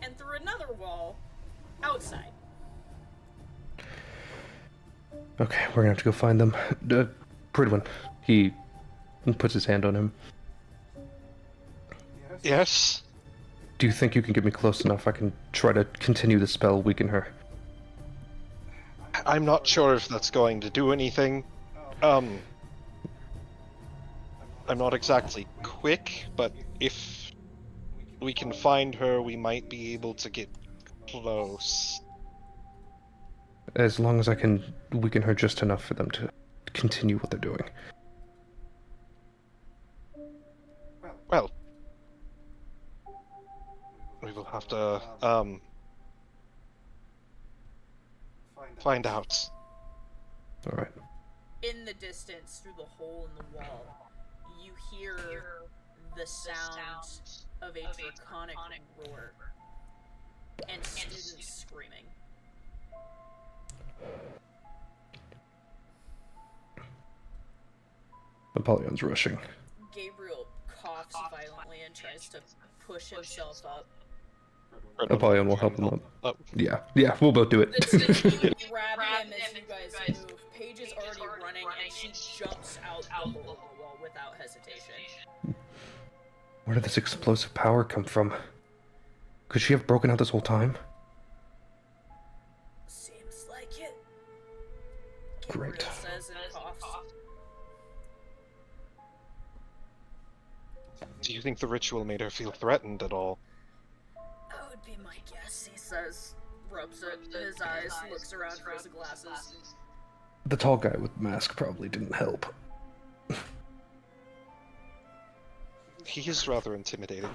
and through another wall, outside. Okay, we're gonna have to go find them. Pridwin, he puts his hand on him. Yes. Do you think you can get me close enough? I can try to continue the spell, weaken her. I'm not sure if that's going to do anything. I'm not exactly quick, but if we can find her, we might be able to get close. As long as I can weaken her just enough for them to continue what they're doing. Well, we will have to, find out. Alright. In the distance, through the hole in the wall, you hear the sound of a draconic roar and students screaming. Apollyon's rushing. Gabriel coughs violently and tries to push himself up. Apollyon will help him up. Oh, Yeah, we'll both do it. You grab him as you guys move. Paige is already running and she jumps out the hole in the wall without hesitation. Where did this explosive power come from? Could she have broken out this whole time? Seems like it. Great. Gabriel says and coughs. do you think the ritual made her feel threatened at all? That would be my guess, he says. Rubs at his eyes, looks around for his glasses. The tall guy with the mask probably didn't help. He is rather intimidating.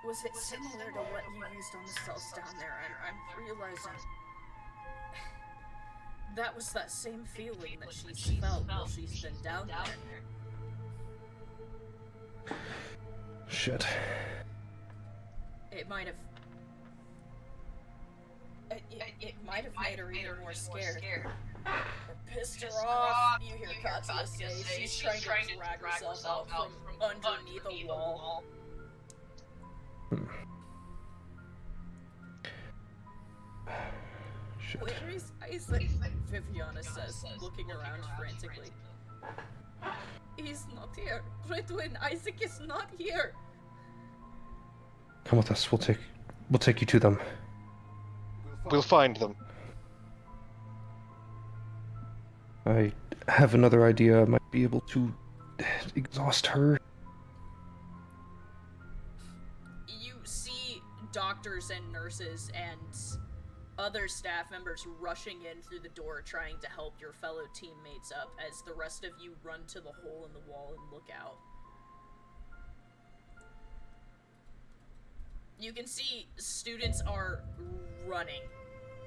Was it similar to what you used on the cells down there? I'm realizing that was that same feeling that she's felt while she's been down there. Shit. It might have. It might have made her even more scared. Or pissed her off. You hear Katsuya say she's trying to drag herself out from underneath a wall. Shit. Where is Isaac? Viviana says, looking around frantically. He's not here. Redwin, Isaac is not here. Come with us. We'll take you to them. We'll find them. I have another idea. I might be able to exhaust her. You see doctors and nurses and other staff members rushing in through the door trying to help your fellow teammates up as the rest of you run to the hole in the wall and look out. You can see students are running.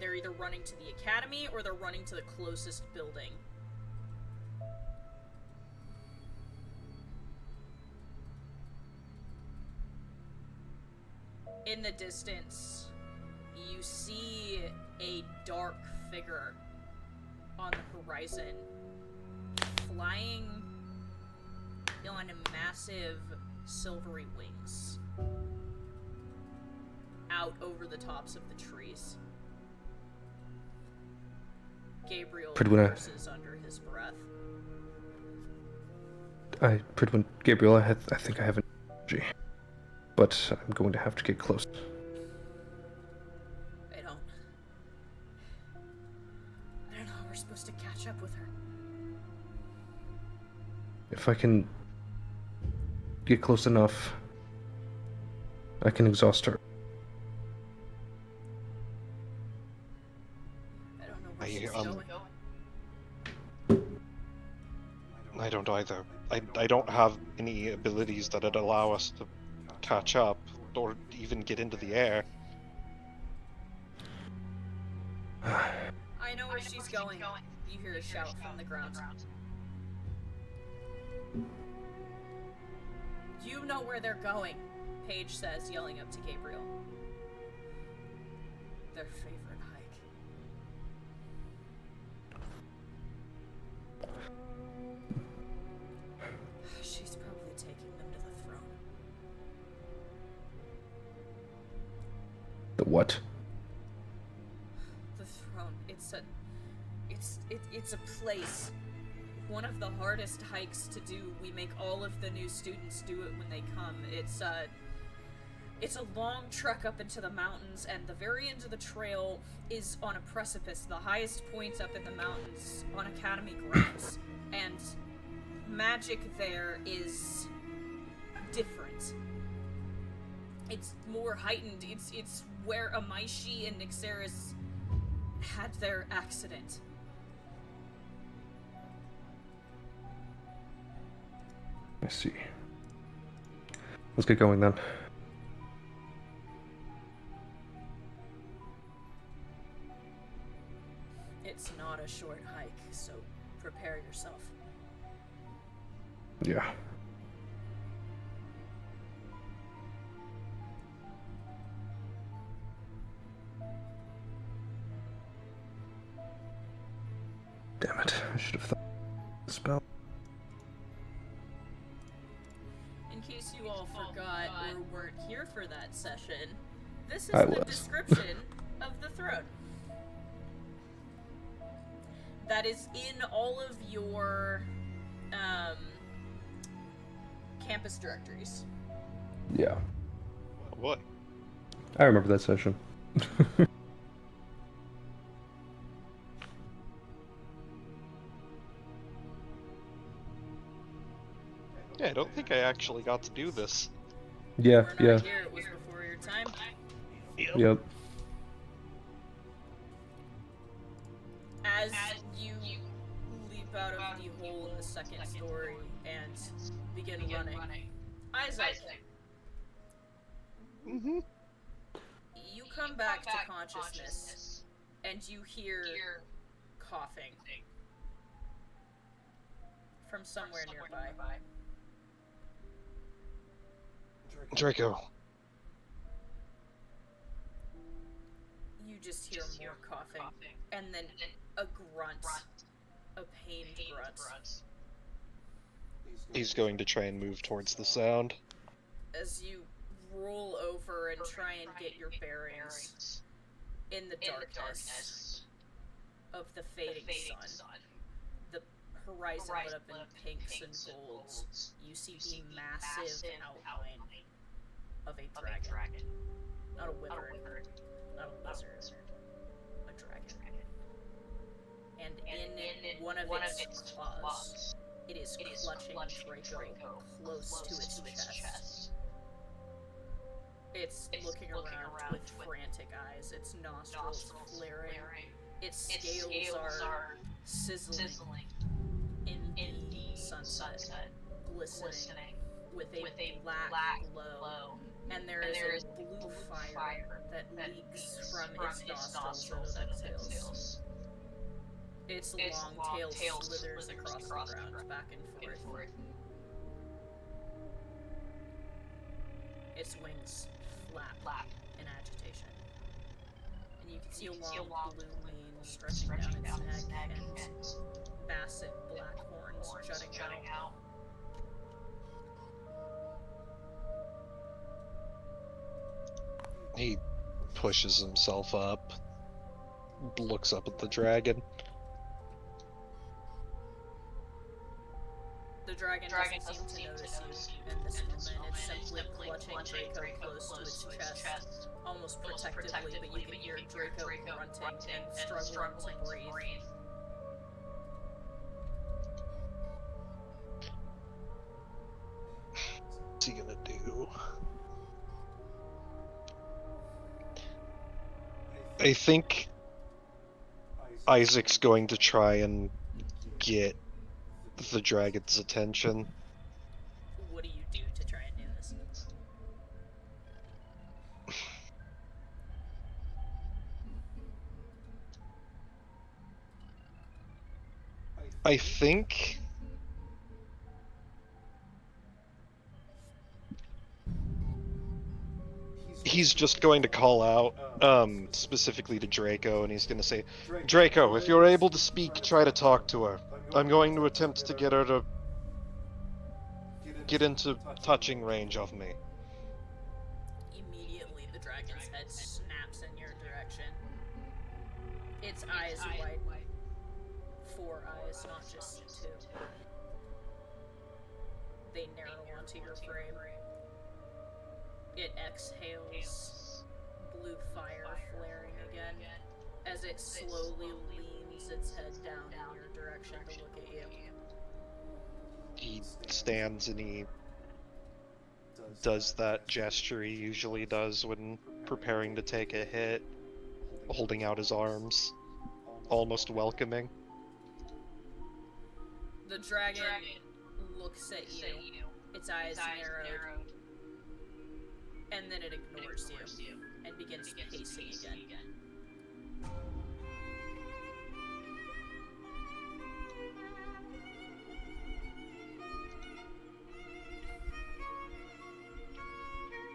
They're either running to the academy or they're running to the closest building. In the distance, you see a dark figure on the horizon, flying on massive silvery wings out over the tops of the trees. Gabriel curses under his breath. Gabriel, I think I have an energy, but I'm going to have to get close. I don't know how we're supposed to catch up with her. If I can get close enough, I can exhaust her. I don't know where she's going. I don't either. I don't have any abilities that'd allow us to catch up or even get into the air. I know where she's going. You hear a shout from the ground. You know where they're going, Paige says, yelling up to Gabriel. Their favorite hike. She's probably taking them to the throne. The what? The throne. It's a place. One of the hardest hikes to do. We make all of the new students do it when they come. It's a long trek up into the mountains, and the very end of the trail is on a precipice, the highest point up in the mountains on Academy grounds. And magic there is different. It's more heightened. It's where Amaishi and Nixeris had their accident. I see. Let's get going then. It's not a short hike, so prepare yourself. Yeah. Damn it, I should have thought of the spell. In case you all forgot or weren't here for that session, this is I the was. description of the throne. That is in all of your campus directories. Yeah. What? I remember that session. Yeah, I don't think I actually got to do this. Yeah, You were yeah. not here, it was before your time. Yep. As you leap out of the hole in the second story and begin running, Isaac, Mm-hmm. you come back to consciousness and you hear coughing from somewhere nearby. Draco. You just hear more coughing, and then a grunt, a pained grunt. He's going to try and move towards the sound. As you roll over and try and get your bearings in the darkness of the fading sun, the horizon lit up in pinks and golds, you see the massive outline of a dragon. Not a wyvern, not a lizard, a dragon. And in one of its claws, it is clutching Draco close to its chest. It's looking around with frantic eyes, its nostrils flaring, its scales are sizzling in the sunset, glistening with a black glow, and there is a blue fire that leaks from its nostrils and exhales. Its long tail slithers across the ground, back and forth. Its wings flap in agitation. And you can see a long blue mane stretching down its neck and basset black horns jutting out. He pushes himself up, looks up at the dragon. The dragon doesn't seem to notice you in this moment. It's simply clutching Draco close to its chest, almost protectively, but you can hear Draco grunting and struggling to breathe. What's he gonna do? I think Isaac's going to try and get the dragon's attention. What do you do to try and do this? I think he's just going to call out specifically to Draco, and he's going to say, Draco, if you're able to speak, try to talk to her. I'm going to attempt to get her to get into touching range of me. Immediately, the dragon's head snaps in your direction. Its eyes wide. 4 eyes, not just 2. They narrow onto your frame. It exhales, blue fire flaring again, as it slowly leans its head down in your direction to look at you. He stands and he does that gesture he usually does when preparing to take a hit, holding out his arms, almost welcoming. The dragon looks at you, its eyes narrowed, and then it ignores you and begins pacing again.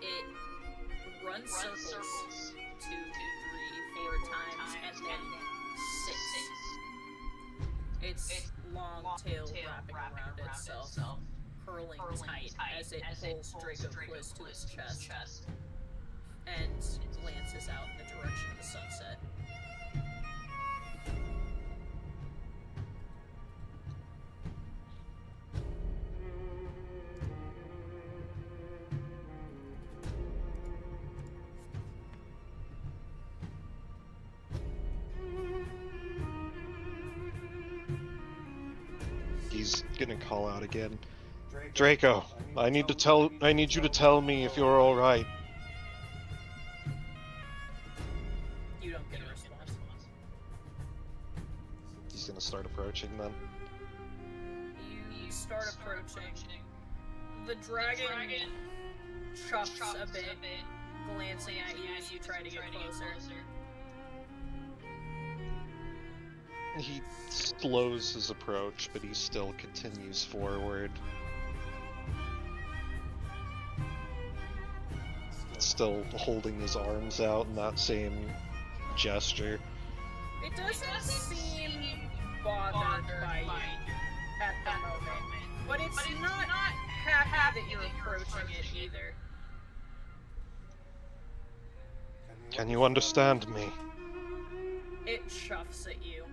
It runs circles 2, 3, 4 times and then sits. Its long tail wrapping around itself, curling tight as it pulls Draco close to its chest and glances out in the direction of the sunset. He's gonna call out again. Draco, I need you to tell me if you're alright. You don't get a response. He's gonna start approaching then. You start approaching. The dragon chuffs a bit, glancing at you as you try to get closer. He slows his approach, but he still continues forward. Still holding his arms out in that same gesture. It doesn't seem bothered by you at the moment, but it's not happy that you're approaching it either. Can you understand me? It chuffs at you.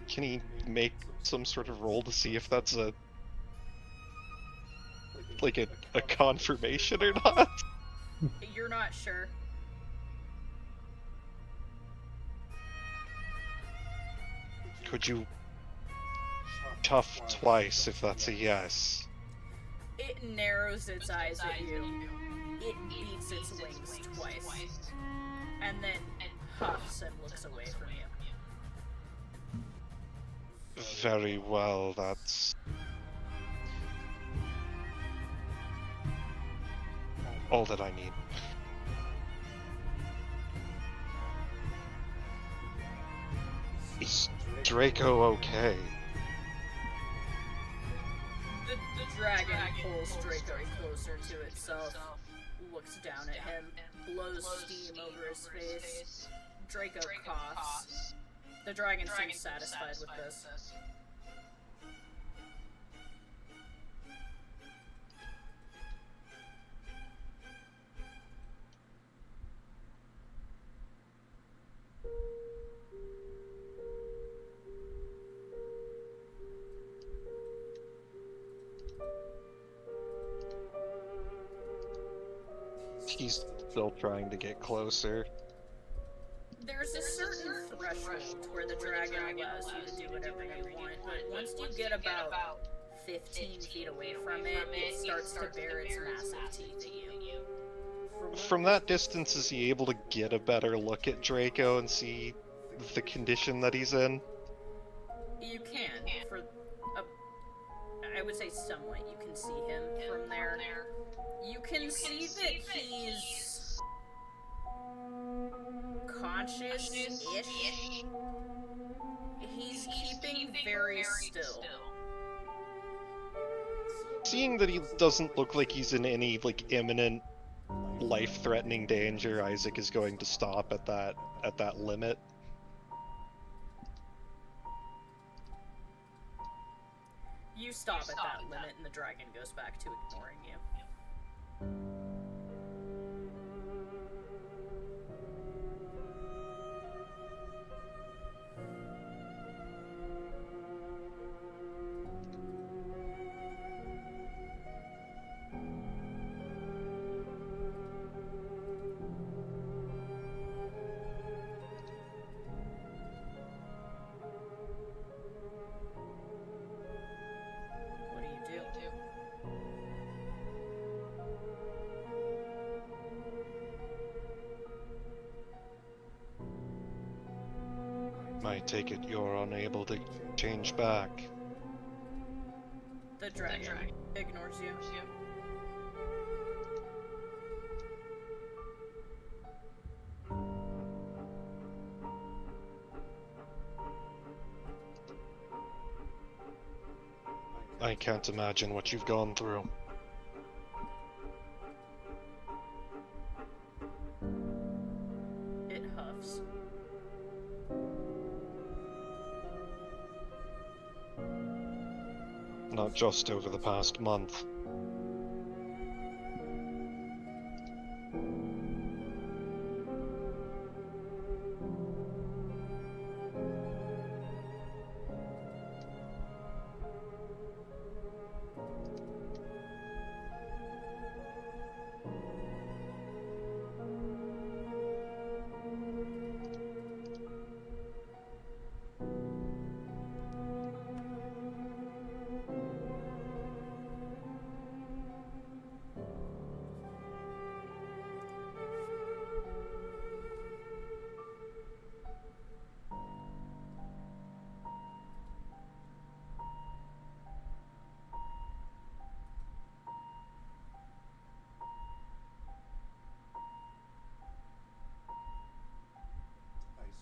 Can he make some sort of roll to see if that's a confirmation or not? You're not sure. Could you chuff twice if that's a yes? It narrows its eyes at you. It beats its wings twice. And then puffs and looks away from you. Very well, that's all that I need. Is Draco okay? The dragon pulls Draco closer to itself, looks down at him, blows steam over his face. Draco coughs. The dragon seems satisfied with this. He's still trying to get closer. There's a certain threshold where the dragon allows you to do whatever you want, but once you get about 15 feet away from it, it starts to bare its massive teeth at you. From that distance, is he able to get a better look at Draco and see the condition that he's in? You can, I would say somewhat, you can see him from there. You can see that he's conscious-ish. He's keeping very still. Seeing that he doesn't look like he's in any, imminent life-threatening danger, Isaac is going to stop at that limit. You stop at that limit and the dragon goes back to ignoring you. What do you do? I take it you're unable to change back. The dragon ignores you. I can't imagine what you've gone through. It huffs. Not just over the past month.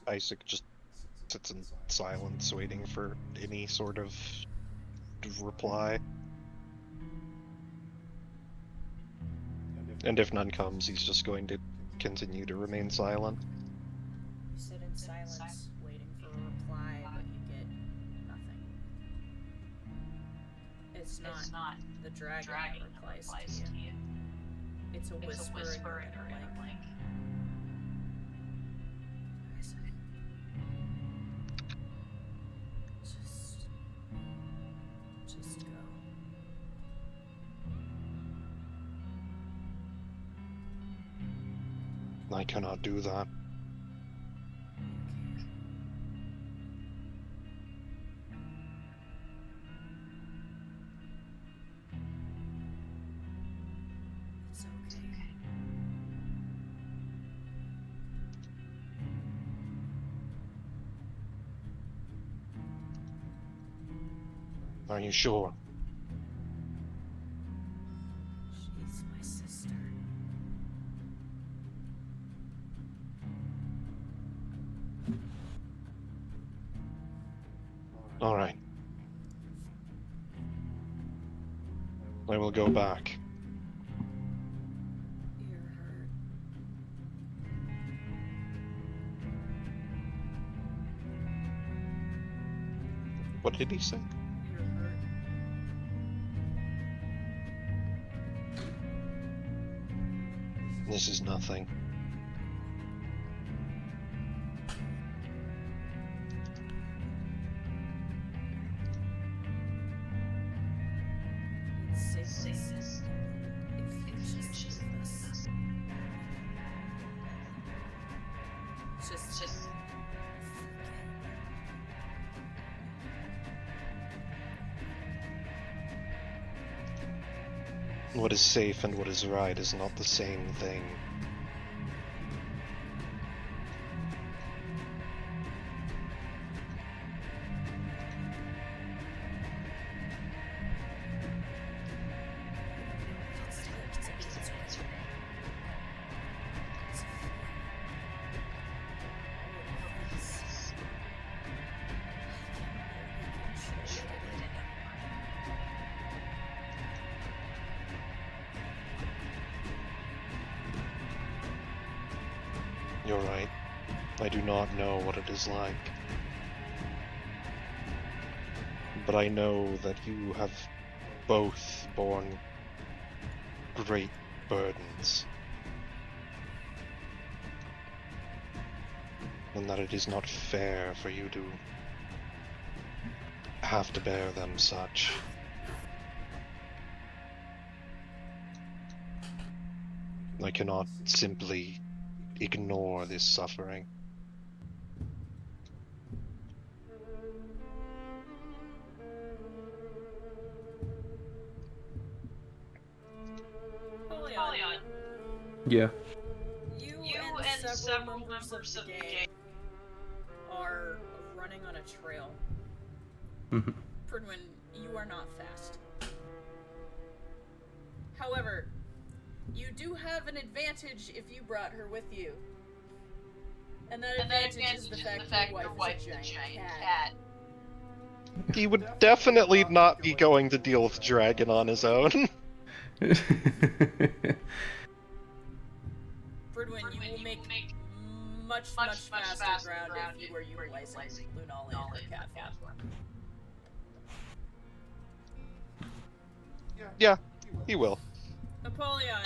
Isaac just sits in silence, waiting for any sort of reply. And if none comes, he's just going to continue to remain silent. You sit in silence, waiting for a reply, but you get nothing. It's not the dragon that replies to you. It's a whisper in your inner link. Isaac. Just go. I cannot do that. It's okay. Are you sure? She's my sister. All right. I will go back. You're hurt. What did he say? You're hurt. This is nothing. It's safest if you just leave us. Just What is safe and what is right is not the same thing. You're right. I do not know what it is like. But I know that you have both borne great burdens. And that it is not fair for you to have to bear them such. I cannot simply ignore this suffering. Polion. Yeah. You and several members of the gang are running on a trail. Mhm. Pridwin, you are not fast. However, you do have an advantage if you brought her with you. And that advantage is the fact your wife is a giant cat. He would definitely not be going to deal with dragon on his own. Pridwin, you will make much faster ground if you are utilizing Lunala and her cat form. Yeah, he will. Apollyon,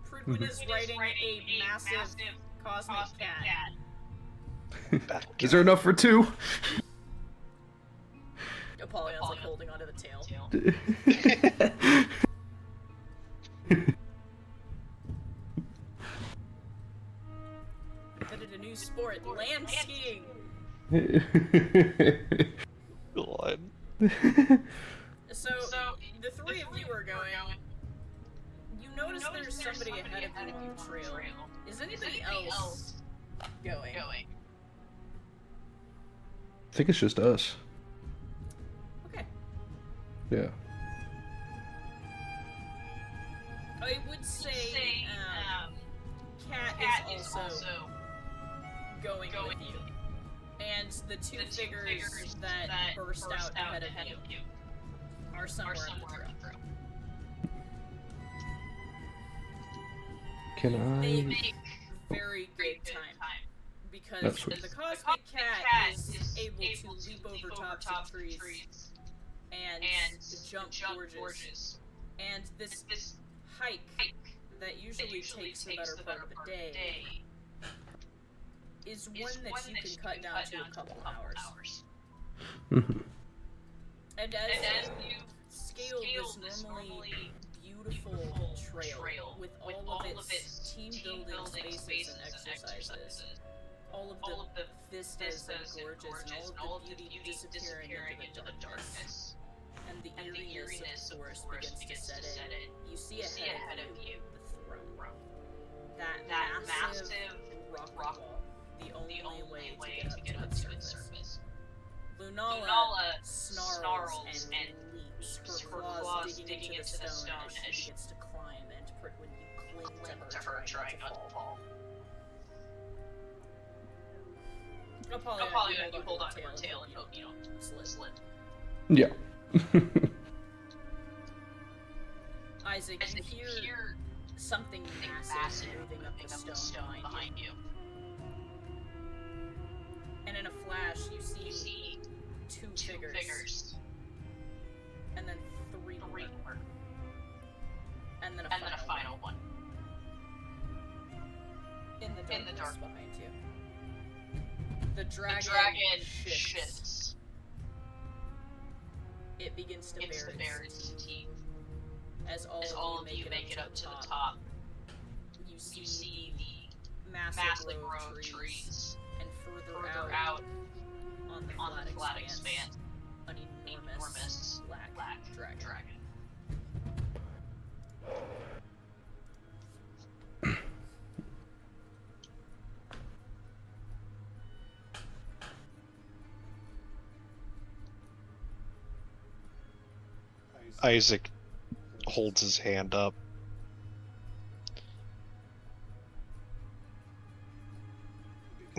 Pridwin is riding a massive cosmic cat. Is there enough for two? Apollyon's like holding onto the tail. Invented a new sport, land skiing. God. So the three of you are going. You notice there's somebody ahead of you on the trail. Is anybody else going? I think it's just us. Okay. Yeah. I would say Cat is also going with you. And the two figures that burst out ahead of you are somewhere on the trail. Can They I? make very good time. Because That's sweet. the cosmic cat is able to leap over tops of trees and jump gorges. And this hike that usually takes the better part of a day is one that you can cut down to a couple hours. Mhm. And as you scale this normally beautiful trail with all of its team-building spaces and exercises, all of the vistas and gorges and all of the beauty disappearing into the darkness, and the eeriness of the forest begins to set in, you see ahead of you the throne. That massive rock wall, the only way to get up to its surface. Lunala snarls and leaps, her claws digging into the stone as she begins to climb, and when you cling to her, trying not to fall. Apollyon, you hold on to her tail and hope you don't slip. Yeah. Isaac, you hear something massive moving up the stone behind you. And in a flash, you see two figures. And then three more. And then a final one. In the darkness behind you. The dragon shifts. It begins to bare its teeth. As all of you make it up to the top, you see the massive row of trees, and further out on the flat expanse, an enormous black dragon. Isaac holds his hand up.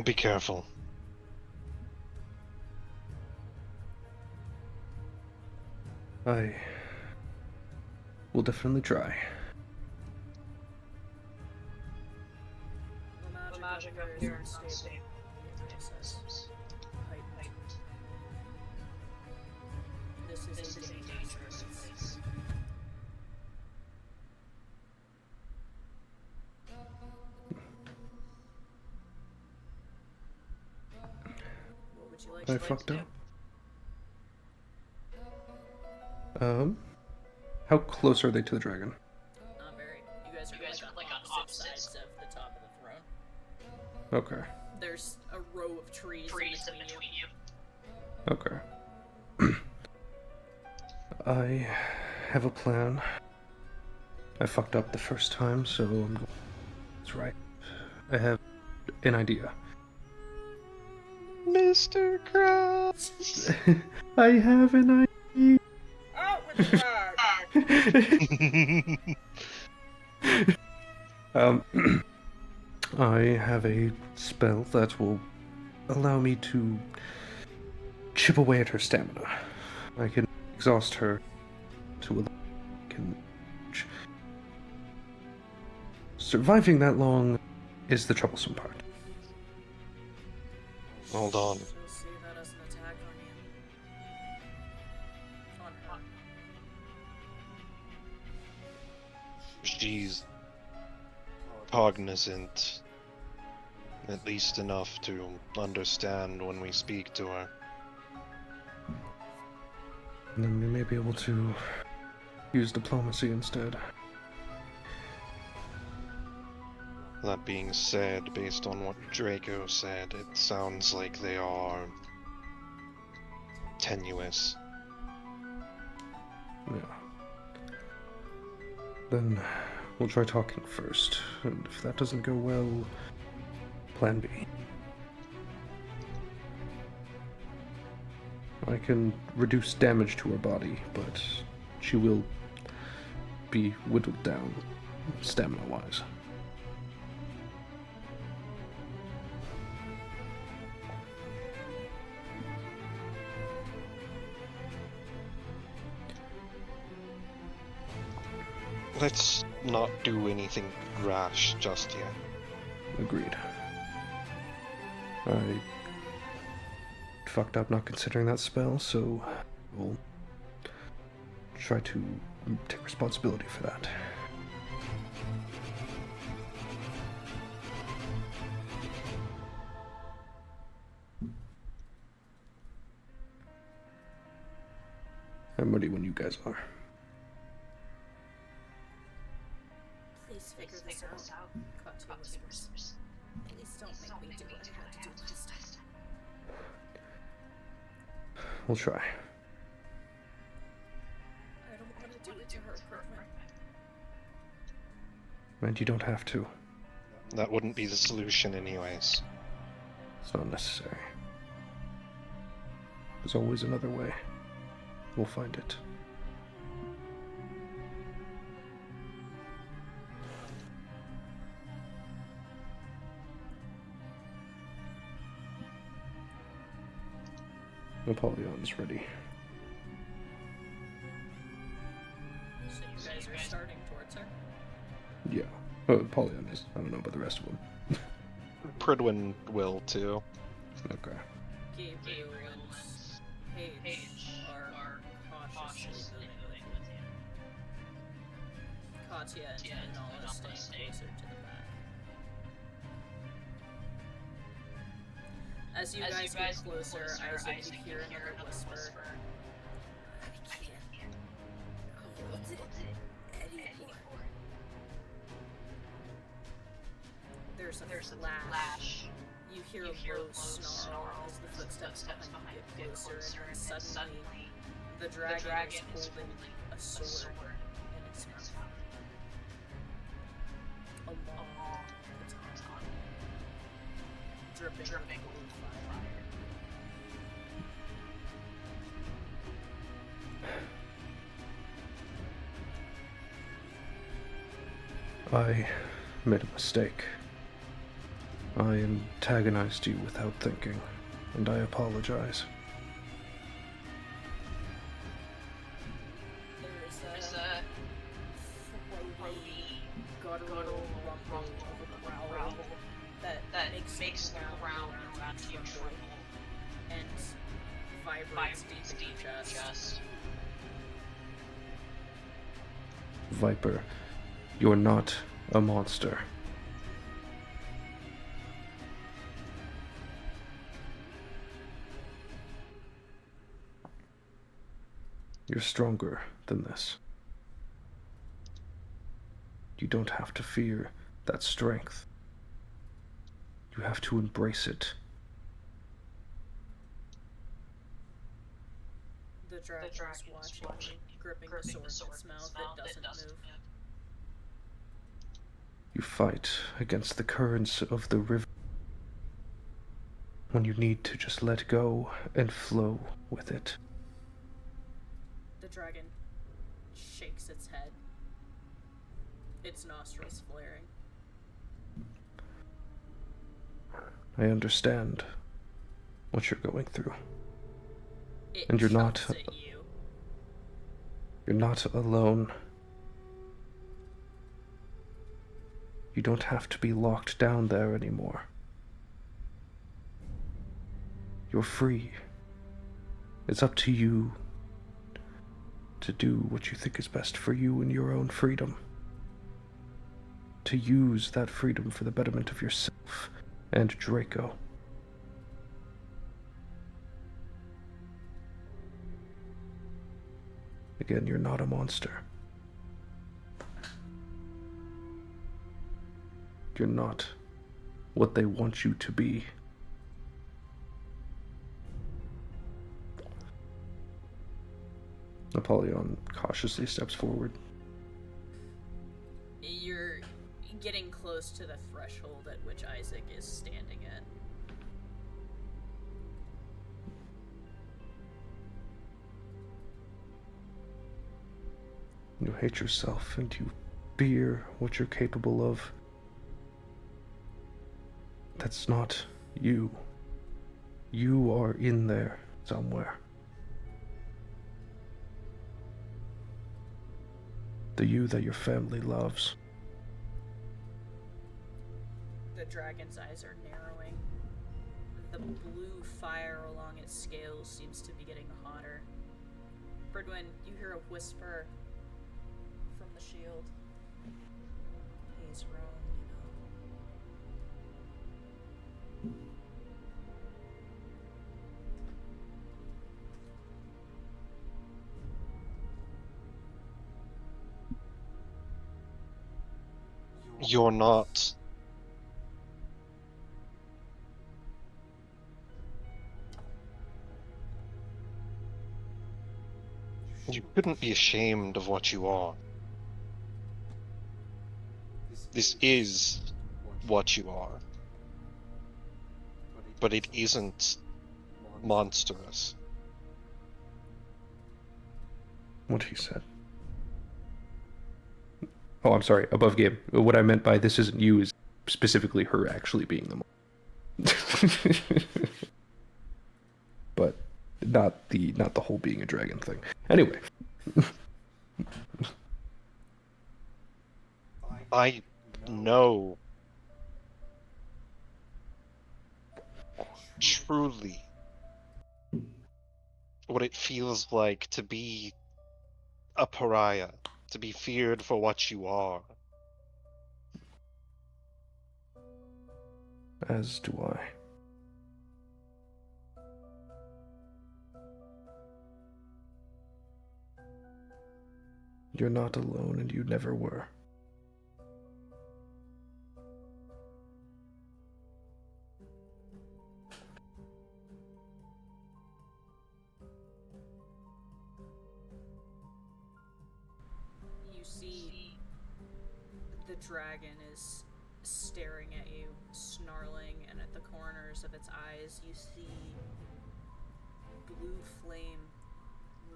Be careful. I will definitely try. The magic up here is unstable. This is a dangerous place. What would you like I to fucked do? up. How close are they to the dragon? Not very. You guys are like on opposite sides of the top of the throne. Okay. There's a row of trees in between you. Okay. I have a plan. I fucked up the first time, so I'm going. That's right. I have an idea. Mr. Krabs! I have an idea. Out with the bag! I have a spell that will allow me to chip away at her stamina. I can exhaust her to a can. Surviving that long is the troublesome part. Hold on. She'll see that as an attack on you. On her. She's cognizant, at least enough to understand when we speak to her. And then we may be able to use diplomacy instead. That being said, based on what Draco said, it sounds like they are tenuous. Yeah. Then we'll try talking first, and if that doesn't go well, plan B. I can reduce damage to her body, but she will be whittled down, stamina-wise. Let's not do anything rash just yet. Agreed. I fucked up not considering that spell, so we'll try to take responsibility for that. I'm ready when you guys are. Please figure this out. Caught two whispers. Please don't make me do what I had to do last time. We'll try. I don't want to do it to her, Kirkman. And you don't have to. That wouldn't be the solution anyways. It's not necessary. There's always another way. We'll find it. Napoleon's ready. So you guys are starting towards her? Yeah. Oh, Apollyon is. I don't know about the rest of them. Pridwin will too. Okay. Gabriel and Paige are cautiously moving with you. Katya and Nala staying closer to the back. As you guys get closer, Isaac, you hear another whisper. I can't hold it anymore. There's a flash. You hear a low snarl as the footsteps behind you get closer, and then suddenly the dragon is holding a sword in its mouth. A long baton, dripping with fire. I made a mistake. I antagonized you without thinking, and I apologize. There's a throaty, guttural rumble of a growl that makes the ground around you tremble and vibrates deep in your chest. Viper, you're not a monster. You're stronger than this. You don't have to fear that strength. You have to embrace it. The dragon's watching, gripping the sword in its mouth that doesn't move. You fight against the currents of the river. when you need to just let go and flow with it. The dragon shakes its head, its nostrils flaring. I understand what you're going through. It And you're not- jumps at you. You're not alone. You don't have to be locked down there anymore. You're free. It's up to you to do what you think is best for you in your own freedom. To use that freedom for the betterment of yourself and Draco. Again, you're not a monster. You're not what they want you to be. Apollyon cautiously steps forward. You're getting close to the threshold at which Isaac is standing at. You hate yourself and you fear what you're capable of. That's not you. You are in there somewhere. The you that your family loves. The dragon's eyes are narrowing. The blue fire along its scales seems to be getting hotter. Bridwin, you hear a whisper from the shield. He's wrong, you know. You're not. You couldn't be ashamed of what you are. This is what you are. But it isn't monstrous. What he said. Oh, I'm sorry. Above game. What I meant by this isn't you is specifically her actually being the but not the whole being a dragon thing. Anyway. I know truly what it feels like to be a pariah, to be feared for what you are. As do I. You're not alone, and you never were. You see the dragon is staring at you, snarling, and at the corners of its eyes you see blue flame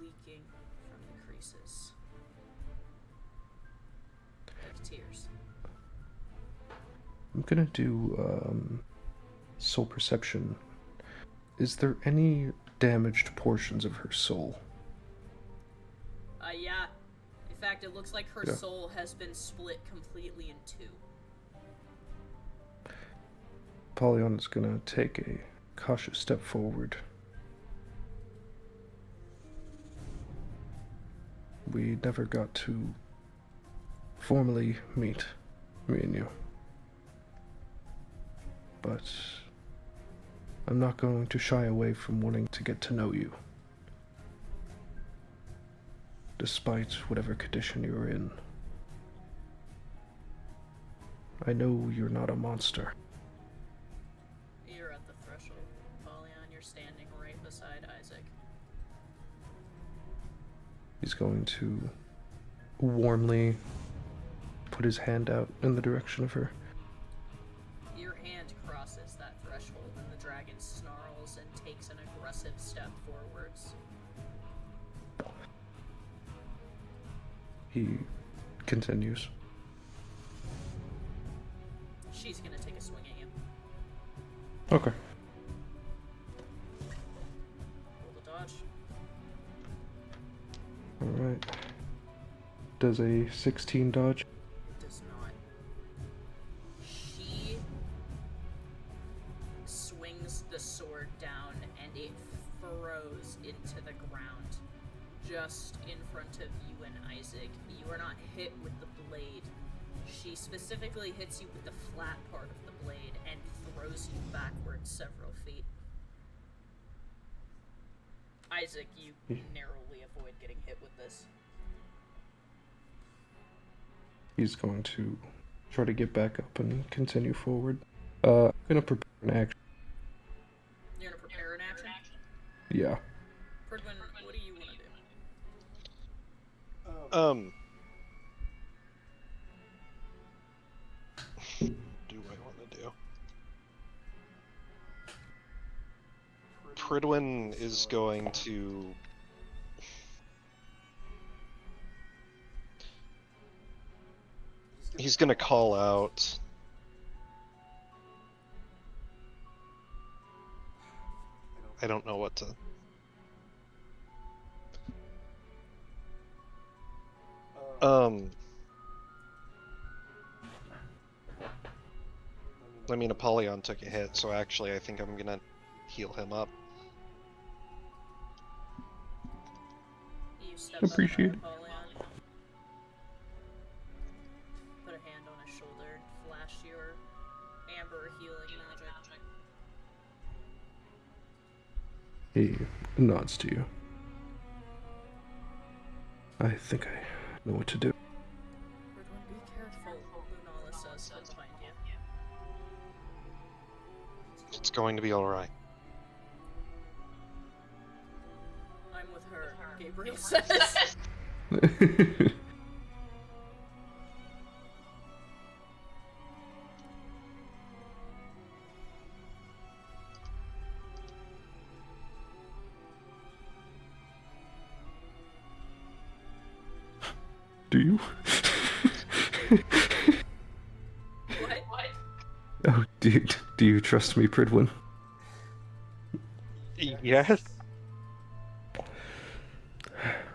leaking from the creases. Like tears. I'm gonna do soul perception. Is there any damaged portions of her soul? Yeah. In fact, it looks like her Yeah. soul has been split completely in two. Apollyon is gonna take a cautious step forward. We never got to formally meet, me and you. But I'm not going to shy away from wanting to get to know you. Despite whatever condition you're in. I know you're not a monster. You're at the threshold, Apollyon. You're standing right beside Isaac. He's going to warmly put his hand out in the direction of her. Your hand crosses that threshold and the dragon snarls He continues. She's gonna take a swing at you. Okay. Roll the dodge. Alright. Does a 16 dodge? It does not. She swings the sword down and it furrows into the ground just in front of you and Isaac. You are not hit with the blade. She specifically hits you with the flat part of the blade and throws you backwards several feet. Isaac, you narrowly avoid getting hit with this. He's going to try to get back up and continue forward. I'm gonna prepare an action. You're gonna prepare an action? Yeah. Pridwin, what do you want to do? Do I want to do? Pridwin is going to... He's gonna call out... I don't know what to... I mean, Apollyon took a hit, so actually I think I'm gonna heal him up. You step Appreciate up it. to Apollyon, put a hand on his shoulder, and flash your amber healing magic. He nods to you. I think I know what to do. Pridwin, be careful. Lunala says from behind you. It's going to be alright. I'm with her, Gabriel says. Do you? What? Oh, do you trust me, Pridwin? Yes?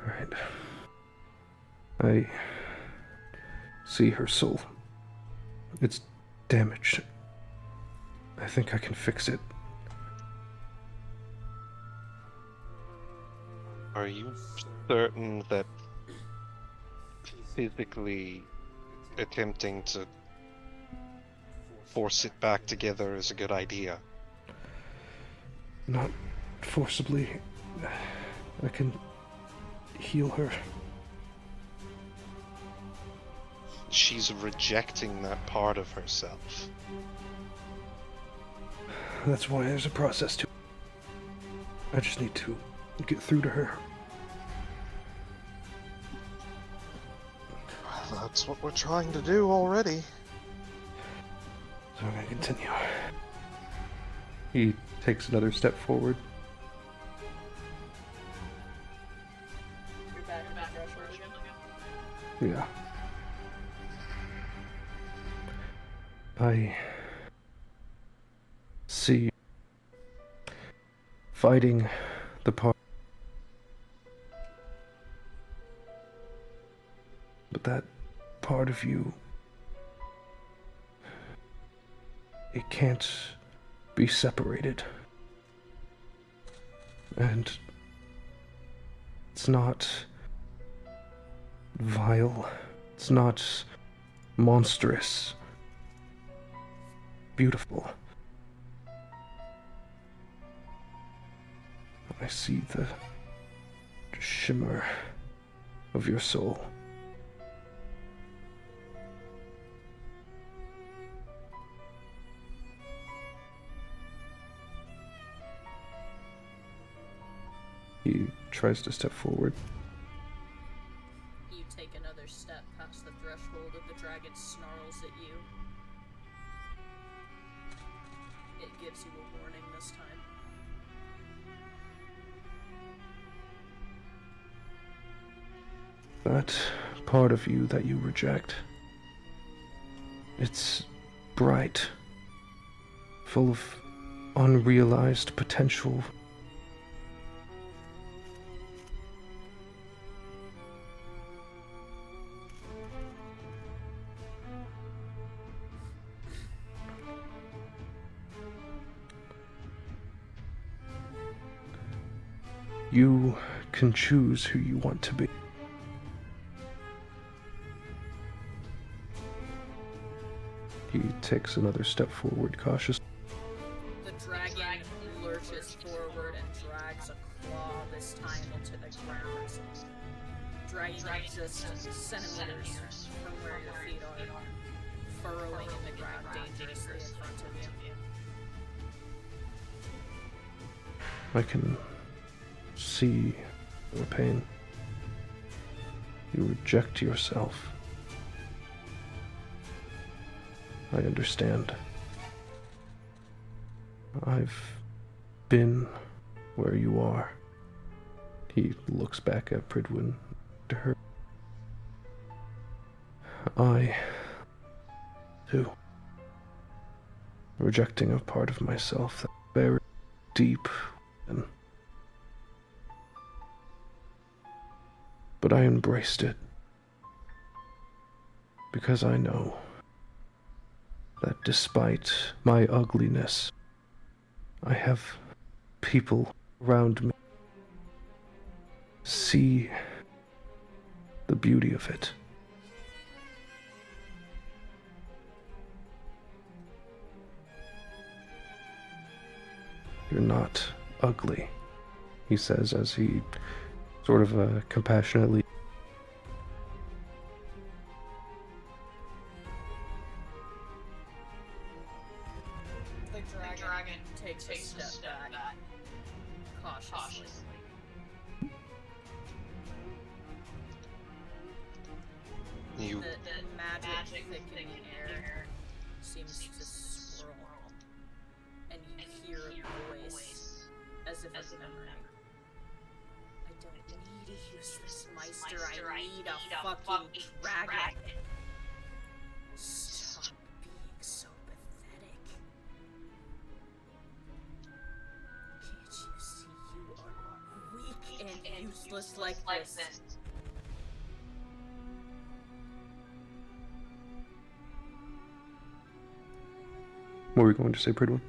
Right. I see her soul. It's damaged. I think I can fix it. Are you certain that physically attempting to force it back together is a good idea? Not forcibly. I can heal her. She's rejecting that part of herself. That's why there's a process to it. I just need to get through to her. That's what we're trying to do already. So I'm gonna continue. He takes another step forward. You're back at the threshold again. Yeah. I see fighting the part, but that part of you, it can't be separated. And it's not vile, it's not monstrous. Beautiful. I see the shimmer of your soul. He tries to step forward. You take another step past the threshold and the dragon snarls at you. It gives you a warning this time. That part of you that you reject. It's bright, full of unrealized potential. You can choose who you want to be. He takes another step forward cautiously. The dragon lurches forward and drags a claw, this time into the ground, dragging it just centimeters from where your feet are, furrowing in the ground dangerously in front of you. I can see your pain. You reject yourself. I understand. I've been where you are. He looks back at Pridwin to her. I, too, rejecting a part of myself that's very deep and but I embraced it because I know that despite my ugliness, I have people around me see the beauty of it. You're not ugly, he says as he sort of compassionately. The dragon takes a step back, cautiously. You The magic thick in the air seems to swirl, and you hear a voice as if a memory. I don't need a useless Meister, I need a fucking dragon. Stop being so pathetic. Can't you see you are weak and useless like this? What were you going to say, Pridwin?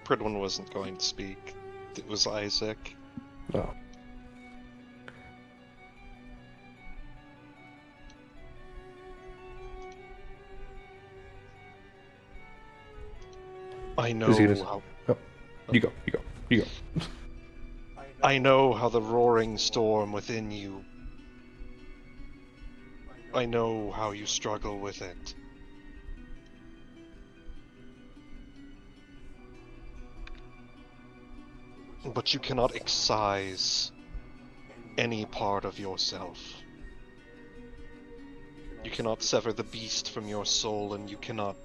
Pridwin wasn't going to speak. It was Isaac. Oh. I know Is he gonna... how Oh. You go. I know how the roaring storm within you. I know how you struggle with it. But you cannot excise any part of yourself. You cannot sever the beast from your soul, and you cannot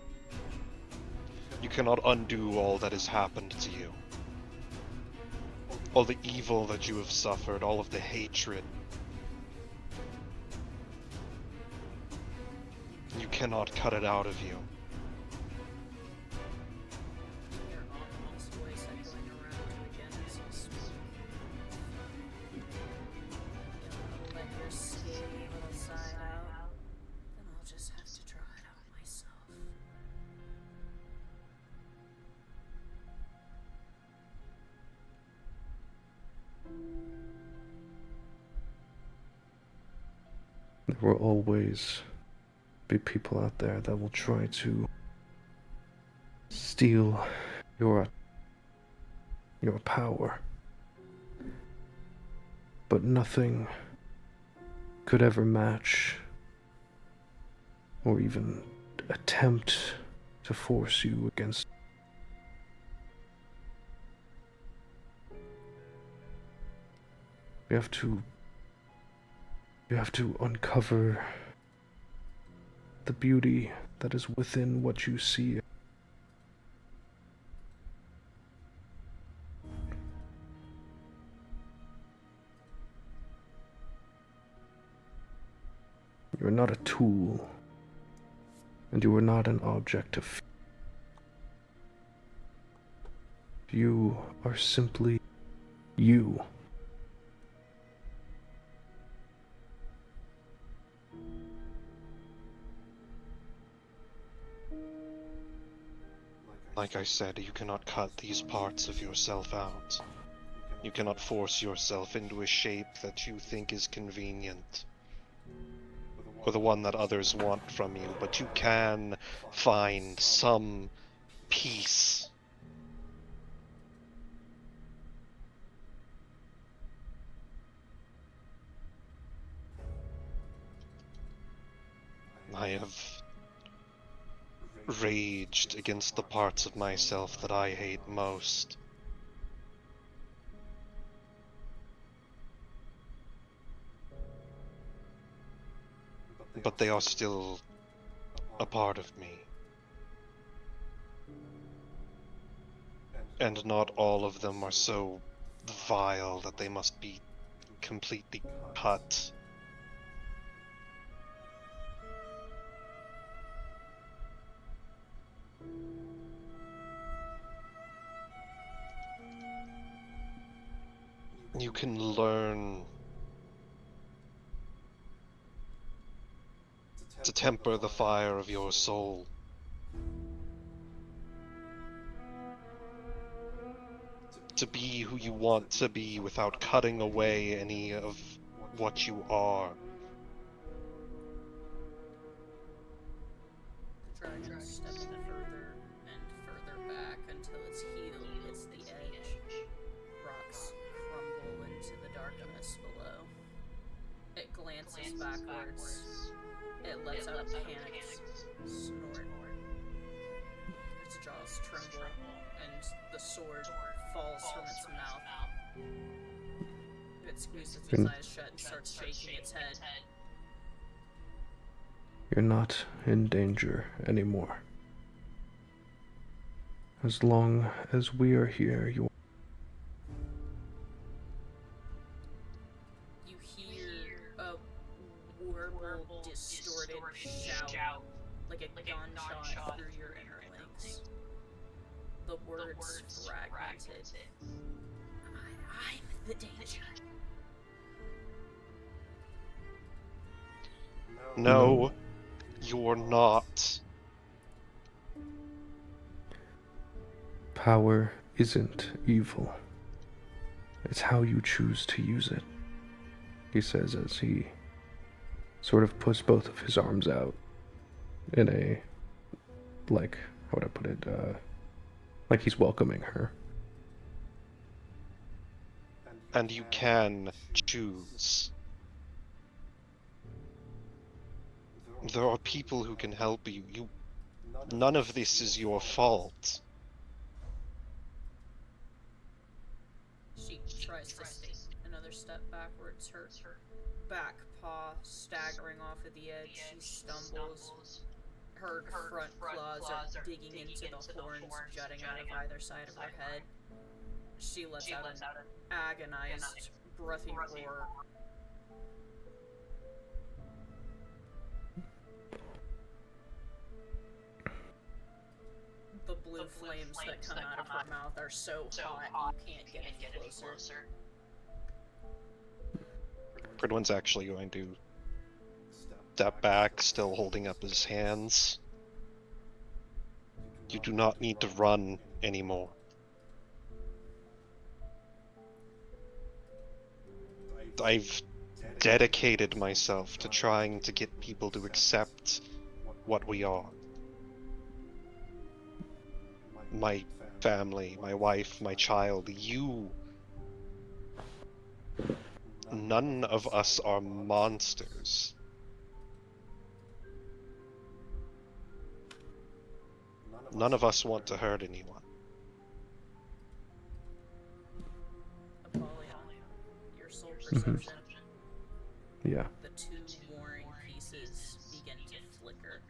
undo all that has happened to you. All the evil that you have suffered, all of the hatred. You cannot cut it out of you. Your uncle's voice echoing around you again as you speak. You'll let your scaly little side out, then I'll just have to draw it out myself. There will always be people out there that will try to steal your power. But nothing could ever match or even attempt to force you against. You have to uncover the beauty that is within what you see. are not a tool, and you are not an object of fear. You are simply you. Like I said, you cannot cut these parts of yourself out. You cannot force yourself into a shape that you think is convenient, or the one that others want from you, but you can find some peace. I have raged against the parts of myself that I hate most. But they are still a part of me. And not all of them are so vile that they must be completely cut. You can learn to temper the fire of your soul. To be who you want to be without cutting away any of what you are. The dragon steps further and further back until its heel hits the edge. Rocks crumble into the darkness below. It glances backwards. It lets out a panicked snort. Its jaws tremble, and the sword falls from its mouth. It squeezes its eyes shut and starts shaking its head. You're not in danger anymore. As long as we are here, you hear a warbled, distorted shout, like a gunshot through your inner links. The words fragmented. I'm the danger. No, you're not. Power isn't evil. It's how you choose to use it, he says as he sort of puts both of his arms out in a, like, how would I put it, like he's welcoming her. And you can choose. There are people who can help you. None of this is your fault. She tries to take another step backwards, her back paw staggering off at the edge. She stumbles. Her front claws are digging into the horns jutting out of either side of her head. She lets out an agonized, breathy roar. The blue flames that come out of her mouth are so hot you can't get any closer. Pridwin's actually going to step back, still holding up his hands. You do not need to run anymore. I've dedicated myself to trying to get people to accept what we are. My family, my wife, my child, you. None of us are monsters. None of us want to hurt anyone. Apollyon, your soul perception. Yeah. The two warring pieces begin to flicker.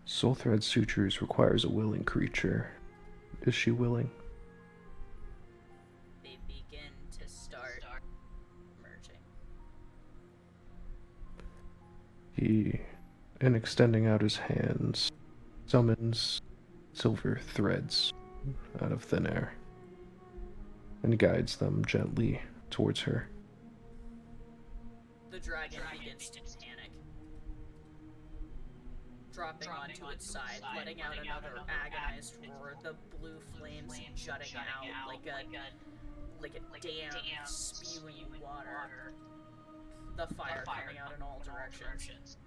Soul thread sutures requires a willing creature. Is she willing? They begin to start merging. He, in extending out his hands, summons silver threads out of thin air and guides them gently towards her. The dragon begins to panic, dropping onto its side, letting out another agonized roar, the blue flames jutting out like a dam spewing water, the fire coming out in all directions.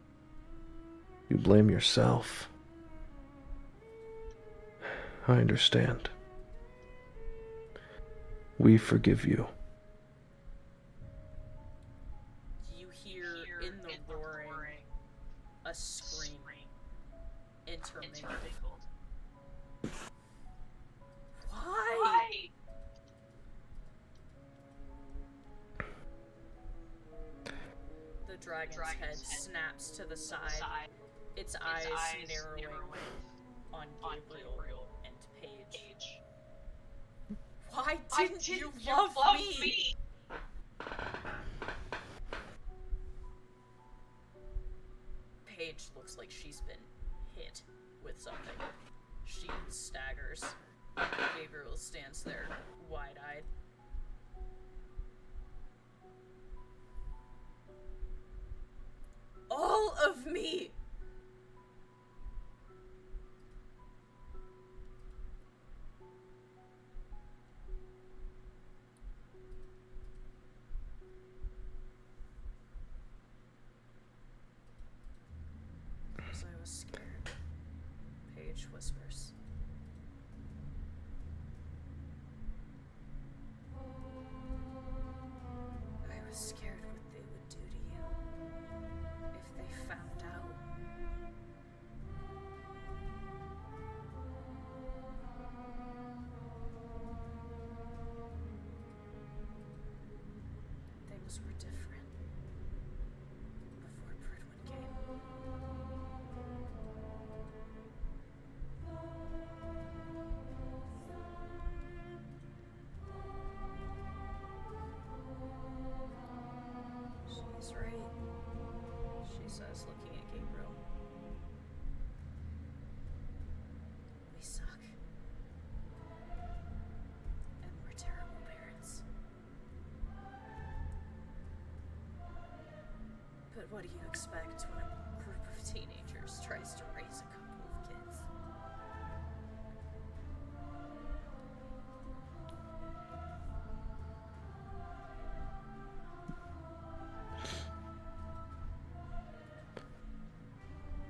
You blame yourself. I understand. We forgive you. You hear in the roaring a scream intermingled. Why? The dragon's head snaps to the side, its eyes narrowing on Gabriel and Paige. Why didn't you love me? Paige looks like she's been hit with something. She staggers. Gabriel stands there, wide-eyed. All of me! Because I was scared. Paige whispers. I was scared what they would do to you if they found out. Things were different before Pridwin came. She's right, she says, looking at Gabriel. We suck. And we're terrible parents. But what do you expect when a group of teenagers tries to raise a couple of kids?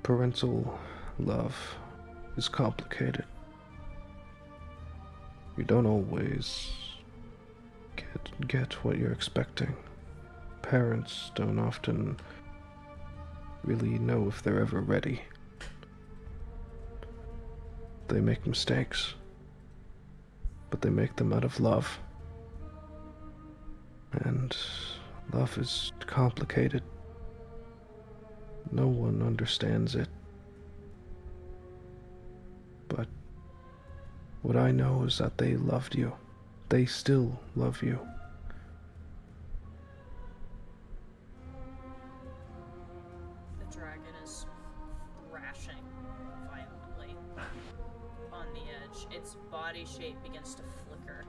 Parental love is complicated. You don't always get what you're expecting. Parents don't often really know if they're ever ready. They make mistakes, but they make them out of love. And love is complicated. No one understands it. But what I know is that they loved you. They still love you. The dragon is thrashing violently on the edge. Its body shape begins to flicker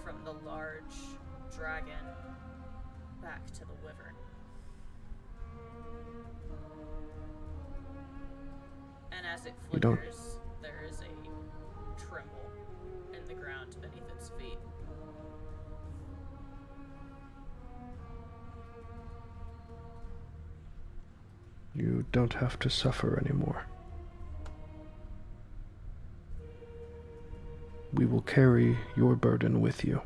from the large dragon back to the wyvern. And as it You don't- flickers, there is a tremble in the ground beneath its feet. You don't have to suffer anymore. We will carry your burden with you.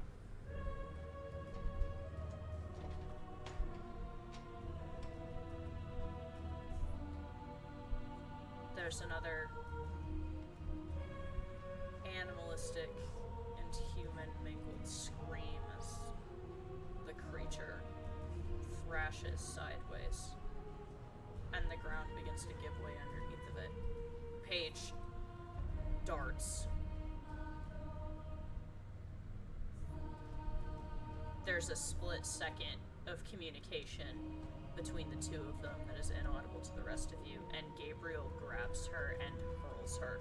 There's another animalistic and human mingled scream as the creature thrashes sideways and the ground begins to give way underneath of it. Paige darts. There's a split second of communication between the two of them that is inaudible to the rest of you, and Gabriel grabs her and hurls her.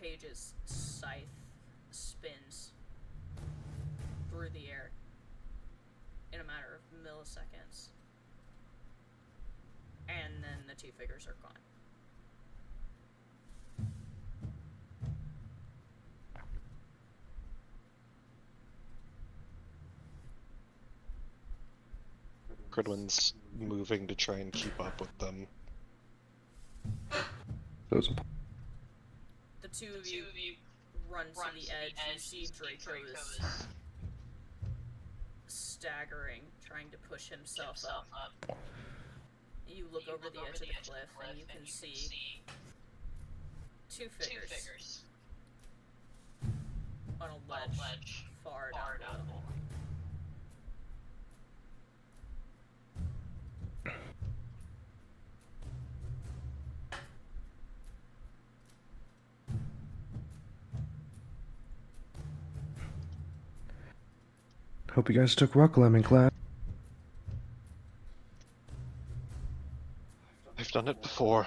Paige's scythe spins through the air in a matter of milliseconds. And then the two figures are gone. Cridwin's moving to try and keep up with them. Those The two of you run to the edge. You see Draco is staggering, trying to push himself up. You look over the edge of the cliff and you can see two figures on a ledge far down below. Hope you guys took rock climbing class. I've done it before.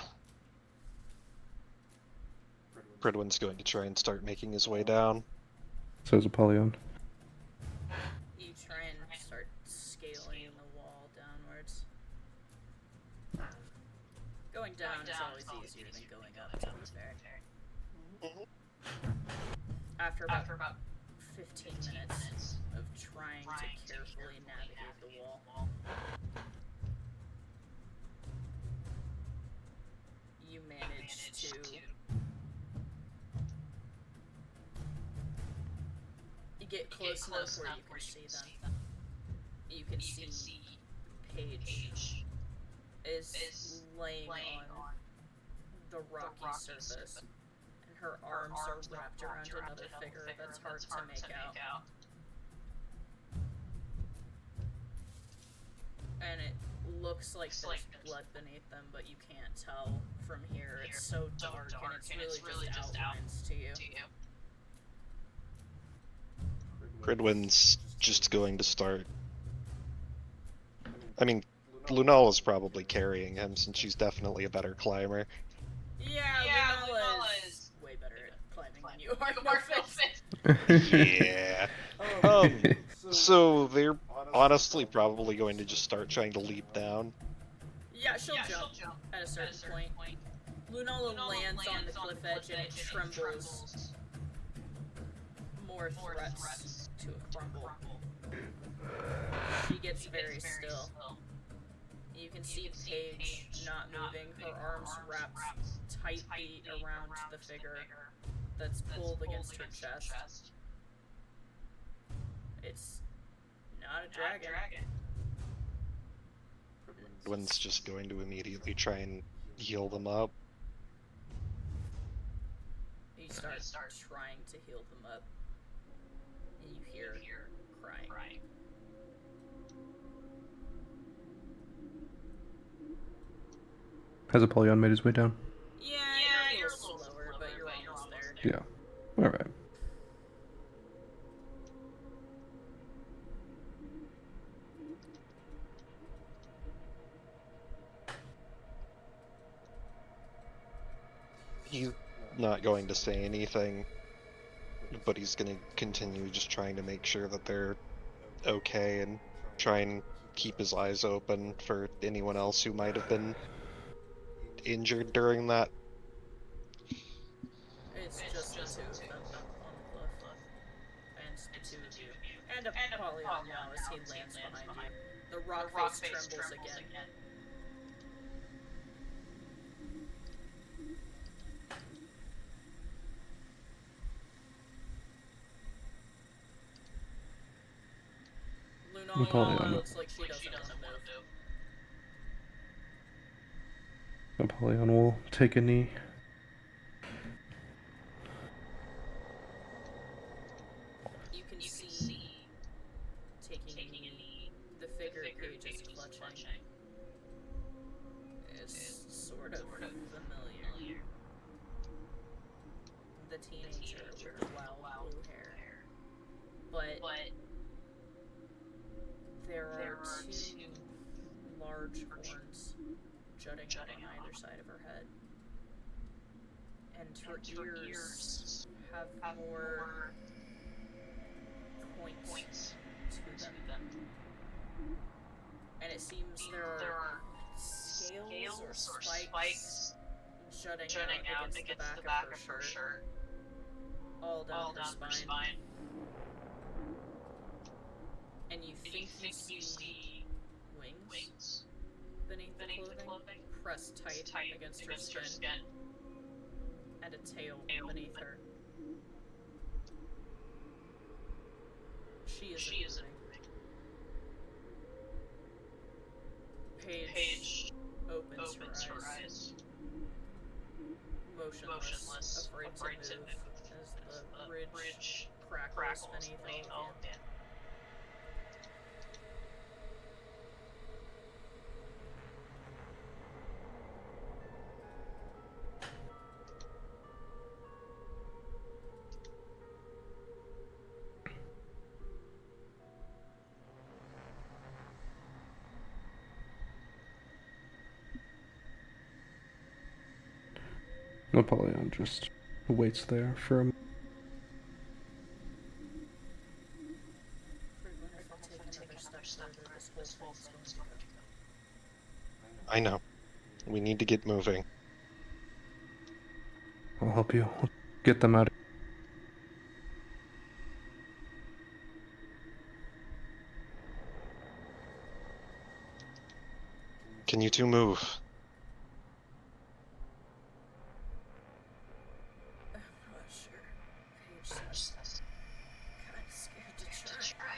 Cridwin's going to try and start making his way down. Says Apollyon. You try and start scaling the wall downwards. Going down is always easier than going up, to be fair. After about 15 minutes of trying to carefully navigate the wall, you manage to get close enough where you can see them. You can see Paige is laying on the rocky surface, and her arms are wrapped around another figure that's hard to make out. And it looks like there's blood beneath them, but you can't tell from here. It's so dark, and it's really just outlines to you. Cridwin's just going to start. I mean, Lunala is probably carrying him since she's definitely a better climber. Yeah, Lunala is way better at climbing than you are, no offense. Yeah. So they're honestly probably going to just start trying to leap down. Yeah, she'll jump at a certain point. Lunala lands on the cliff edge and it trembles. More threats to a crumble. She gets very still. You can see Paige not moving, her arms wrapped tightly around the figure that's pulled against her chest. It's not a dragon. Cridwin's just going to immediately try and heal them up. You start trying to heal them up, and you hear crying. Has Apollyon made his way down? Yeah, you're a little slower, but you're almost there. Yeah. Alright. He's not going to say anything, but he's going to continue just trying to make sure that they're okay and try and keep his eyes open for anyone else who might have been injured during that. It's just the two of them on the cliff. And the two of you. And Apollyon now as he lands behind you. The rock face trembles again. Lunala looks like she doesn't want to move. Apollyon will take a knee. You can see, taking a knee, the figure is sort of familiar. The teenager with the wild blue hair. But there are two large horns jutting out on either side of her head. And her ears have more points to them. And it seems there are scales or spikes jutting out against the back of her shirt. All down her spine. And you think you see wings beneath the clothing, pressed tight against her skin, and a tail beneath her. She is moving. Paige opens her eyes. Motionless, afraid to move as the bridge crackles beneath all of it. Napoleon just waits there for a moment. I know. We need to get moving. I'll help you. Get them out. Can you two move? I'm not sure. Paige says, kinda scared to try.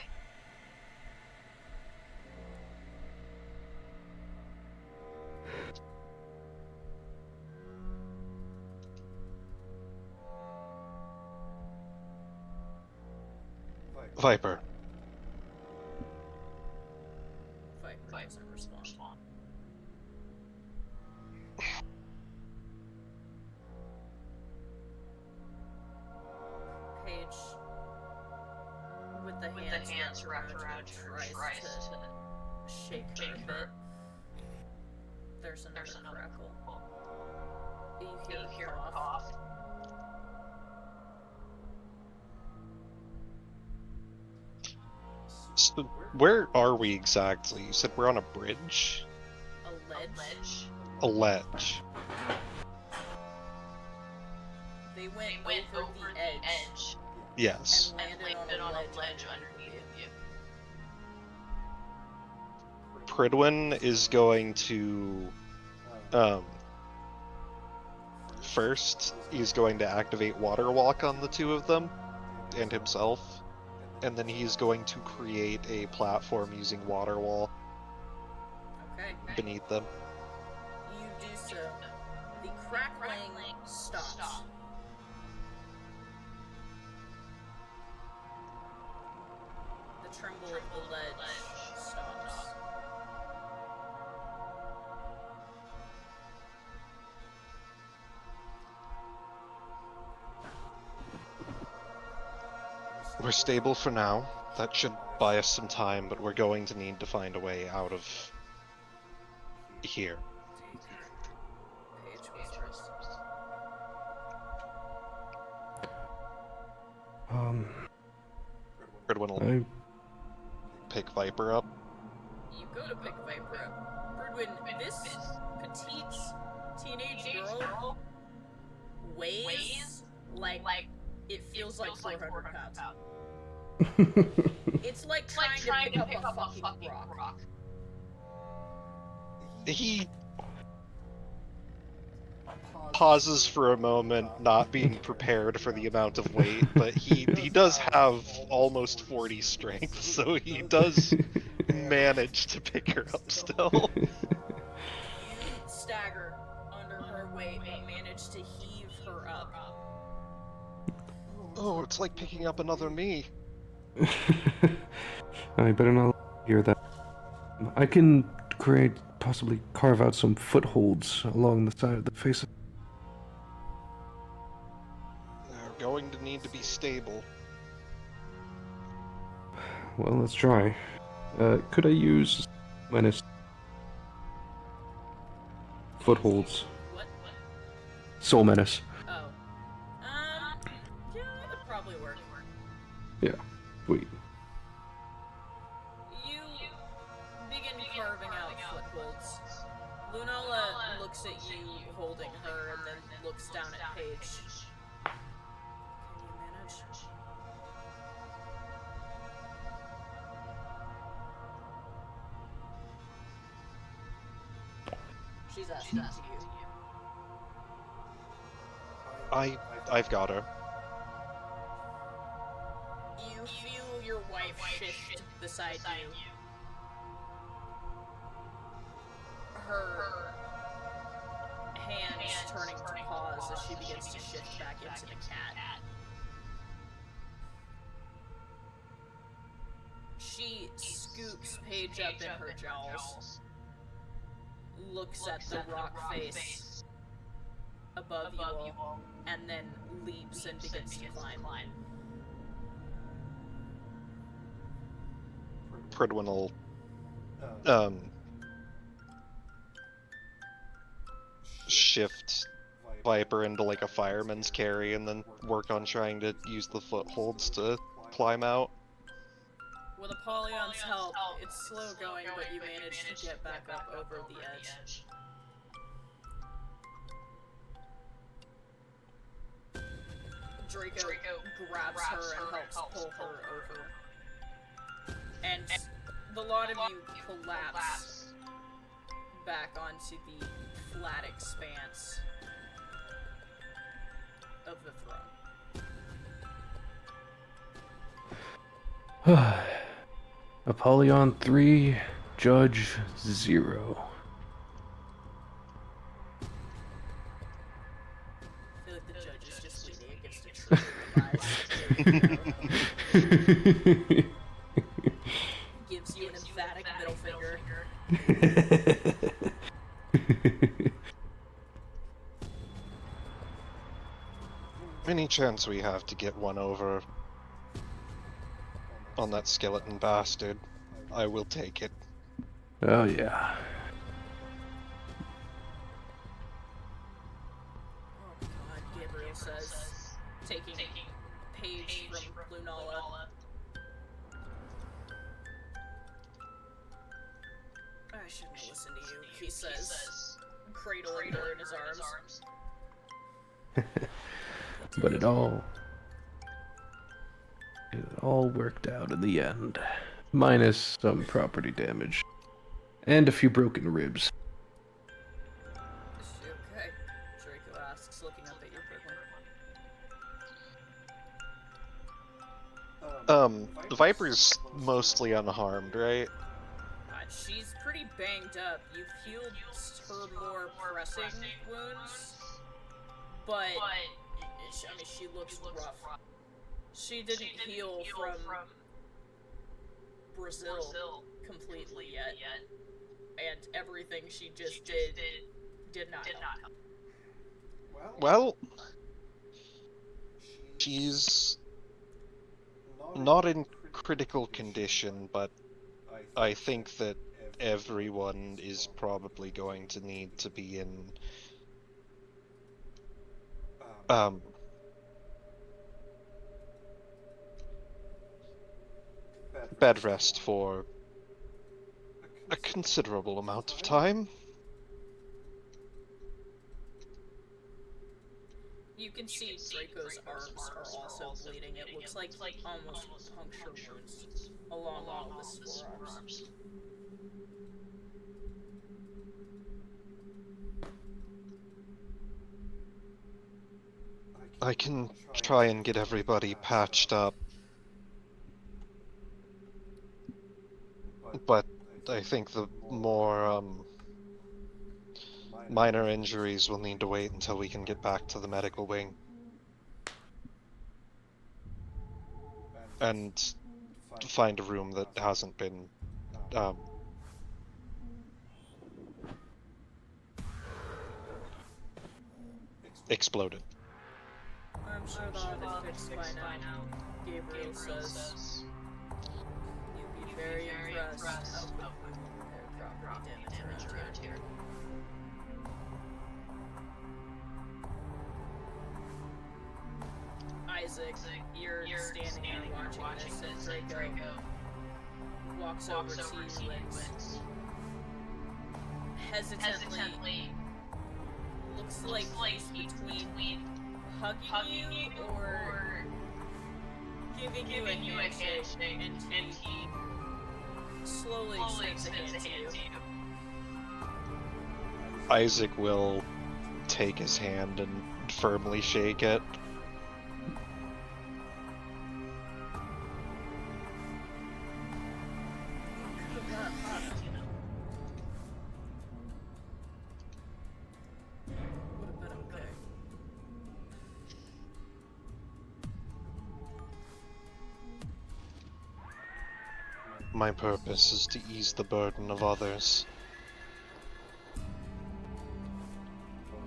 Viper. Viper doesn't respond. Paige, with the hands wrapped around her, tries to shake her a bit. There's another crackle. You hear a cough. So, where are we exactly? You said we're on a bridge? A ledge. A ledge. They went over the edge. Yes. And landed on a ledge underneath you. Pridwin is going to first he's going to activate Water Walk on the two of them and himself, and then he's going to create a platform using Water Wall beneath them. You do so. The crackling stops. The tremble of the ledge stops. We're stable for now. That should buy us some time, but we're going to need to find a way out of here. Paige whispers. Pridwin will pick Viper up. You go to pick Viper up. Bridwin, this petite teenage girl weighs like it feels like 400 pounds. It's like trying to pick up a fucking rock. He pauses for a moment, not being prepared for the amount of weight, but he does have almost 40 strength, so he does manage to pick her up still. You stagger under her weight and manage to heave her up. Oh, it's like picking up another me. I better not hear that. I can create, possibly carve out some footholds along the side of the face of... They're going to need to be stable. Well, let's try. Could I use menace footholds? What? Soul menace. Oh. Yeah, that would probably work. Yeah, sweet. You begin carving out footholds. Lunala looks at you holding her and then looks down at Paige. Can you manage? She's asking to you. I've got her. You feel your wife shift beside you. Her hands turning to paws as she begins to shift back into the cat. She scoops Paige up in her jowls, looks at the rock face above you all, and then leaps and begins to climb. Pridwin will shift Viper into like a fireman's carry and then work on trying to use the footholds to climb out. With Apollyon's help, it's slow going, but you manage to get back up over the edge. Draco grabs her and helps pull her over. And the lot of you collapse back onto the flat expanse of the throne. Apollyon 3, Judge 0. I feel like the judge is just leaning against a tree. Gives you an emphatic middle finger. Any chance we have to get one over on that skeleton bastard, I will take it. Oh yeah. Oh god, Gabriel says, taking Paige from Lunala. I shouldn't listen to you, he says, cradling her in his arms. But it all worked out in the end. Minus some property damage. And a few broken ribs. Okay, Draco asks, looking up at your Pigman. The Viper's mostly unharmed, right? She's pretty banged up. You've healed her more pressing wounds, but I mean, she looks rough. She didn't heal from Brazil completely yet, and everything she just did not help. Well, she's not in critical condition, but I think that everyone is probably going to need to be in bed rest for a considerable amount of time. You can see Draco's arms are also bleeding. It looks like almost puncture wounds along all of his forearms. I can try and get everybody patched up, but I think the more minor injuries will need to wait until we can get back to the medical wing and find a room that hasn't been exploded. I'm sure they'll have it fixed by now, Gabriel says. You'd be very impressed how their property damage around here. Isaac, you're standing there watching this, and Draco walks over to you and hesitantly looks like he's between hugging you or giving you a handshake, and he slowly extends a hand to you. Isaac will take his hand and firmly shake it. My purpose is to ease the burden of others.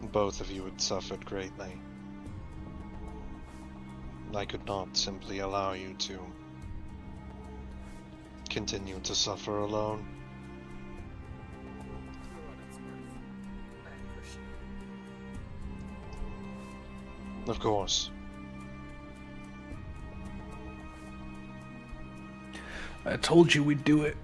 Both of you had suffered greatly. I could not simply allow you to continue to suffer alone. Of course. I told you we'd do it.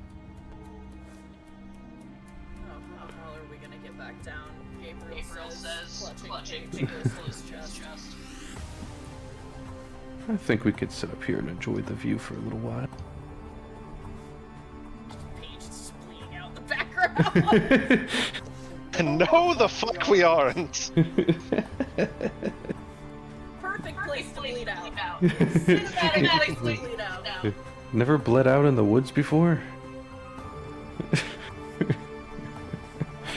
How are we gonna get back down? Gabriel says, clutching his chest. I think we could sit up here and enjoy the view for a little while. Paige is bleeding out in the background. No, the fuck we aren't! Perfect place to bleed out. Cinematic place to bleed out. Never bled out in the woods before?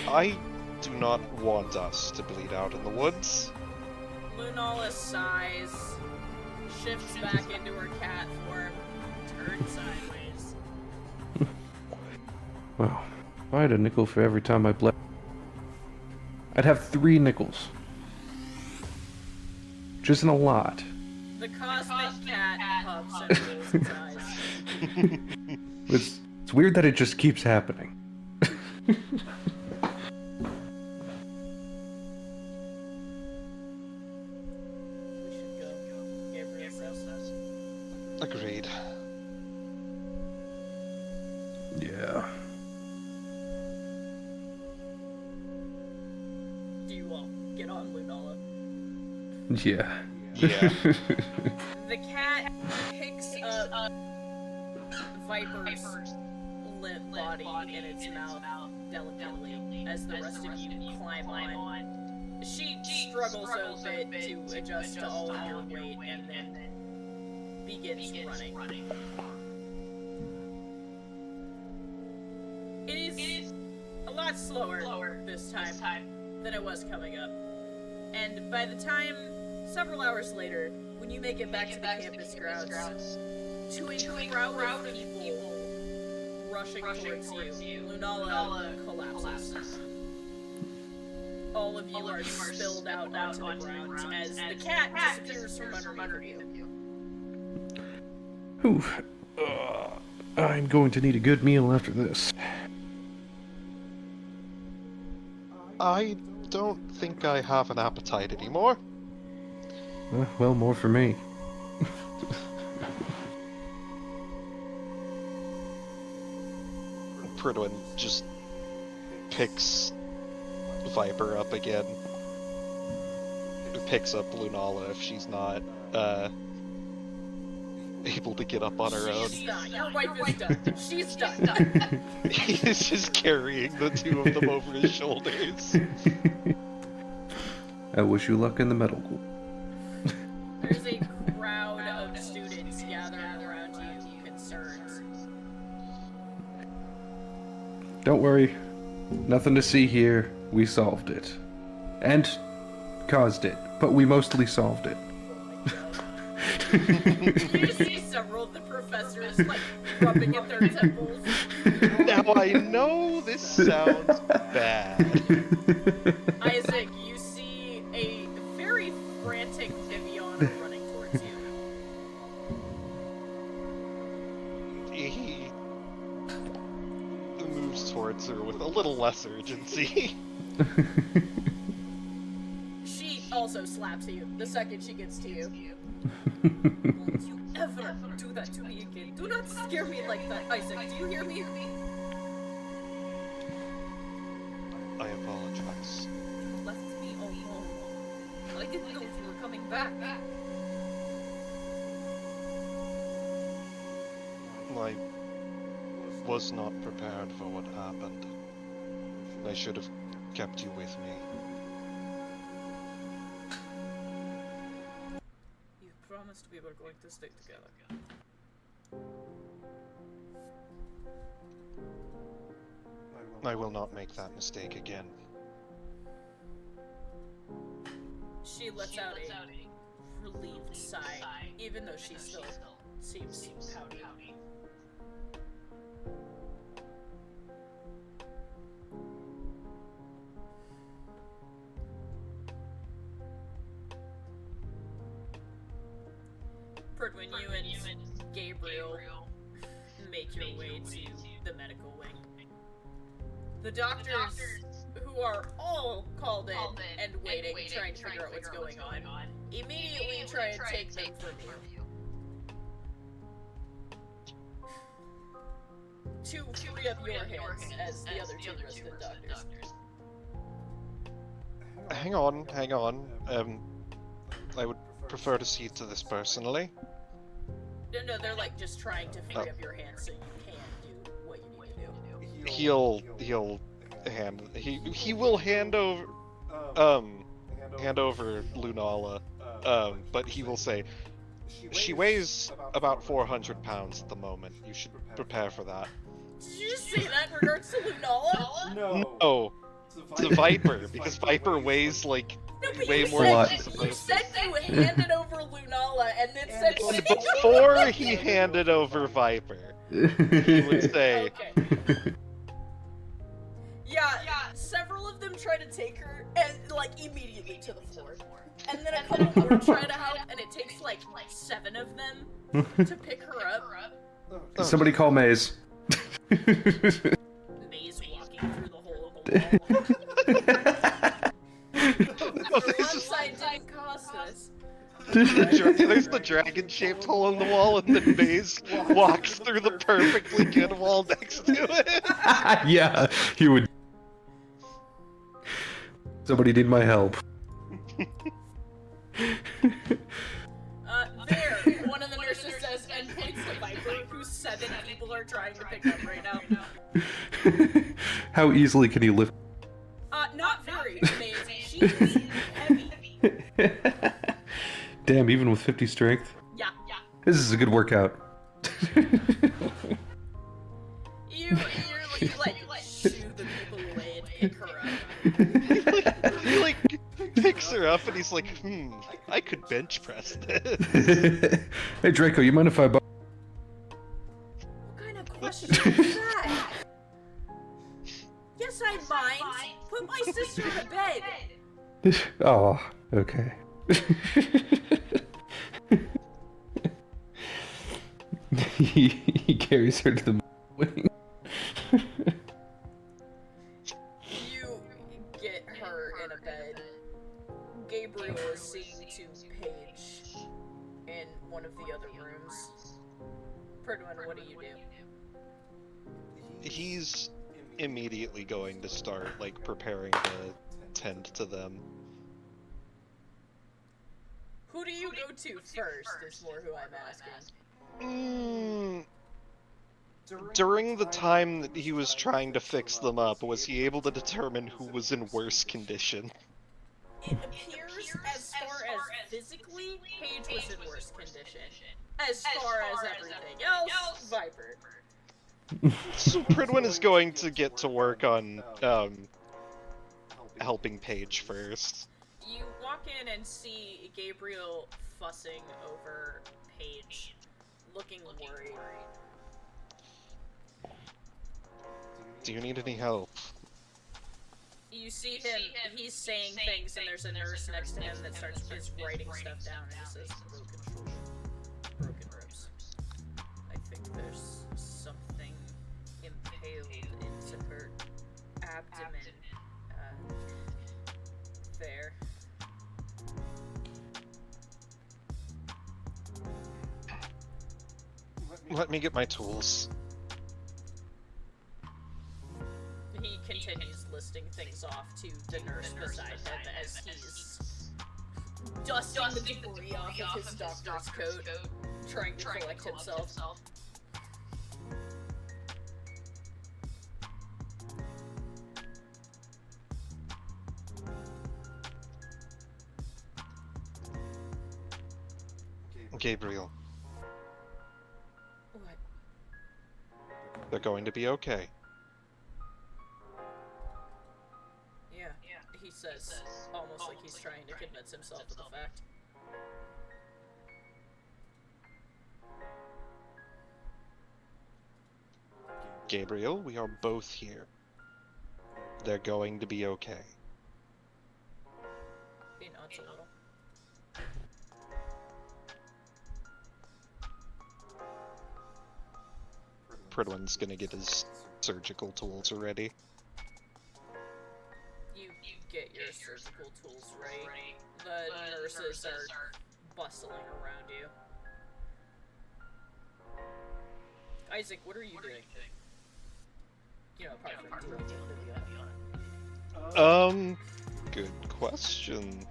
I do not want us to bleed out in the woods. Lunala sighs, shifts back into her cat form, turns sideways. Well, if I had a nickel for every time I bled, I'd have 3 nickels. Which isn't a lot. The cosmic cat huffs and rolls its eyes. It's weird that it just keeps happening. We should go, Gabriel says. Agreed. Yeah. Do you all get on Lunala? Yeah. Yeah. The cat picks up Viper's limp body in its mouth delicately as the rest of you climb on. She struggles a bit to adjust to all of your weight and then begins running. It is a lot slower this time than it was coming up. And by the time, several hours later, when you make it back to the campus grounds, to a crowd of people rushing towards you, Lunala collapses. All of you are spilled out onto the ground as the cat disappears from underneath you. Whew. I'm going to need a good meal after this. I don't think I have an appetite anymore. Well, more for me. Pridwin just picks Viper up again. Picks up Lunala if she's not able to get up on her own. She's done. Your wife is done. She's done. He's just carrying the two of them over his shoulders. I wish you luck in the medical. There's a crowd of students gathering around you, concerned. Don't worry. Nothing to see here. We solved it. And caused it. But we mostly solved it. You see several of the professors, like, rubbing at their temples. Now I know this sounds bad. Isaac, you see a very moves towards her with a little less urgency. She also slaps you the second she gets to you. Don't you ever do that to me again. Do not scare me like that, Isaac. Do you hear me? I apologize. You left me alone. I didn't know you were coming back. I was not prepared for what happened. I should have kept you with me. You promised we were going to stick together. I will not make that mistake again. She lets out a relieved sigh, even though she still seems pouty. Pridwin, you and Gabriel make your way to the medical wing. The doctors, who are all called in and waiting, trying to figure out what's going on, immediately try and take them from you. To free up your hands as the other two resident doctors. Hang on. I would prefer to see to this personally. No, they're like just trying to free up your hands so you can do what you need to do. He will hand over Lunala, but he will say, she weighs about 400 pounds at the moment. You should prepare for that. Did you just say that in regards to Lunala? No, it's a Viper, because Viper weighs like way more than she's You supposed to. said you handed over Lunala and then said And before he handed over Viper, he would say, Okay. Yeah, several of them try to take her and like immediately to the floor. And then a couple more try to help and it takes like 7 of them to pick her up. Somebody call Maze. Maze walking through the hole in the wall. For once I didn't cost us. there's the dragon-shaped hole in the wall, and then Maze walks through the perfectly good wall next to it. Yeah, he would. Somebody need my help. There, one of the nurses says, and points to Viper, who 7 people are trying to pick up right now. How easily can he lift? Not very, Maze. She is heavy. Damn, even with 50 strength? Yeah. This is a good workout. You like shoo the people away and pick her up. He like picks her up, and he's like, I could bench press this. Hey Draco, you mind if I What kind of question is that? Yes, I mind. Put my sister to bed. Oh, okay. he carries her to the wing. You get her in a bed. Gabriel is seen to Paige in one of the other rooms. Pridwin, what do you do? He's immediately going to start like preparing to tend to them. Who do you go to first is more who I'm asking. During the time that he was trying to fix them up, was he able to determine who was in worse condition? It appears as far as physically, Paige was in worse condition. As far as everything else, Viper. So Pridwin is going to get to work on helping Paige first. You walk in and see Gabriel fussing over Paige, looking worried. Do you need any help? You see him, he's saying things, and there's a nurse next to him that is writing stuff down, and it says broken ribs. I think there's something impaled into her abdomen. There. Let me get my tools. He continues listing things off to the nurse beside him as he's dusting the debris off of his doctor's coat, trying to collect himself. Gabriel, What? they're going to be okay. Yeah, he says, almost like he's trying to convince himself of the fact. Gabriel, we are both here. They're going to be okay. He nods a little. Pridwin's gonna get his surgical tools ready. You get your surgical tools ready. The nurses are bustling around you. Isaac, what are you doing? You know, apart from dealing with Viviana. Good question.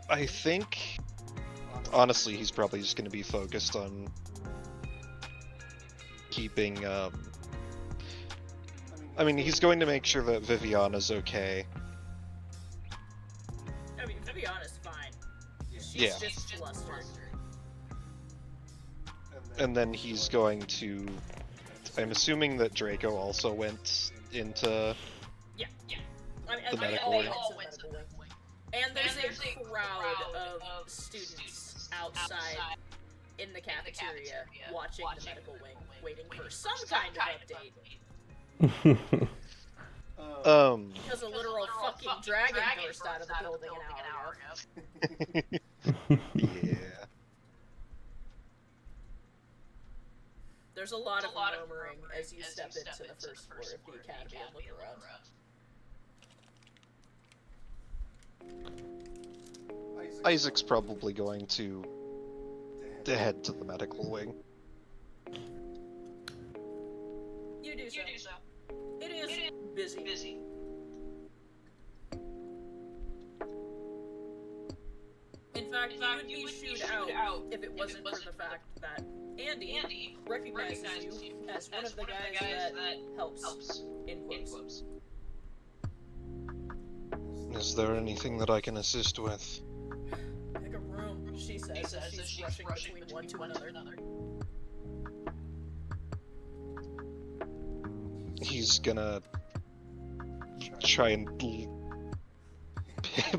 I think, honestly, he's probably just going to be focused on keeping, I mean, he's going to make sure that Viviana's okay. I mean, Viviana's fine. She's Yeah. just flustered. And then he's going to, I'm assuming that Draco also went into, Yeah. I mean, The medical they wing. all went to the medical wing. And there's a crowd of students outside in the cafeteria watching the medical wing, waiting for some kind of update. Because a literal fucking dragon burst out of the building an hour ago. Yeah. There's a lot of murmuring as you step into the first floor of the academy and look around. Isaac's probably going to head to the medical wing. You do so. It is busy. In fact, you would be shooed out if it wasn't for the fact that Andy recognizes you as one of the guys that helps, in quotes. Is there anything that I can assist with? Pick a room, she says as she's rushing between one to another. He's gonna try and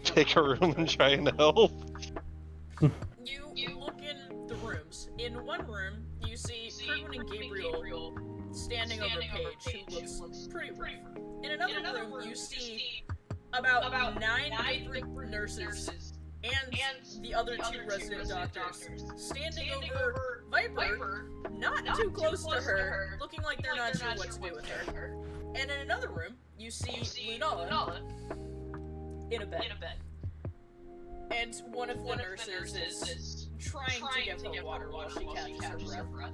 pick a room and try and help. You look in the rooms. In one room, you see Pridwin and Gabriel standing over Paige, who looks pretty rough. In another room, you see about 9 different nurses and the other 2 resident doctors standing over Viper, not too close to her, looking like they're not sure what to do with her. And in another room, you see Lunala in a bed. And one of the nurses is trying to give her water while she catches her breath.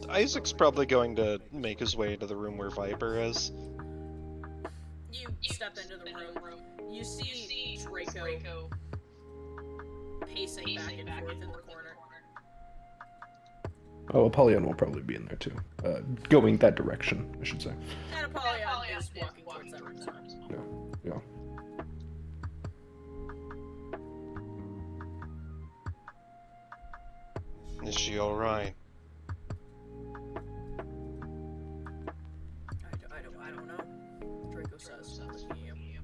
Isaac's probably going to make his way to the room where Viper is. You step into the room. You see Draco pacing back and forth in the corner. Oh, Apollyon will probably be in there too. Going that direction, I should say. And Apollyon is walking towards that room. Yeah. Is she alright? I don't know. Draco says, looking at you.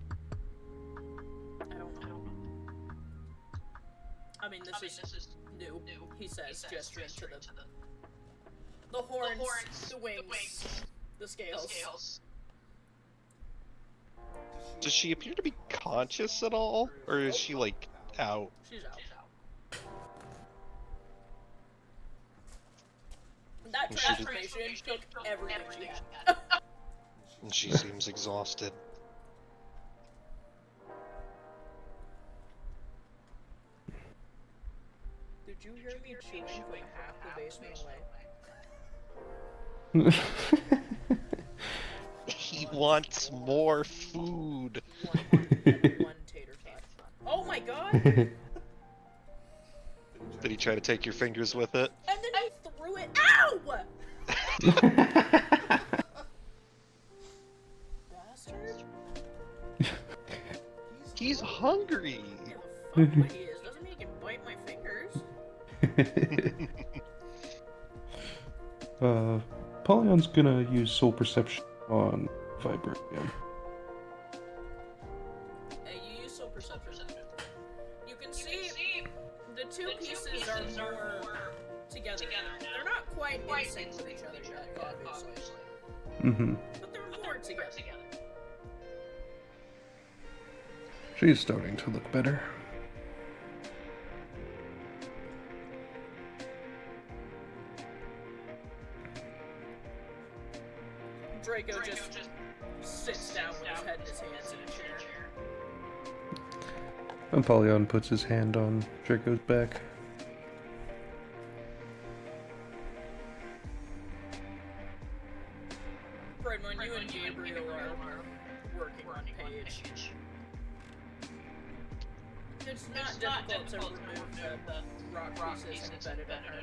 I don't know. I mean, this is new. He says, gesturing to the horns, the wings, the scales. Does she appear to be conscious at all? Or is she, like, out. She's out. That She did- transformation took everything she had. And she seems exhausted. Did you hear me chewing from half the basement away? He wants more food. One tater tot. Oh my god! And Did he try to take your fingers with it? then he threw it. Ow! Bastard. He's hungry. Yeah, the fuck what he is. Doesn't mean he can bite my fingers. Pollyon's gonna use soul perception on Vibranium. You use soul perception. You can see the two pieces are more together. They're not quite in sync with each other yet, obviously. Mm-hmm. But they're more together. She's starting to look better. Draco just sits down with his head in his hands in a chair. And Polyon puts his hand on Draco's back. Fred, when you and Gabriel are working on Paige, it's not difficult to remove the rock pieces embedded in her.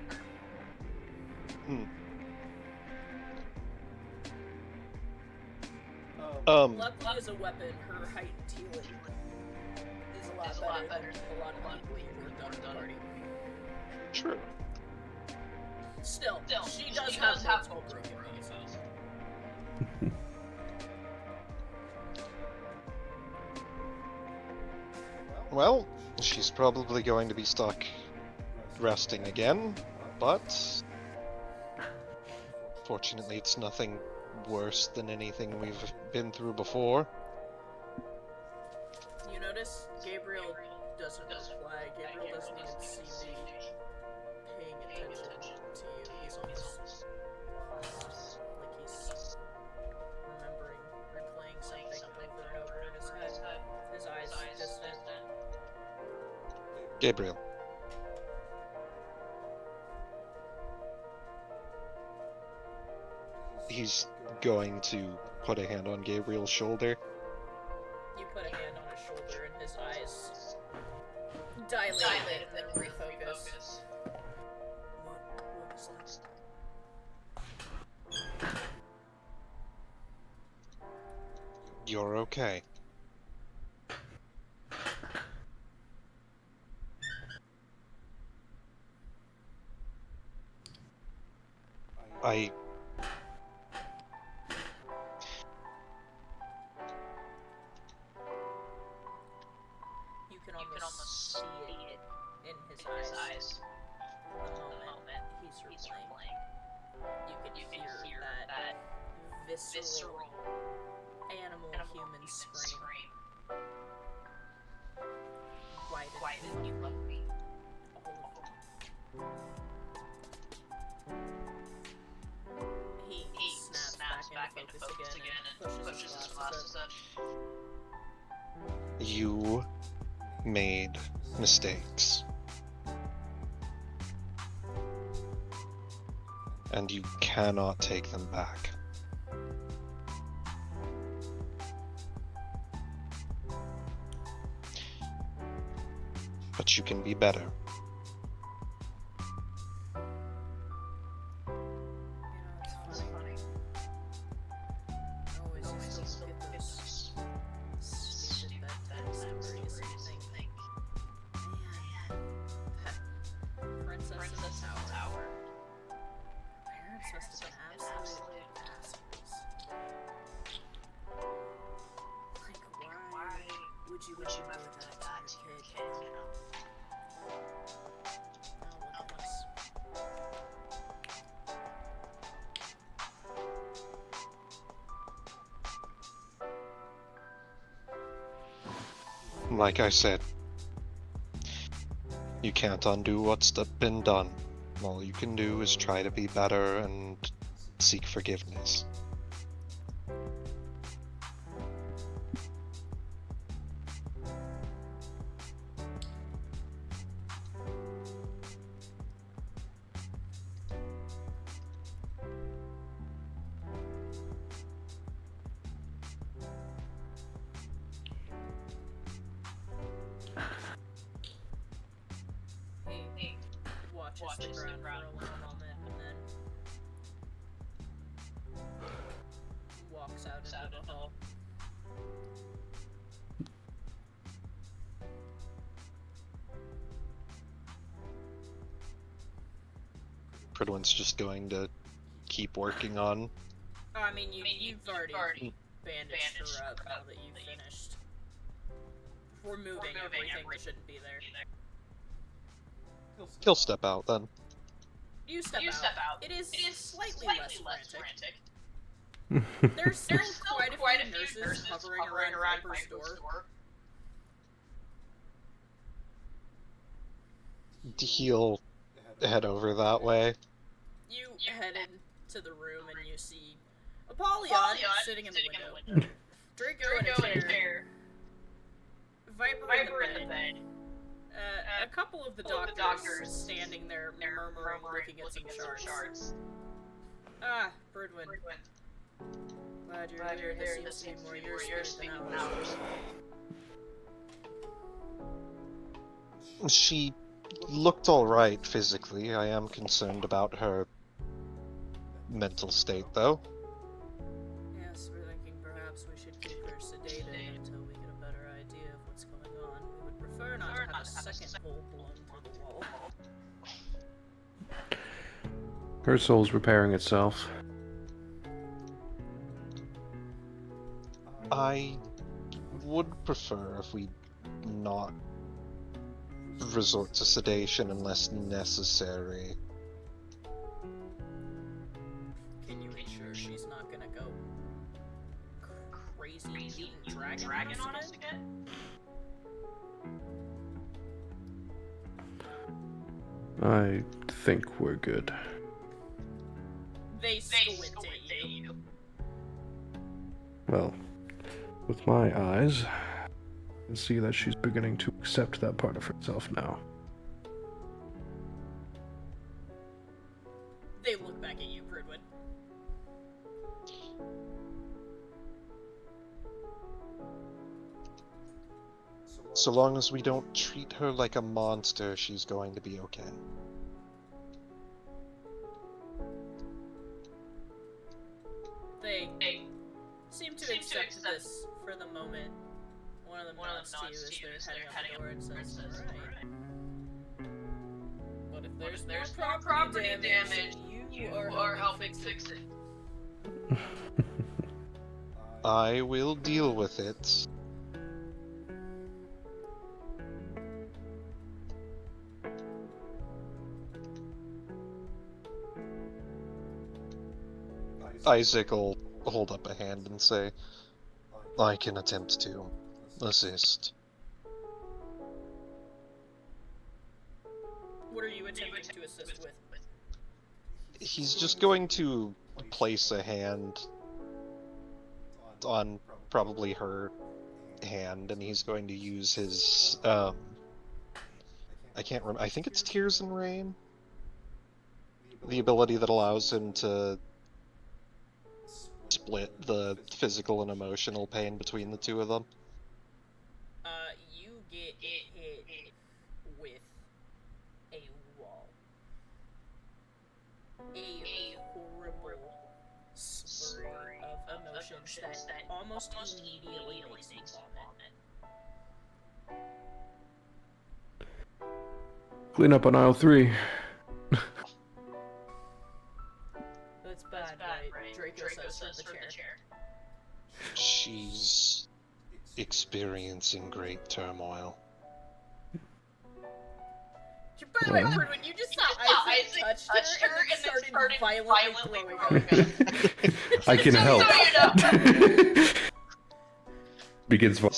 Luckily, as a weapon, her heightened healing is a lot better than a lot of people you worked on the party. True. Still, she does have multiple broken bones. Well, she's probably going to be stuck resting again, but fortunately it's nothing worse than anything we've been through before. You notice Gabriel doesn't reply. Gabriel doesn't even seem to be paying attention to you. He's almost like he's remembering, replaying something over and over in his head. His eyes distant. Gabriel. He's going to put a hand on Gabriel's shoulder. You put a hand on his shoulder and his eyes dilate and then refocus. What was that? You're okay. You can almost see it in his eyes. The moment he's replaying. You can hear that visceral animal-human scream. Why did you love me? All of them. He snaps back into focus again and pushes his glasses up. You made mistakes. And you cannot take them back. But you can be better. It's funny. I always used to look at those stupid bedtime stories and think, man, that princess in the tower. Parents must have been absolute assholes. Like, why would you do that to your kid? Now look at us. Like I said, You can't undo what's been done. All you can do is try to be better and seek forgiveness. He watches the ground for a little moment and then walks out into the hall. Pridwin's just going to keep working on. Oh, I mean, you've already bandaged her up now that you've finished removing everything that shouldn't be there. He'll step out then. You step out. It is slightly less frantic. There's still quite a few nurses hovering around Piper's door. He'll head over that way. You head into the room and you see Apollyon sitting in the window. Draco in a chair. Viper in the bed. A couple of the doctors standing there murmuring, looking at some charts. Ah, Birdwin. Glad you're here. This seems to be more your speed than ours. She looked alright physically. I am concerned about her mental state, though. Yes, we're thinking perhaps we should keep her sedated until we get a better idea of what's going on. We would prefer not to have a second hole blown through the wall. Her soul's repairing itself. I would prefer if we not resort to sedation unless necessary. Can you ensure she's not gonna go crazy mutant dragon on us again? I think we're good. They squint at you. Well, with my eyes, I can see that she's beginning to accept that part of herself now. They look back at you, Pridwin. So long as we don't treat her like a monster, she's going to be okay. They seem to accept this for the moment. One of them nods to you as they're heading out the door and says, "Alright. But if there's more property damage, you are helping fix it." I will deal with it. Isaac will hold up a hand and say, I can attempt to assist. What are you attempting to assist with? He's just going to place a hand on probably her hand, and he's going to use his, I can't remember, I think it's Tears and Rain? The ability that allows him to split the physical and emotional pain between the two of them. You get hit with a wall. A horrible spray of emotions that almost immediately makes you vomit. Clean up on aisle 3. That's bad, right? Draco says from the chair. She's experiencing great turmoil. By the way, when you just saw Isaac touched her and then started violently throwing her. I can help. Begins. Man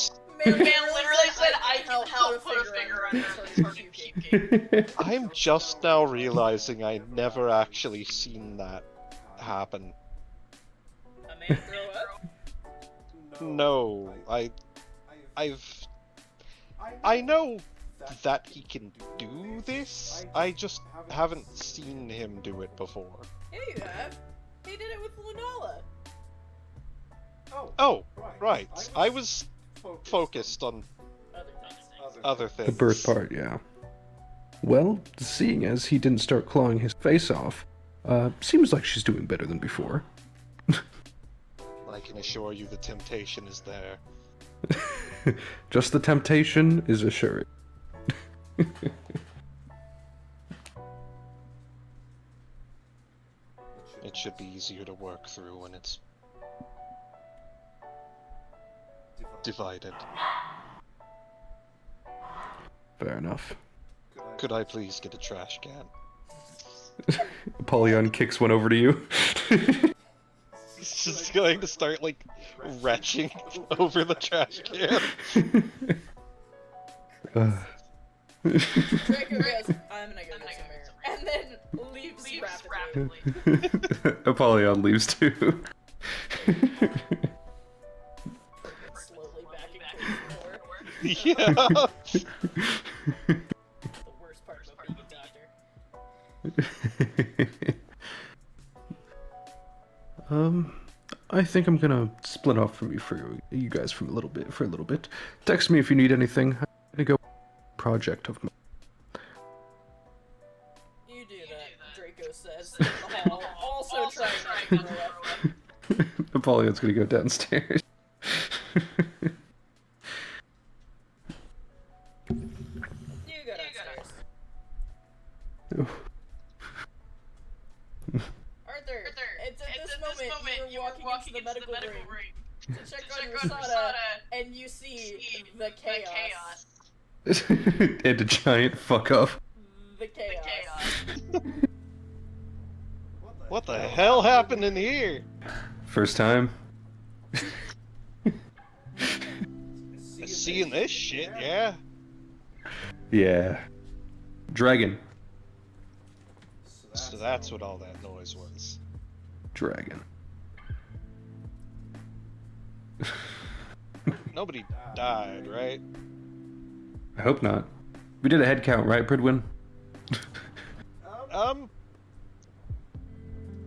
literally said, "I can help." Put a finger on her and started puking. I'm just now realizing I never actually seen that happen. A man throw up? No, I know that he can do this. I just haven't seen him do it before. Yeah, you have. He did it with Lunala. Oh, right. I was focused on other things. The birth part, yeah. Well, seeing as he didn't start clawing his face off, seems like she's doing better than before. I can assure you the temptation is there. Just the temptation is assured. It should be easier to work through when it's divided. Fair enough. Could I please get a trash can? Apollyon kicks one over to you. He's just going to start, like, retching over the trash can. Draco goes, I'm gonna go get some air. And then leaves rapidly. Apollyon leaves too. Slowly backing towards the door. Yeah. The worst part about being a doctor. I think I'm gonna split off from you guys for a little bit. Text me if you need anything. I'm gonna go project of mine. You do that, Draco says in the hall, also trying not to throw up. Apollyon's gonna go downstairs. You go downstairs. Arthur, it's at this moment you're walking into the medical room to check on Rosada, and you see the chaos. And a giant fuck off. The chaos. What the hell happened in here? First time. Seeing this shit, yeah. Yeah. Dragon. So that's what all that noise was. Dragon. Nobody died, right? I hope not. We did a head count, right, Pridwin?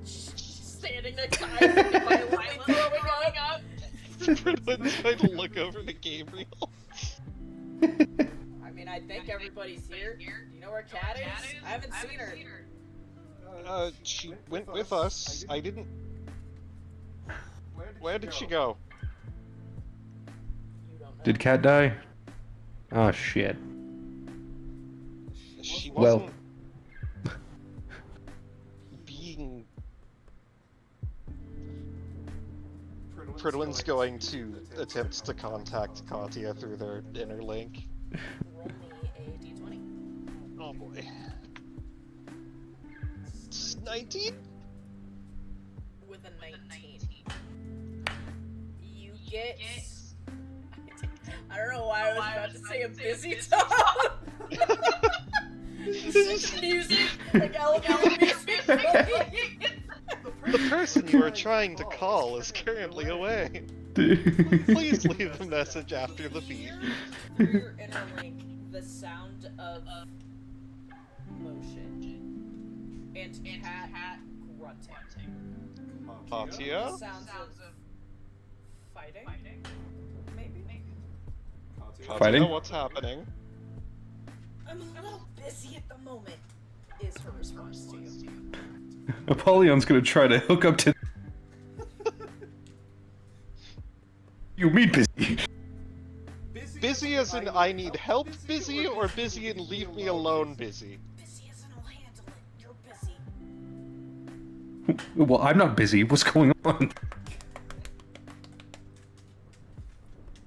Standing next to Isaac and violently throwing up. Everyone's trying to look over to Gabriel. I mean, I think everybody's here. Do you know where Kat is? I haven't seen her. She went with us. I didn't... Where did she go? You don't know. Did Cat die? Oh shit. She Well- wasn't... being... Pridwin's going to attempt to contact Katya through their inner link. Roll me a d20. Oh boy. It's 19? With a 19. You get... I don't know why I was about to say a busy top. Music, like elevator music. The person you are trying to call is currently away. Please leave a message after the beep. Through your inner link, the sound of motion and cat grunting. Katya? The sounds of fighting. Maybe. Katya, Fighting? what's happening? I'm a little busy at the moment. Is her response to you? Apollyon's gonna try to hook up to. You mean busy? Busy as in I need help busy, or busy and leave me alone busy? Busy as in I'll handle it. You're busy. Well, I'm not busy. What's going on?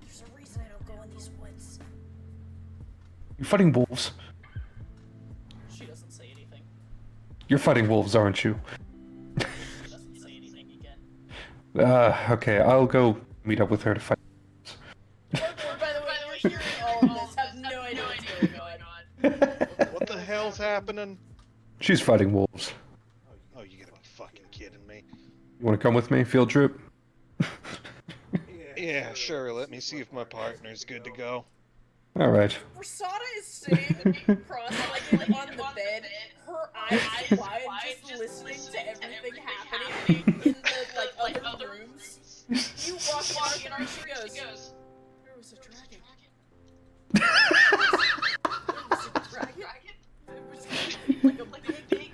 There's a reason I don't go in these woods. You're fighting wolves. She doesn't say anything. You're fighting wolves, aren't you? She doesn't say anything again. Okay, I'll go meet up with her to fight. Or, by the way, you're hearing all of this, have no idea what's going on. hell's happening? She's fighting wolves. Oh, you gotta be fucking kidding me. You want to come with me? Field trip? Yeah, sure, let me see if my partner's good to go. Alright. Rasada is sitting cross-legged on the bed, her eyes wide, just listening to everything happening in the other rooms. You walk in and she goes, "There was a dragon. There was a dragon. There was like a big,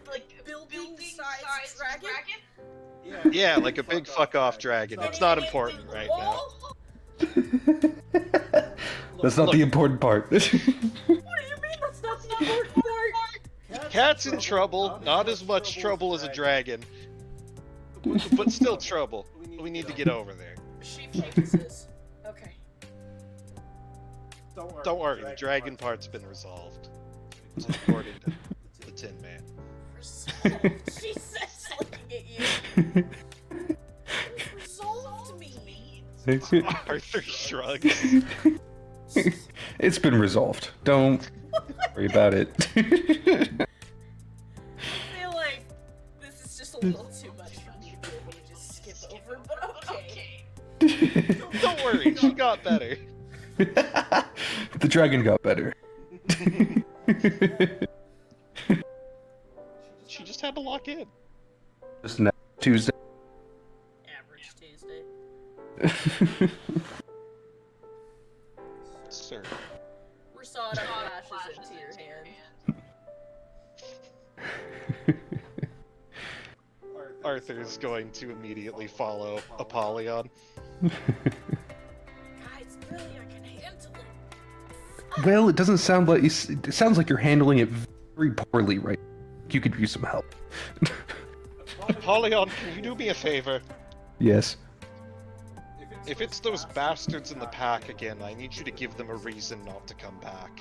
like building-sized dragon." Yeah, like a big fuck-off dragon. It's not important right now. That's not the important part. What do you mean that's not the important part? Cat's in trouble, not as much trouble as a dragon. But still trouble. We need to get over there. She focuses. Okay. Don't worry, the dragon part's been resolved. According to the Tin Man. Resolved. She says, looking at you. Resolved me. Arthur shrugs. It's been resolved. Don't worry about it. I feel like this is just a little too much for me to be able to just skip over, but okay. Don't worry, she got better. The dragon got better. She just had to lock in. Just next Tuesday. Average Tuesday. Sir. Rasada flashes into your hand. Arthur's going to immediately follow Apollyon. Guys, really, I can handle it. Well, it doesn't sound like it sounds like you're handling it very poorly, right? You could use some help. Apollyon, can you do me a favor? Yes. If it's those bastards in the pack again, I need you to give them a reason not to come back.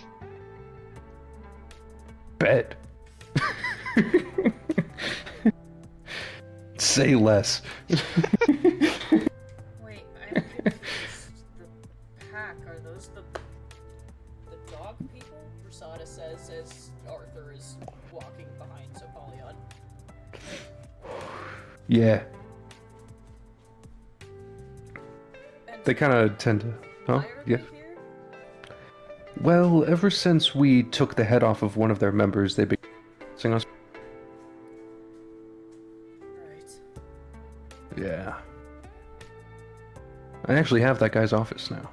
Bet. Say less. Wait, I'm confused. The pack, are those the dog people? Rasada says as Arthur is walking behind Apollyon. Yeah. And They kind of tend to. Huh? why are Yeah. they here? Well, ever since we took the head off of one of their members, they've been sing us. Right. Yeah. I actually have that guy's office now.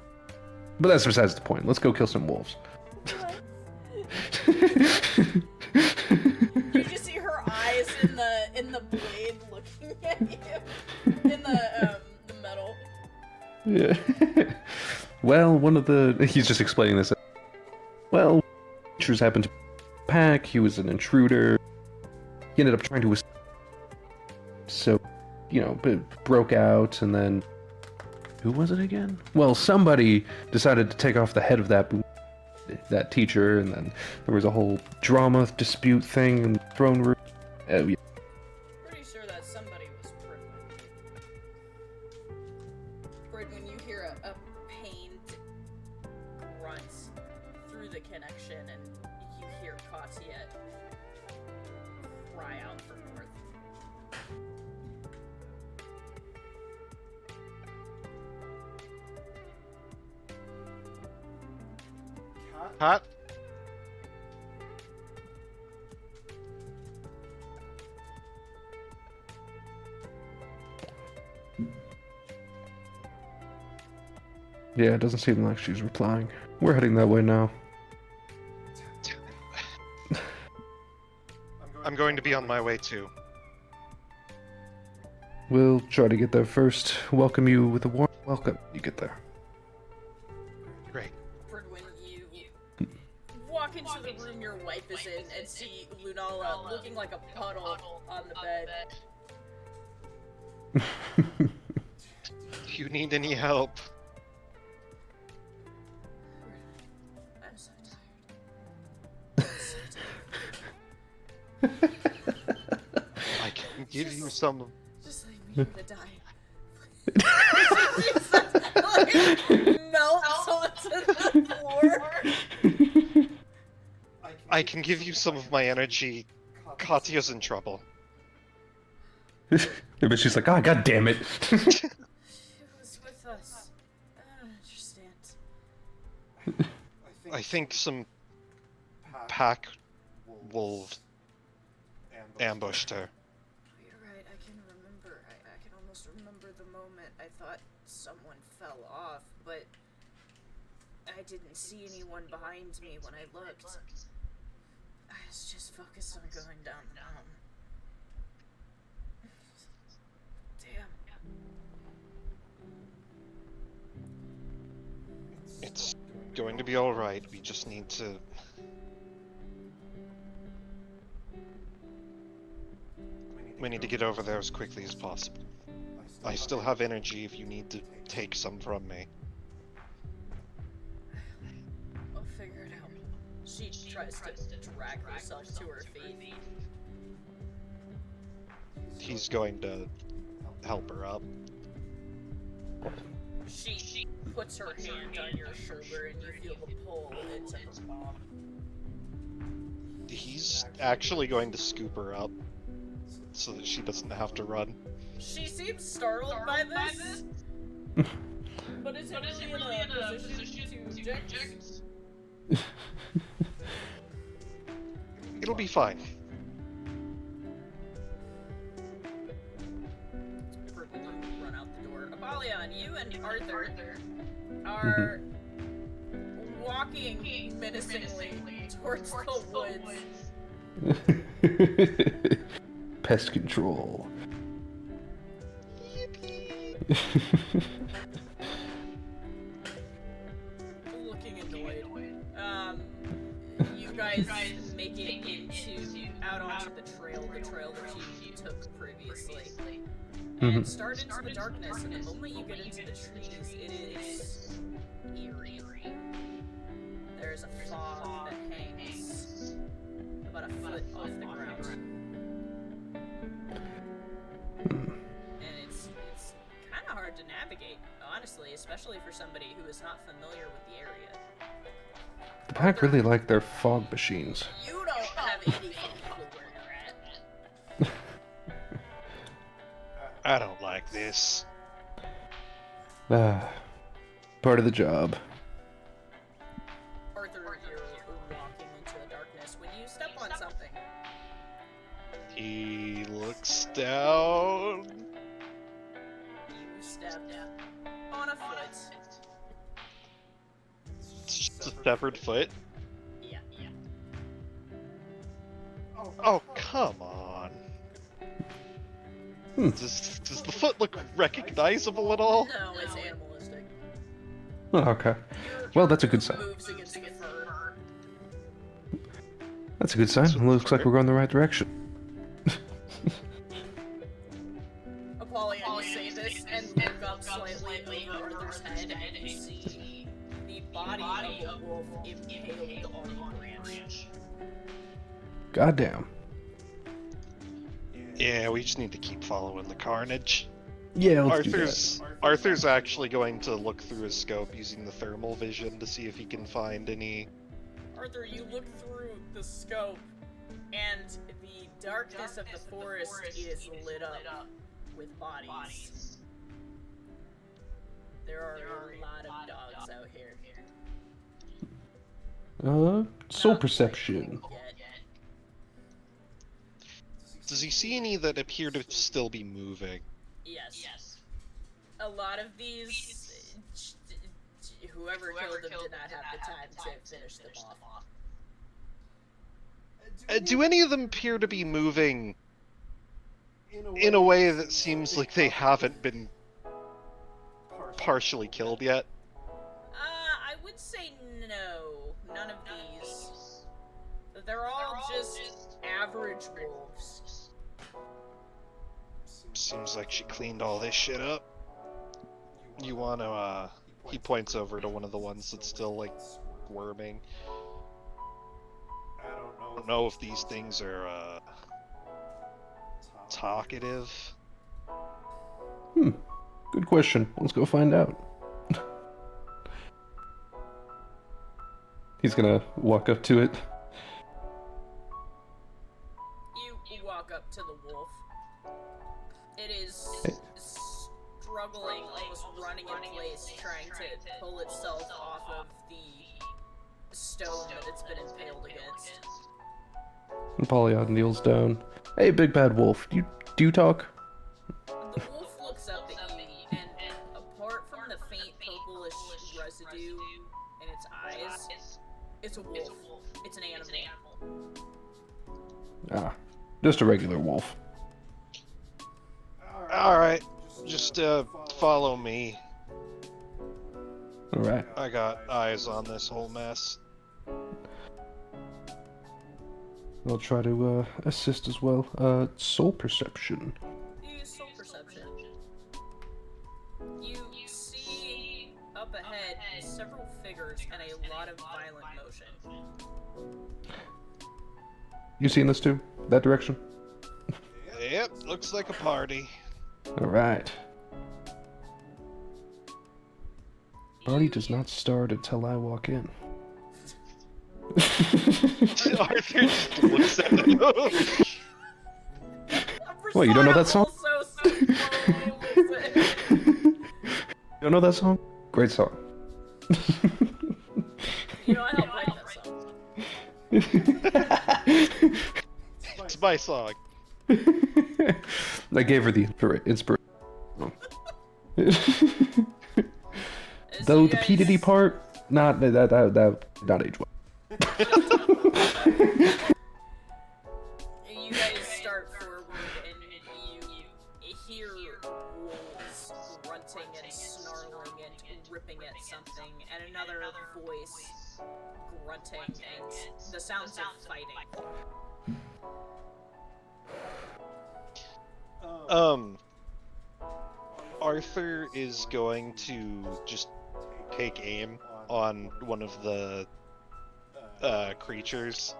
But that's besides the point. Let's go kill some wolves. You just see her eyes in the blade looking at you. In the metal. Yeah. Well, he's just explaining this. Well, creatures happened to pack. He was an intruder. He ended up trying to escape. So, broke out, and then who was it again? Well, somebody decided to take off the head of that teacher, and then there was a whole drama dispute thing in the throne room. Yeah. Pretty sure that somebody was Bridwin. Bridwin, you hear a pained grunt through the connection, and you hear Katya cry out for North. Hot? Yeah, it doesn't seem like she's replying. We're heading that way now. I'm going to be on my way too. We'll try to get there first. Welcome you with a warm welcome. You get there. Great. Bridwin, you walk into the room your wife is in and see Lunala looking like a puddle on the bed. Do you need any help? I'm so tired. I'm so tired. I can give you some. Just leave me here to die. She just, like, melts onto the floor. I can give you some of my energy. Katya's in trouble. But she's like, oh, god damn it. It was with us. I don't understand. I think some pack wolves ambushed her. You're right, I can remember. I can almost remember the moment I thought someone fell off, but I didn't see anyone behind me when I looked. I was just focused on going down the mountain. Damn. It's going to be alright, we just need to... We need to get over there as quickly as possible. I still have energy if you need to take some from me. I'll figure it out. She tries to drag herself to her feet. He's going to help her up. She puts her hand on your shoulder and you feel the pull into her palm. He's actually going to scoop her up so that she doesn't have to run. She seems startled by this, but is it really in a position to eject? It'll be fine. Quickly run out the door. Apollyon, you and Arthur are walking menacingly towards the woods. Pest control. Looking annoyed. You guys make it out onto the trail that you took previously. And start into the darkness, and the moment you get into the trees, it is eerie. There's a fog that hangs about a foot off the ground. And it's kind of hard to navigate, honestly, especially for somebody who is not familiar with the area. The pack really like their fog machines. You don't have any clue where you're at. I don't like this. Part of the job. Arthur, you're walking into the darkness when you step on something. He looks down. You step on a foot. It's just a severed foot. Yeah. Oh, come on. Does the foot look recognizable at all? No, it's animalistic. Oh, okay. Well, that's a good sign. Moves against the fur. That's a good sign. It looks like we're going the right direction. Apollyon, you say this and look up slightly over Arthur's head and you see the body of a wolf impaled on a branch. Goddamn. Yeah, we just need to keep following the carnage. Yeah, let's do that. Arthur's actually going to look through his scope using the thermal vision to see if he can find any... Arthur, you look through the scope, and the darkness of the forest is lit up with bodies. There are a lot of dogs out here. Soul perception. Does he see any that appear to still be moving? Yes. A lot of these, whoever killed them did not have the time to finish them off. Do any of them appear to be moving in a way that seems like they haven't been partially killed yet? I would say no. None of these. They're all just average wolves. Seems like she cleaned all this shit up. You wanna, he points over to one of the ones that's still, like, squirming. I don't know if these things are, talkative. Good question. Let's go find out. He's gonna walk up to it. to the wolf. It is struggling, almost running in place, trying to pull itself off of the stone that it's been impaled against. Apollyon kneels down. Hey, big bad wolf, do you talk? The wolf looks up at you, and apart from the faint purplish residue in its eyes, it's a wolf. It's an animal. Ah, just a regular wolf. Alright, just follow me. Alright. I got eyes on this whole mess. I'll try to assist as well. Soul perception. Use soul perception. You see up ahead several figures and a lot of violent motion. You seen this too? That direction? Yep, looks like a party. Alright. Party does not start until I walk in. Arthur just looks at him. What, you don't know that song? Also You don't know that song? Great song. You know, I helped write that song. It's my song. I gave her the inspiration. As Though you the guys- P Diddy part, not not age well. You guys start forward and you hear wolves grunting and snarling and ripping at something, and another voice grunting and the sounds of fighting. Arthur is going to just take aim on one of the creatures.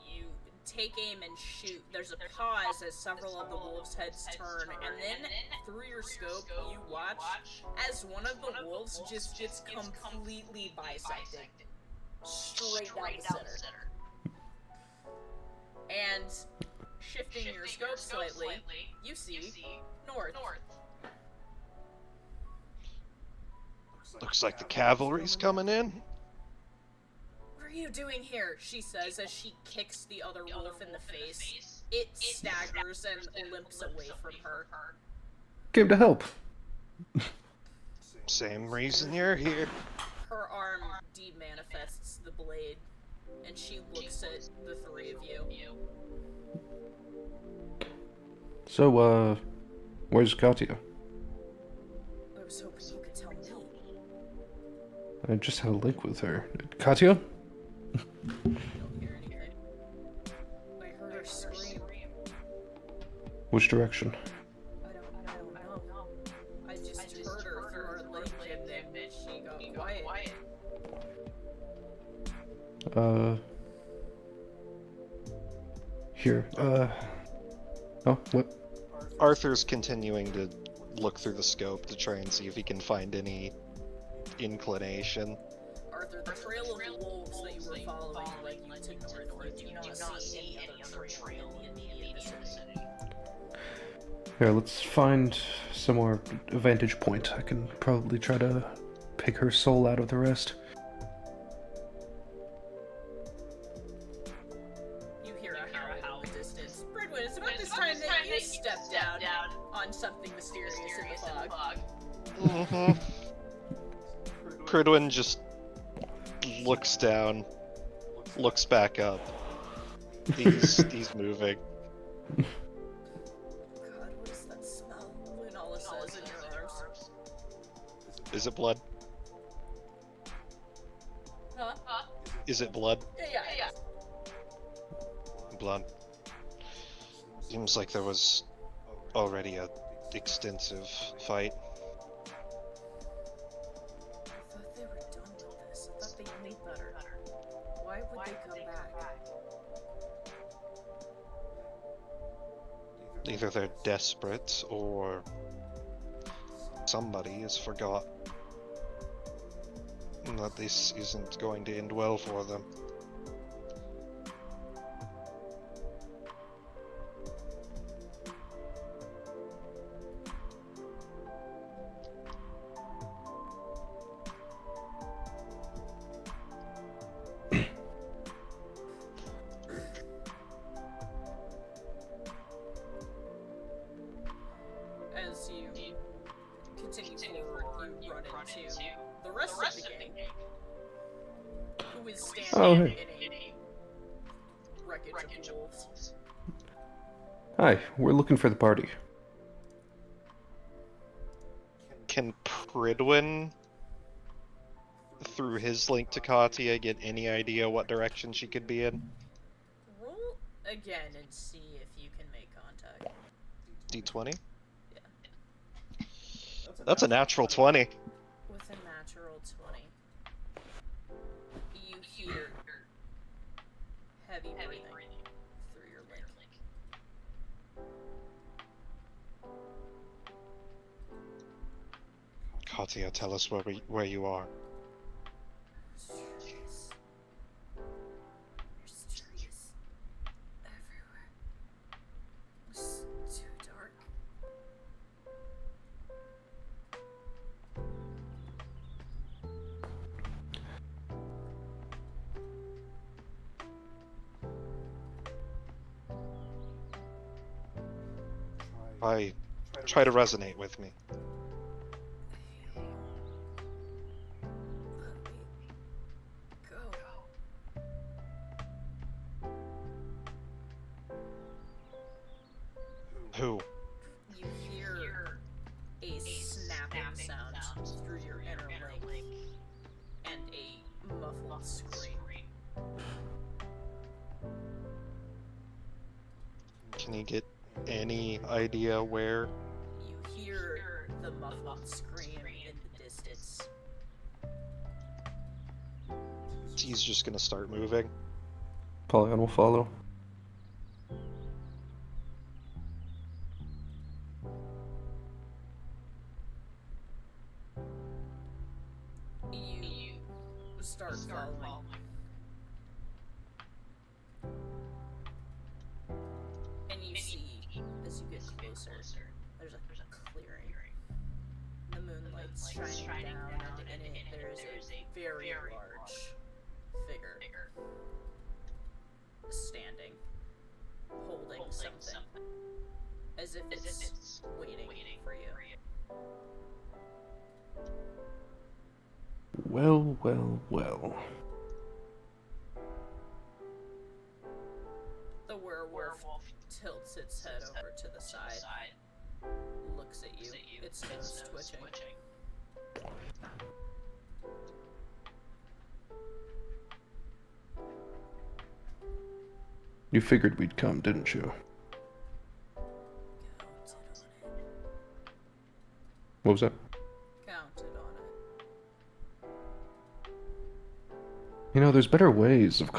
You take aim and shoot. There's a pause as several of the wolves' heads turn, and then through your scope, you watch as one of the wolves just gets completely bisected, straight down the center. And shifting your scope slightly, you see north. Looks like the cavalry's coming in. What are you doing here? She says as she kicks the other wolf in the face. It staggers and limps away from her. Came to help. Same reason you're here. Her arm demanifests the blade, and she looks at the three of you. So, where's Katya? I was hoping you could tell me. I just had a link with her. Katya? You don't hear anything. I heard her scream. Which direction? I don't know. I just heard her through our link, and then she got quiet. Here, oh, what? Arthur's continuing to look through the scope to try and see if he can find any inclination. Arthur, the trail of wolves that you were following led you to north. You do not see any other trail in the immediate vicinity. Here, let's find some more vantage point. I can probably try to pick her soul out of the rest. You hear a howl in the distance. Bridwin, it's about this time that you step down on something mysterious in the fog. Mm-hmm. Cridwin just looks down, looks back up. He's moving. God, what is that smell? Lunala says in your arms. Is it blood? Huh? Is it blood? Yeah. Blood. Seems like there was already a extensive fight. I thought they were done with this. I thought they knew better. Why would they come back? Either they're desperate or somebody has forgot that this isn't going to end well for them. into the rest of the gang, who is standing Oh, hey. in a wreckage of wolves. Hi, we're looking for the party. Can Pridwin, through his link to Katia, get any idea what direction she could be in? Roll again and see if you can make contact. D20? Yeah. That's a natural 20. With a natural 20, you hear heavy breathing through your link. Katia, tell us where you are. Trees. There's trees everywhere. It's too dark. Try to resonate with me. Let me go. Who? You hear a snapping sound through your inner link and a muffled scream. Can you get any idea where? You hear the muffled scream in the distance. He's just gonna start moving. Polygon will follow. You start following. And you see, as you get closer, there's a clearing. The moonlight's shining down, and in it there is a very large figure standing, holding something, as if it's waiting for you. Well, well, well. The werewolf tilts its head over to the side, looks at you, its nose twitching. You figured we'd come, didn't you? Counted on it. What was that? Counted on it. You know, there's better ways of...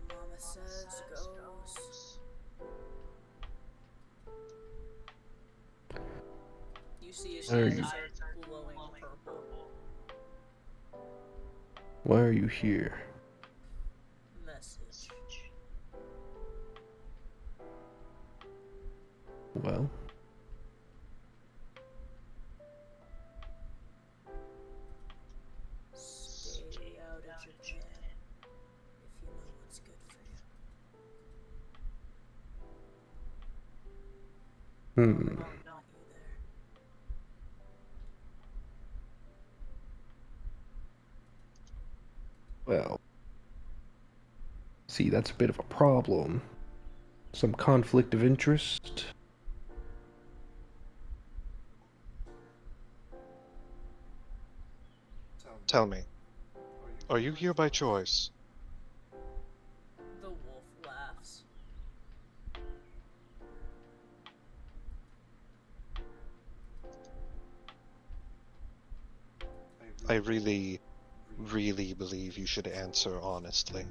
Mama says goes. You see his There eyes you- are glowing purple. Why are you here? Message. Well? Stay out of Japan if you know what's good for you. Hmm. I don't want you there. Well. See, that's a bit of a problem. Some conflict of interest. Tell me, are you here by choice? The wolf laughs. I really believe you should answer honestly.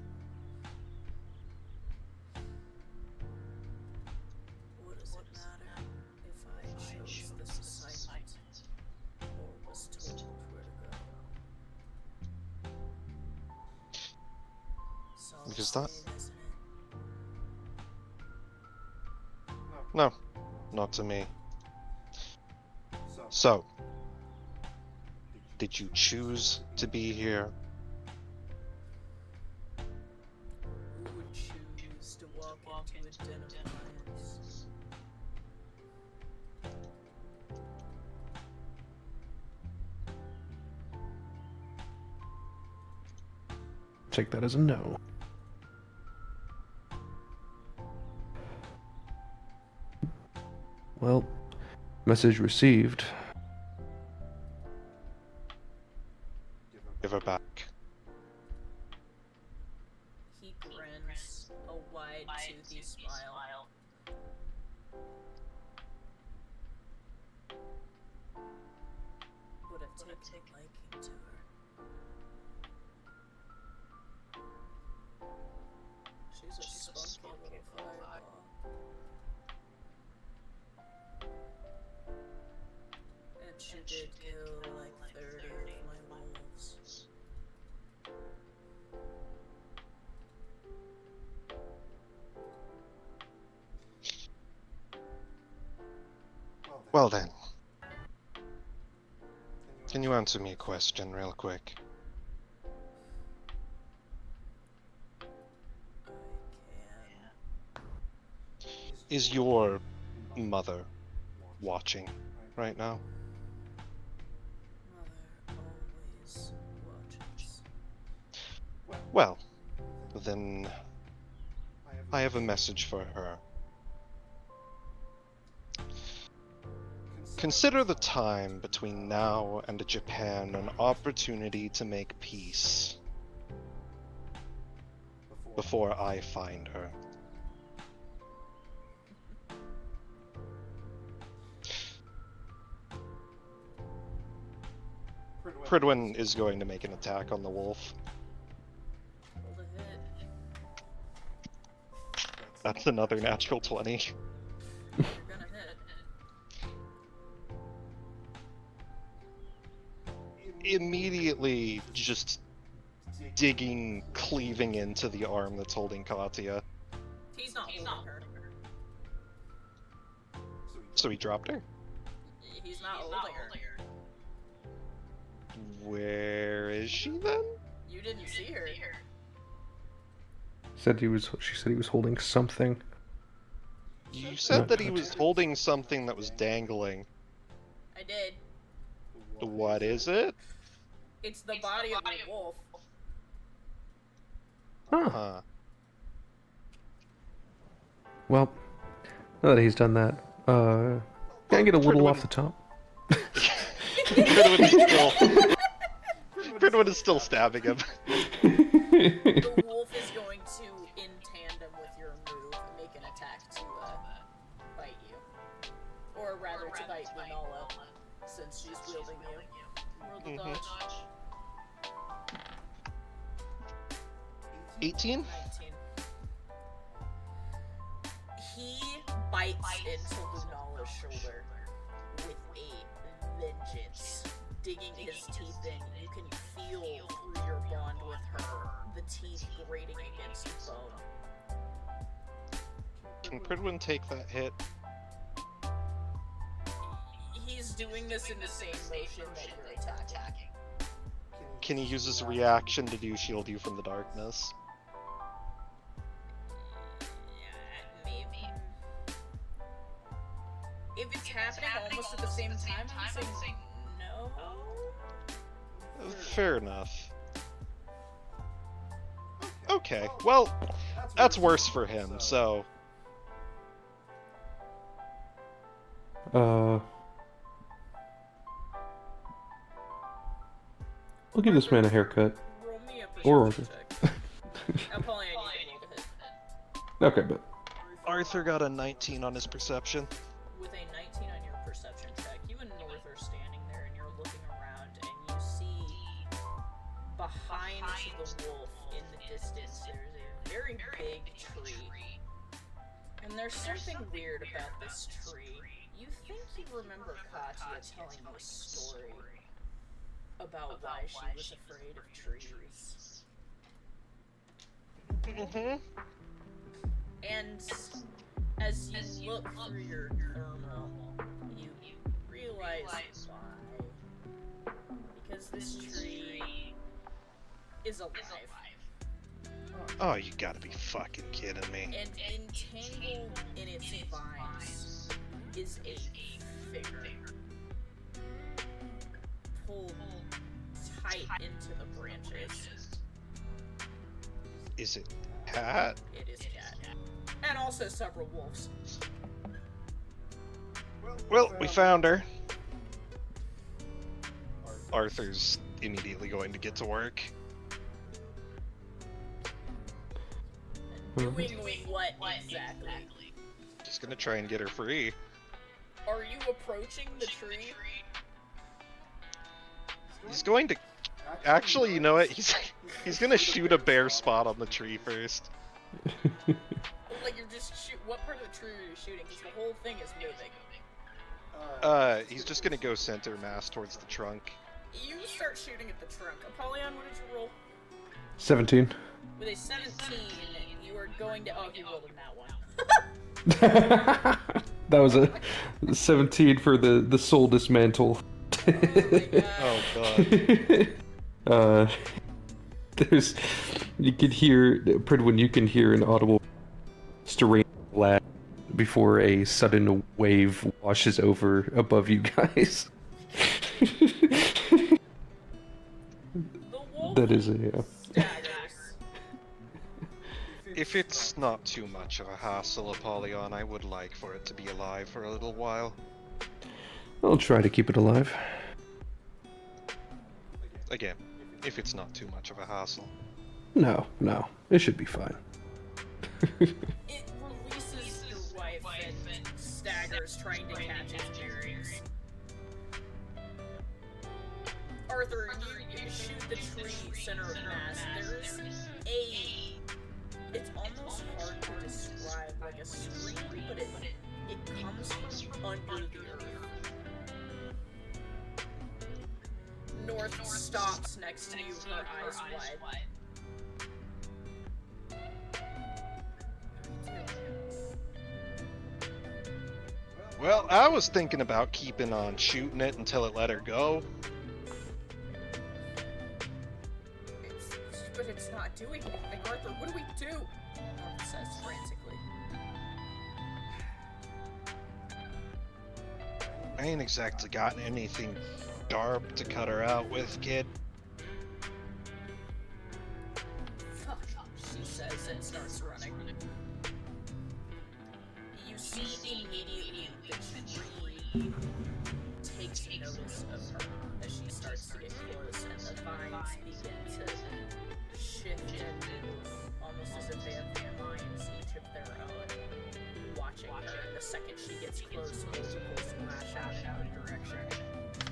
What does it matter if I chose this assignment or was told where to go? It's all the Because that- same, isn't it? No, not to me. So, did you choose to be here? Who would choose to walk into a den of lions? take that as a no. Well, message received. Give her back. He grins a wide, toothy smile. Would have taken a liking to her. She's a spunky little fireball. And she did kill like 30 of my wolves. Well then. Can you answer me a question real quick? I can. Is your mother watching right now? Mother always watches. Well, then I have a message for her. Consider the time between now and Japan an opportunity to make peace before I find her. Pridwin is going to make an attack on the wolf. Roll the hit. That's another natural 20. You're gonna hit. Immediately just digging, cleaving into the arm that's holding Katya. He's not holding her. So he dropped her? He's not holding her. Where is she then? You didn't see her. She said he was holding something. You said that he was holding something that was dangling. I did. What is it? It's the body of the wolf. Huh. Well, now that he's done that, can I get a little off the top? Pridwin is still stabbing him. The wolf is going to, in tandem with your move, make an attack to bite you. Or rather, to bite Lunala, since she's wielding you. Roll the dodge. 18? 19. He bites into Lunala's shoulder with a vengeance, digging his teeth in. You can feel through your bond with her, the teeth grating against the bone. Can Pridwin take that hit? He's doing this in the same motion that you're attacking. Can he use his reaction to do shield you from the darkness? Maybe. If it's happening almost at the same time, I'm saying no. Fair enough. Okay, well, that's worse for him, so... I'll give this man a haircut. Roll me a Or perception check. Apollyon, you can roll the hit. Okay, but Arthur got a 19 on his perception. With a 19 on your perception check, you and North are standing there and you're looking around and you see behind the wolf in the distance there's a very big tree. And there's something weird about this tree. You think you remember Katya telling you a story about why she was afraid of trees. Mm-hmm. And as you look through your thermal, you realize why. Because this tree is alive. Oh, you gotta be fucking kidding me. And entangled in its vines is a figure. Pulled tight into the branches. Is it cat? It is cat. And also several wolves. Well, we found her. Arthur's immediately going to get to work. Doing what exactly? Just gonna try and get her free. Are you approaching the tree? He's going to... Actually, you know what? He's gonna shoot a bare spot on the tree first. Like you're just what part of the tree are you shooting? Because the whole thing is moving. He's just gonna go center mass towards the trunk. You start shooting at the trunk. Apollyon, what did you roll? 17. With a 17, you are going to... Oh, he rolled in that one. That was a 17 for the soul dismantle. Oh my god. Oh god. There's... You can hear... Pridwin, you can hear an audible strange laugh before a sudden wave washes over above you guys. The wolf That is a... Yeah. staggers. If it's not too much of a hassle, Apollyon, I would like for it to be alive for a little while. I'll try to keep it alive. Again, if it's not too much of a hassle. No, it should be fine. It releases your wife and staggers trying to catch its bearings. Arthur, you shoot the tree center of mass. There's a... It's almost hard to describe, like a scream, but it comes from under the earth. North stops next to you, her eyes wide. Well, I was thinking about keeping on shooting it until it let her go. But it's not doing anything, Arthur. What do we do? North says frantically. I ain't exactly got anything sharp to cut her out with, kid. Fuck, she says and starts running. You see immediately the tree takes notice of her as she starts to get close, and the vines begin to shift and move, almost as if they have minds each of their own, watching her. And the second she gets close, multiples lash out in her direction.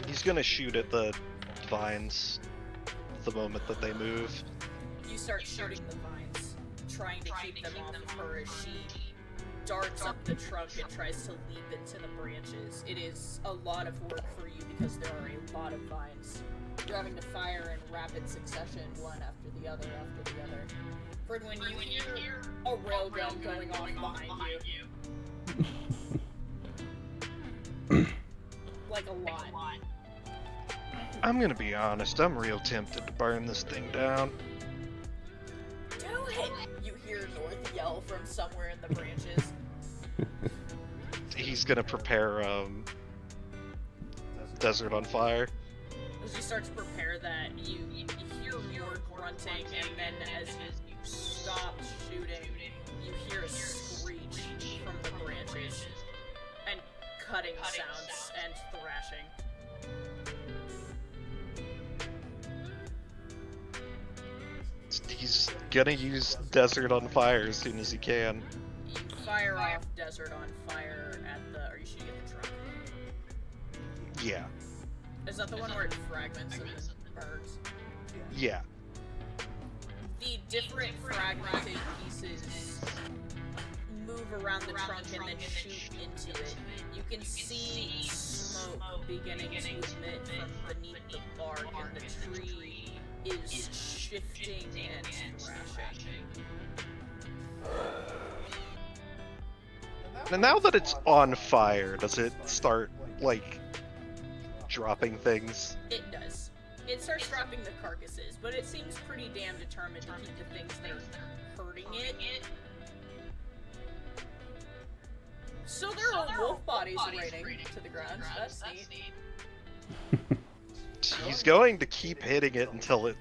He's gonna shoot at the vines the moment that they move. You start shooting the vines, trying to keep them off of her as she darts up the trunk and tries to leap into the branches. It is a lot of work for you because there are a lot of vines. You're having to fire in rapid succession, one after the other after the other. Fred, when you hear a railgun going off behind you, like a lot. I'm gonna be honest, I'm real tempted to burn this thing down. Do it! You hear North yell from somewhere in the branches. He's gonna prepare Desert on Fire. As you start to prepare that, you hear more grunting, and then as you stop shooting, you hear a screech from the branches, and cutting sounds and thrashing. He's gonna use Desert on Fire as soon as he can. You fire off Desert on Fire at the... Are you shooting at the trunk? Yeah. Is that the one where it fragments and burns? Yeah. The different fragmented pieces move around the trunk and then shoot into it. You can see smoke beginning to emit from beneath the bark, and the tree is shifting and thrashing. Now that it's on fire, does it start, like, dropping things? It does. It starts dropping the carcasses, but it seems pretty damn determined to keep the things that are hurting it. So there are wolf bodies raining to the ground. That's neat. He's going to keep hitting it until it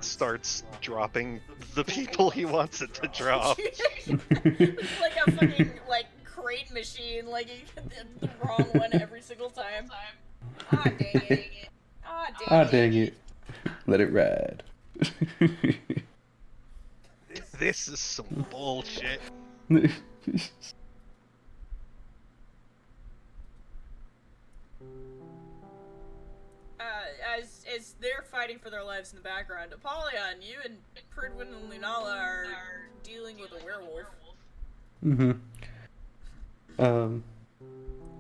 starts dropping the people he wants it to drop. It's like a fucking like crate machine, like you get the wrong one every single time. Ah, dang it. Ah, dang it. Let it ride. This is some bullshit. As they're fighting for their lives in the background, Apollyon, you and Pridwin and Lunala are dealing with a werewolf.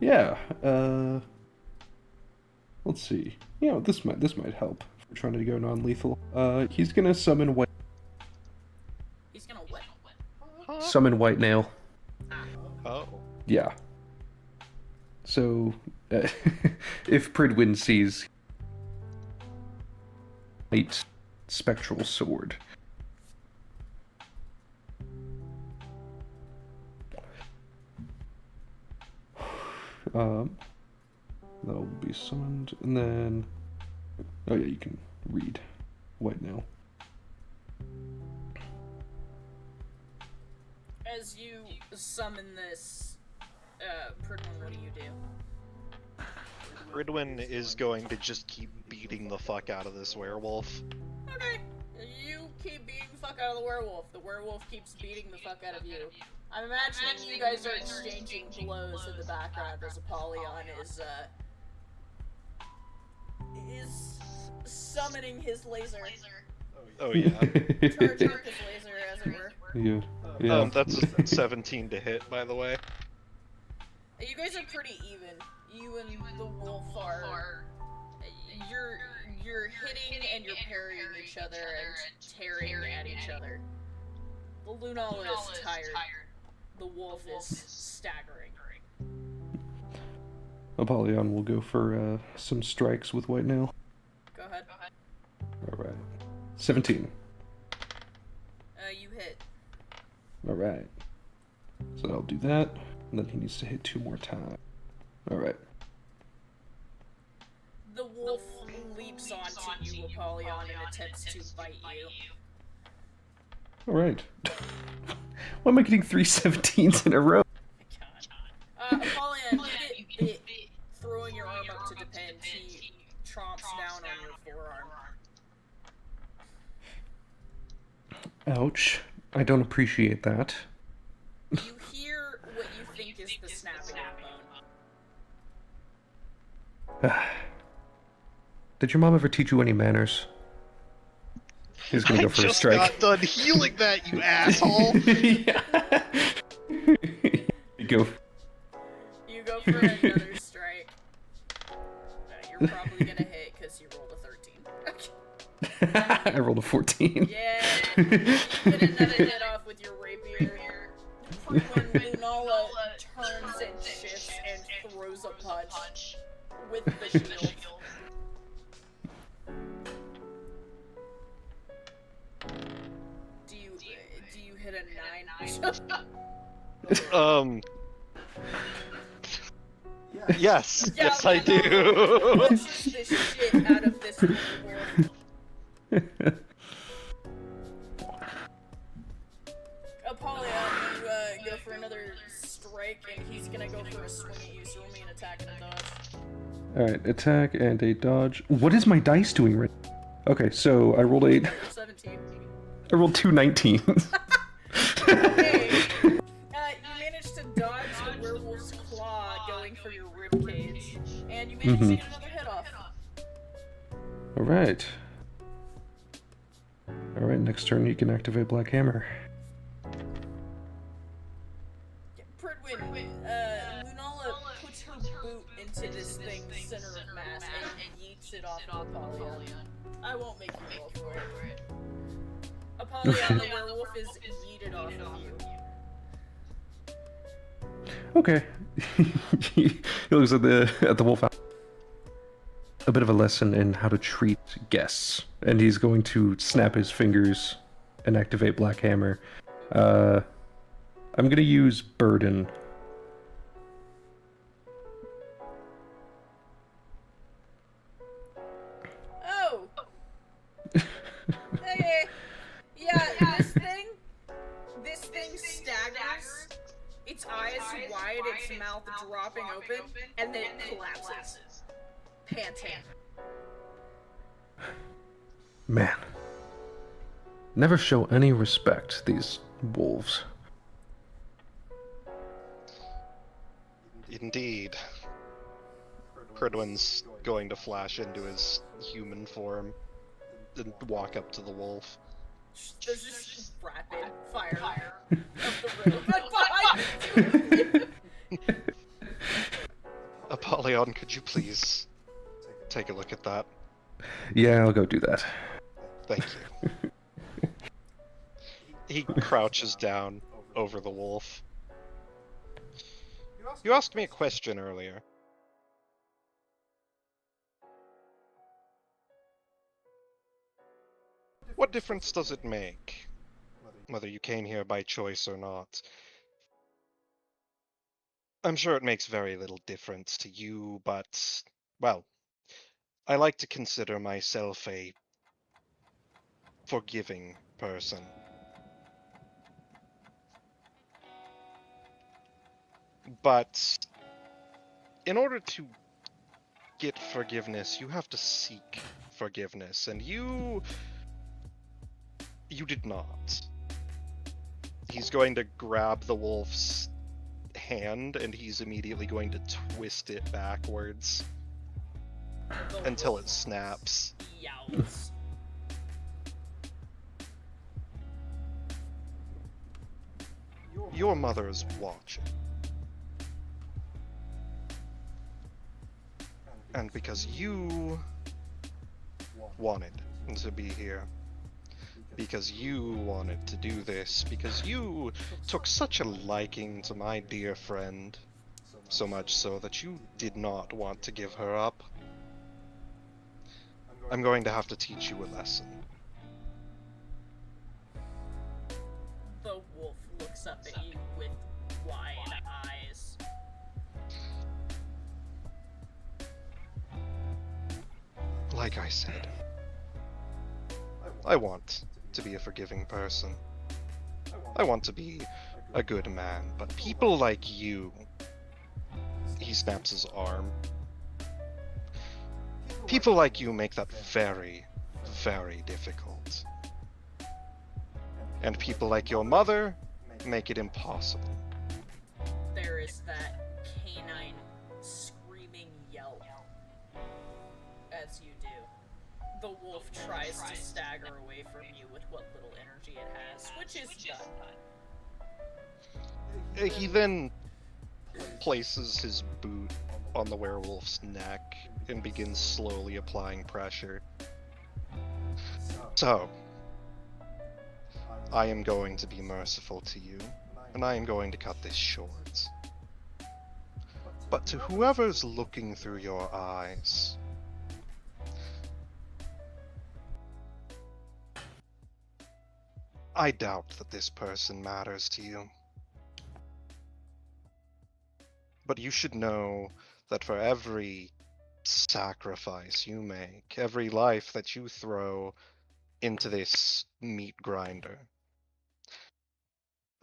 Yeah, let's see. You know, this might help if we're trying to go non-lethal. He's gonna summon White... He's gonna what? Summon White Nail. Oh. Yeah. So, if Pridwin sees white spectral sword. That'll be summoned, and then... Oh yeah, you can read White Nail. As you summon this, Pridwin, what do you do? Ridwin is going to just keep beating the fuck out of this werewolf. Okay, you keep beating the fuck out of the werewolf. The werewolf keeps beating the fuck out of you. I'm imagining you guys are exchanging blows in the background as Apollyon is summoning his laser. Oh yeah. Charging up his laser, as it were. Yeah. That's a 17 to hit, by the way. You guys are pretty even. You and the wolf are... You're hitting and you're parrying each other and tearing at each other. The Lunala is tired. The wolf is staggering. Apollyon will go for some strikes with White Nail. Go ahead. Alright. 17. You hit. Alright. So I'll do that, and then he needs to hit 2 more times. Alright. The wolf leaps onto you, Apollyon, and attempts to bite you. Alright. Why am I getting 3 17s in a row? Apollyon, you get bit throwing your arm up to defend. He tromps down on your forearm. Ouch. I don't appreciate that. You hear what you think is the snapping of bone. Did your mom ever teach you any manners? He's gonna go for a strike. I just got done healing that, you asshole! Go. You go for another strike. You're probably gonna hit because you rolled a 13. I rolled a 14. Yeah, you get another hit off with your rapier. When Lunala turns and shifts and throws a punch with the shield. Do you hit a 9? Yes, Yeah, yes I do. Punches the shit out of this werewolf. Apollyon, you go for another strike, and he's gonna go for a swing at you, so roll me an attack and a dodge. Alright, attack and a dodge. What is my dice doing right now? Okay, so I rolled 8. 17. I rolled 2 19s. Okay. You managed to dodge the werewolf's claw going for your ribcage, and you managed to get another hit off. Alright. Alright, next turn you can activate Black Hammer. Pridwin, Lunala puts her boot into this thing's center of mass and yeets it off of Apollyon. I won't make you roll for it. Apollyon, the werewolf is yeeted off of you. Okay. He looks at the wolf. A bit of a lesson in how to treat guests, and he's going to snap his fingers and activate Black Hammer. I'm gonna use Burden. Oh! dropping open, and then collapses, panting. Man. Never show any respect, these wolves. Indeed. Cridwin's going to flash into his human form and walk up to the wolf. There's just rapid fire of the robot behind you. Apollyon, could you please take a look at that? Yeah, I'll go do that. Thank you. He crouches down over the wolf. You asked me a question earlier. What difference does it make, whether you came here by choice or not? I'm sure it makes very little difference to you, but, well, I like to consider myself a forgiving person. But in order to get forgiveness, you have to seek forgiveness, and you did not. He's going to grab the wolf's hand, and he's immediately going to twist it backwards until it snaps. Yowls. Your mother is watching. And because you wanted to be here, because you wanted to do this, because you took such a liking to my dear friend, so much so that you did not want to give her up, I'm going to have to teach you a lesson. The wolf looks up at you with wide eyes. Like I said, I want to be a forgiving person. I want to be a good man, but people like you... He snaps his arm. People like you make that very, very difficult. And people like your mother make it impossible. There is that canine screaming yelp as you do. The wolf tries to stagger away from you with what little energy it has, which is done. He then places his boot on the werewolf's neck and begins slowly applying pressure. So, I am going to be merciful to you, and I am going to cut this short. But to whoever's looking through your eyes, I doubt that this person matters to you. But you should know that for every sacrifice you make, every life that you throw into this meat grinder,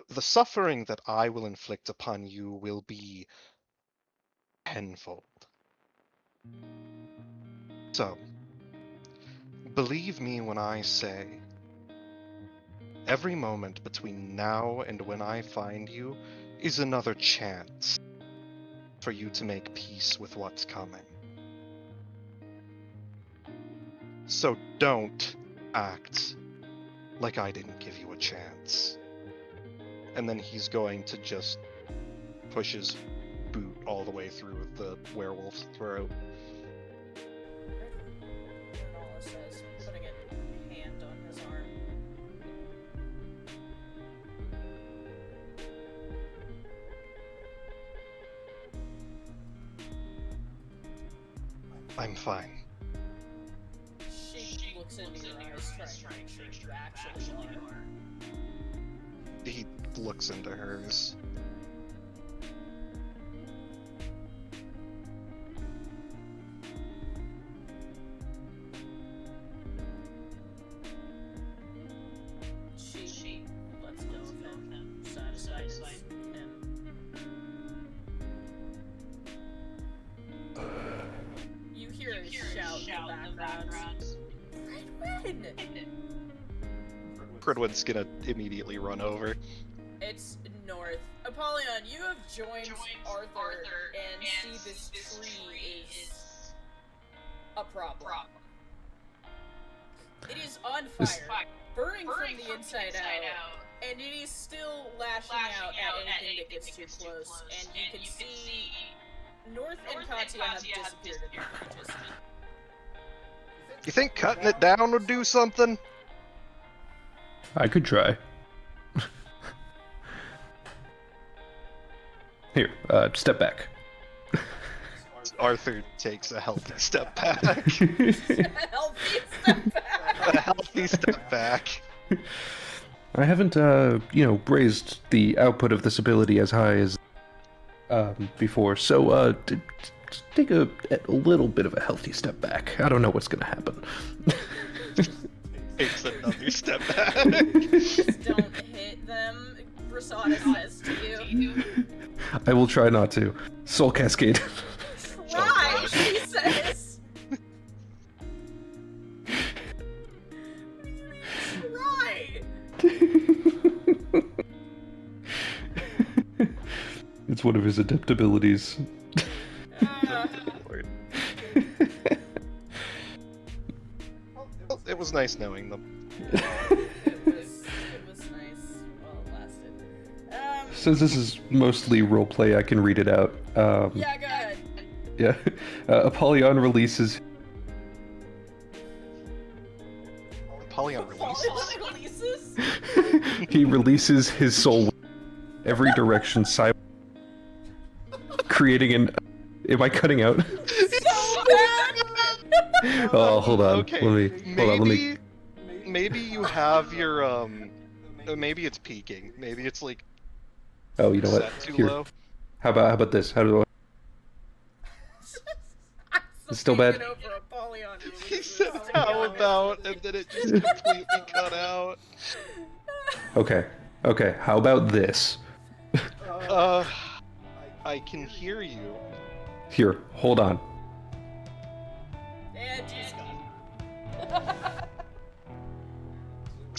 the suffering that I will inflict upon you will be tenfold. So, believe me when I say, every moment between now and when I find you is another chance for you to make peace with what's coming. So don't act like I didn't give you a chance. And then he's going to just push his boot all the way through the werewolf's throat. Nala says, putting a hand on his arm. I'm fine. She looks into your eyes, trying to make sure you actually are. He looks into hers. She lets go of him, satisfies him. Pridwin's gonna immediately run over. It's north. Apollyon, you have joined Arthur and see this tree is a problem. It is on fire, burning from the inside out, and it is still lashing out at anything that gets too close. And you can see North and Katya have disappeared in the branches. You think cutting it down would do something? I could try. Here, step back. Arthur takes a healthy step back. Healthy step back. A healthy step back. I haven't, raised the output of this ability as high as before, so just take a little bit of a healthy step back. I don't know what's gonna happen. Takes another step back. Just don't hit them, Brasada says to you. I will try not to. Soul Cascade. Try, she says. Try. It's one of his adept abilities. Well, it was nice knowing them. It was nice while it lasted. Since this is mostly roleplay, I can read it out. Yeah, go ahead. Yeah. Apollyon releases. Apollyon releases. Releases? He releases his soul every direction creating an. Am I cutting out? So bad! Oh, hold on. Okay, Let me. maybe you have your maybe it's peaking. Maybe it's like Oh, you know what? set too Here. low. How about this? How do I? It's still bad? Over Apollyon He releases, said to be how honest. about, and then it just completely cut out. Okay. How about this? I can hear you. Here, hold on. And she's gone.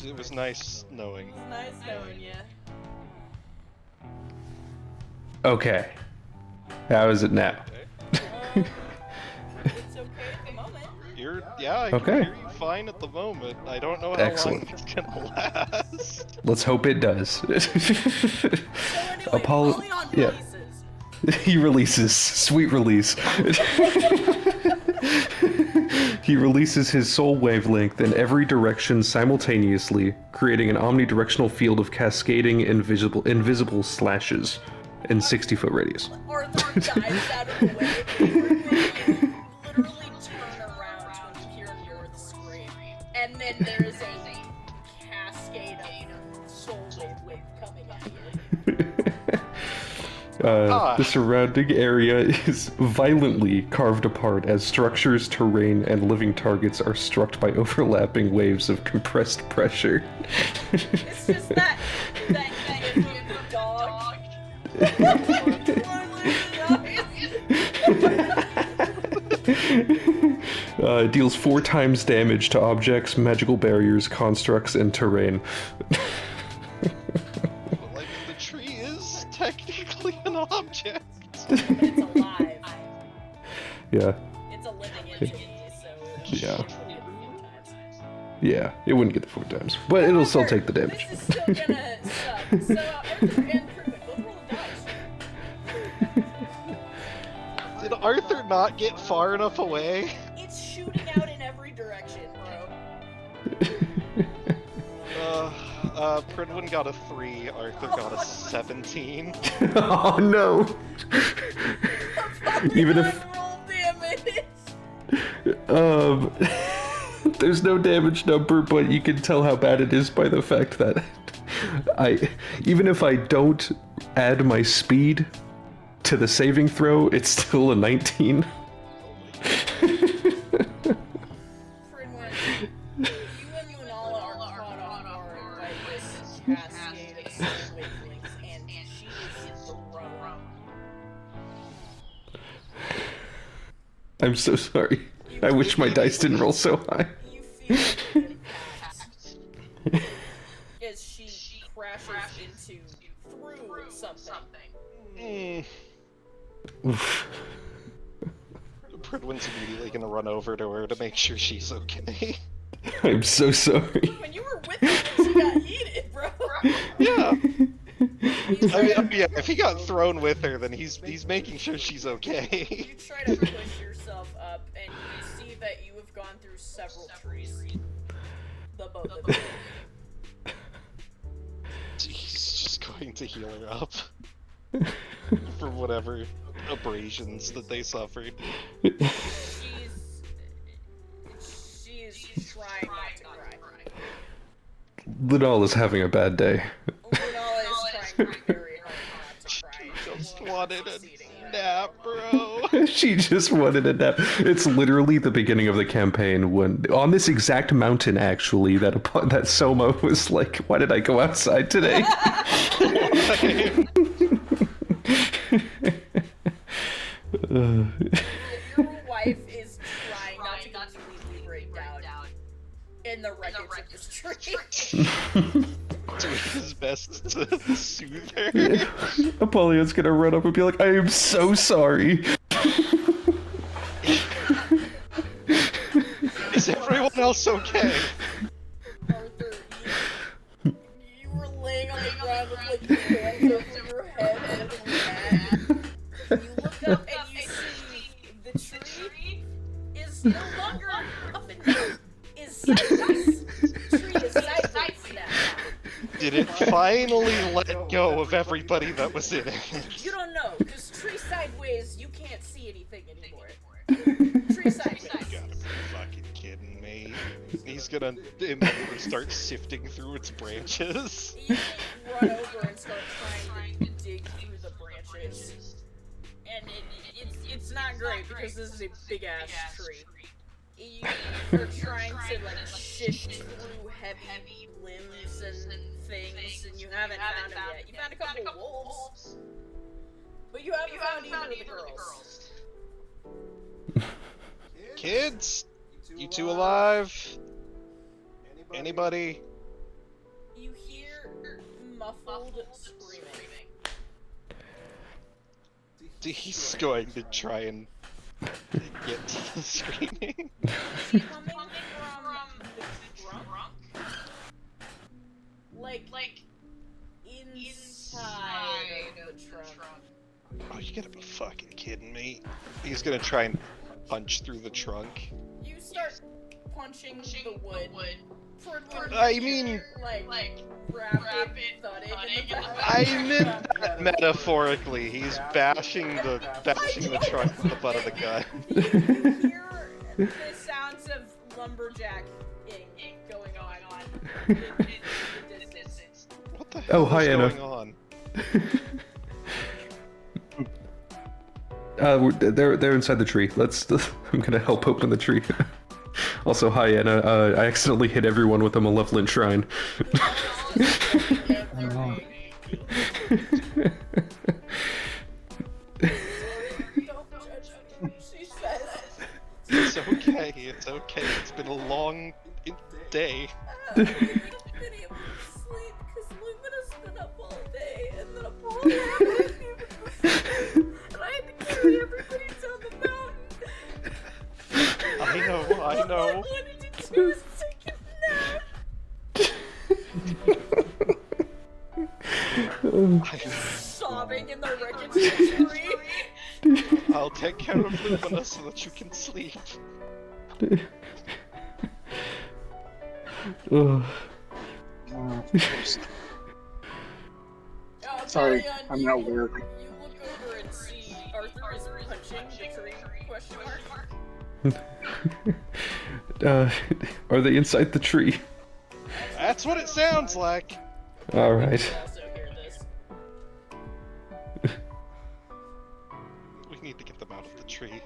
It was nice knowing. It was nice knowing you. Okay. How is it now? It's okay at the moment. I Okay. can hear you fine at the moment. I don't know how Excellent. long it's gonna last. Let's hope it does. So anyway, Apollyon yeah. releases. He releases. Sweet release. He releases his soul wavelength in every direction simultaneously, creating an omnidirectional field of cascading invisible slashes in 60-foot radius. Arthur dives out of the way. You literally turn around to hear North scream. And then there is a cascade of soul wave coming at you. The surrounding area is violently carved apart as structures, terrain, and living targets are struck by overlapping waves of compressed pressure. It's just that gif of the dog. It deals 4 times damage to objects, magical barriers, constructs, and terrain. Like the tree is technically an object. But it's alive. Yeah, It's a living entity, so Yeah. it wouldn't get 4 times. yeah, it wouldn't get the 4 times, but it'll still take the damage. This is still gonna suck. So, Arthur and Krugman, both roll the dice. Did Arthur not get far enough away? It's shooting out in every direction, bro. Pridwin got a 3, Arthur got a 17. Oh no! Even if Roll damage. there's no damage number, but you can tell how bad it is by the fact that even if I don't add my speed to the saving throw, it's still a 19. Pridwin, you and Lunala are caught off guard by this cascade of soul wavelengths, and she is thrown. I'm so sorry. I wish my dice didn't roll so high. You feel impact. crashes into through something. Pridwin's immediately gonna run over to her to make sure she's okay. I'm so sorry. When you were with her when she got yeeted, bro. Yeah. I mean, yeah, if he got thrown with her, then he's making sure she's okay. You try to push yourself up, and you see that you have gone through several trees. The both of them. He's just going to heal her up for whatever abrasions that they suffered. She's trying not to cry. Lidal is having a bad day. Lunala is trying very hard not to cry. Just wanted a nap, bro. She just wanted a nap. It's literally the beginning of the campaign when, on this exact mountain actually, that Soma was like, why did I go outside today? Your wife is trying not to completely break down in the wreckage of this tree. Doing his best to soothe her. Apollyon's gonna run up and be like, I am so sorry. Is everyone else okay? Arthur, you were laying on the ground with like your hands over your head and looking mad. You look up and you see the tree is no longer up and down. Is sideways. The tree is sideways now. Did it finally let go of everybody that was in it? You don't know, because tree sideways, you can't see anything anymore. Tree sideways. You gotta be fucking kidding me. He's gonna immediately start sifting through its branches. You run over and start trying to dig through the branches. And it's not great, because this is a big-ass tree. You're trying to, like, shift through heavy limbs and things, and you haven't found them yet. You found a couple wolves, but you haven't found either of the girls. Kids? You two alive? Anybody? You hear muffled screaming. He's going to try and get to the screaming. Coming from the trunk? Like inside of the trunk. Oh, you gotta be fucking kidding me. He's gonna try and punch through the trunk. You start punching the wood. I mean, like rapid thudding in the back. I meant that metaphorically. He's bashing the trunk with the butt of the gun. You hear the sounds of lumberjacking going on in the distance. What the hell hi, is Anna. going on? They're inside the tree. I'm gonna help open the tree. Also, hi Anna. I accidentally hit everyone with a malevolent shrine. It's okay, it's okay. It's been a long day. Been able to sleep because Lumina's been up all day, and then Apollo hadn't been able to sleep, and I had to carry everybody down the mountain. I know. All I wanted to do was take a nap. Sobbing in the wreckage of the tree. I'll take care of Lumina so that you can sleep. Ugh. Sorry, Marion, I'm not weird. You look over and see Arthur is punching the tree, question mark. Are they inside the tree? That's what it sounds like. Alright. You also hear this. We need to get them out of the tree.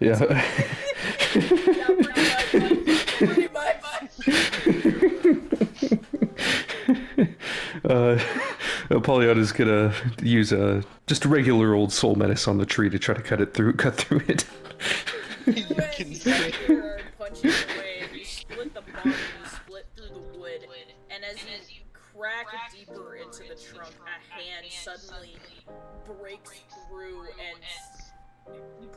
Yeah. Pretty much. Apollyon is gonna use just a regular old soul menace on the tree to try to cut through it. You can and see. Edgar are punching away, and you split the bond, and you split through the wood, and as you crack deeper into the trunk, a hand suddenly breaks through and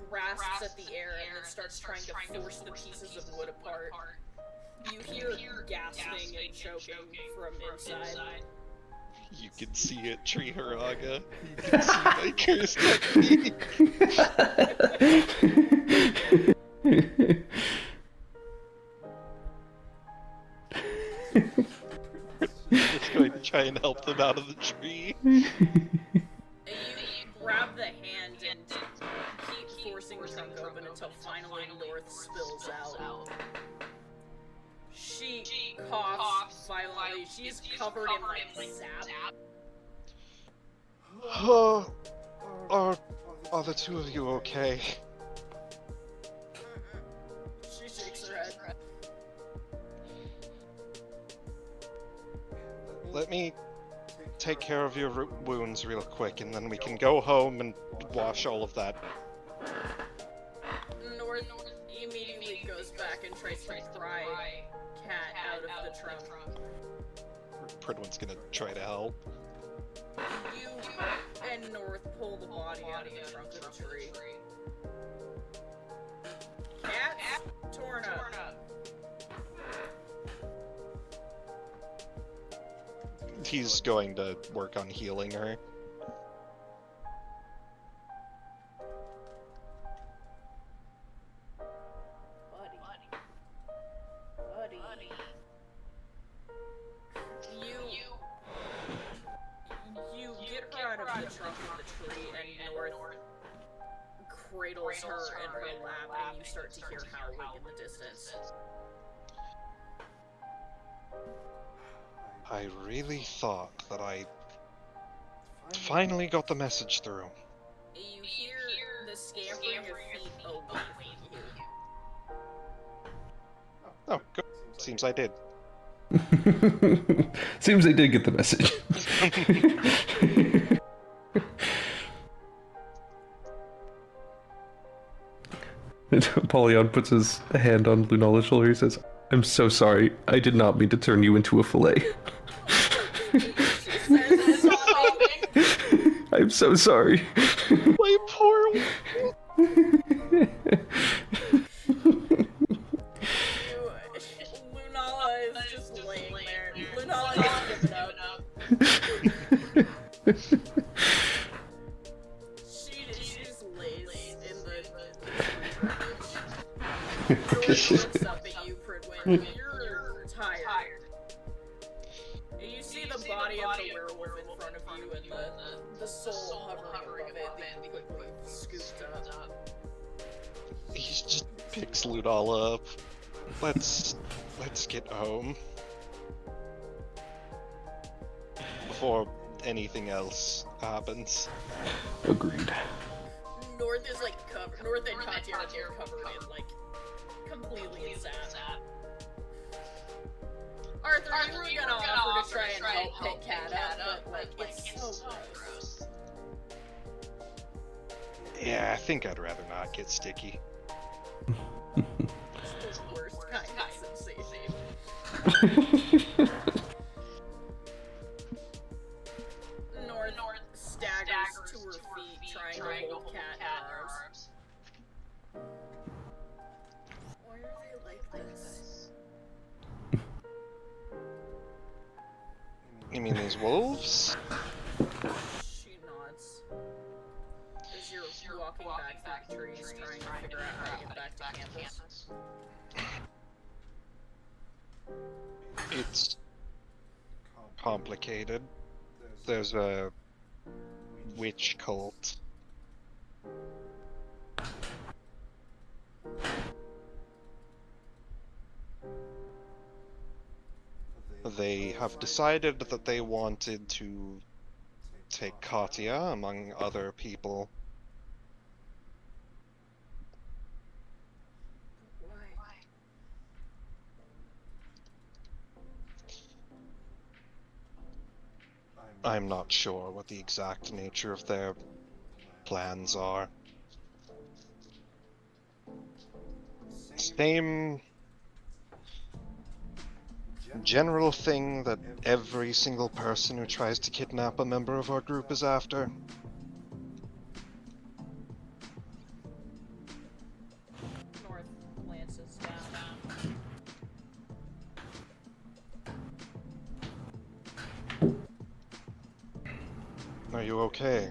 grasps at the air and then starts trying to force the pieces of wood apart. You hear gasping and choking from inside. You can see it, Tree Haraga. You can see my cursed technique. Just going to try and help them out of the tree. You grab the hand and keep forcing the trunk open until finally North spills out. She coughs violently. She's covered in like sap. Oh, are the two of you okay? She shakes her head. Let me take care of your wounds real quick, and then we can go home and wash all of that. North immediately goes back and tries to pry Cat out of the trunk. Pridwin's gonna try to help. You and North pull the body out of the trunk of the tree. Cat's torn up. He's going to work on healing her. Buddy. You get her out of the trunk of the tree, and North cradles her in her lap, and you start to hear howling in the distance. I really thought that I finally got the message through. You hear the scampering of feet away from you. Oh, good. Seems I did. Seems they did get the message. Apollyon puts his hand on Lunala's shoulder. He says, "I'm so sorry. I did not mean to turn you into a fillet." I'm so sorry. My poor. Lunala is just laying there. Lunala has given up. She just lays in the wreckage. Looks up at you, Pridwin. You're tired. You see the body of the werewolf in front of you and the soul hovering above it that you quickly scooped up. He just picks Ludala up. Let's get home. Before anything else happens. Agreed. North is like covered. North and Katya are covered in like completely in sap. Arthur, you were gonna offer to try and help pick Cat up, but like it's so gross. Yeah, I think I'd rather not get sticky. It's the worst kind of sensation. North staggers to her feet, trying to hold Cat in her arms. Why are they like this? You mean these wolves? She nods. As you're walking back through the trees, trying to figure out how to get back to campus. It's complicated. There's a witch cult. They have decided that they wanted to take Katya, among other people. Why? I'm not sure what the exact nature of their plans are. Same general thing that every single person who tries to kidnap a member of our group is after. North glances down. Are you okay?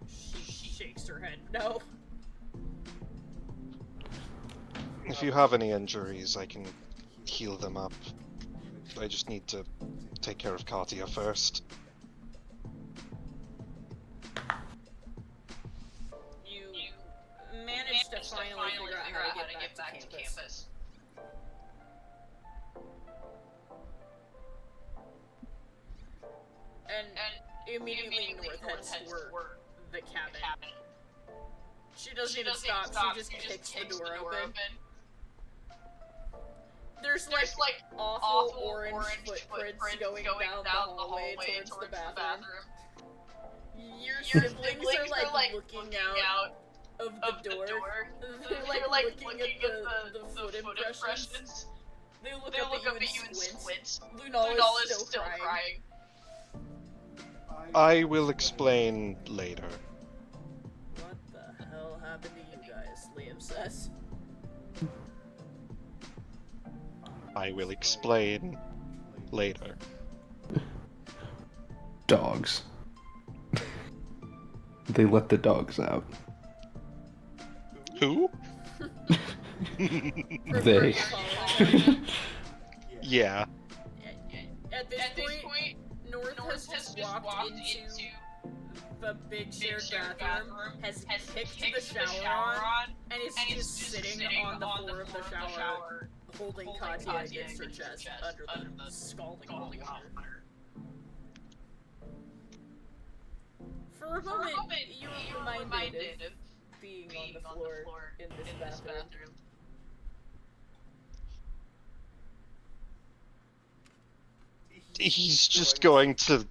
She shakes her head. No. If you have any injuries, I can heal them up. I just need to take care of Katya first. You manage to finally figure out how to get back to campus. And immediately North heads toward the cabin. She doesn't even stop, she just kicks the door open. There's like awful orange footprints going down the hallway towards the bathroom. Your siblings are like looking out of the door. They're like looking at the foot impressions. They look up at you and squint. Lunala is still crying. I will explain later. What the hell happened to you guys? Liam says. I will explain later. Dogs. They let the dogs out. Who? They. Yeah. At this point, North has just walked into the big shared bathroom, has kicked the shower on, and is just sitting on the floor of the shower, holding Katya against her chest under the scalding hot water. For a moment, you were reminded of being on the floor in this bathroom. He's just going to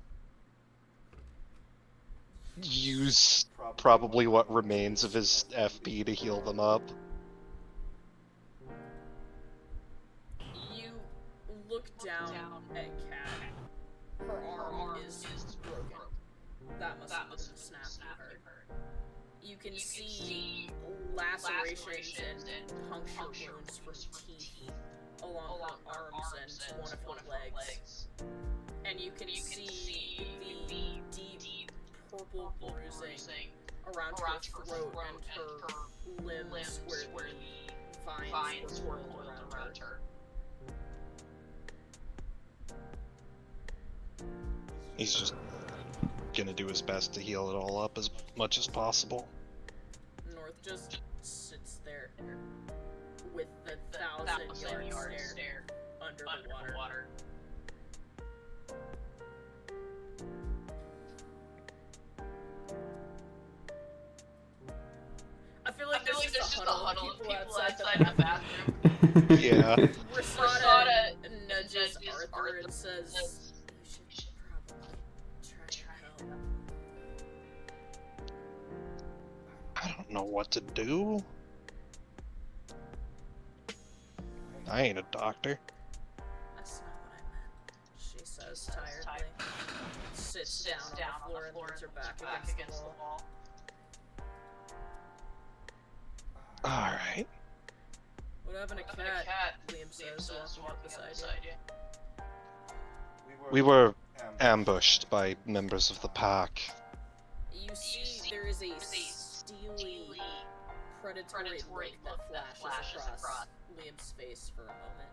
use probably what remains of his FP to heal them up. You look down at Kat. Her arm is broken. That must have been snapped to her. You can see lacerations and puncture wounds from teeth along her arms and one of her legs. And you can see the deep purple bruising around her throat and her limbs where the vines were whirled around her. He's just gonna do his best to heal it all up as much as possible. North just sits there with the 1,000-yard stare under the water. I feel like there's just a huddle of people outside the bathroom. Yeah. Rasada nudges Arthur and says, "You should probably try to help." I don't know what to do. I ain't a doctor. That's not what I meant, she says tiredly. Sits down on the floor and leans her back against the wall. Alright. What happened to Kat? Liam says, walking up beside you. We were ambushed by members of the pack. You see there is a steely, predatory look that flashes across Liam's face for a moment.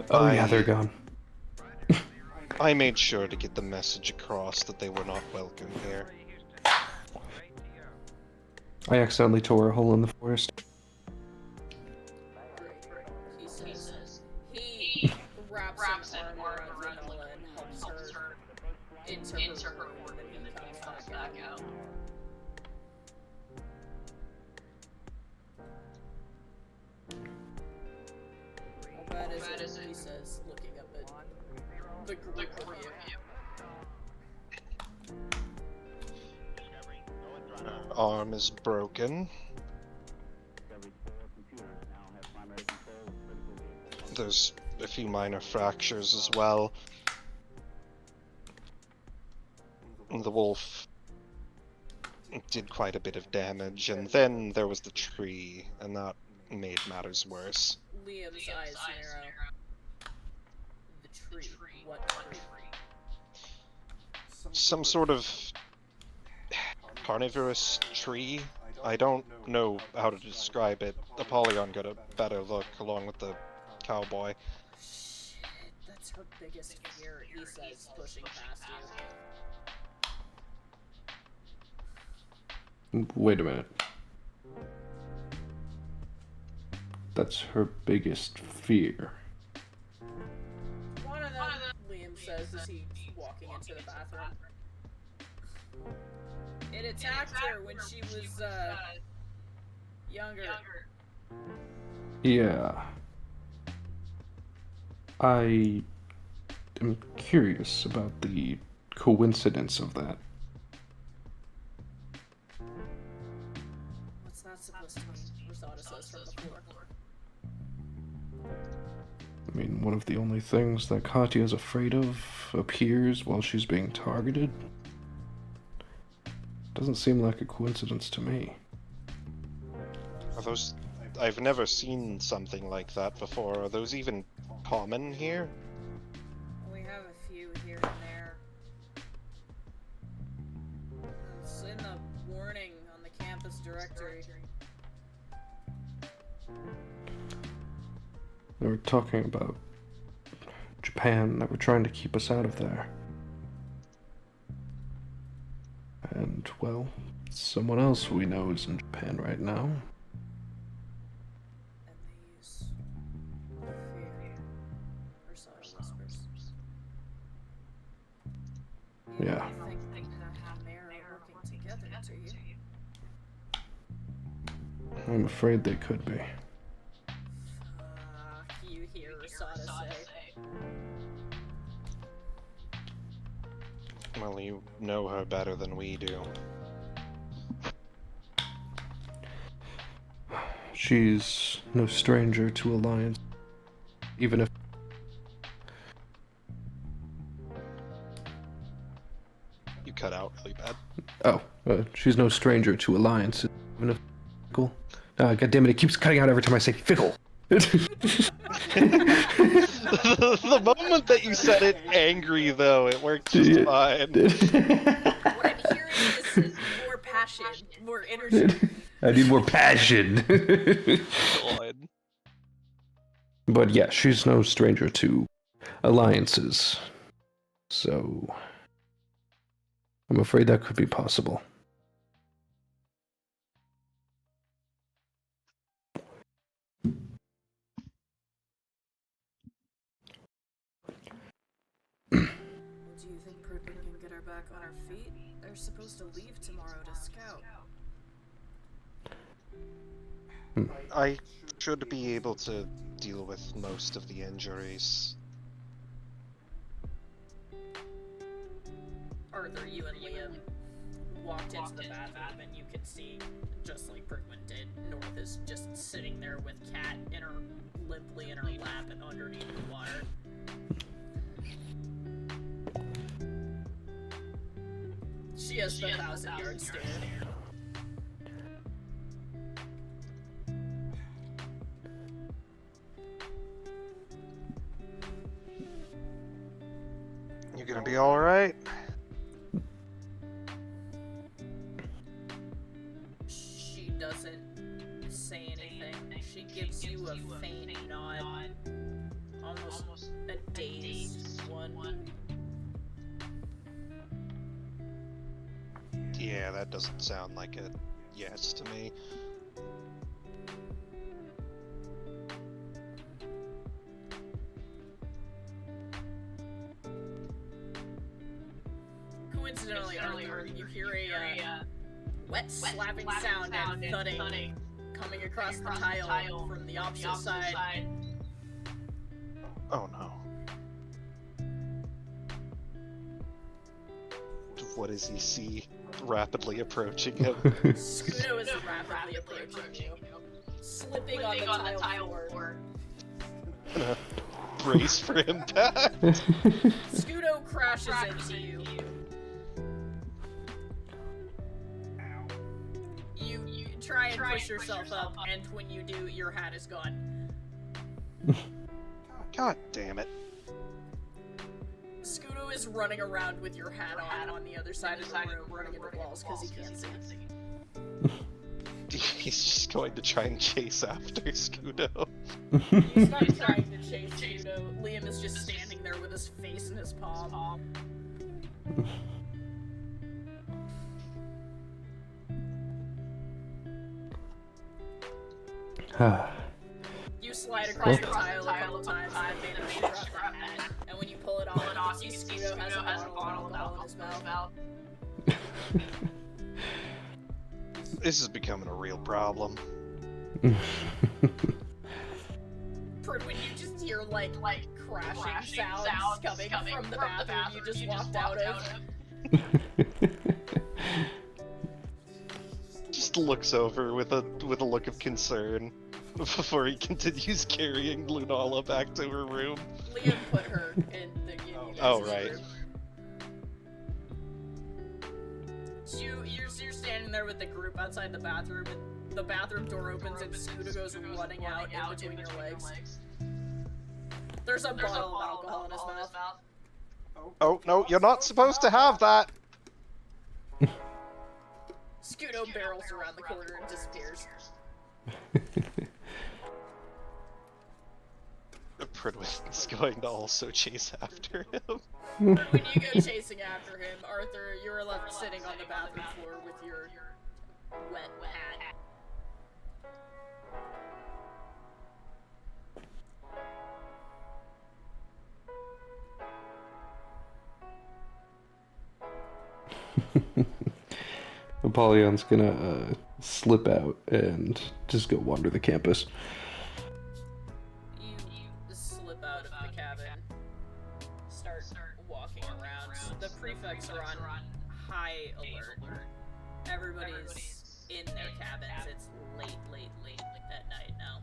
Oh yeah, they're gone. I made sure to get the message across that they were not welcome here. I accidentally tore a hole in the forest. He says. He wraps an arm around Lunala and helps her into her room, and he comes back out. How bad is it? He says, looking up at the group of you. Her arm is broken. There's a few minor fractures as well. The wolf did quite a bit of damage, and then there was the tree, and that made matters worse. Liam's eyes narrow. The tree. What tree? Some sort of carnivorous tree. I don't know how to describe it. Apollyon got a better look along with the cowboy. Shit, that's her biggest fear, he says, pushing past you. Wait a minute. That's her biggest fear. One of them, Liam says as he's walking into the bathroom. It attacked her when she was, younger. Yeah. I am curious about the coincidence of that. What's that supposed to mean? Rosada says from the floor. I mean, one of the only things that Katya is afraid of appears while she's being targeted. Doesn't seem like a coincidence to me. Are those... I've never seen something like that before. Are those even common here? We have a few here and there. It's in the warning on the campus directory. They were talking about Japan. They were trying to keep us out of there. And, well, someone else we know is in Japan right now. And they use fear. Rosada whispers. You Yeah. don't think that Mayor are working together, do you? I'm afraid they could be. You hear Rosada say. Well, you know her better than we do. She's no stranger to alliance, even if... You cut out really bad. Oh, she's no stranger to alliances, even if... Fickle. God damn it, it keeps cutting out every time I say fickle. The moment that you said it angry, though, it worked just fine. What I'm hearing is more passion, more energy. I need more passion. God. But yeah, she's no stranger to alliances. So... I'm afraid that could be possible. Do you think Prudman can get her back on her feet? They're supposed to leave tomorrow to scout. I should be able to deal with most of the injuries. Arthur, you and Liam walked into the bathroom and you can see, just like Prudman did, North is just sitting there with Kat in her, limply in her lap and underneath the water. She has the 1,000-yard stare. You gonna be alright? She doesn't say anything. She gives you a faint nod. Almost a dazed one. Yeah, that doesn't sound like a yes to me. Coincidentally, Arthur, you hear a wet slapping sound and thudding coming across the tile from the opposite side. Oh no. What does he see? rapidly approaching him. Scudo is rapidly approaching you, slipping on the tile floor. Brace for impact. Scudo crashes into you. You try and push yourself up, and when you do, your hat is gone. God damn it. Scudo is running around with your hat on the other side of the room, running into walls because he can't see. He's just going to try and chase after Scudo. He's not trying to chase Scudo. Liam is just standing there with his face in his palm. You slide across the tile a couple times, and they don't drop that hat. And when you pull it off, you see Scudo has a bottle of alcohol in his mouth. This is becoming a real problem. When you just hear like crashing sounds coming from the bathroom you just walked out of. Just looks over with a look of concern before he continues carrying Lunala back to her room. Liam put her in the Oh, right. room. You're standing there with the group outside the bathroom, and the bathroom door opens and Scudo goes running out in between your legs. There's a bottle of alcohol in his mouth. Oh, no, you're not supposed to have that! Scudo barrels around the corner and disappears. Pridwin's going to also chase after him. When you go chasing after him, Arthur, you're left sitting on the bathroom floor with your wet hat. Apollyon's gonna slip out and just go wander the campus. You slip out of the cabin, start walking around. The prefects are on high alert. Everybody's in their cabins. It's late at night now.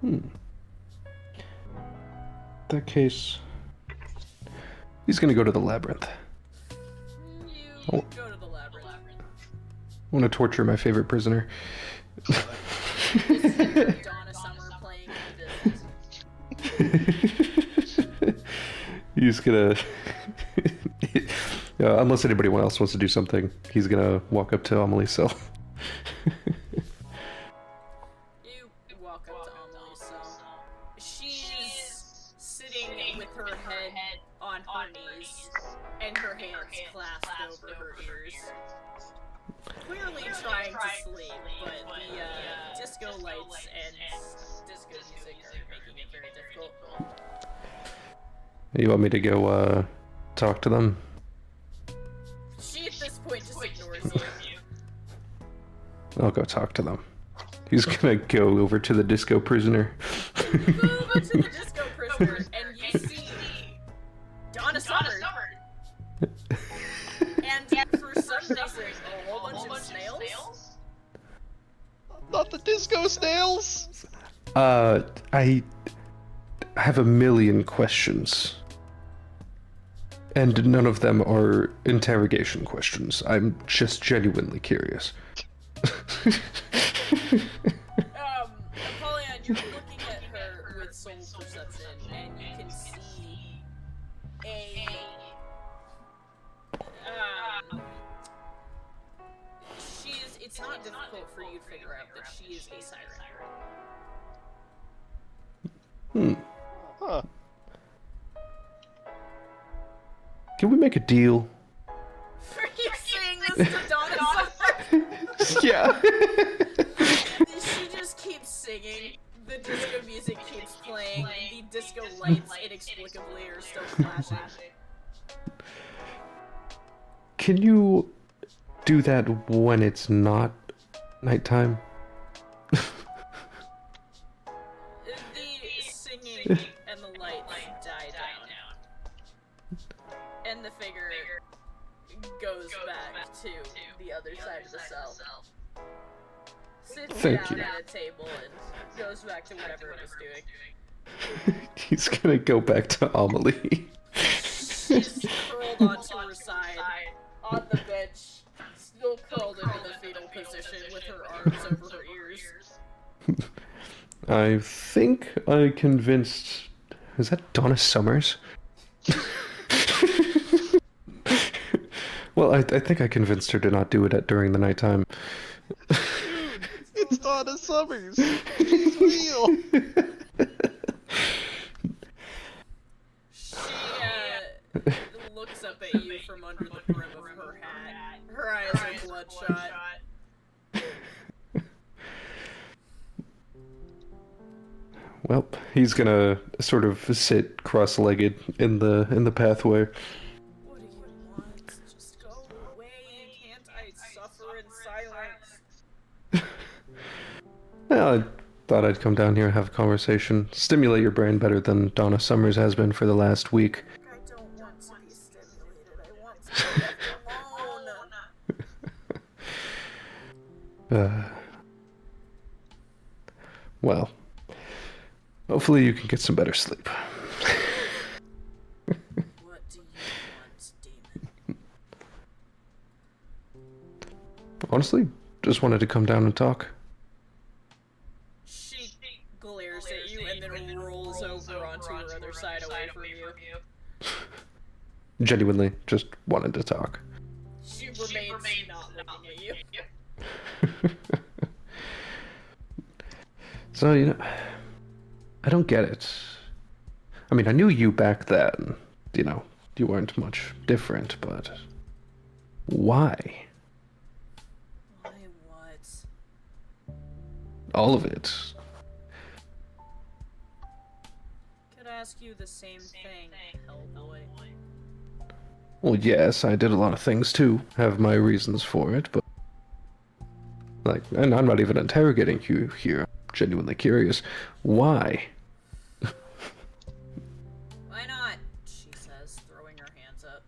In that case, he's gonna go to the labyrinth. You go to the labyrinth. I want to torture my favorite prisoner. Donna Summer playing in the distance. He's gonna, unless anybody else wants to do something, he's gonna walk up to Amelie's cell. You walk up to Amelie's cell. She's sitting with her head on her knees and her hands clasped over her ears. Clearly trying to sleep, but the disco lights and disco music are making it very difficult. You want me to go talk to them? She at this point just ignores you. I'll go talk to them. He's gonna go over to the disco prisoner. You go over to the disco prisoner and you see Donna Summer. And for some reason, a whole bunch of snails. Not the disco snails! I have a million questions. And none of them are interrogation questions. I'm just genuinely curious. Apollyon, you're looking at her with soul perception, and you can see it's not difficult for you to figure out that she is a siren. Huh. Can we make a deal? Are you saying this to Donna Summer? Yeah. She just keeps singing. The disco music keeps playing. The disco lights inexplicably are still flashing. Can you do that when it's not nighttime? The singing and the lights die down. And the figure goes back to the other side of the cell. Sits Thank down you. at a table and goes back to whatever it was doing. He's gonna go back to Amelie. She's curled onto her side on the bench, still curled into the fetal position with her arms over her ears. I think I convinced... Is that Donna Summers? Well, I think I convinced her to not do it during the nighttime. It's Donna Summers. She's real. She looks up at you from under the brim of her hat. Her eyes are bloodshot. Well, he's gonna sort of sit cross-legged in the pathway. What do you want? Just go away. Can't I suffer in silence? Well, I thought I'd come down here and have a conversation. Stimulate your brain better than Donna Summers has been for the last week. I don't want to be stimulated. I want to be left alone. Well, hopefully you can get some better sleep. What do you want, demon? Honestly, just wanted to come down and talk. She glares at you and then rolls over onto her other side away from you. Genuinely, just wanted to talk. She remains not looking at you. So, I don't get it. I mean, I knew you back then. You weren't much different, but why? Why what? All of it. Could ask you the same thing, Hellboy. Well, yes, I did a lot of things too. Have my reasons for it, but... and I'm not even interrogating you here. I'm genuinely curious. Why? Why not? She says, throwing her hands up.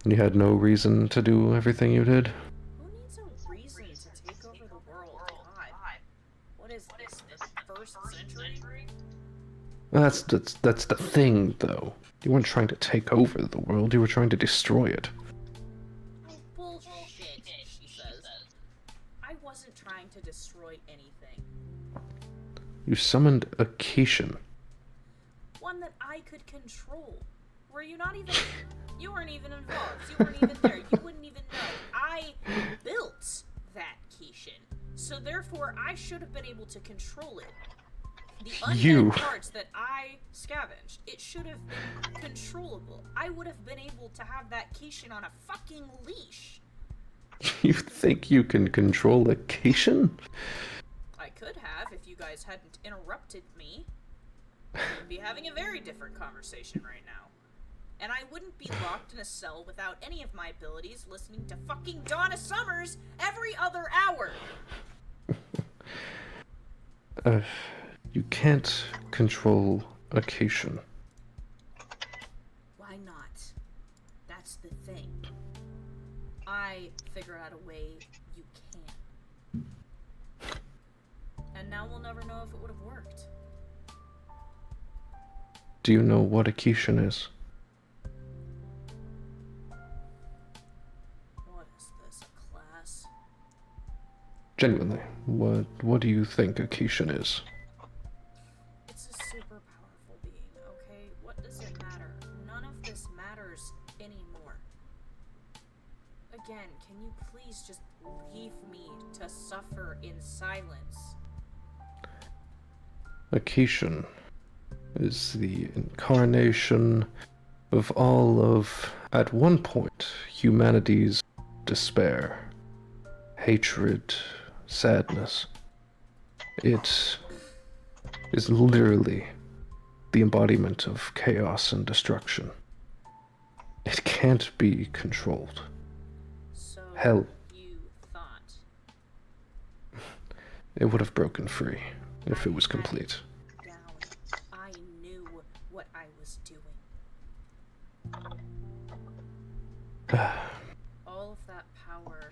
You had no reason to do everything you did? Who needs a reason to take over the world? God. What is this, the first century? That's the thing, though. You weren't trying to take over the world, you were trying to destroy it. Oh, bullshit, she says. I wasn't trying to destroy anything. You summoned a Cation. One that I could control. Were you not even... You weren't even involved. You weren't even there. You wouldn't even know. I built that Cation. So therefore, I should have been able to control it. The undead parts that I scavenged, it should have been controllable. I would have been able to have that Cation on a fucking leash. You think you can control a Cation? I could have if you guys hadn't interrupted me. We'd be having a very different conversation right now. And I wouldn't be locked in a cell without any of my abilities listening to fucking Donna Summers every other hour. You can't control a Cation. Why not? That's the thing. I figured out a way you can. And now we'll never know if it would have worked. Do you know what a Cation is? What is this, a class? Genuinely, what do you think a Cation is? It's a super powerful being, okay? What does it matter? None of this matters anymore. Again, can you please just leave me to suffer in silence? A Cation is the incarnation of all of, at one point, humanity's despair, hatred, sadness. It is literally the embodiment of chaos and destruction. It can't be controlled. So Hell, you thought. it would have broken free if it was complete. Down. I knew what I was doing. All of that power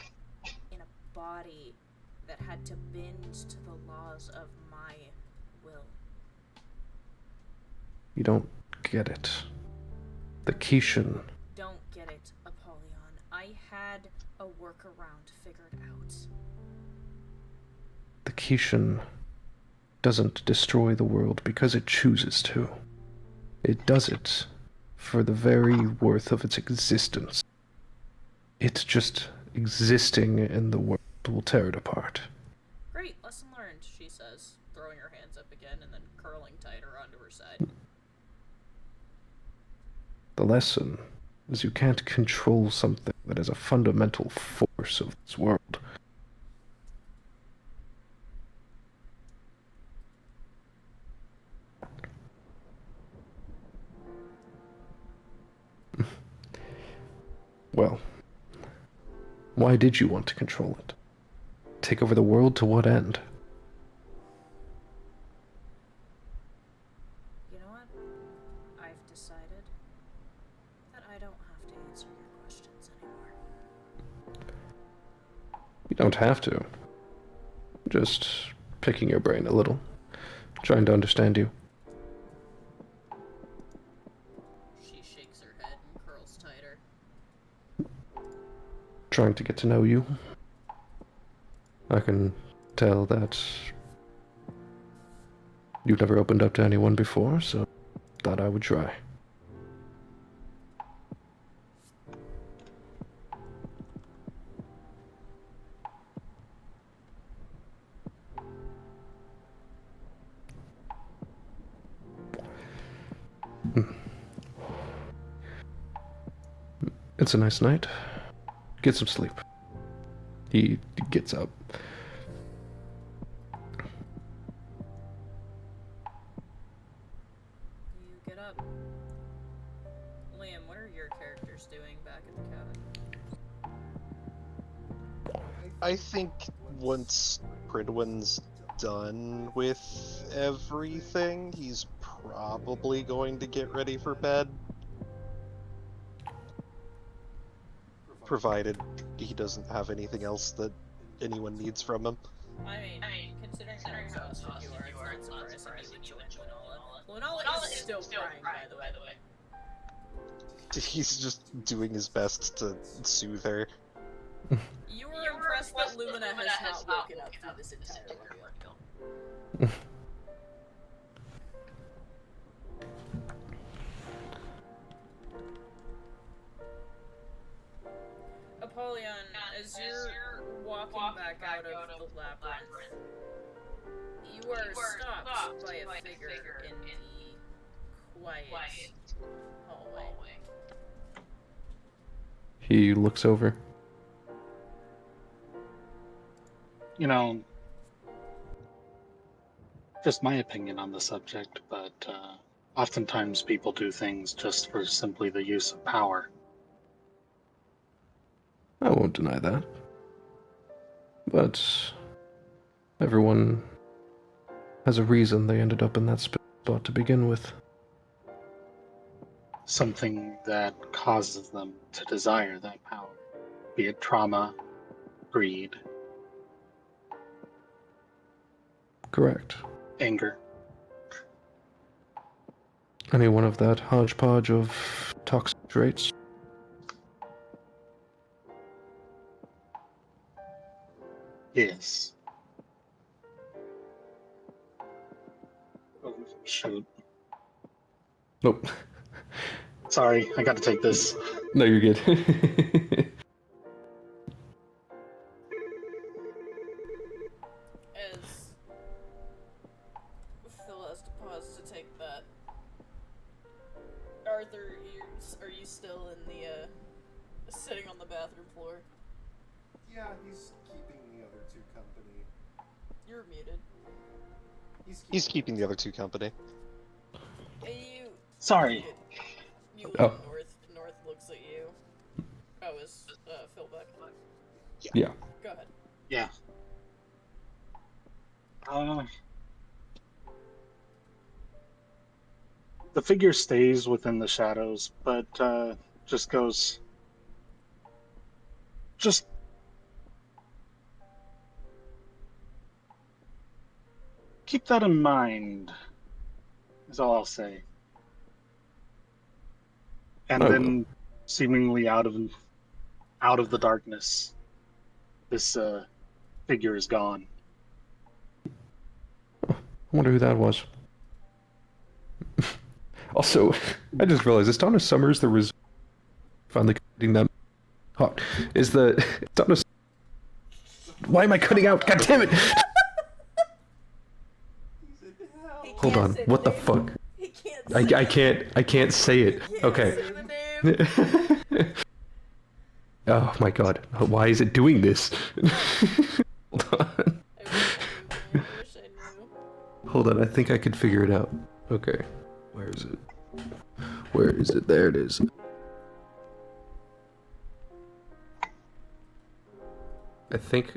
in a body that had to bend to the laws of my will. You don't get it. The Kishin. Don't get it, Apollyon. I had a workaround figured out. The Kishin doesn't destroy the world because it chooses to. It does it for the very worth of its existence. It's just existing in the world will tear it apart. Great, lesson learned, she says, throwing her hands up again and then curling tighter onto her side. The lesson is you can't control something that is a fundamental force of this world. Well, why did you want to control it? Take over the world to what end? You know what? I've decided that I don't have to answer your questions anymore. You don't have to. Just picking your brain a little, trying to understand you. She shakes her head and curls tighter. Trying to get to know you. I can tell that you've never opened up to anyone before, so thought I would try. It's a nice night. Get some sleep. He gets up. You get up. Liam, what are your characters doing back at the cabin? I think once Pridwin's done with everything, he's probably going to get ready for bed. Provided he doesn't have anything else that anyone needs from him. I mean, considering how exhausted you are, it's not surprising you would join Lunala. Lunala is still crying, by the way. He's just doing his best to soothe her. You were impressed that Lumina has not woken up through this entire ordeal. Apollyon, as you're walking back out of the labyrinth, you are stopped by a figure in the quiet hallway. He looks over. You know, just my opinion on the subject, but oftentimes people do things just for simply the use of power. I won't deny that. But everyone has a reason they ended up in that spot to begin with. Something that causes them to desire that power, be it trauma, greed, Correct. anger. Any one of that hodgepodge of toxic traits? Yes. Oh, shoot. Nope. Sorry, I got to take this. No, you're good. As Phil has to pause to take that. Arthur, are you still in the sitting on the bathroom floor? Yeah, he's keeping the other two company. You're muted. He's keeping the other two company. You. Sorry. You Oh. look North looks at you. Oh, is Phil back? Yeah. Go ahead. Yeah. The figure stays within the shadows, but just goes, just keep that in mind, is all I'll say. And I will. then, seemingly out of the darkness, this figure is gone. I wonder who that was. Also, I just realized it's Donna Summers the result finally cutting them. Oh, is the Donna? Why am I cutting out? God damn it! He Hold can't on. say What the name. fuck? He can't I can't say it. He can't Okay. say the name. Oh my god. Why is it doing this? Hold on. I wish I knew. Hold on. I think I could figure it out. Okay. Where is it? Where is it? There it is. I think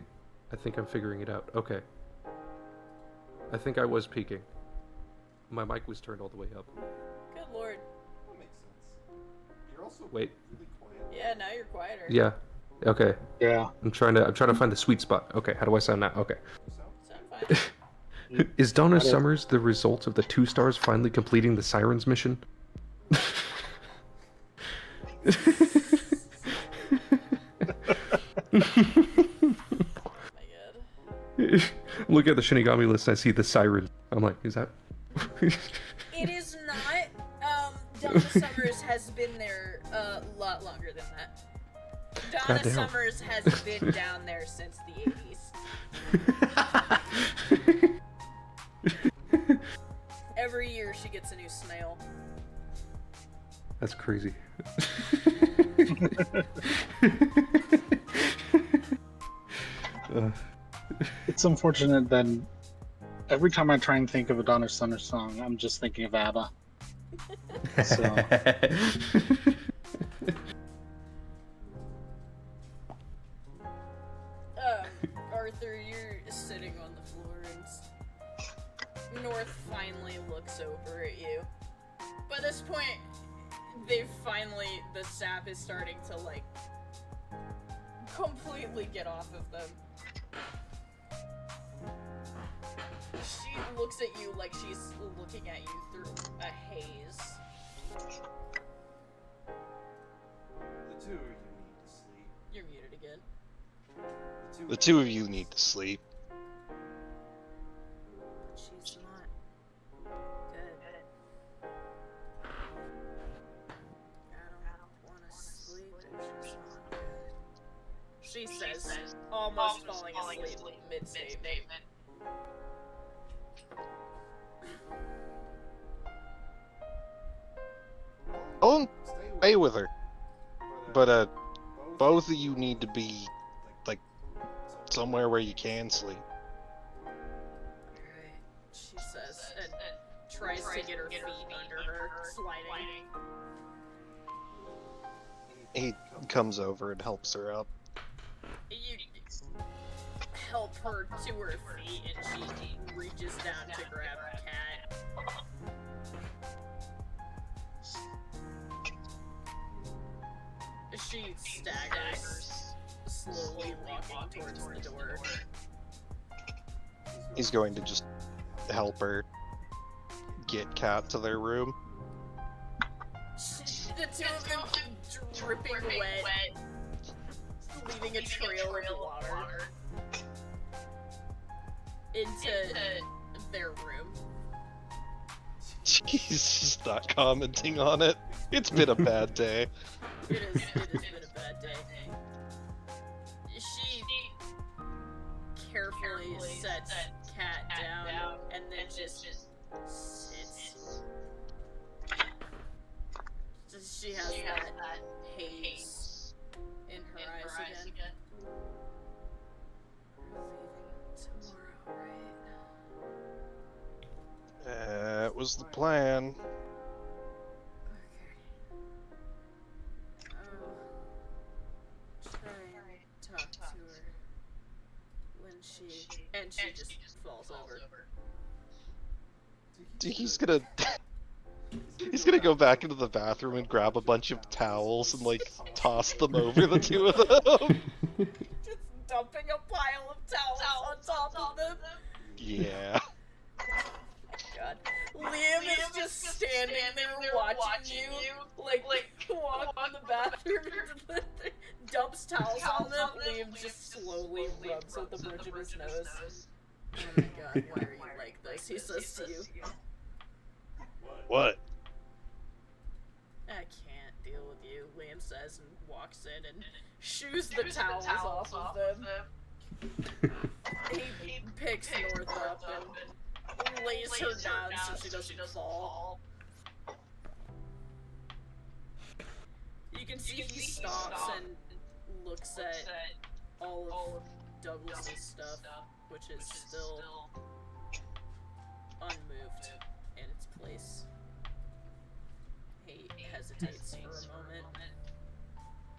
I'm figuring it out. Okay. I think I was peeking. My mic was turned all the way up. Good lord. That makes sense. You're also Wait. really quiet. Yeah, now you're quieter. Yeah. Okay. Yeah. I'm trying to find the sweet spot. Okay, how do I sound now? Okay. Sound fine. Is Donna Got it. Summers the result of the 2 stars finally completing the Sirens mission? Oh my god. Look at the Shinigami list and I see the Siren. I'm like, is that? It is not. Donna Summers has been there a lot longer than that. Donna Goddamn. Summers has been down there since the 80s. Every year she gets a new snail. That's crazy. It's unfortunate that every time I try and think of a Donna Summer song, I'm just thinking of ABBA. So, Arthur, you're sitting on the floor and North finally looks over at you. By this point, the sap is starting to, like, completely get off of them. She looks at you like she's looking at you through a haze. The two of you need to sleep. You're muted again. The two of you need to sleep. She's not good. I don't want to sleep if she's not good. She says, almost falling asleep mid-statement. Don't stay with her. But both both of you need to be like somewhere where you can sleep. Alright, she says, and tries to get her feet under her, sliding. He comes over and helps her up. You help her to her feet, and she reaches down to grab Cat. She staggers, slowly walking towards the door. He's going to just help her get Kat to their room. The two of them dripping wet, leaving a trail of water into their room. He's just not commenting on it. It's been a bad day. It has been a bad day. She carefully sets Cat down and then just sits. She has that haze in her eyes again. We're leaving tomorrow, right? That was the plan. Okay. Try and talk to her when she just falls over. He's gonna He's gonna go back into the bathroom and grab a bunch of towels and like toss them over the two of them. Just dumping a pile of towels on top of them. Yeah. God. Liam is just standing there watching you, like walk in the bathroom and dumps towels on them. Liam just slowly rubs at the bridge of his nose. Oh my god, why are you like this? He says to you. What? I can't deal with you, Liam says, and walks in and shoos the towels off of them. He picks North up and lays her down so she doesn't fall. You can see he stops and looks at all of Douglas's stuff, which is still unmoved in its place. He hesitates for a moment,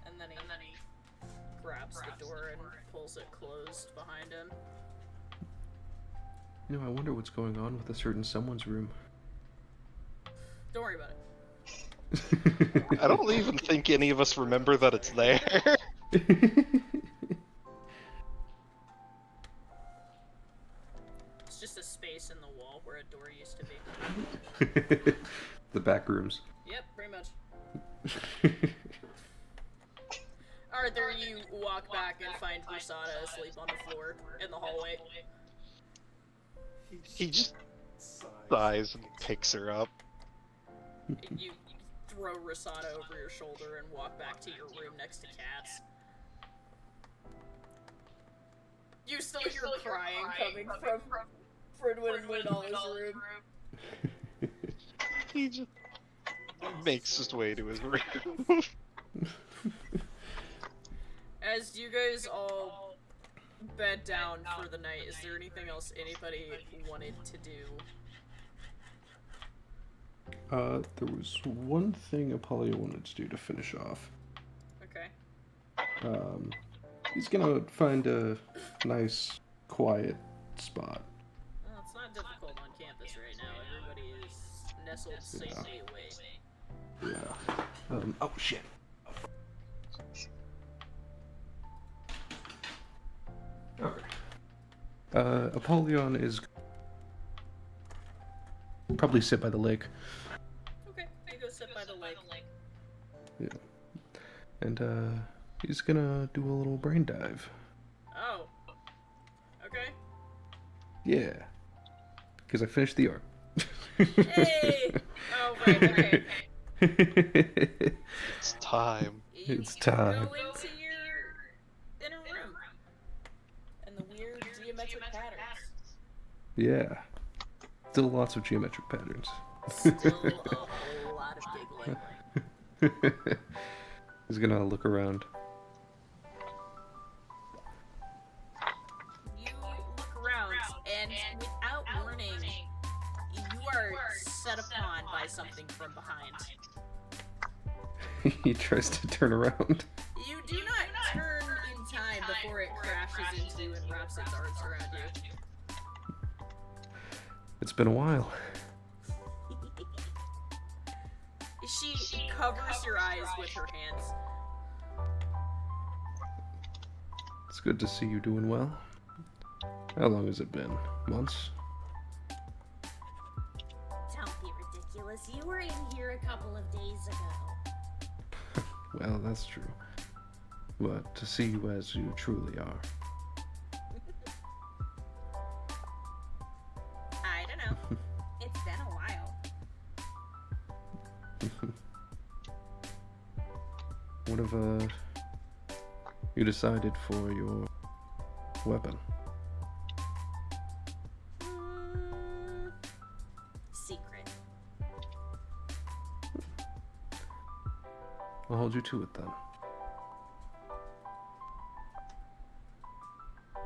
and then he grabs the door and pulls it closed behind him. You know, I wonder what's going on with a certain someone's room. Don't worry about it. I don't even think any of us remember that it's there. It's just a space in the wall where a door used to be. The back rooms. Yep, pretty much. Arthur, you walk back and find Usada asleep on the floor in the hallway. He just sighs and picks her up. You throw Rasada over your shoulder and walk back to your room next to Kat's. You still hear crying coming from Fridwin and Winall's room. He just makes his way to his room. As you guys all bed down for the night, is there anything else anybody wanted to do? There was one thing Apollo wanted to do to finish off. Okay. He's gonna find a nice, quiet spot. Well, it's not difficult on campus right now. Everybody is nestled safely away. Yeah. Oh shit. Okay. Apollyon is probably sit by the lake. Okay, you go sit by the lake. Yeah. And he's gonna do a little brain dive. Oh. Okay. Yeah. Because I finished the arc. Hey! Oh, right, okay. It's time. It's time. Go into your inner room. And the weird geometric patterns. Yeah. Still lots of geometric patterns. Still a whole lot of giggling. He's gonna look around. You look around, and without warning, you are set upon by something from behind. He tries to turn around. You do not turn in time before it crashes into you and wraps its arms around you. It's been a while. She covers your eyes with her hands. It's good to see you doing well. How long has it been? Months? Don't be ridiculous. You were in here a couple of days ago. Well, that's true. But to see you as you truly are. I don't know. It's been a while. What have you decided for your weapon? Secret. I'll hold you to it then.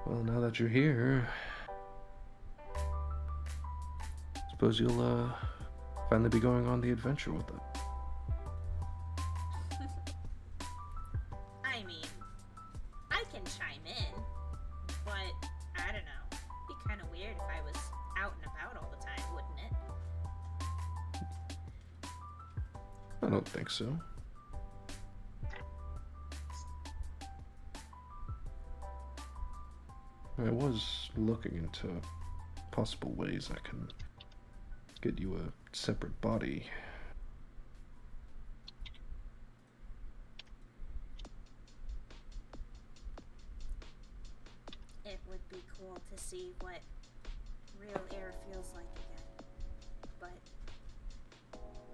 Well, now that you're here, suppose you'll finally be going on the adventure with it. I mean, I can chime in, but I don't know. It'd be kind of weird if I was out and about all the time, wouldn't it? I don't think so. I was looking into possible ways I can get you a separate body. It would be cool to see what real air feels like again. But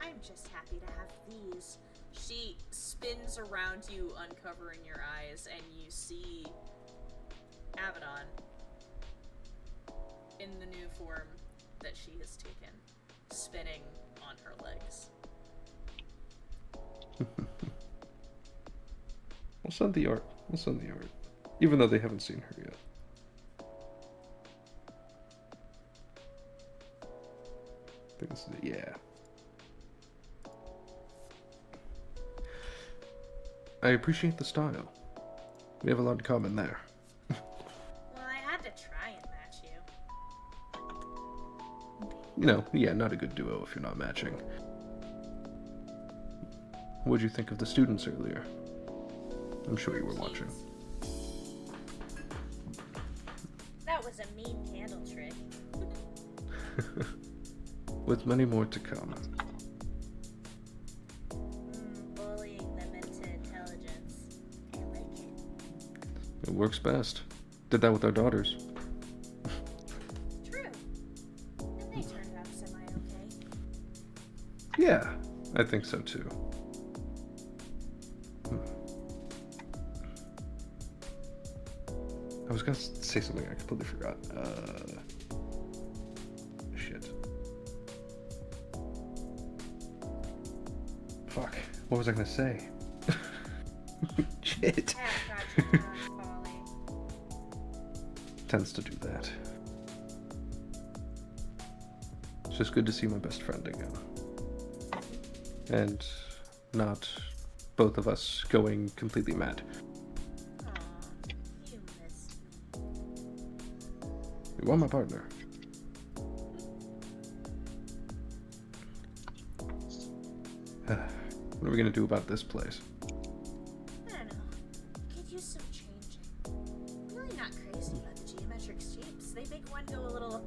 I'm just happy to have these. She spins around you, uncovering your eyes, and you see Abaddon in the new form that she has taken, spinning on her legs. We'll send the art. We'll send the art. Even though they haven't seen her yet. I think this is it. Yeah. I appreciate the style. We have a lot in common there. Well, I had to try and match you. You know, yeah, not a good duo if you're not matching. What'd you think of the students earlier? I'm sure you were watching. That was a mean candle trick. With many more to come. Bullying them into intelligence. I like it. It works best. Did that with our daughters. True. And they turned out semi-okay. Yeah, I think so too. I was gonna say something I completely forgot. Shit. Fuck. What was I gonna say? Shit. Cat got you wrong, Polly. Tends to do that. It's just good to see my best friend again. And not both of us going completely mad. Aw, you missed me. You are my partner. What are we gonna do about this place? I don't know. Could use some changing. Really not crazy about the geometric shapes. They make one go a little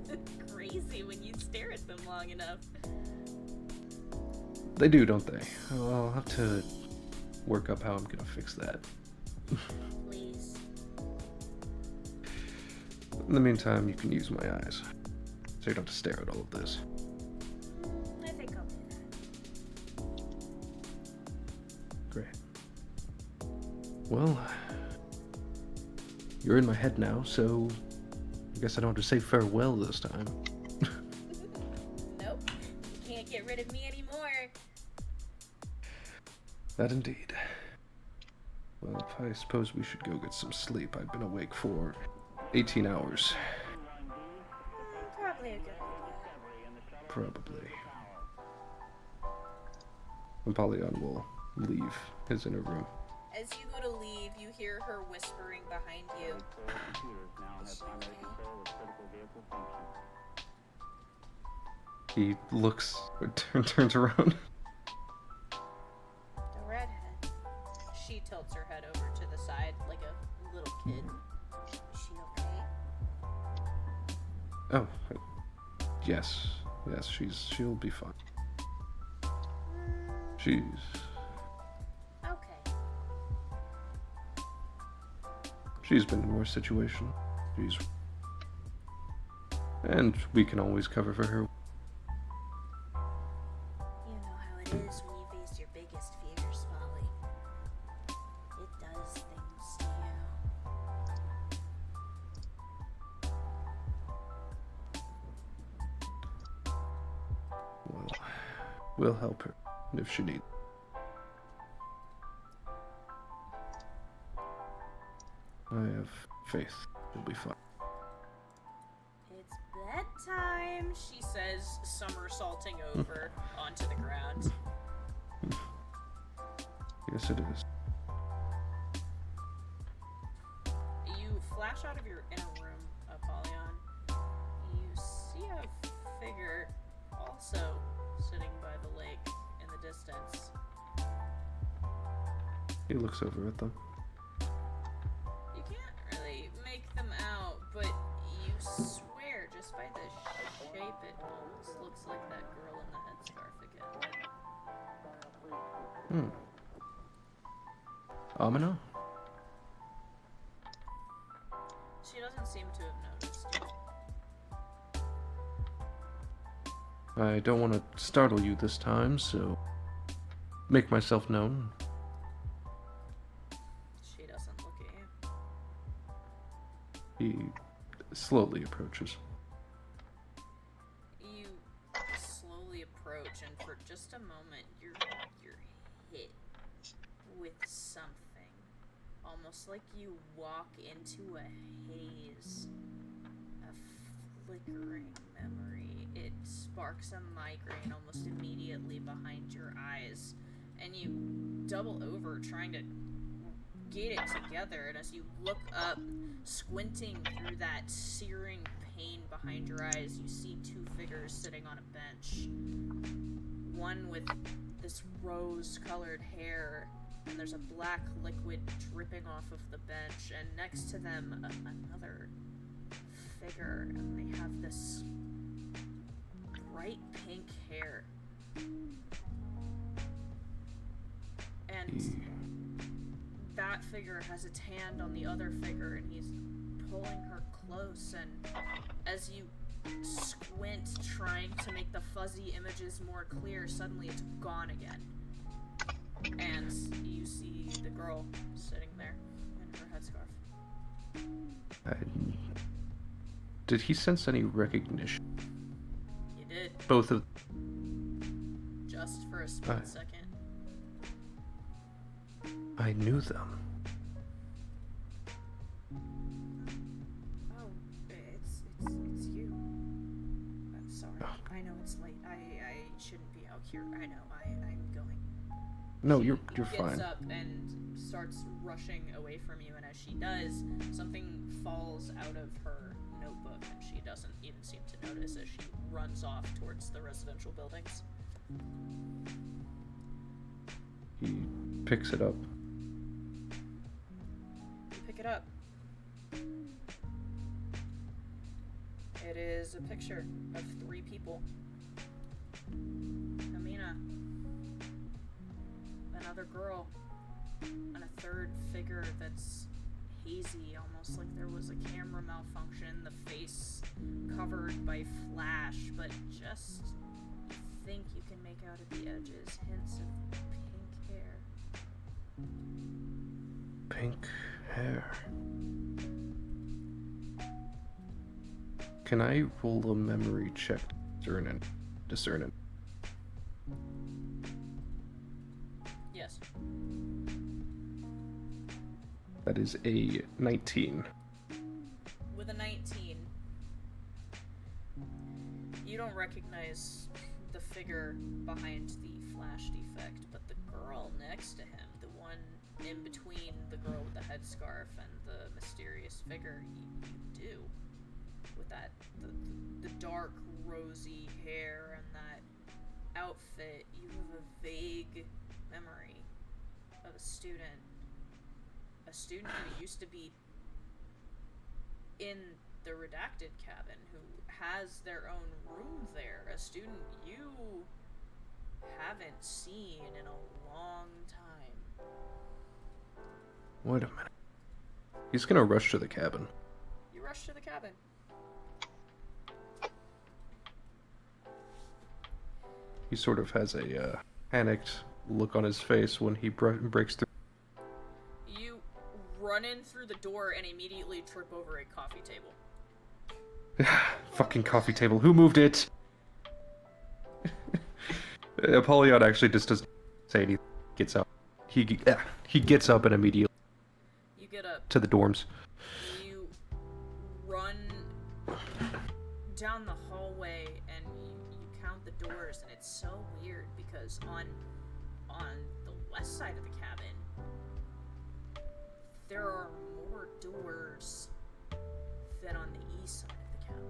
crazy when you stare at them long enough. They do, don't they? Oh, I'll have to work up how I'm gonna fix that. Please. In the meantime, you can use my eyes. So you don't have to stare at all of this. I think I'll do that. Great. Well, you're in my head now, so I guess I don't have to say farewell this time. Nope. You can't get rid of me anymore. That indeed. Well, I suppose we should go get some sleep. I've been awake for 18 hours. Probably a good idea. Probably. And Polyon will leave his inner room. As you go to leave, you hear her whispering behind you. Is she okay? He looks, or turns around. The redhead. She tilts her head over to the side like a little kid. Is she okay? Oh, yes, she'll be fine. She's Okay. She's been in worse situations. And we can always cover for her. You know how it is when you face your biggest fears, Molly. It does things to you. Well, we'll help her if she needs. I have faith. She'll be fine. It's bedtime. She says, somersaulting over onto the ground. Yes, it is. You flash out of your inner room, Apollyon. You see a figure also sitting by the lake in the distance, He looks over at them. You can't really make them out, but you swear just by the shape it almost looks like that girl in the headscarf again. Amina? She doesn't seem to have noticed you. I don't want to startle you this time, so make myself known. She doesn't look at you. He slowly approaches. You slowly approach, and for just a moment, you're hit with something. Almost like you walk into a haze, a flickering memory. It sparks a migraine almost immediately behind your eyes, and you double over trying to get it together, and as you look up, squinting through that searing pain behind your eyes, you see two figures sitting on a bench. One with this rose-colored hair, and there's a black liquid dripping off of the bench, and next to them another figure, and they have this bright pink hair. And that figure has its hand on the other figure, and he's pulling her close, and as you squint trying to make the fuzzy images more clear, suddenly it's gone again. And you see the girl sitting there in her headscarf. Did he sense any recognition? You did. Both of... Just for a split second. I knew them. Oh, it's you. I'm sorry. Oh. I know it's late. I shouldn't be out here. I know. I'm going. No, She you're gets fine. up and starts rushing away from you, and as she does, something falls out of her notebook, and she doesn't even seem to notice as she runs off towards the residential buildings. He picks it up. You pick it up. It is a picture of three people. Amina, another girl, and a third figure that's hazy, almost like there was a camera malfunction, the face covered by flash, but just think you can make out at the edges hints of pink hair. Pink hair. Can I roll a memory check to discern it? Yes. That is a 19. With a 19, you don't recognize the figure behind the flash defect, but the girl next to him, the one in between the girl with the headscarf and the mysterious figure, you do. With that, the dark rosy hair and that outfit, you have a vague memory of a student who used to be in the redacted cabin, who has their own room there, a student you haven't seen in a long time. Wait a minute. He's gonna rush to the cabin. You rush to the cabin. He sort of has a panicked look on his face when he breaks through. You run in through the door and immediately trip over a coffee table. Fucking coffee table. Who moved it? Apollyon actually just doesn't say anything. Gets up. He gets up and immediately You get up. to the dorms. You run down the hallway and you count the doors, and it's so weird because on the west side of the cabin there are more doors than on the east side of the cabin.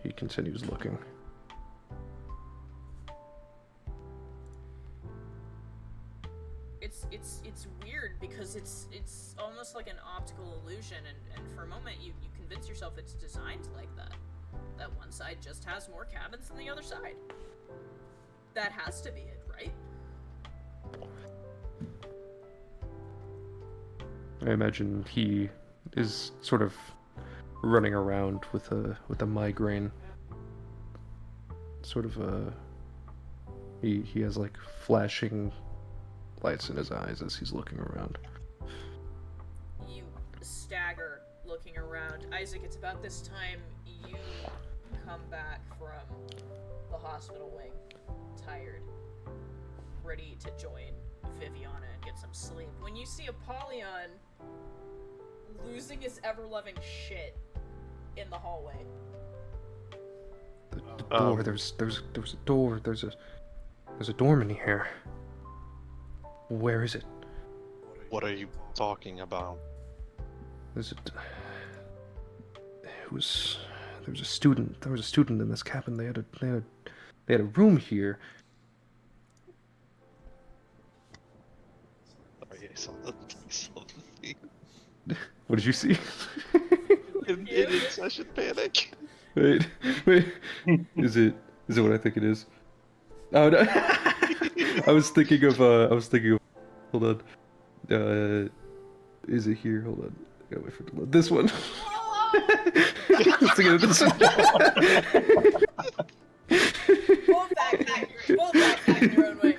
He continues looking. it's weird because it's almost like an optical illusion, and for a moment you convince yourself it's designed like that. That one side just has more cabins than the other side. That has to be it, right? I imagine he is sort of running around with a migraine. Sort of he has like flashing lights in his eyes as he's looking around. You stagger looking around. Isaac, it's about this time you come back from the hospital wing, tired, ready to join Viviana and get some sleep. When you see Apollyon losing his ever-loving shit in the hallway. The door. There's a door. There's a dorm in here. Where is it? What are you talking about? There's a. It was. There was a student. There was a student in this cabin. They had a room here. Sorry, I saw the thing. What did you see? In session panic. Wait. Is it what I think it is? Oh no. I was thinking of. Hold on. Is it here? Hold on. I gotta wait for it to load. This one. I was thinking of this one. Both acting your own way.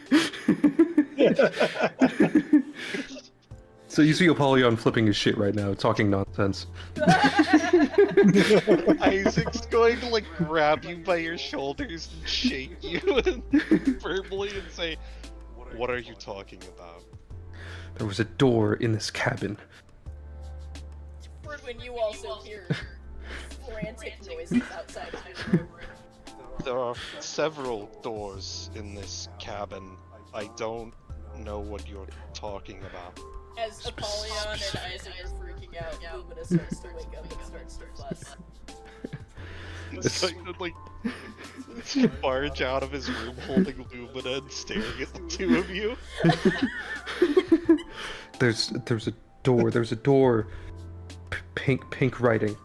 So you see Apollyon flipping his shit right now, talking nonsense. Isaac's going to like grab you by your shoulders and shake you verbally and say, "What are you talking about?" There was a door in this cabin. When you also hear frantic noises outside of your room. There are several doors in this cabin. I don't know what you're talking about. As Apollyon and Isaac are freaking out, Lumina starts to wake up and starts to fuss. It's like barge out of his room holding Lumina and staring at the two of you. There's a door. There's a door. Pink writing.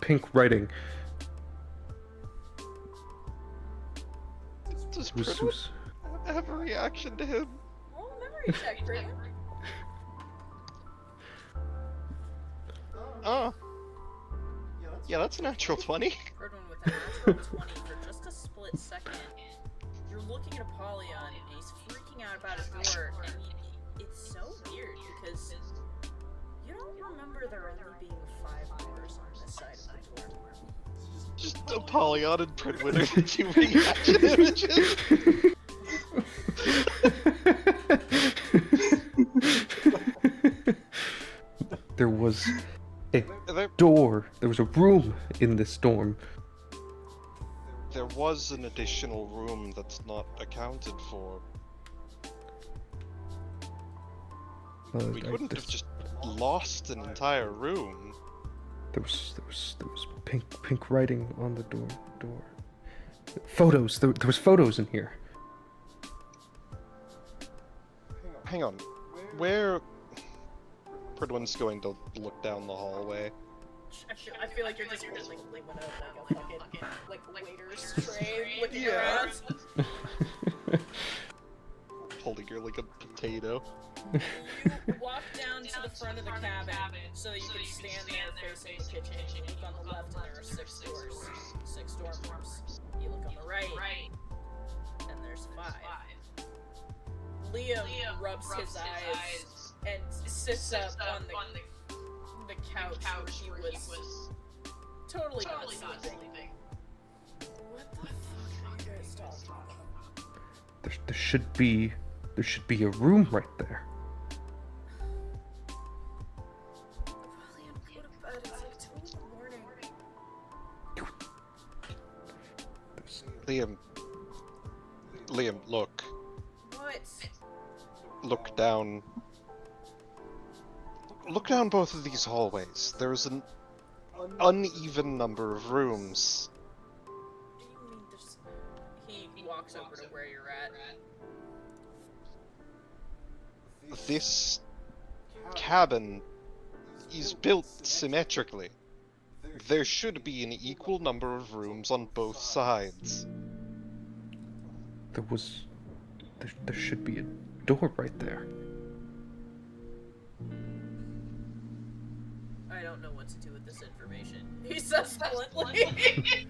Does Pridwin have a reaction to him? Roll a memory check, Britain. Oh. Yeah, that's a natural 20. Pridwin with a natural 20 for just a split second. You're looking at Apollyon and he's freaking out about a door, and it's so weird because you don't remember there only being 5 doors on this side of the door. Just Apollyon and Pridwin are the two reaction images. There was a door. There was a room in this dorm. There was an additional room that's not accounted for. We couldn't have just lost an entire room. There was pink writing on the door. Photos. There was photos in here. Hang on. Where? Pridwin's going to look down the hallway. I feel like you're just holding Lumina like a fucking waiter's tray, looking around. Holding her like a potato. You walk down to the front of the cabin so that you can stand there facing the kitchen. You look on the left and there are 6 doors. 6 dorm rooms. You look on the right and there's 5. Liam rubs his eyes and sits up on the couch where he was totally not sleeping. What the fuck are you guys talking about? There should be a room right there. Apollyon, go to bed. It's like 2 in the morning. Liam, look. What? Look down. Look down both of these hallways. There's an uneven number of rooms. What do you mean there's... He walks over to where you're at. this cabin is built symmetrically. There should be an equal number of rooms on both sides. There should be a door right there. I don't know what to do with this information. He says bluntly.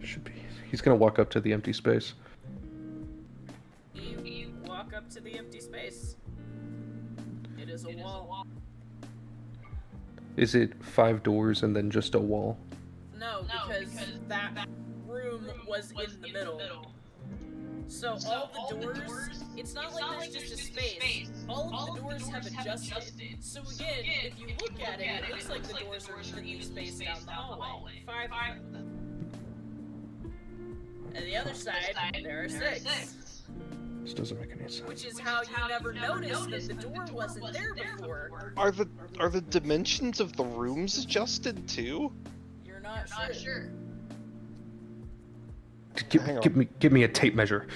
Should be. He's gonna walk up to the empty space. You walk up to the empty space. It is a wall. Is it 5 doors and then just a wall? No, because that room was in the middle. So all the doors, it's not like there's just a space. All of the doors have adjusted. So again, if you look at it, it looks like the doors are evenly spaced down the hallway. 5 of them. And the other side, there are 6. This doesn't make any sense. Which is how you never noticed that the door wasn't there before. Are the dimensions of the rooms adjusted too? You're not sure. Give me a tape measure.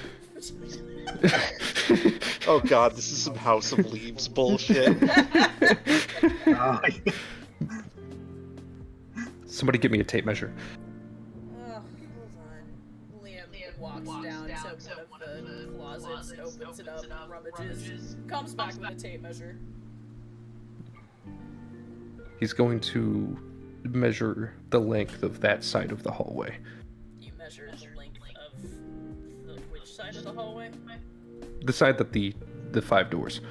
Oh god, this is some House of Leaves bullshit. Somebody give me a tape measure. Oh, hold on. Liam walks down to one of the closets, opens it up, rummages, comes back with a tape measure. He's going to measure the length of that side of the hallway. You measure the length of which side of the hallway? The side that the 5 doors.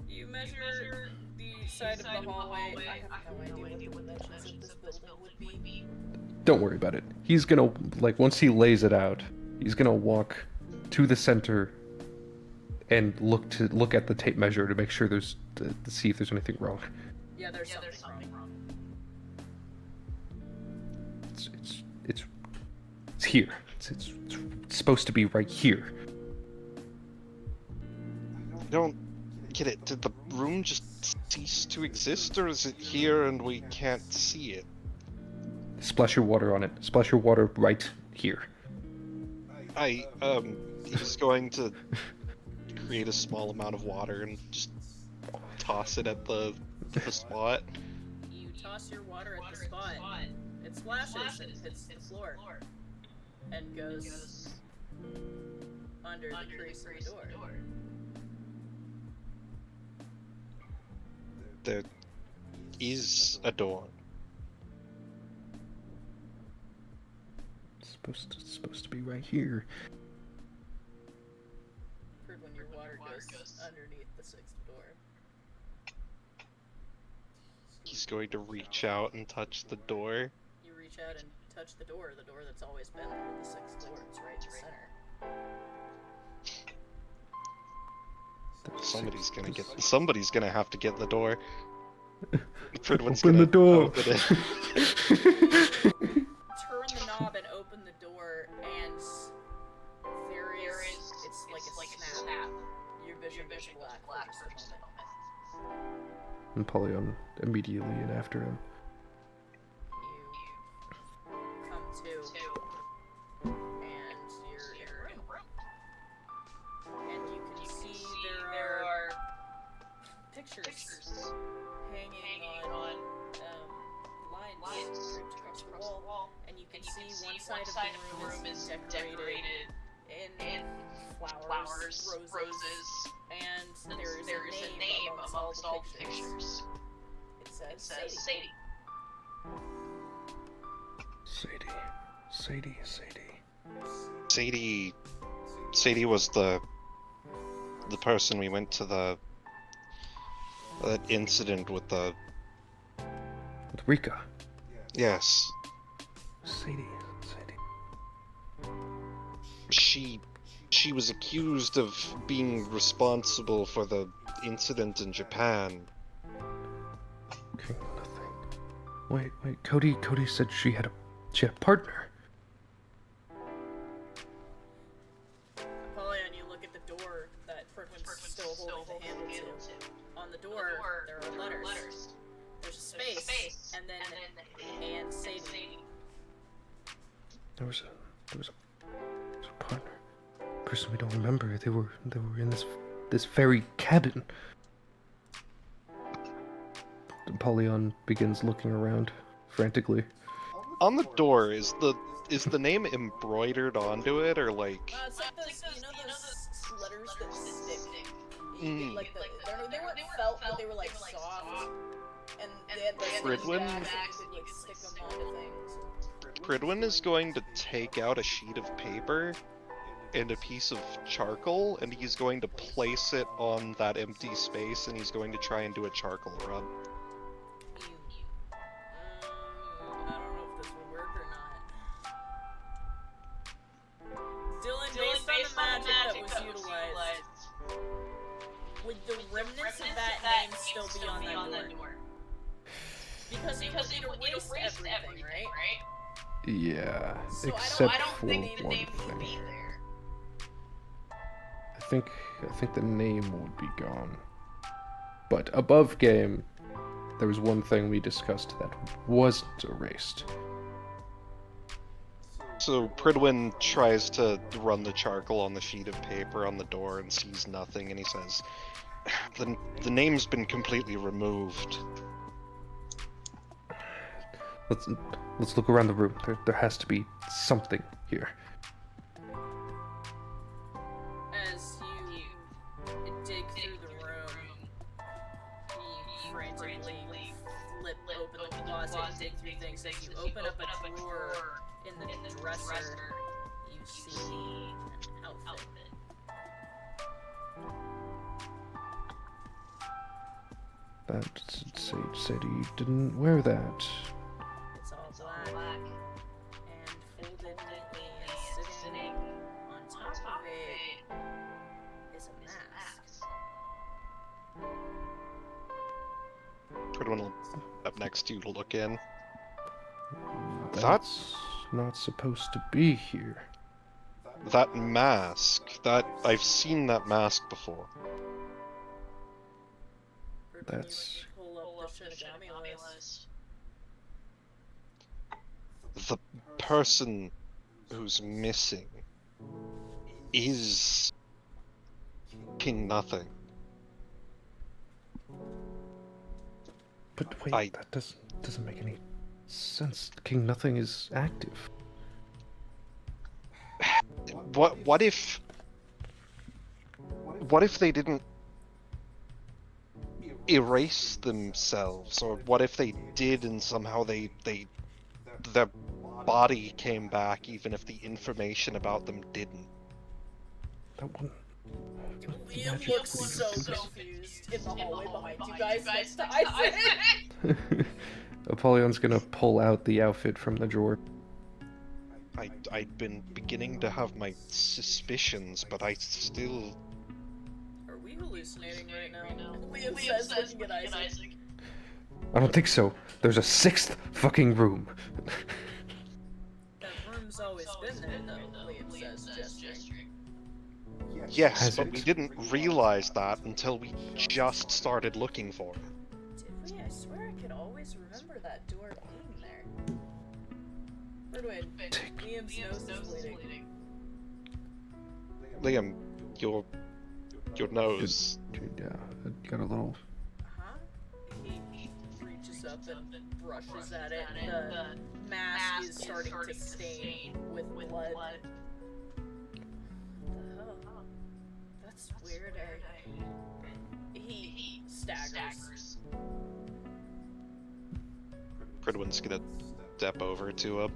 You measure the side of the hallway. I have no idea what the dimensions of this building would be. Don't worry about it. He's gonna, like, once he lays it out, he's gonna walk to the center and look at the tape measure to make sure to see if there's anything wrong. Yeah, there's something wrong. It's here. It's supposed to be right here. I don't get it. Did the room just cease to exist, or is it here and we can't see it? Splash your water on it. Splash your water right here. He's going to create a small amount of water and just toss it at the spot. You toss your water at the spot. It splashes and hits the floor. And goes under the crease of the door. There is a door. It's supposed to be right here. Heard when your water goes underneath the 6th door. He's going to reach out and touch the door. You reach out and touch the door that's always been there, the 6th door. It's right in the center. Somebody's gonna have to get the door. Open the door. Open it. Turn the knob and open the door, and it's like a snap. Your vision goes black for just a moment. And Polyon immediately and after him. You come to, and you're in a room. And you can see there are pictures hanging on lines draped across the wall, and you can see one side of the room is decorated in flowers, roses, and there is a name amongst all the pictures. It says Sadie. Sadie was the person we went to that incident with the... With Rika. Yes. Sadie. She was accused of being responsible for the incident in Japan. Okay, nothing. Wait. Cody said she had a partner. Apollyon, you look at the door that Pridwin's still holding the handle to. On the door, there are letters. There's a space, and then and Sadie. There was a partner. Person we don't remember. They were in this this very cabin. Apollyon begins looking around frantically. On the door, is the name embroidered onto it, or like? It's like those, you know those letters that stick? Mm. Like they weren't felt, but they were like soft. And they had those Pridwin? bags that you could like stick them onto things. Pridwin is going to take out a sheet of paper and a piece of charcoal, and he's going to place it on that empty space, and he's going to try and do a charcoal rub. I don't know if this will work or not. Dylan, based on the magic that was utilized, would the remnants of that name still be on that door? Because it erased everything, right? Yeah, So except I don't for think the one name would thing. be there. I think the name would be gone. But above game, there was one thing we discussed that wasn't erased. So Pridwin tries to run the charcoal on the sheet of paper on the door and sees nothing, and he says, the name's been completely removed. Let's look around the room. There has to be something here. As you dig through the room, you frantically flip open the closet and dig through things. As you open up a drawer in the dresser, you see an outfit. But Sage said he didn't wear that. It's all black and folded neatly, and sitting on top of it is a mask. Pridwin will up next to you to look in. That's not supposed to be here. That mask, I've seen that mask before. That's... Pull up the Shinigami list. The person who's missing is King Nothing. But wait, that doesn't make any sense. King Nothing is active. What if they didn't erase themselves, or what if they did and somehow their body came back even if the information about them didn't? That one. Liam looks so confused in the hallway behind you guys next to Isaac. Apollyon's gonna pull out the outfit from the drawer. I'd been beginning to have my suspicions, but I still... Are we hallucinating right now? Liam says looking at Isaac. I don't think so. There's a sixth fucking room. That room's always been there, though, Liam says, gesturing. Yes, Has but it? we didn't realize that until we just started looking for it. Did we? I swear I could always remember that door being there. Pridwin, Liam's nose is bleeding. Liam, your nose. Yeah, it got a little... Uh-huh. He reaches up and brushes at it. The mask is starting to stain with blood. What the hell? That's weird. He staggers. Pridwin's gonna step over to him.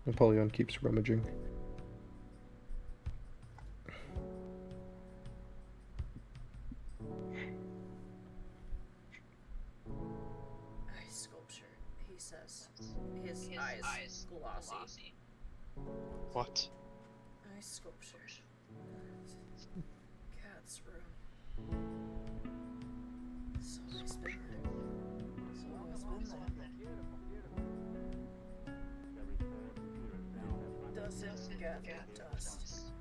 Apollyon keeps rummaging. Ice sculpture, he says. His eyes glossy. What? Ice sculpture. Cat's room. It's always been there. It's always been there. Doesn't gather dust.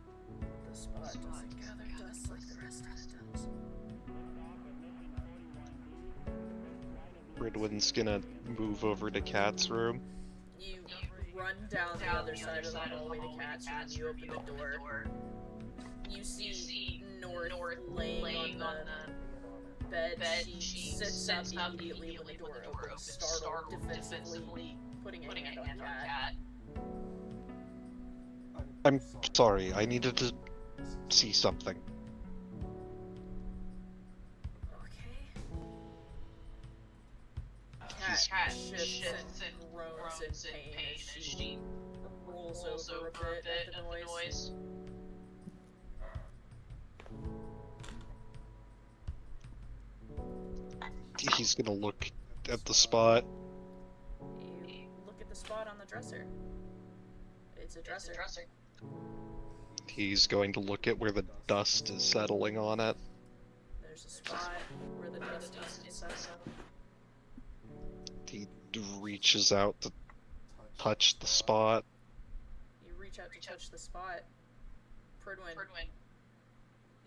The spot doesn't gather dust like the rest of it does. Pridwin's gonna move over to Cat's room. You run run down the other side of the hallway to catch you, and you open the door. You see North laying on the bed. She sits up immediately when the door opens, startled, defensively, putting a hand on Cat. I'm sorry, I needed to see something. Okay. Cat shifts and groans in pain as she rolls over a bit at the noise. He's gonna look at the spot. You look at the spot on the dresser. It's a dresser. He's going to look at where the dust is settling on it. There's a spot where the dust is settled. He reaches out to touch the spot. You reach out to touch the spot. Pridwin,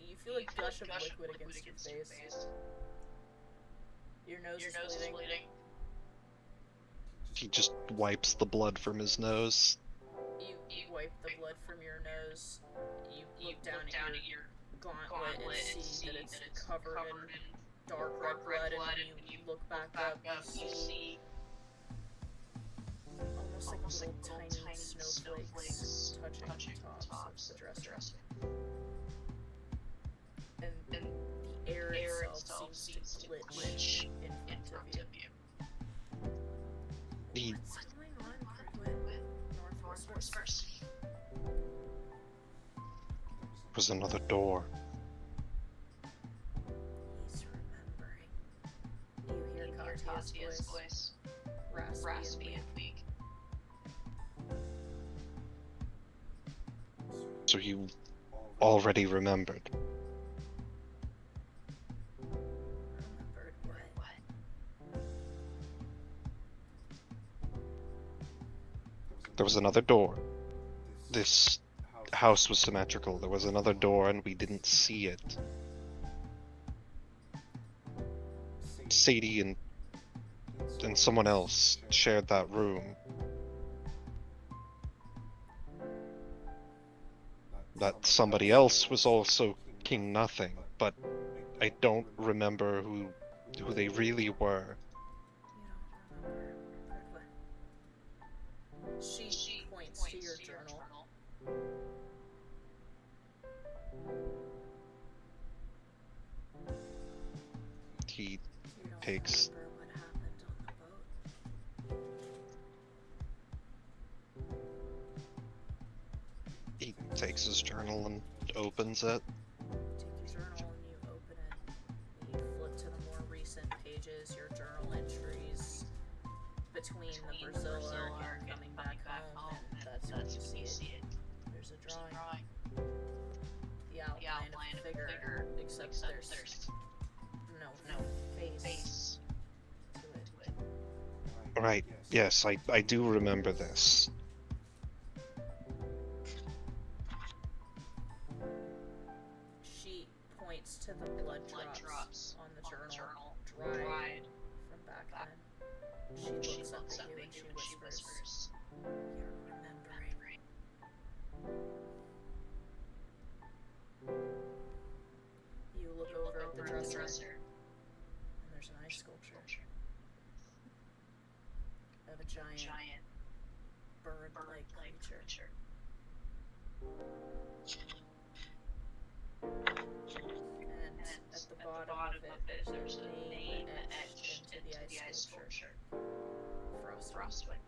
you feel a gush of liquid against your face. Your nose is bleeding. He just wipes the blood from his nose. You wipe the blood from your nose. You look down at your gauntlet and see that it's covered in dark red blood, and when you look back up, you see almost like little tiny snowflakes touching the tops of the dresser. And the air itself seems to glitch in front of you. He What's going on with North Whispers? was another door. He's remembering. You hear Katya's voice, raspy and weak. So you already remembered. Remembered what? There was another door. This house was symmetrical. There was another door and we didn't see it. Sadie and someone else shared that room. That somebody else was also King Nothing, but I don't remember who they really were. You don't remember. She points to your journal. He You don't takes remember what happened on the boat. he takes his journal and opens it. You take your journal and you open it. You flip to the more recent pages, your journal entries between the Brazil arc and coming back home, and that's when you see it. There's a drawing. The outline of the figure, except there's no face to it. Right, yes, I do remember this. She points to the blood drops on the journal, dried from back then. She looks up at you and she whispers, "You're remembering." You look over at the dresser, and there's an ice sculpture of a giant bird-like creature. And at the bottom of it, there's a name etched into the ice sculpture. Frostwind.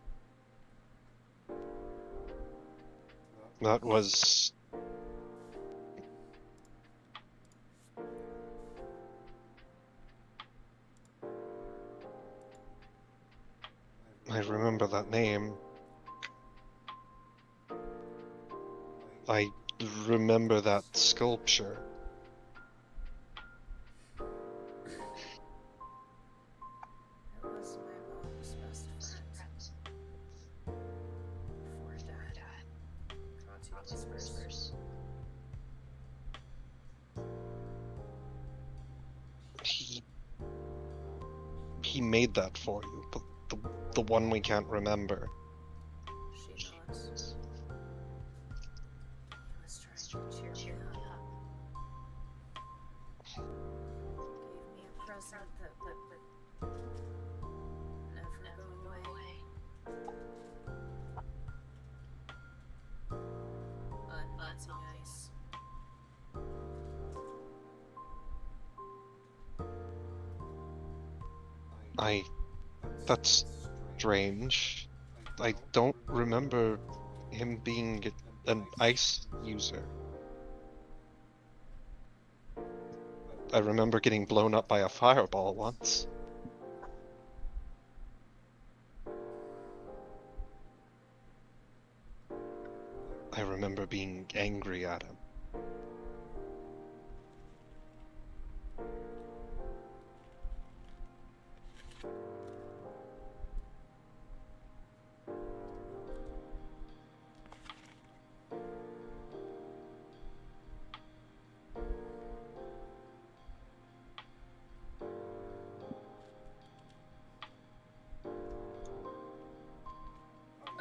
That was... I remember that name. I remember that sculpture. It was my mom's best friend. Before Dad. Katya whispers. He made that for you, but the one we can't remember. She that never go away. Unmelting ice. That's strange. I don't remember him being an ice user. I remember getting blown up by a fireball once. I remember being angry at him.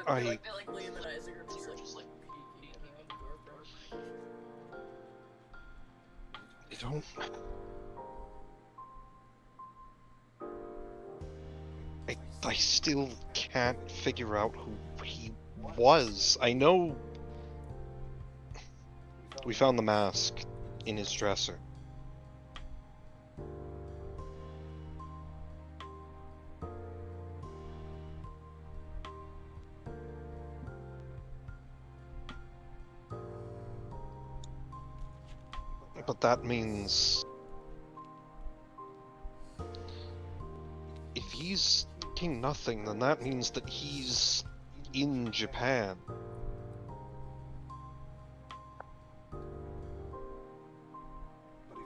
I feel like Liam and Isaac are just like peeking around the door. I still can't figure out who he was. I know we found the mask in his dresser. But that means if he's King Nothing, then that means that he's in Japan.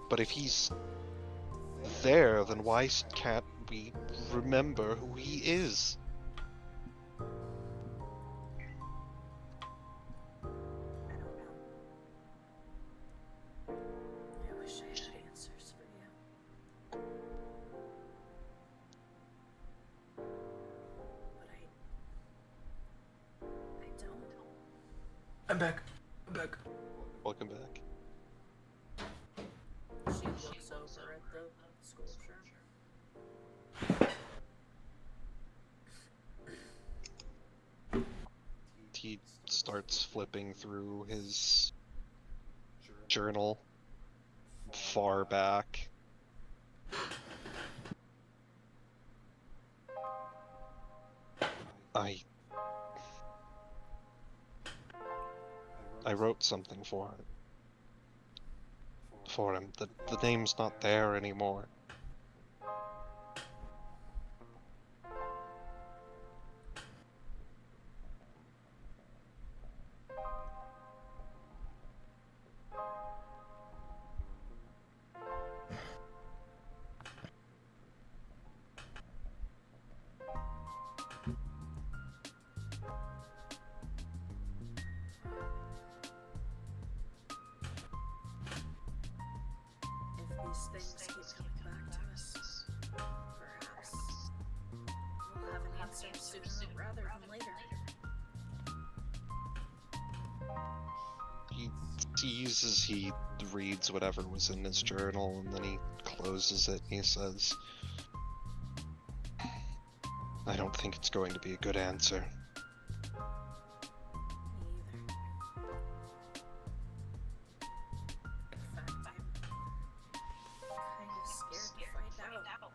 But if he's there, then why can't we remember who he is? I wish I had answers for you. But I don't. I'm back. Welcome back. She looks over at the sculpture. He starts flipping through his journal far back. I wrote something for him. The name's not there anymore. If these things keep coming back to us, perhaps we'll have an answer sooner rather than later. He sees as he reads whatever was in his journal, and then he closes it and he says, I don't think it's going to be a good answer. Me either. In fact, I'm kind of scared to find out.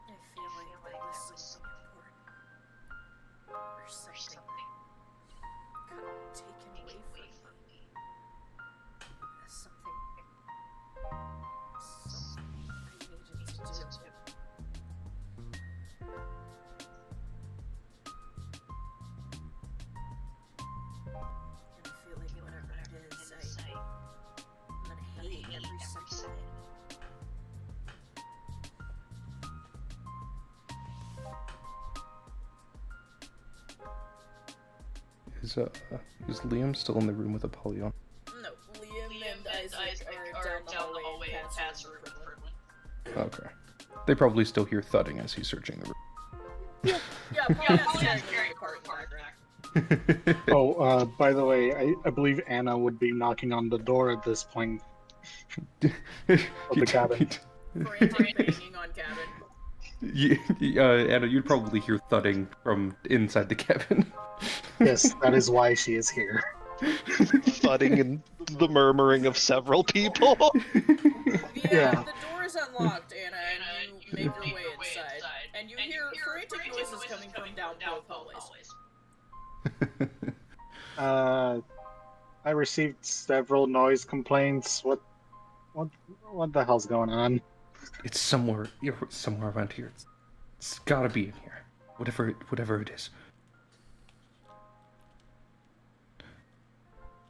I feel like that was something important. Or something that got taken away from me. Something I needed to do. And I feel like whatever it is, I'm gonna hate every second of it. Is Liam still in the room with Apollyon? No, Liam and Isaac are down the hallway in Pat's room currently. Okay. They probably still hear thudding as he's searching the room. Yeah, probably not staring at the part in the background. By the way, I believe Anna would be knocking on the door at this point of the cabin. Frantic banging on cabin. Anna, you'd probably hear thudding from inside the cabin. Yes, that is why she is here. Thudding and the murmuring of several people. Yeah. The door is unlocked, Anna, and you make your way inside. And you hear frantic noises coming from down both hallways. I received several noise complaints. What the hell's going on? It's somewhere around here. It's gotta be in here. Whatever it is.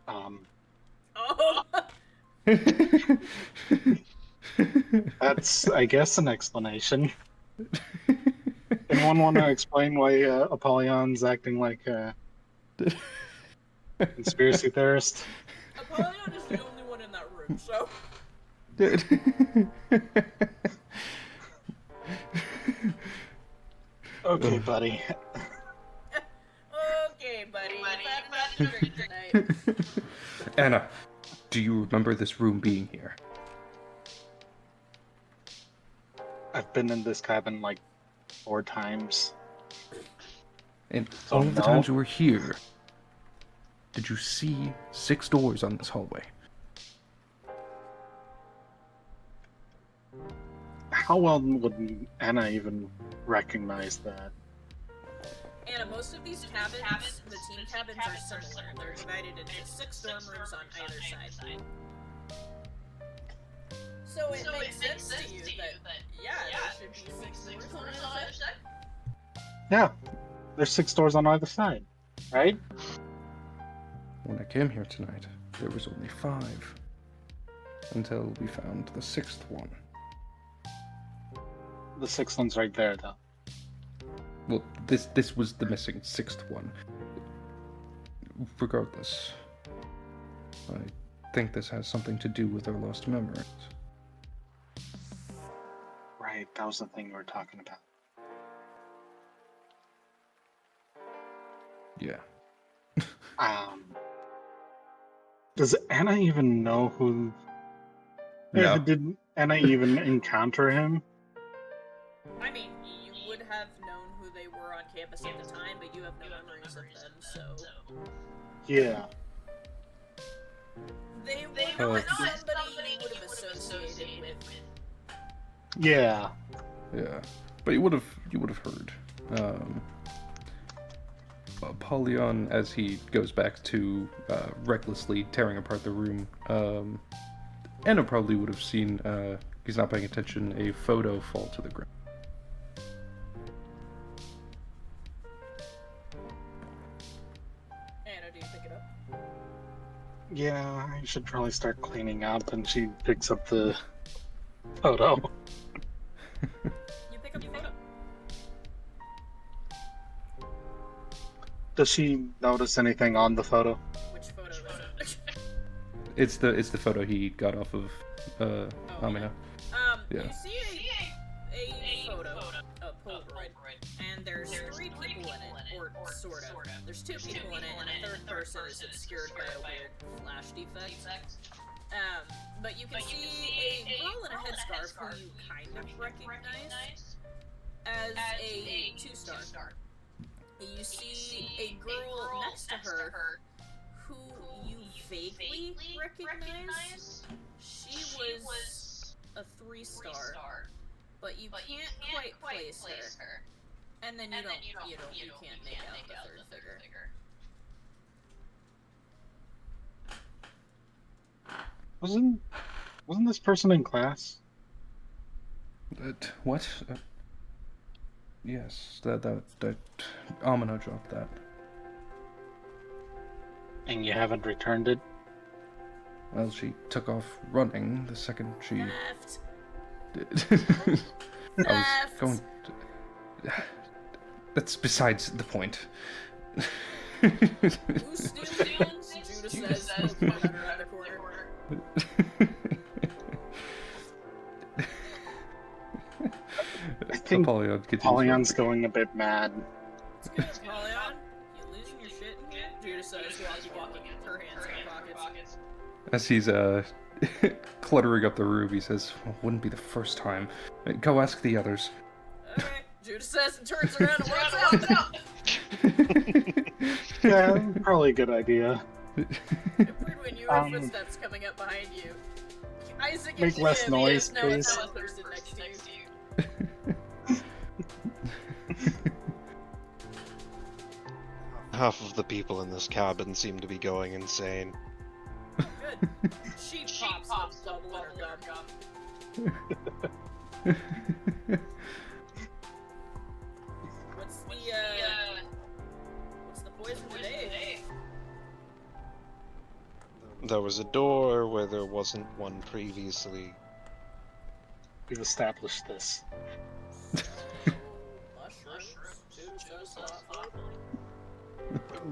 Oh! That's, I guess, an explanation. Anyone want to explain why Apollyon's acting like a conspiracy theorist? Apollyon is the only one in that room, so... Okay, buddy. Okay, buddy. You've had enough to drink tonight. Anna, do you remember this room being here? I've been in this cabin like 4 times. And Oh, all of the no. times you were here, did you see 6 doors on this hallway? How well would Anna even recognize that? Anna, most of these cabins, the team cabins are similar. They're divided into 6 dorm rooms on either side. So it makes sense to you that, there should be 6 doors on either side. Yeah, there's 6 doors on either side, right? When I came here tonight, there was only 5. Until we found the 6th one. The 6th one's right there, though. Well, this was the missing 6th one. Regardless, I think this has something to do with our lost memories. Right, that was the thing we were talking about. Yeah. Does Anna even know who... No. Did Anna even encounter him? I mean, you would have known who they were on campus at the time, but you have no memories of them, so... Yeah. They were not somebody you would have associated with. Yeah. Yeah, but you would have heard. Apollyon, as he goes back to recklessly tearing apart the room, Anna probably would have seen, he's not paying attention, a photo fall to the ground. Anna, do you pick it up? Yeah, I should probably start cleaning up, and she picks up the photo. You pick up the photo. Does she notice anything on the photo? Which photo is it? It's the photo he got off of Amina. Yeah. You see a photo, a Polaroid, and there's 3 people in it, or sort of. There's 2 people in it, and a third person is obscured by a weird flash defect. But you can see a girl in a headscarf who you kind of recognize as a 2-star. You see a girl next to her who you vaguely recognize. She was a 3-star, but you can't quite place her. And then you can't make out the third figure. Wasn't this person in class? What? Yes, that Amina dropped that. And you haven't returned it? Well, she took off running the second she... Left. I was going to... That's besides the point. Who steals? Judah says, poking at her around the corner. I think Apollyon continues. Apollyon's going a bit mad. It's good, Apollyon. You losing your shit in As he's cluttering up the room, he says, well, "Wouldn't be the first time. Go ask the others." Okay, Judas says and turns around and walks out. Yeah, probably a good idea. When you hear footsteps coming up behind you, Isaac and Make less Jim noise, now please. another person next to you. Half of the people in this cabin seem to be going insane. Good. She pops up double in her gum. What's the poison today? There was a door where there wasn't one previously. We've established this. Mushrooms.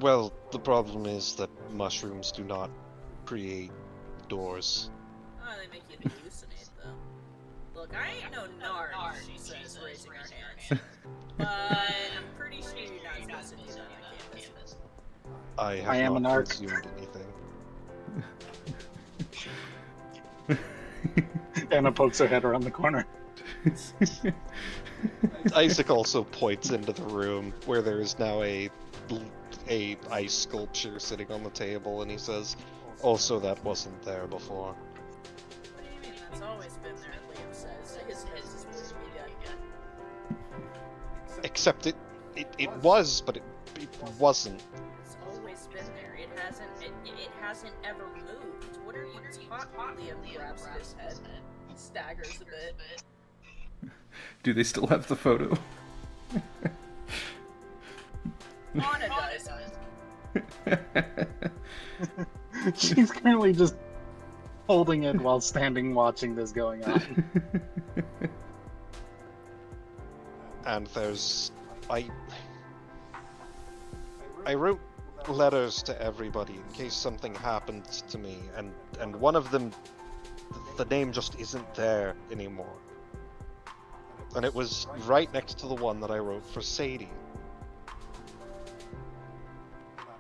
Well, the problem is that mushrooms do not create doors. Oh, they make you hallucinate, though. Look, I ain't no narc, she says, raising her hands. But I'm pretty sure you're not supposed to do that on campus. I have I am not an arc. presumed anything. Anna pokes her head around the corner. Isaac also points into the room where there is now a ice sculpture sitting on the table, and he says, "Also, that wasn't there before." What do you mean? That's always been there, Liam says. His nose is bleeding again. Except it was, but it wasn't. It's always been there. It hasn't ever moved. What are you talking? Liam grabs his head, staggers a bit. Do they still have the photo? Anna does. She's currently just holding it while standing watching this going on. And I wrote letters to everybody in case something happened to me, and one of them, the name just isn't there anymore. And it was right next to the one that I wrote for Sadie.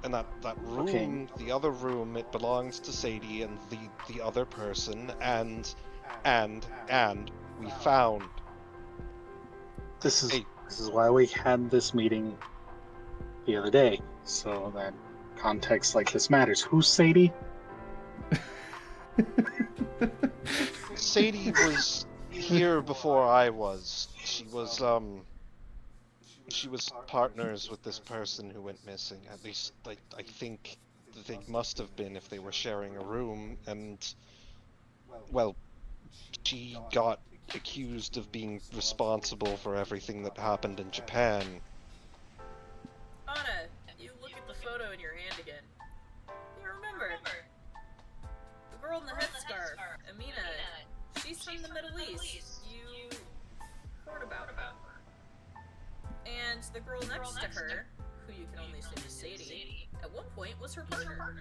And that room, Okay. the other room, it belongs to Sadie and the other person, and we found This is Hey. this is why we had this meeting the other day, so that context like this matters. Who's Sadie? Sadie was here before I was. She was partners with this person who went missing. At least, I think they must have been if they were sharing a room. And well, she got accused of being responsible for everything that happened in Japan. Anna, you look at the photo in your hand again. You remember the girl in the headscarf, Amina. She's from the Middle East. You heard about her. And the girl next to her, who you can only assume is Sadie, at one point was her partner.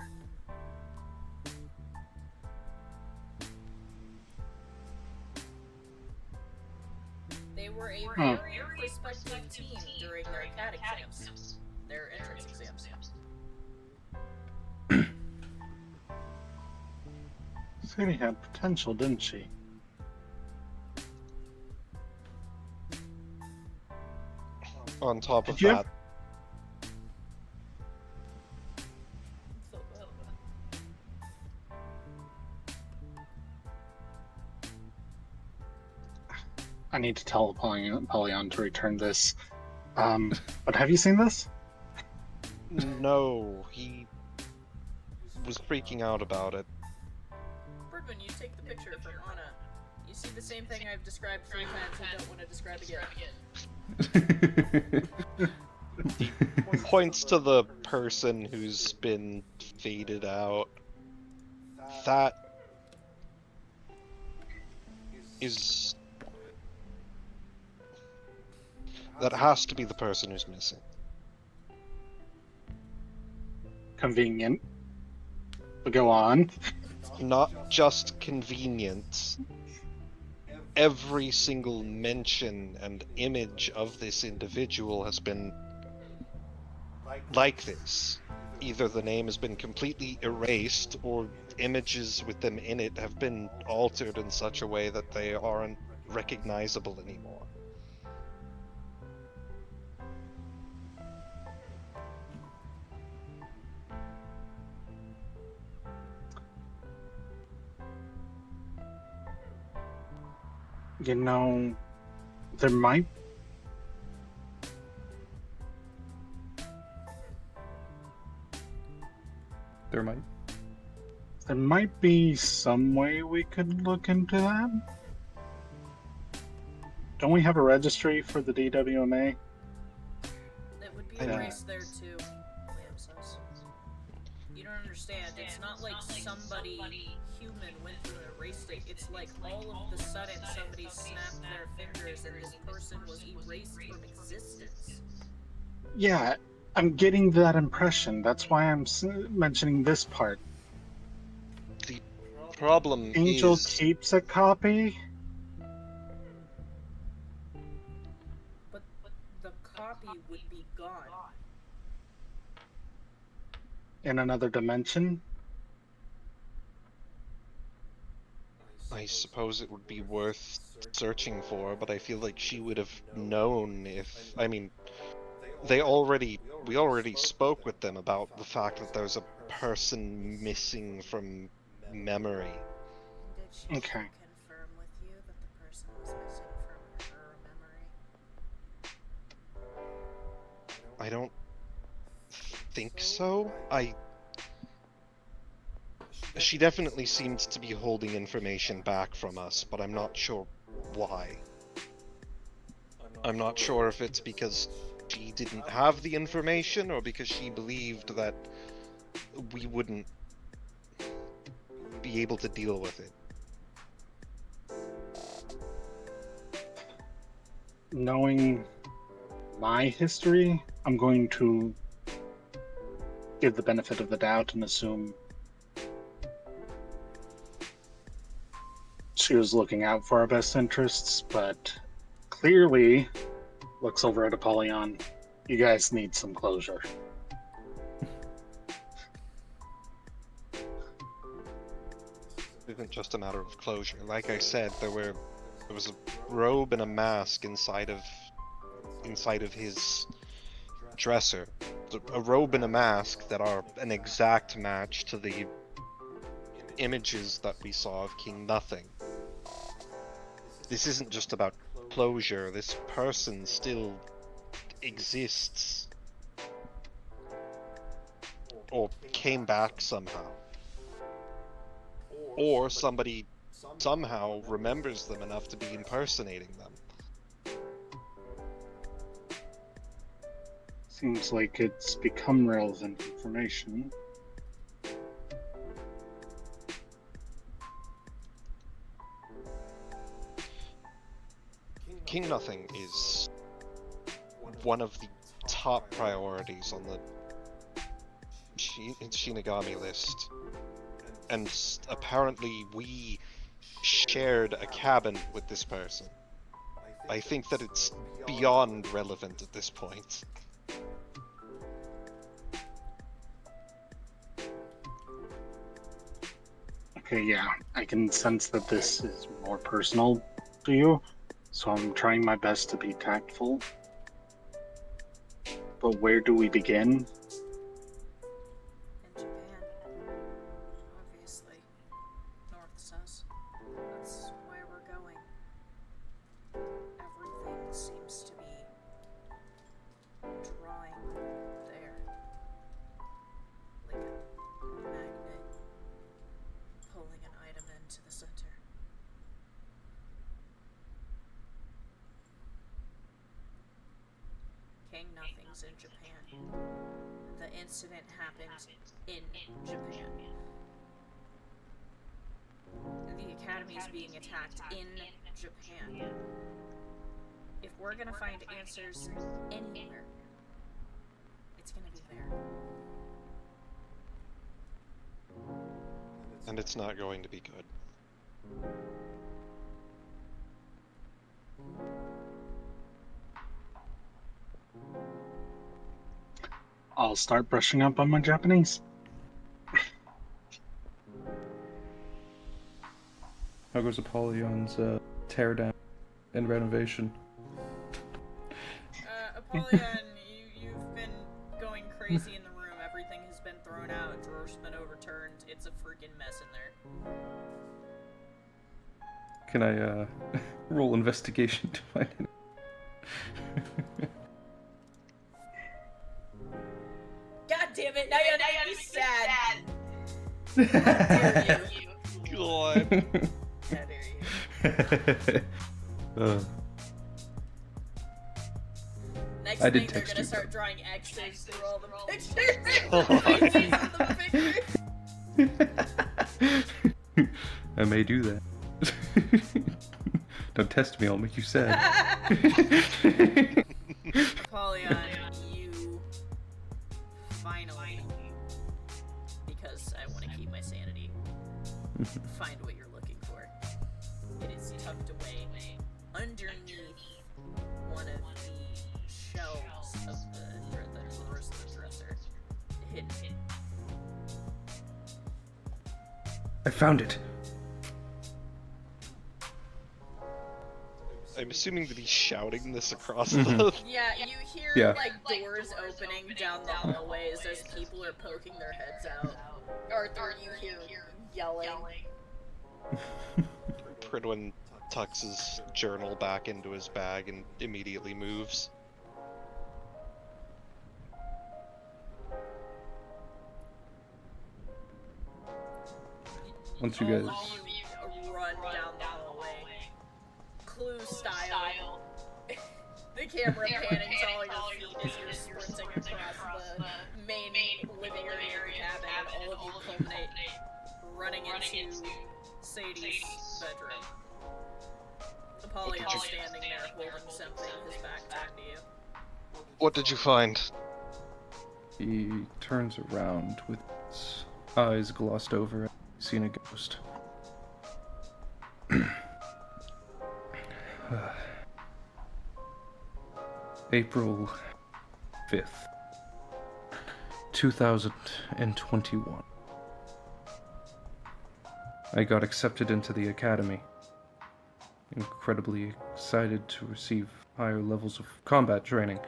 They were a very respected team during their CAT exams, their entrance exams. Sadie had potential, didn't she? On top of Did you that, I need to tell Apollyon to return this. But have you seen this? no, he was freaking out about it. Birdman, you take the picture from Anna. You see the same thing I've described 3 times and don't want to describe again. Points to the person who's been faded out. That has to be the person who's missing. Convenient. But go on. Not just convenient. Every single mention and image of this individual has been like this. either the name has been completely erased or images with them in it have been altered in such a way that they aren't recognizable anymore. You know, there might There might. be some way we could look into that. Don't we have a registry for the DWMA? That would be I mean- erased there too, Liam says. You don't understand. It's not like somebody human went through and erased it. It's like all of the sudden somebody snapped their fingers and this person was erased from existence. Yeah, I'm getting that impression. That's why I'm mentioning this part. The problem Angel is keeps a copy. But the copy would be gone. In another dimension. I suppose it would be worth searching for, but I feel like she would have known if, I mean, we already spoke with them about the fact that there's a person missing from memory. Did she Okay. confirm with you that the person was missing from her memory? I don't think so. She definitely seemed to be holding information back from us, but I'm not sure why. I'm not sure if it's because she didn't have the information or because she believed that we wouldn't be able to deal with it. Knowing my history, I'm going to give the benefit of the doubt and assume she was looking out for our best interests, but clearly looks over at Apollyon. You guys need some closure. It isn't just a matter of closure. Like I said, there was a robe and a mask inside of his dresser. A robe and a mask that are an exact match to the images that we saw of King Nothing. This isn't just about closure. This person still exists. Or came back somehow. Or somebody somehow remembers them enough to be impersonating them. Seems like it's become relevant information. King Nothing is one of the top priorities on the Shinigami list. And apparently we shared a cabin with this person. I think that it's beyond relevant at this point. Okay, yeah, I can sense that this is more personal to you, so I'm trying my best to be tactful. But where do we begin? In Japan. Obviously. North says. That's where we're going. Everything seems to be drawing there. Like a magnet pulling an item into the center. King Nothing's in Japan. The incident happened in Japan. The academy is being attacked in Japan. If we're gonna find answers anywhere, it's gonna be there. And it's not going to be good. I'll start brushing up on my Japanese. How goes Apollyon's teardown and renovation? Apollyon, you've been going crazy in the room. Everything has been thrown out. Drawers been overturned. It's a freaking mess in there. Can I roll investigation to find it? God damn it! Now you're making me sad. How dare you? God. How dare you? Next I thing did they're text gonna you. start drawing X's through all the pictures. I may do that. Don't test me, I'll make you sad. Apollyon, you finally, because I want to keep my sanity, find what you're looking for. It is tucked away underneath one of the shelves of the drawers of the dresser. Hidden. I found it. I'm assuming that he's shouting this across Mhm. the... Yeah, you hear Yeah. like doors opening down the hallways as people are poking their heads out. Arthur, you hear yelling. Pridwin tucks his journal back into his bag and immediately moves. Once you All guys... of you run down the hallway, Clue style. The camera panning to all your feet as you're sprinting across the main living area of the cabin, and all of you culminate running into Sadie's bedroom. Apollyon standing there holding something, his back turned to you. What did you find? He turns around with his eyes glossed over and seen a ghost. April 5th, 2021. I got accepted into the academy. Incredibly excited to receive higher levels of combat training.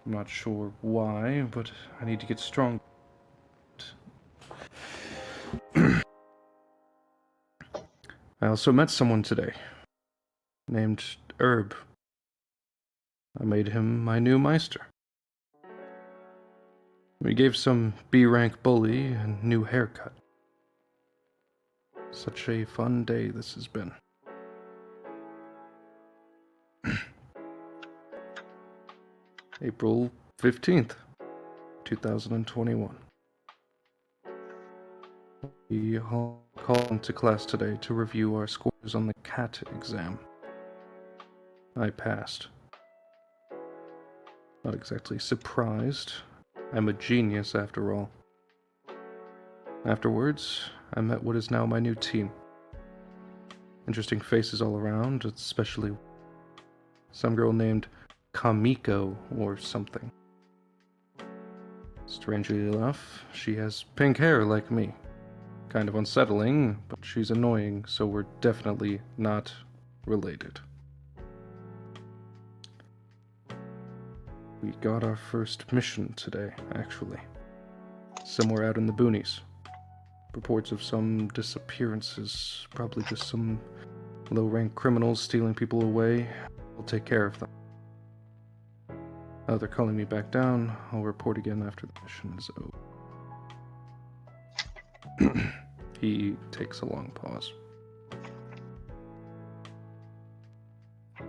I'm not sure why, but I need to get strong. I also met someone today, named Herb. I made him my new Meister. We gave some B-rank bully a new haircut. Such a fun day this has been. April 15th, 2021. We all called into class today to review our scores on the CAT exam. I passed. Not exactly surprised. I'm a genius after all. Afterwards, I met what is now my new team. Interesting faces all around, especially some girl named Kamiko or something. Strangely enough, she has pink hair like me. Kind of unsettling, but she's annoying, so we're definitely not related. We got our first mission today, actually. Somewhere out in the boonies. Reports of some disappearances, probably just some low-rank criminals stealing people away. We'll take care of them. They're calling me back down. I'll report again after the mission is over. He takes a long pause.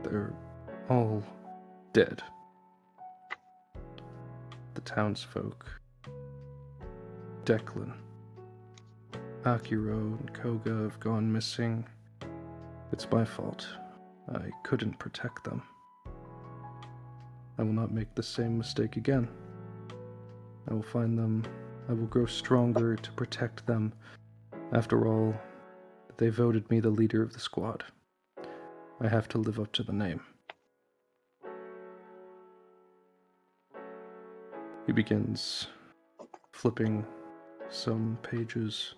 They're all dead. The townsfolk. Declan. Akiro and Koga have gone missing. It's my fault. I couldn't protect them. I will not make the same mistake again. I will find them. I will grow stronger to protect them. After all, they voted me the leader of the squad. I have to live up to the name. He begins flipping some pages.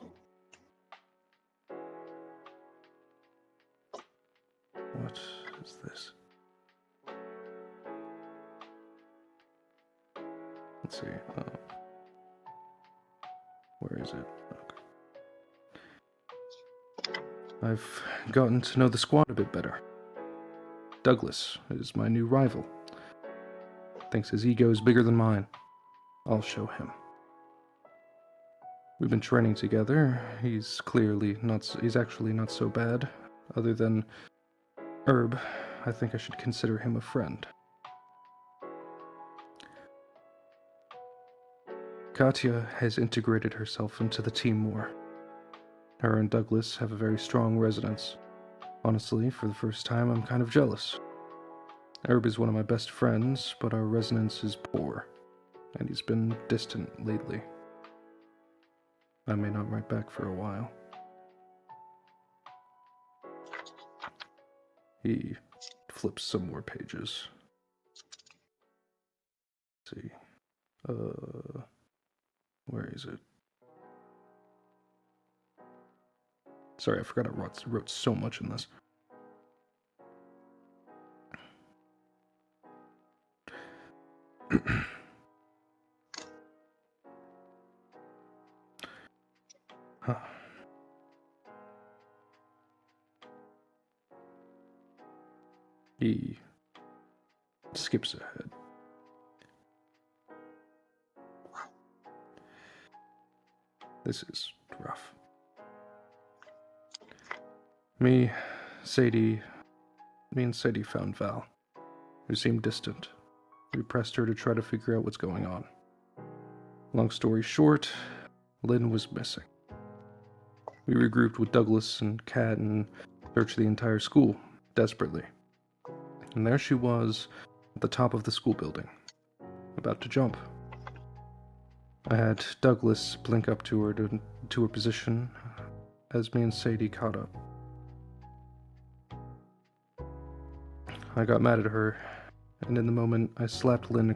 What is this? Let's see. Where is it? Okay. I've gotten to know the squad a bit better. Douglas is my new rival. Thinks his ego is bigger than mine. I'll show him. We've been training together. He's actually not so bad. Other than Herb, I think I should consider him a friend. Katya has integrated herself into the team more. Her and Douglas have a very strong resonance. Honestly, for the first time, I'm kind of jealous. Herb is one of my best friends, but our resonance is poor, and he's been distant lately. I may not write back for a while. He flips some more pages. Let's see. Where is it? Sorry, I forgot I wrote so much in this. Huh. He skips ahead. This is rough. Me and Sadie found Val, who seemed distant. We pressed her to try to figure out what's going on. Long story short, Lynn was missing. We regrouped with Douglas and Kat and searched the entire school, desperately. And there she was, at the top of the school building, about to jump. I had Douglas blink up to her position as me and Sadie caught up. I got mad at her, and in the moment I slapped Lynn,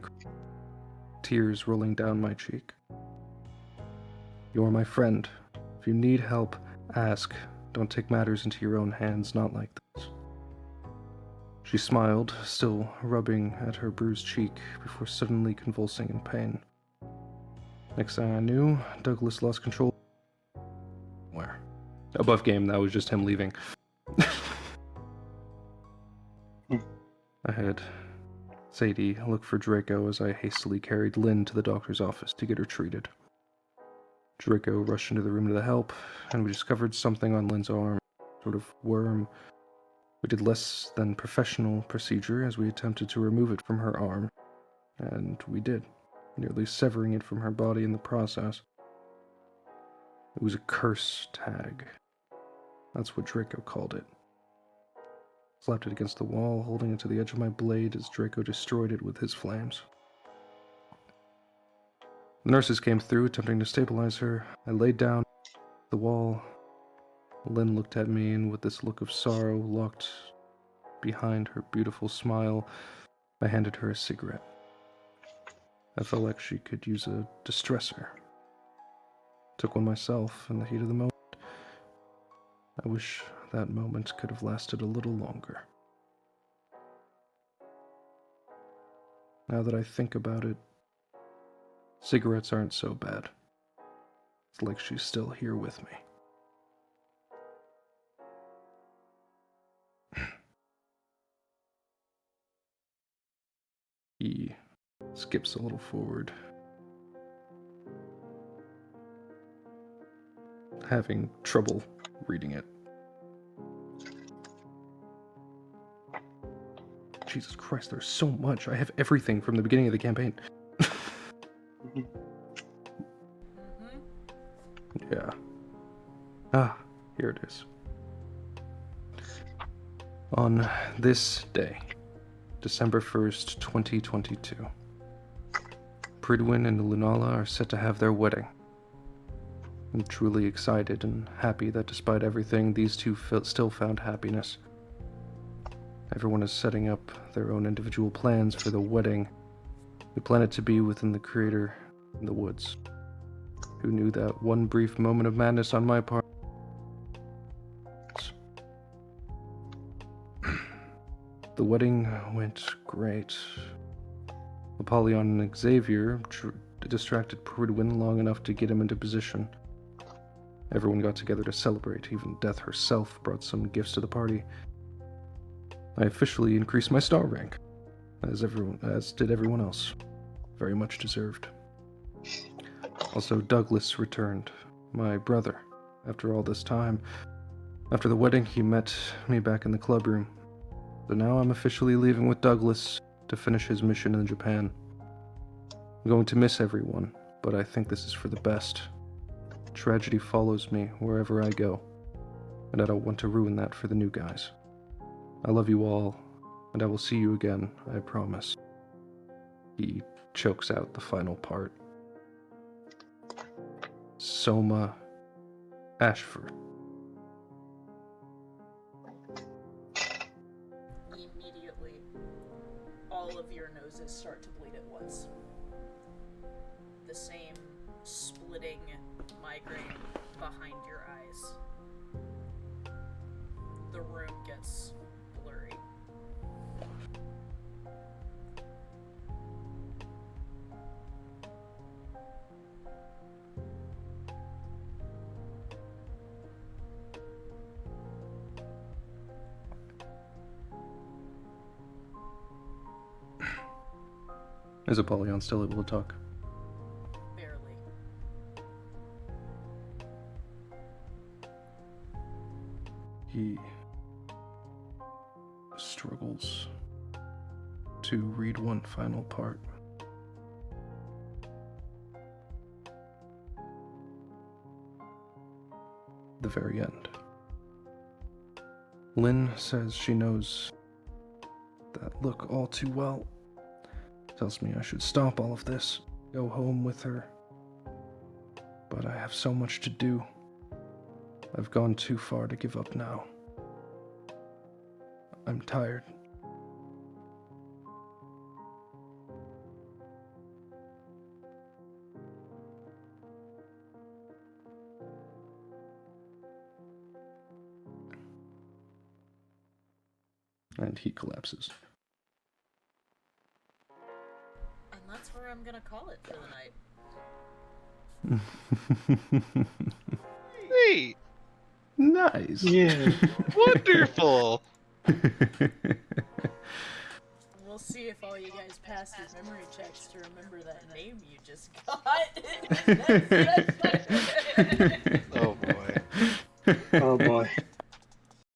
tears rolling down my cheek. You're my friend. If you need help, ask. Don't take matters into your own hands, not like this. She smiled, still rubbing at her bruised cheek, before suddenly convulsing in pain. Next thing I knew, Douglas lost control. Where? Above game, that was just him leaving. I had Sadie look for Draco as I hastily carried Lynn to the doctor's office to get her treated. Draco rushed into the room to help, and we discovered something on Lynn's arm, sort of worm. We did less than professional procedure as we attempted to remove it from her arm, and we did, nearly severing it from her body in the process. It was a curse tag. That's what Draco called it. Slapped it against the wall, holding it to the edge of my blade as Draco destroyed it with his flames. The nurses came through, attempting to stabilize her. I laid down on the wall. Lynn looked at me, and with this look of sorrow locked behind her beautiful smile, I handed her a cigarette. I felt like she could use a distressor. Took one myself in the heat of the moment. I wish that moment could have lasted a little longer. Now that I think about it, cigarettes aren't so bad. It's like she's still here with me. He skips a little forward, having trouble reading it. Jesus Christ, there's so much. I have everything from the beginning of the campaign. Yeah. Ah, here it is. On this day, December 1st, 2022, Pridwin and Lunala are set to have their wedding. I'm truly excited and happy that despite everything, these two still found happiness. Everyone is setting up their own individual plans for the wedding, We planned it to be within the crater in the woods. Who knew that one brief moment of madness on my part? The wedding went great. Apollyon and Xavier distracted Prudwin long enough to get him into position. Everyone got together to celebrate. Even Death herself brought some gifts to the party. I officially increased my star rank, as did everyone else. Very much deserved. Also, Douglas returned, my brother. After all this time, after the wedding, he met me back in the club room. So now I'm officially leaving with Douglas to finish his mission in Japan. I'm going to miss everyone, but I think this is for the best. Tragedy follows me wherever I go, and I don't want to ruin that for the new guys. I love you all, and I will see you again, I promise. He chokes out the final part. Soma Ashford. Immediately, all of your noses start to bleed at once. The same splitting migraine behind your eyes. The room gets blurry. Is Apollyon still able to talk? Barely. He struggles to read one final part. The very end. Lynn says she knows that look all too well. Tells me I should stop all of this, go home with her. But I have so much to do. I've gone too far to give up now. I'm tired. And he collapses. And that's where I'm gonna call it for the night. Hey, Nice. Yeah. wonderful. We'll see if all you guys pass your memory checks to remember that name you just got. Oh boy. Oh boy.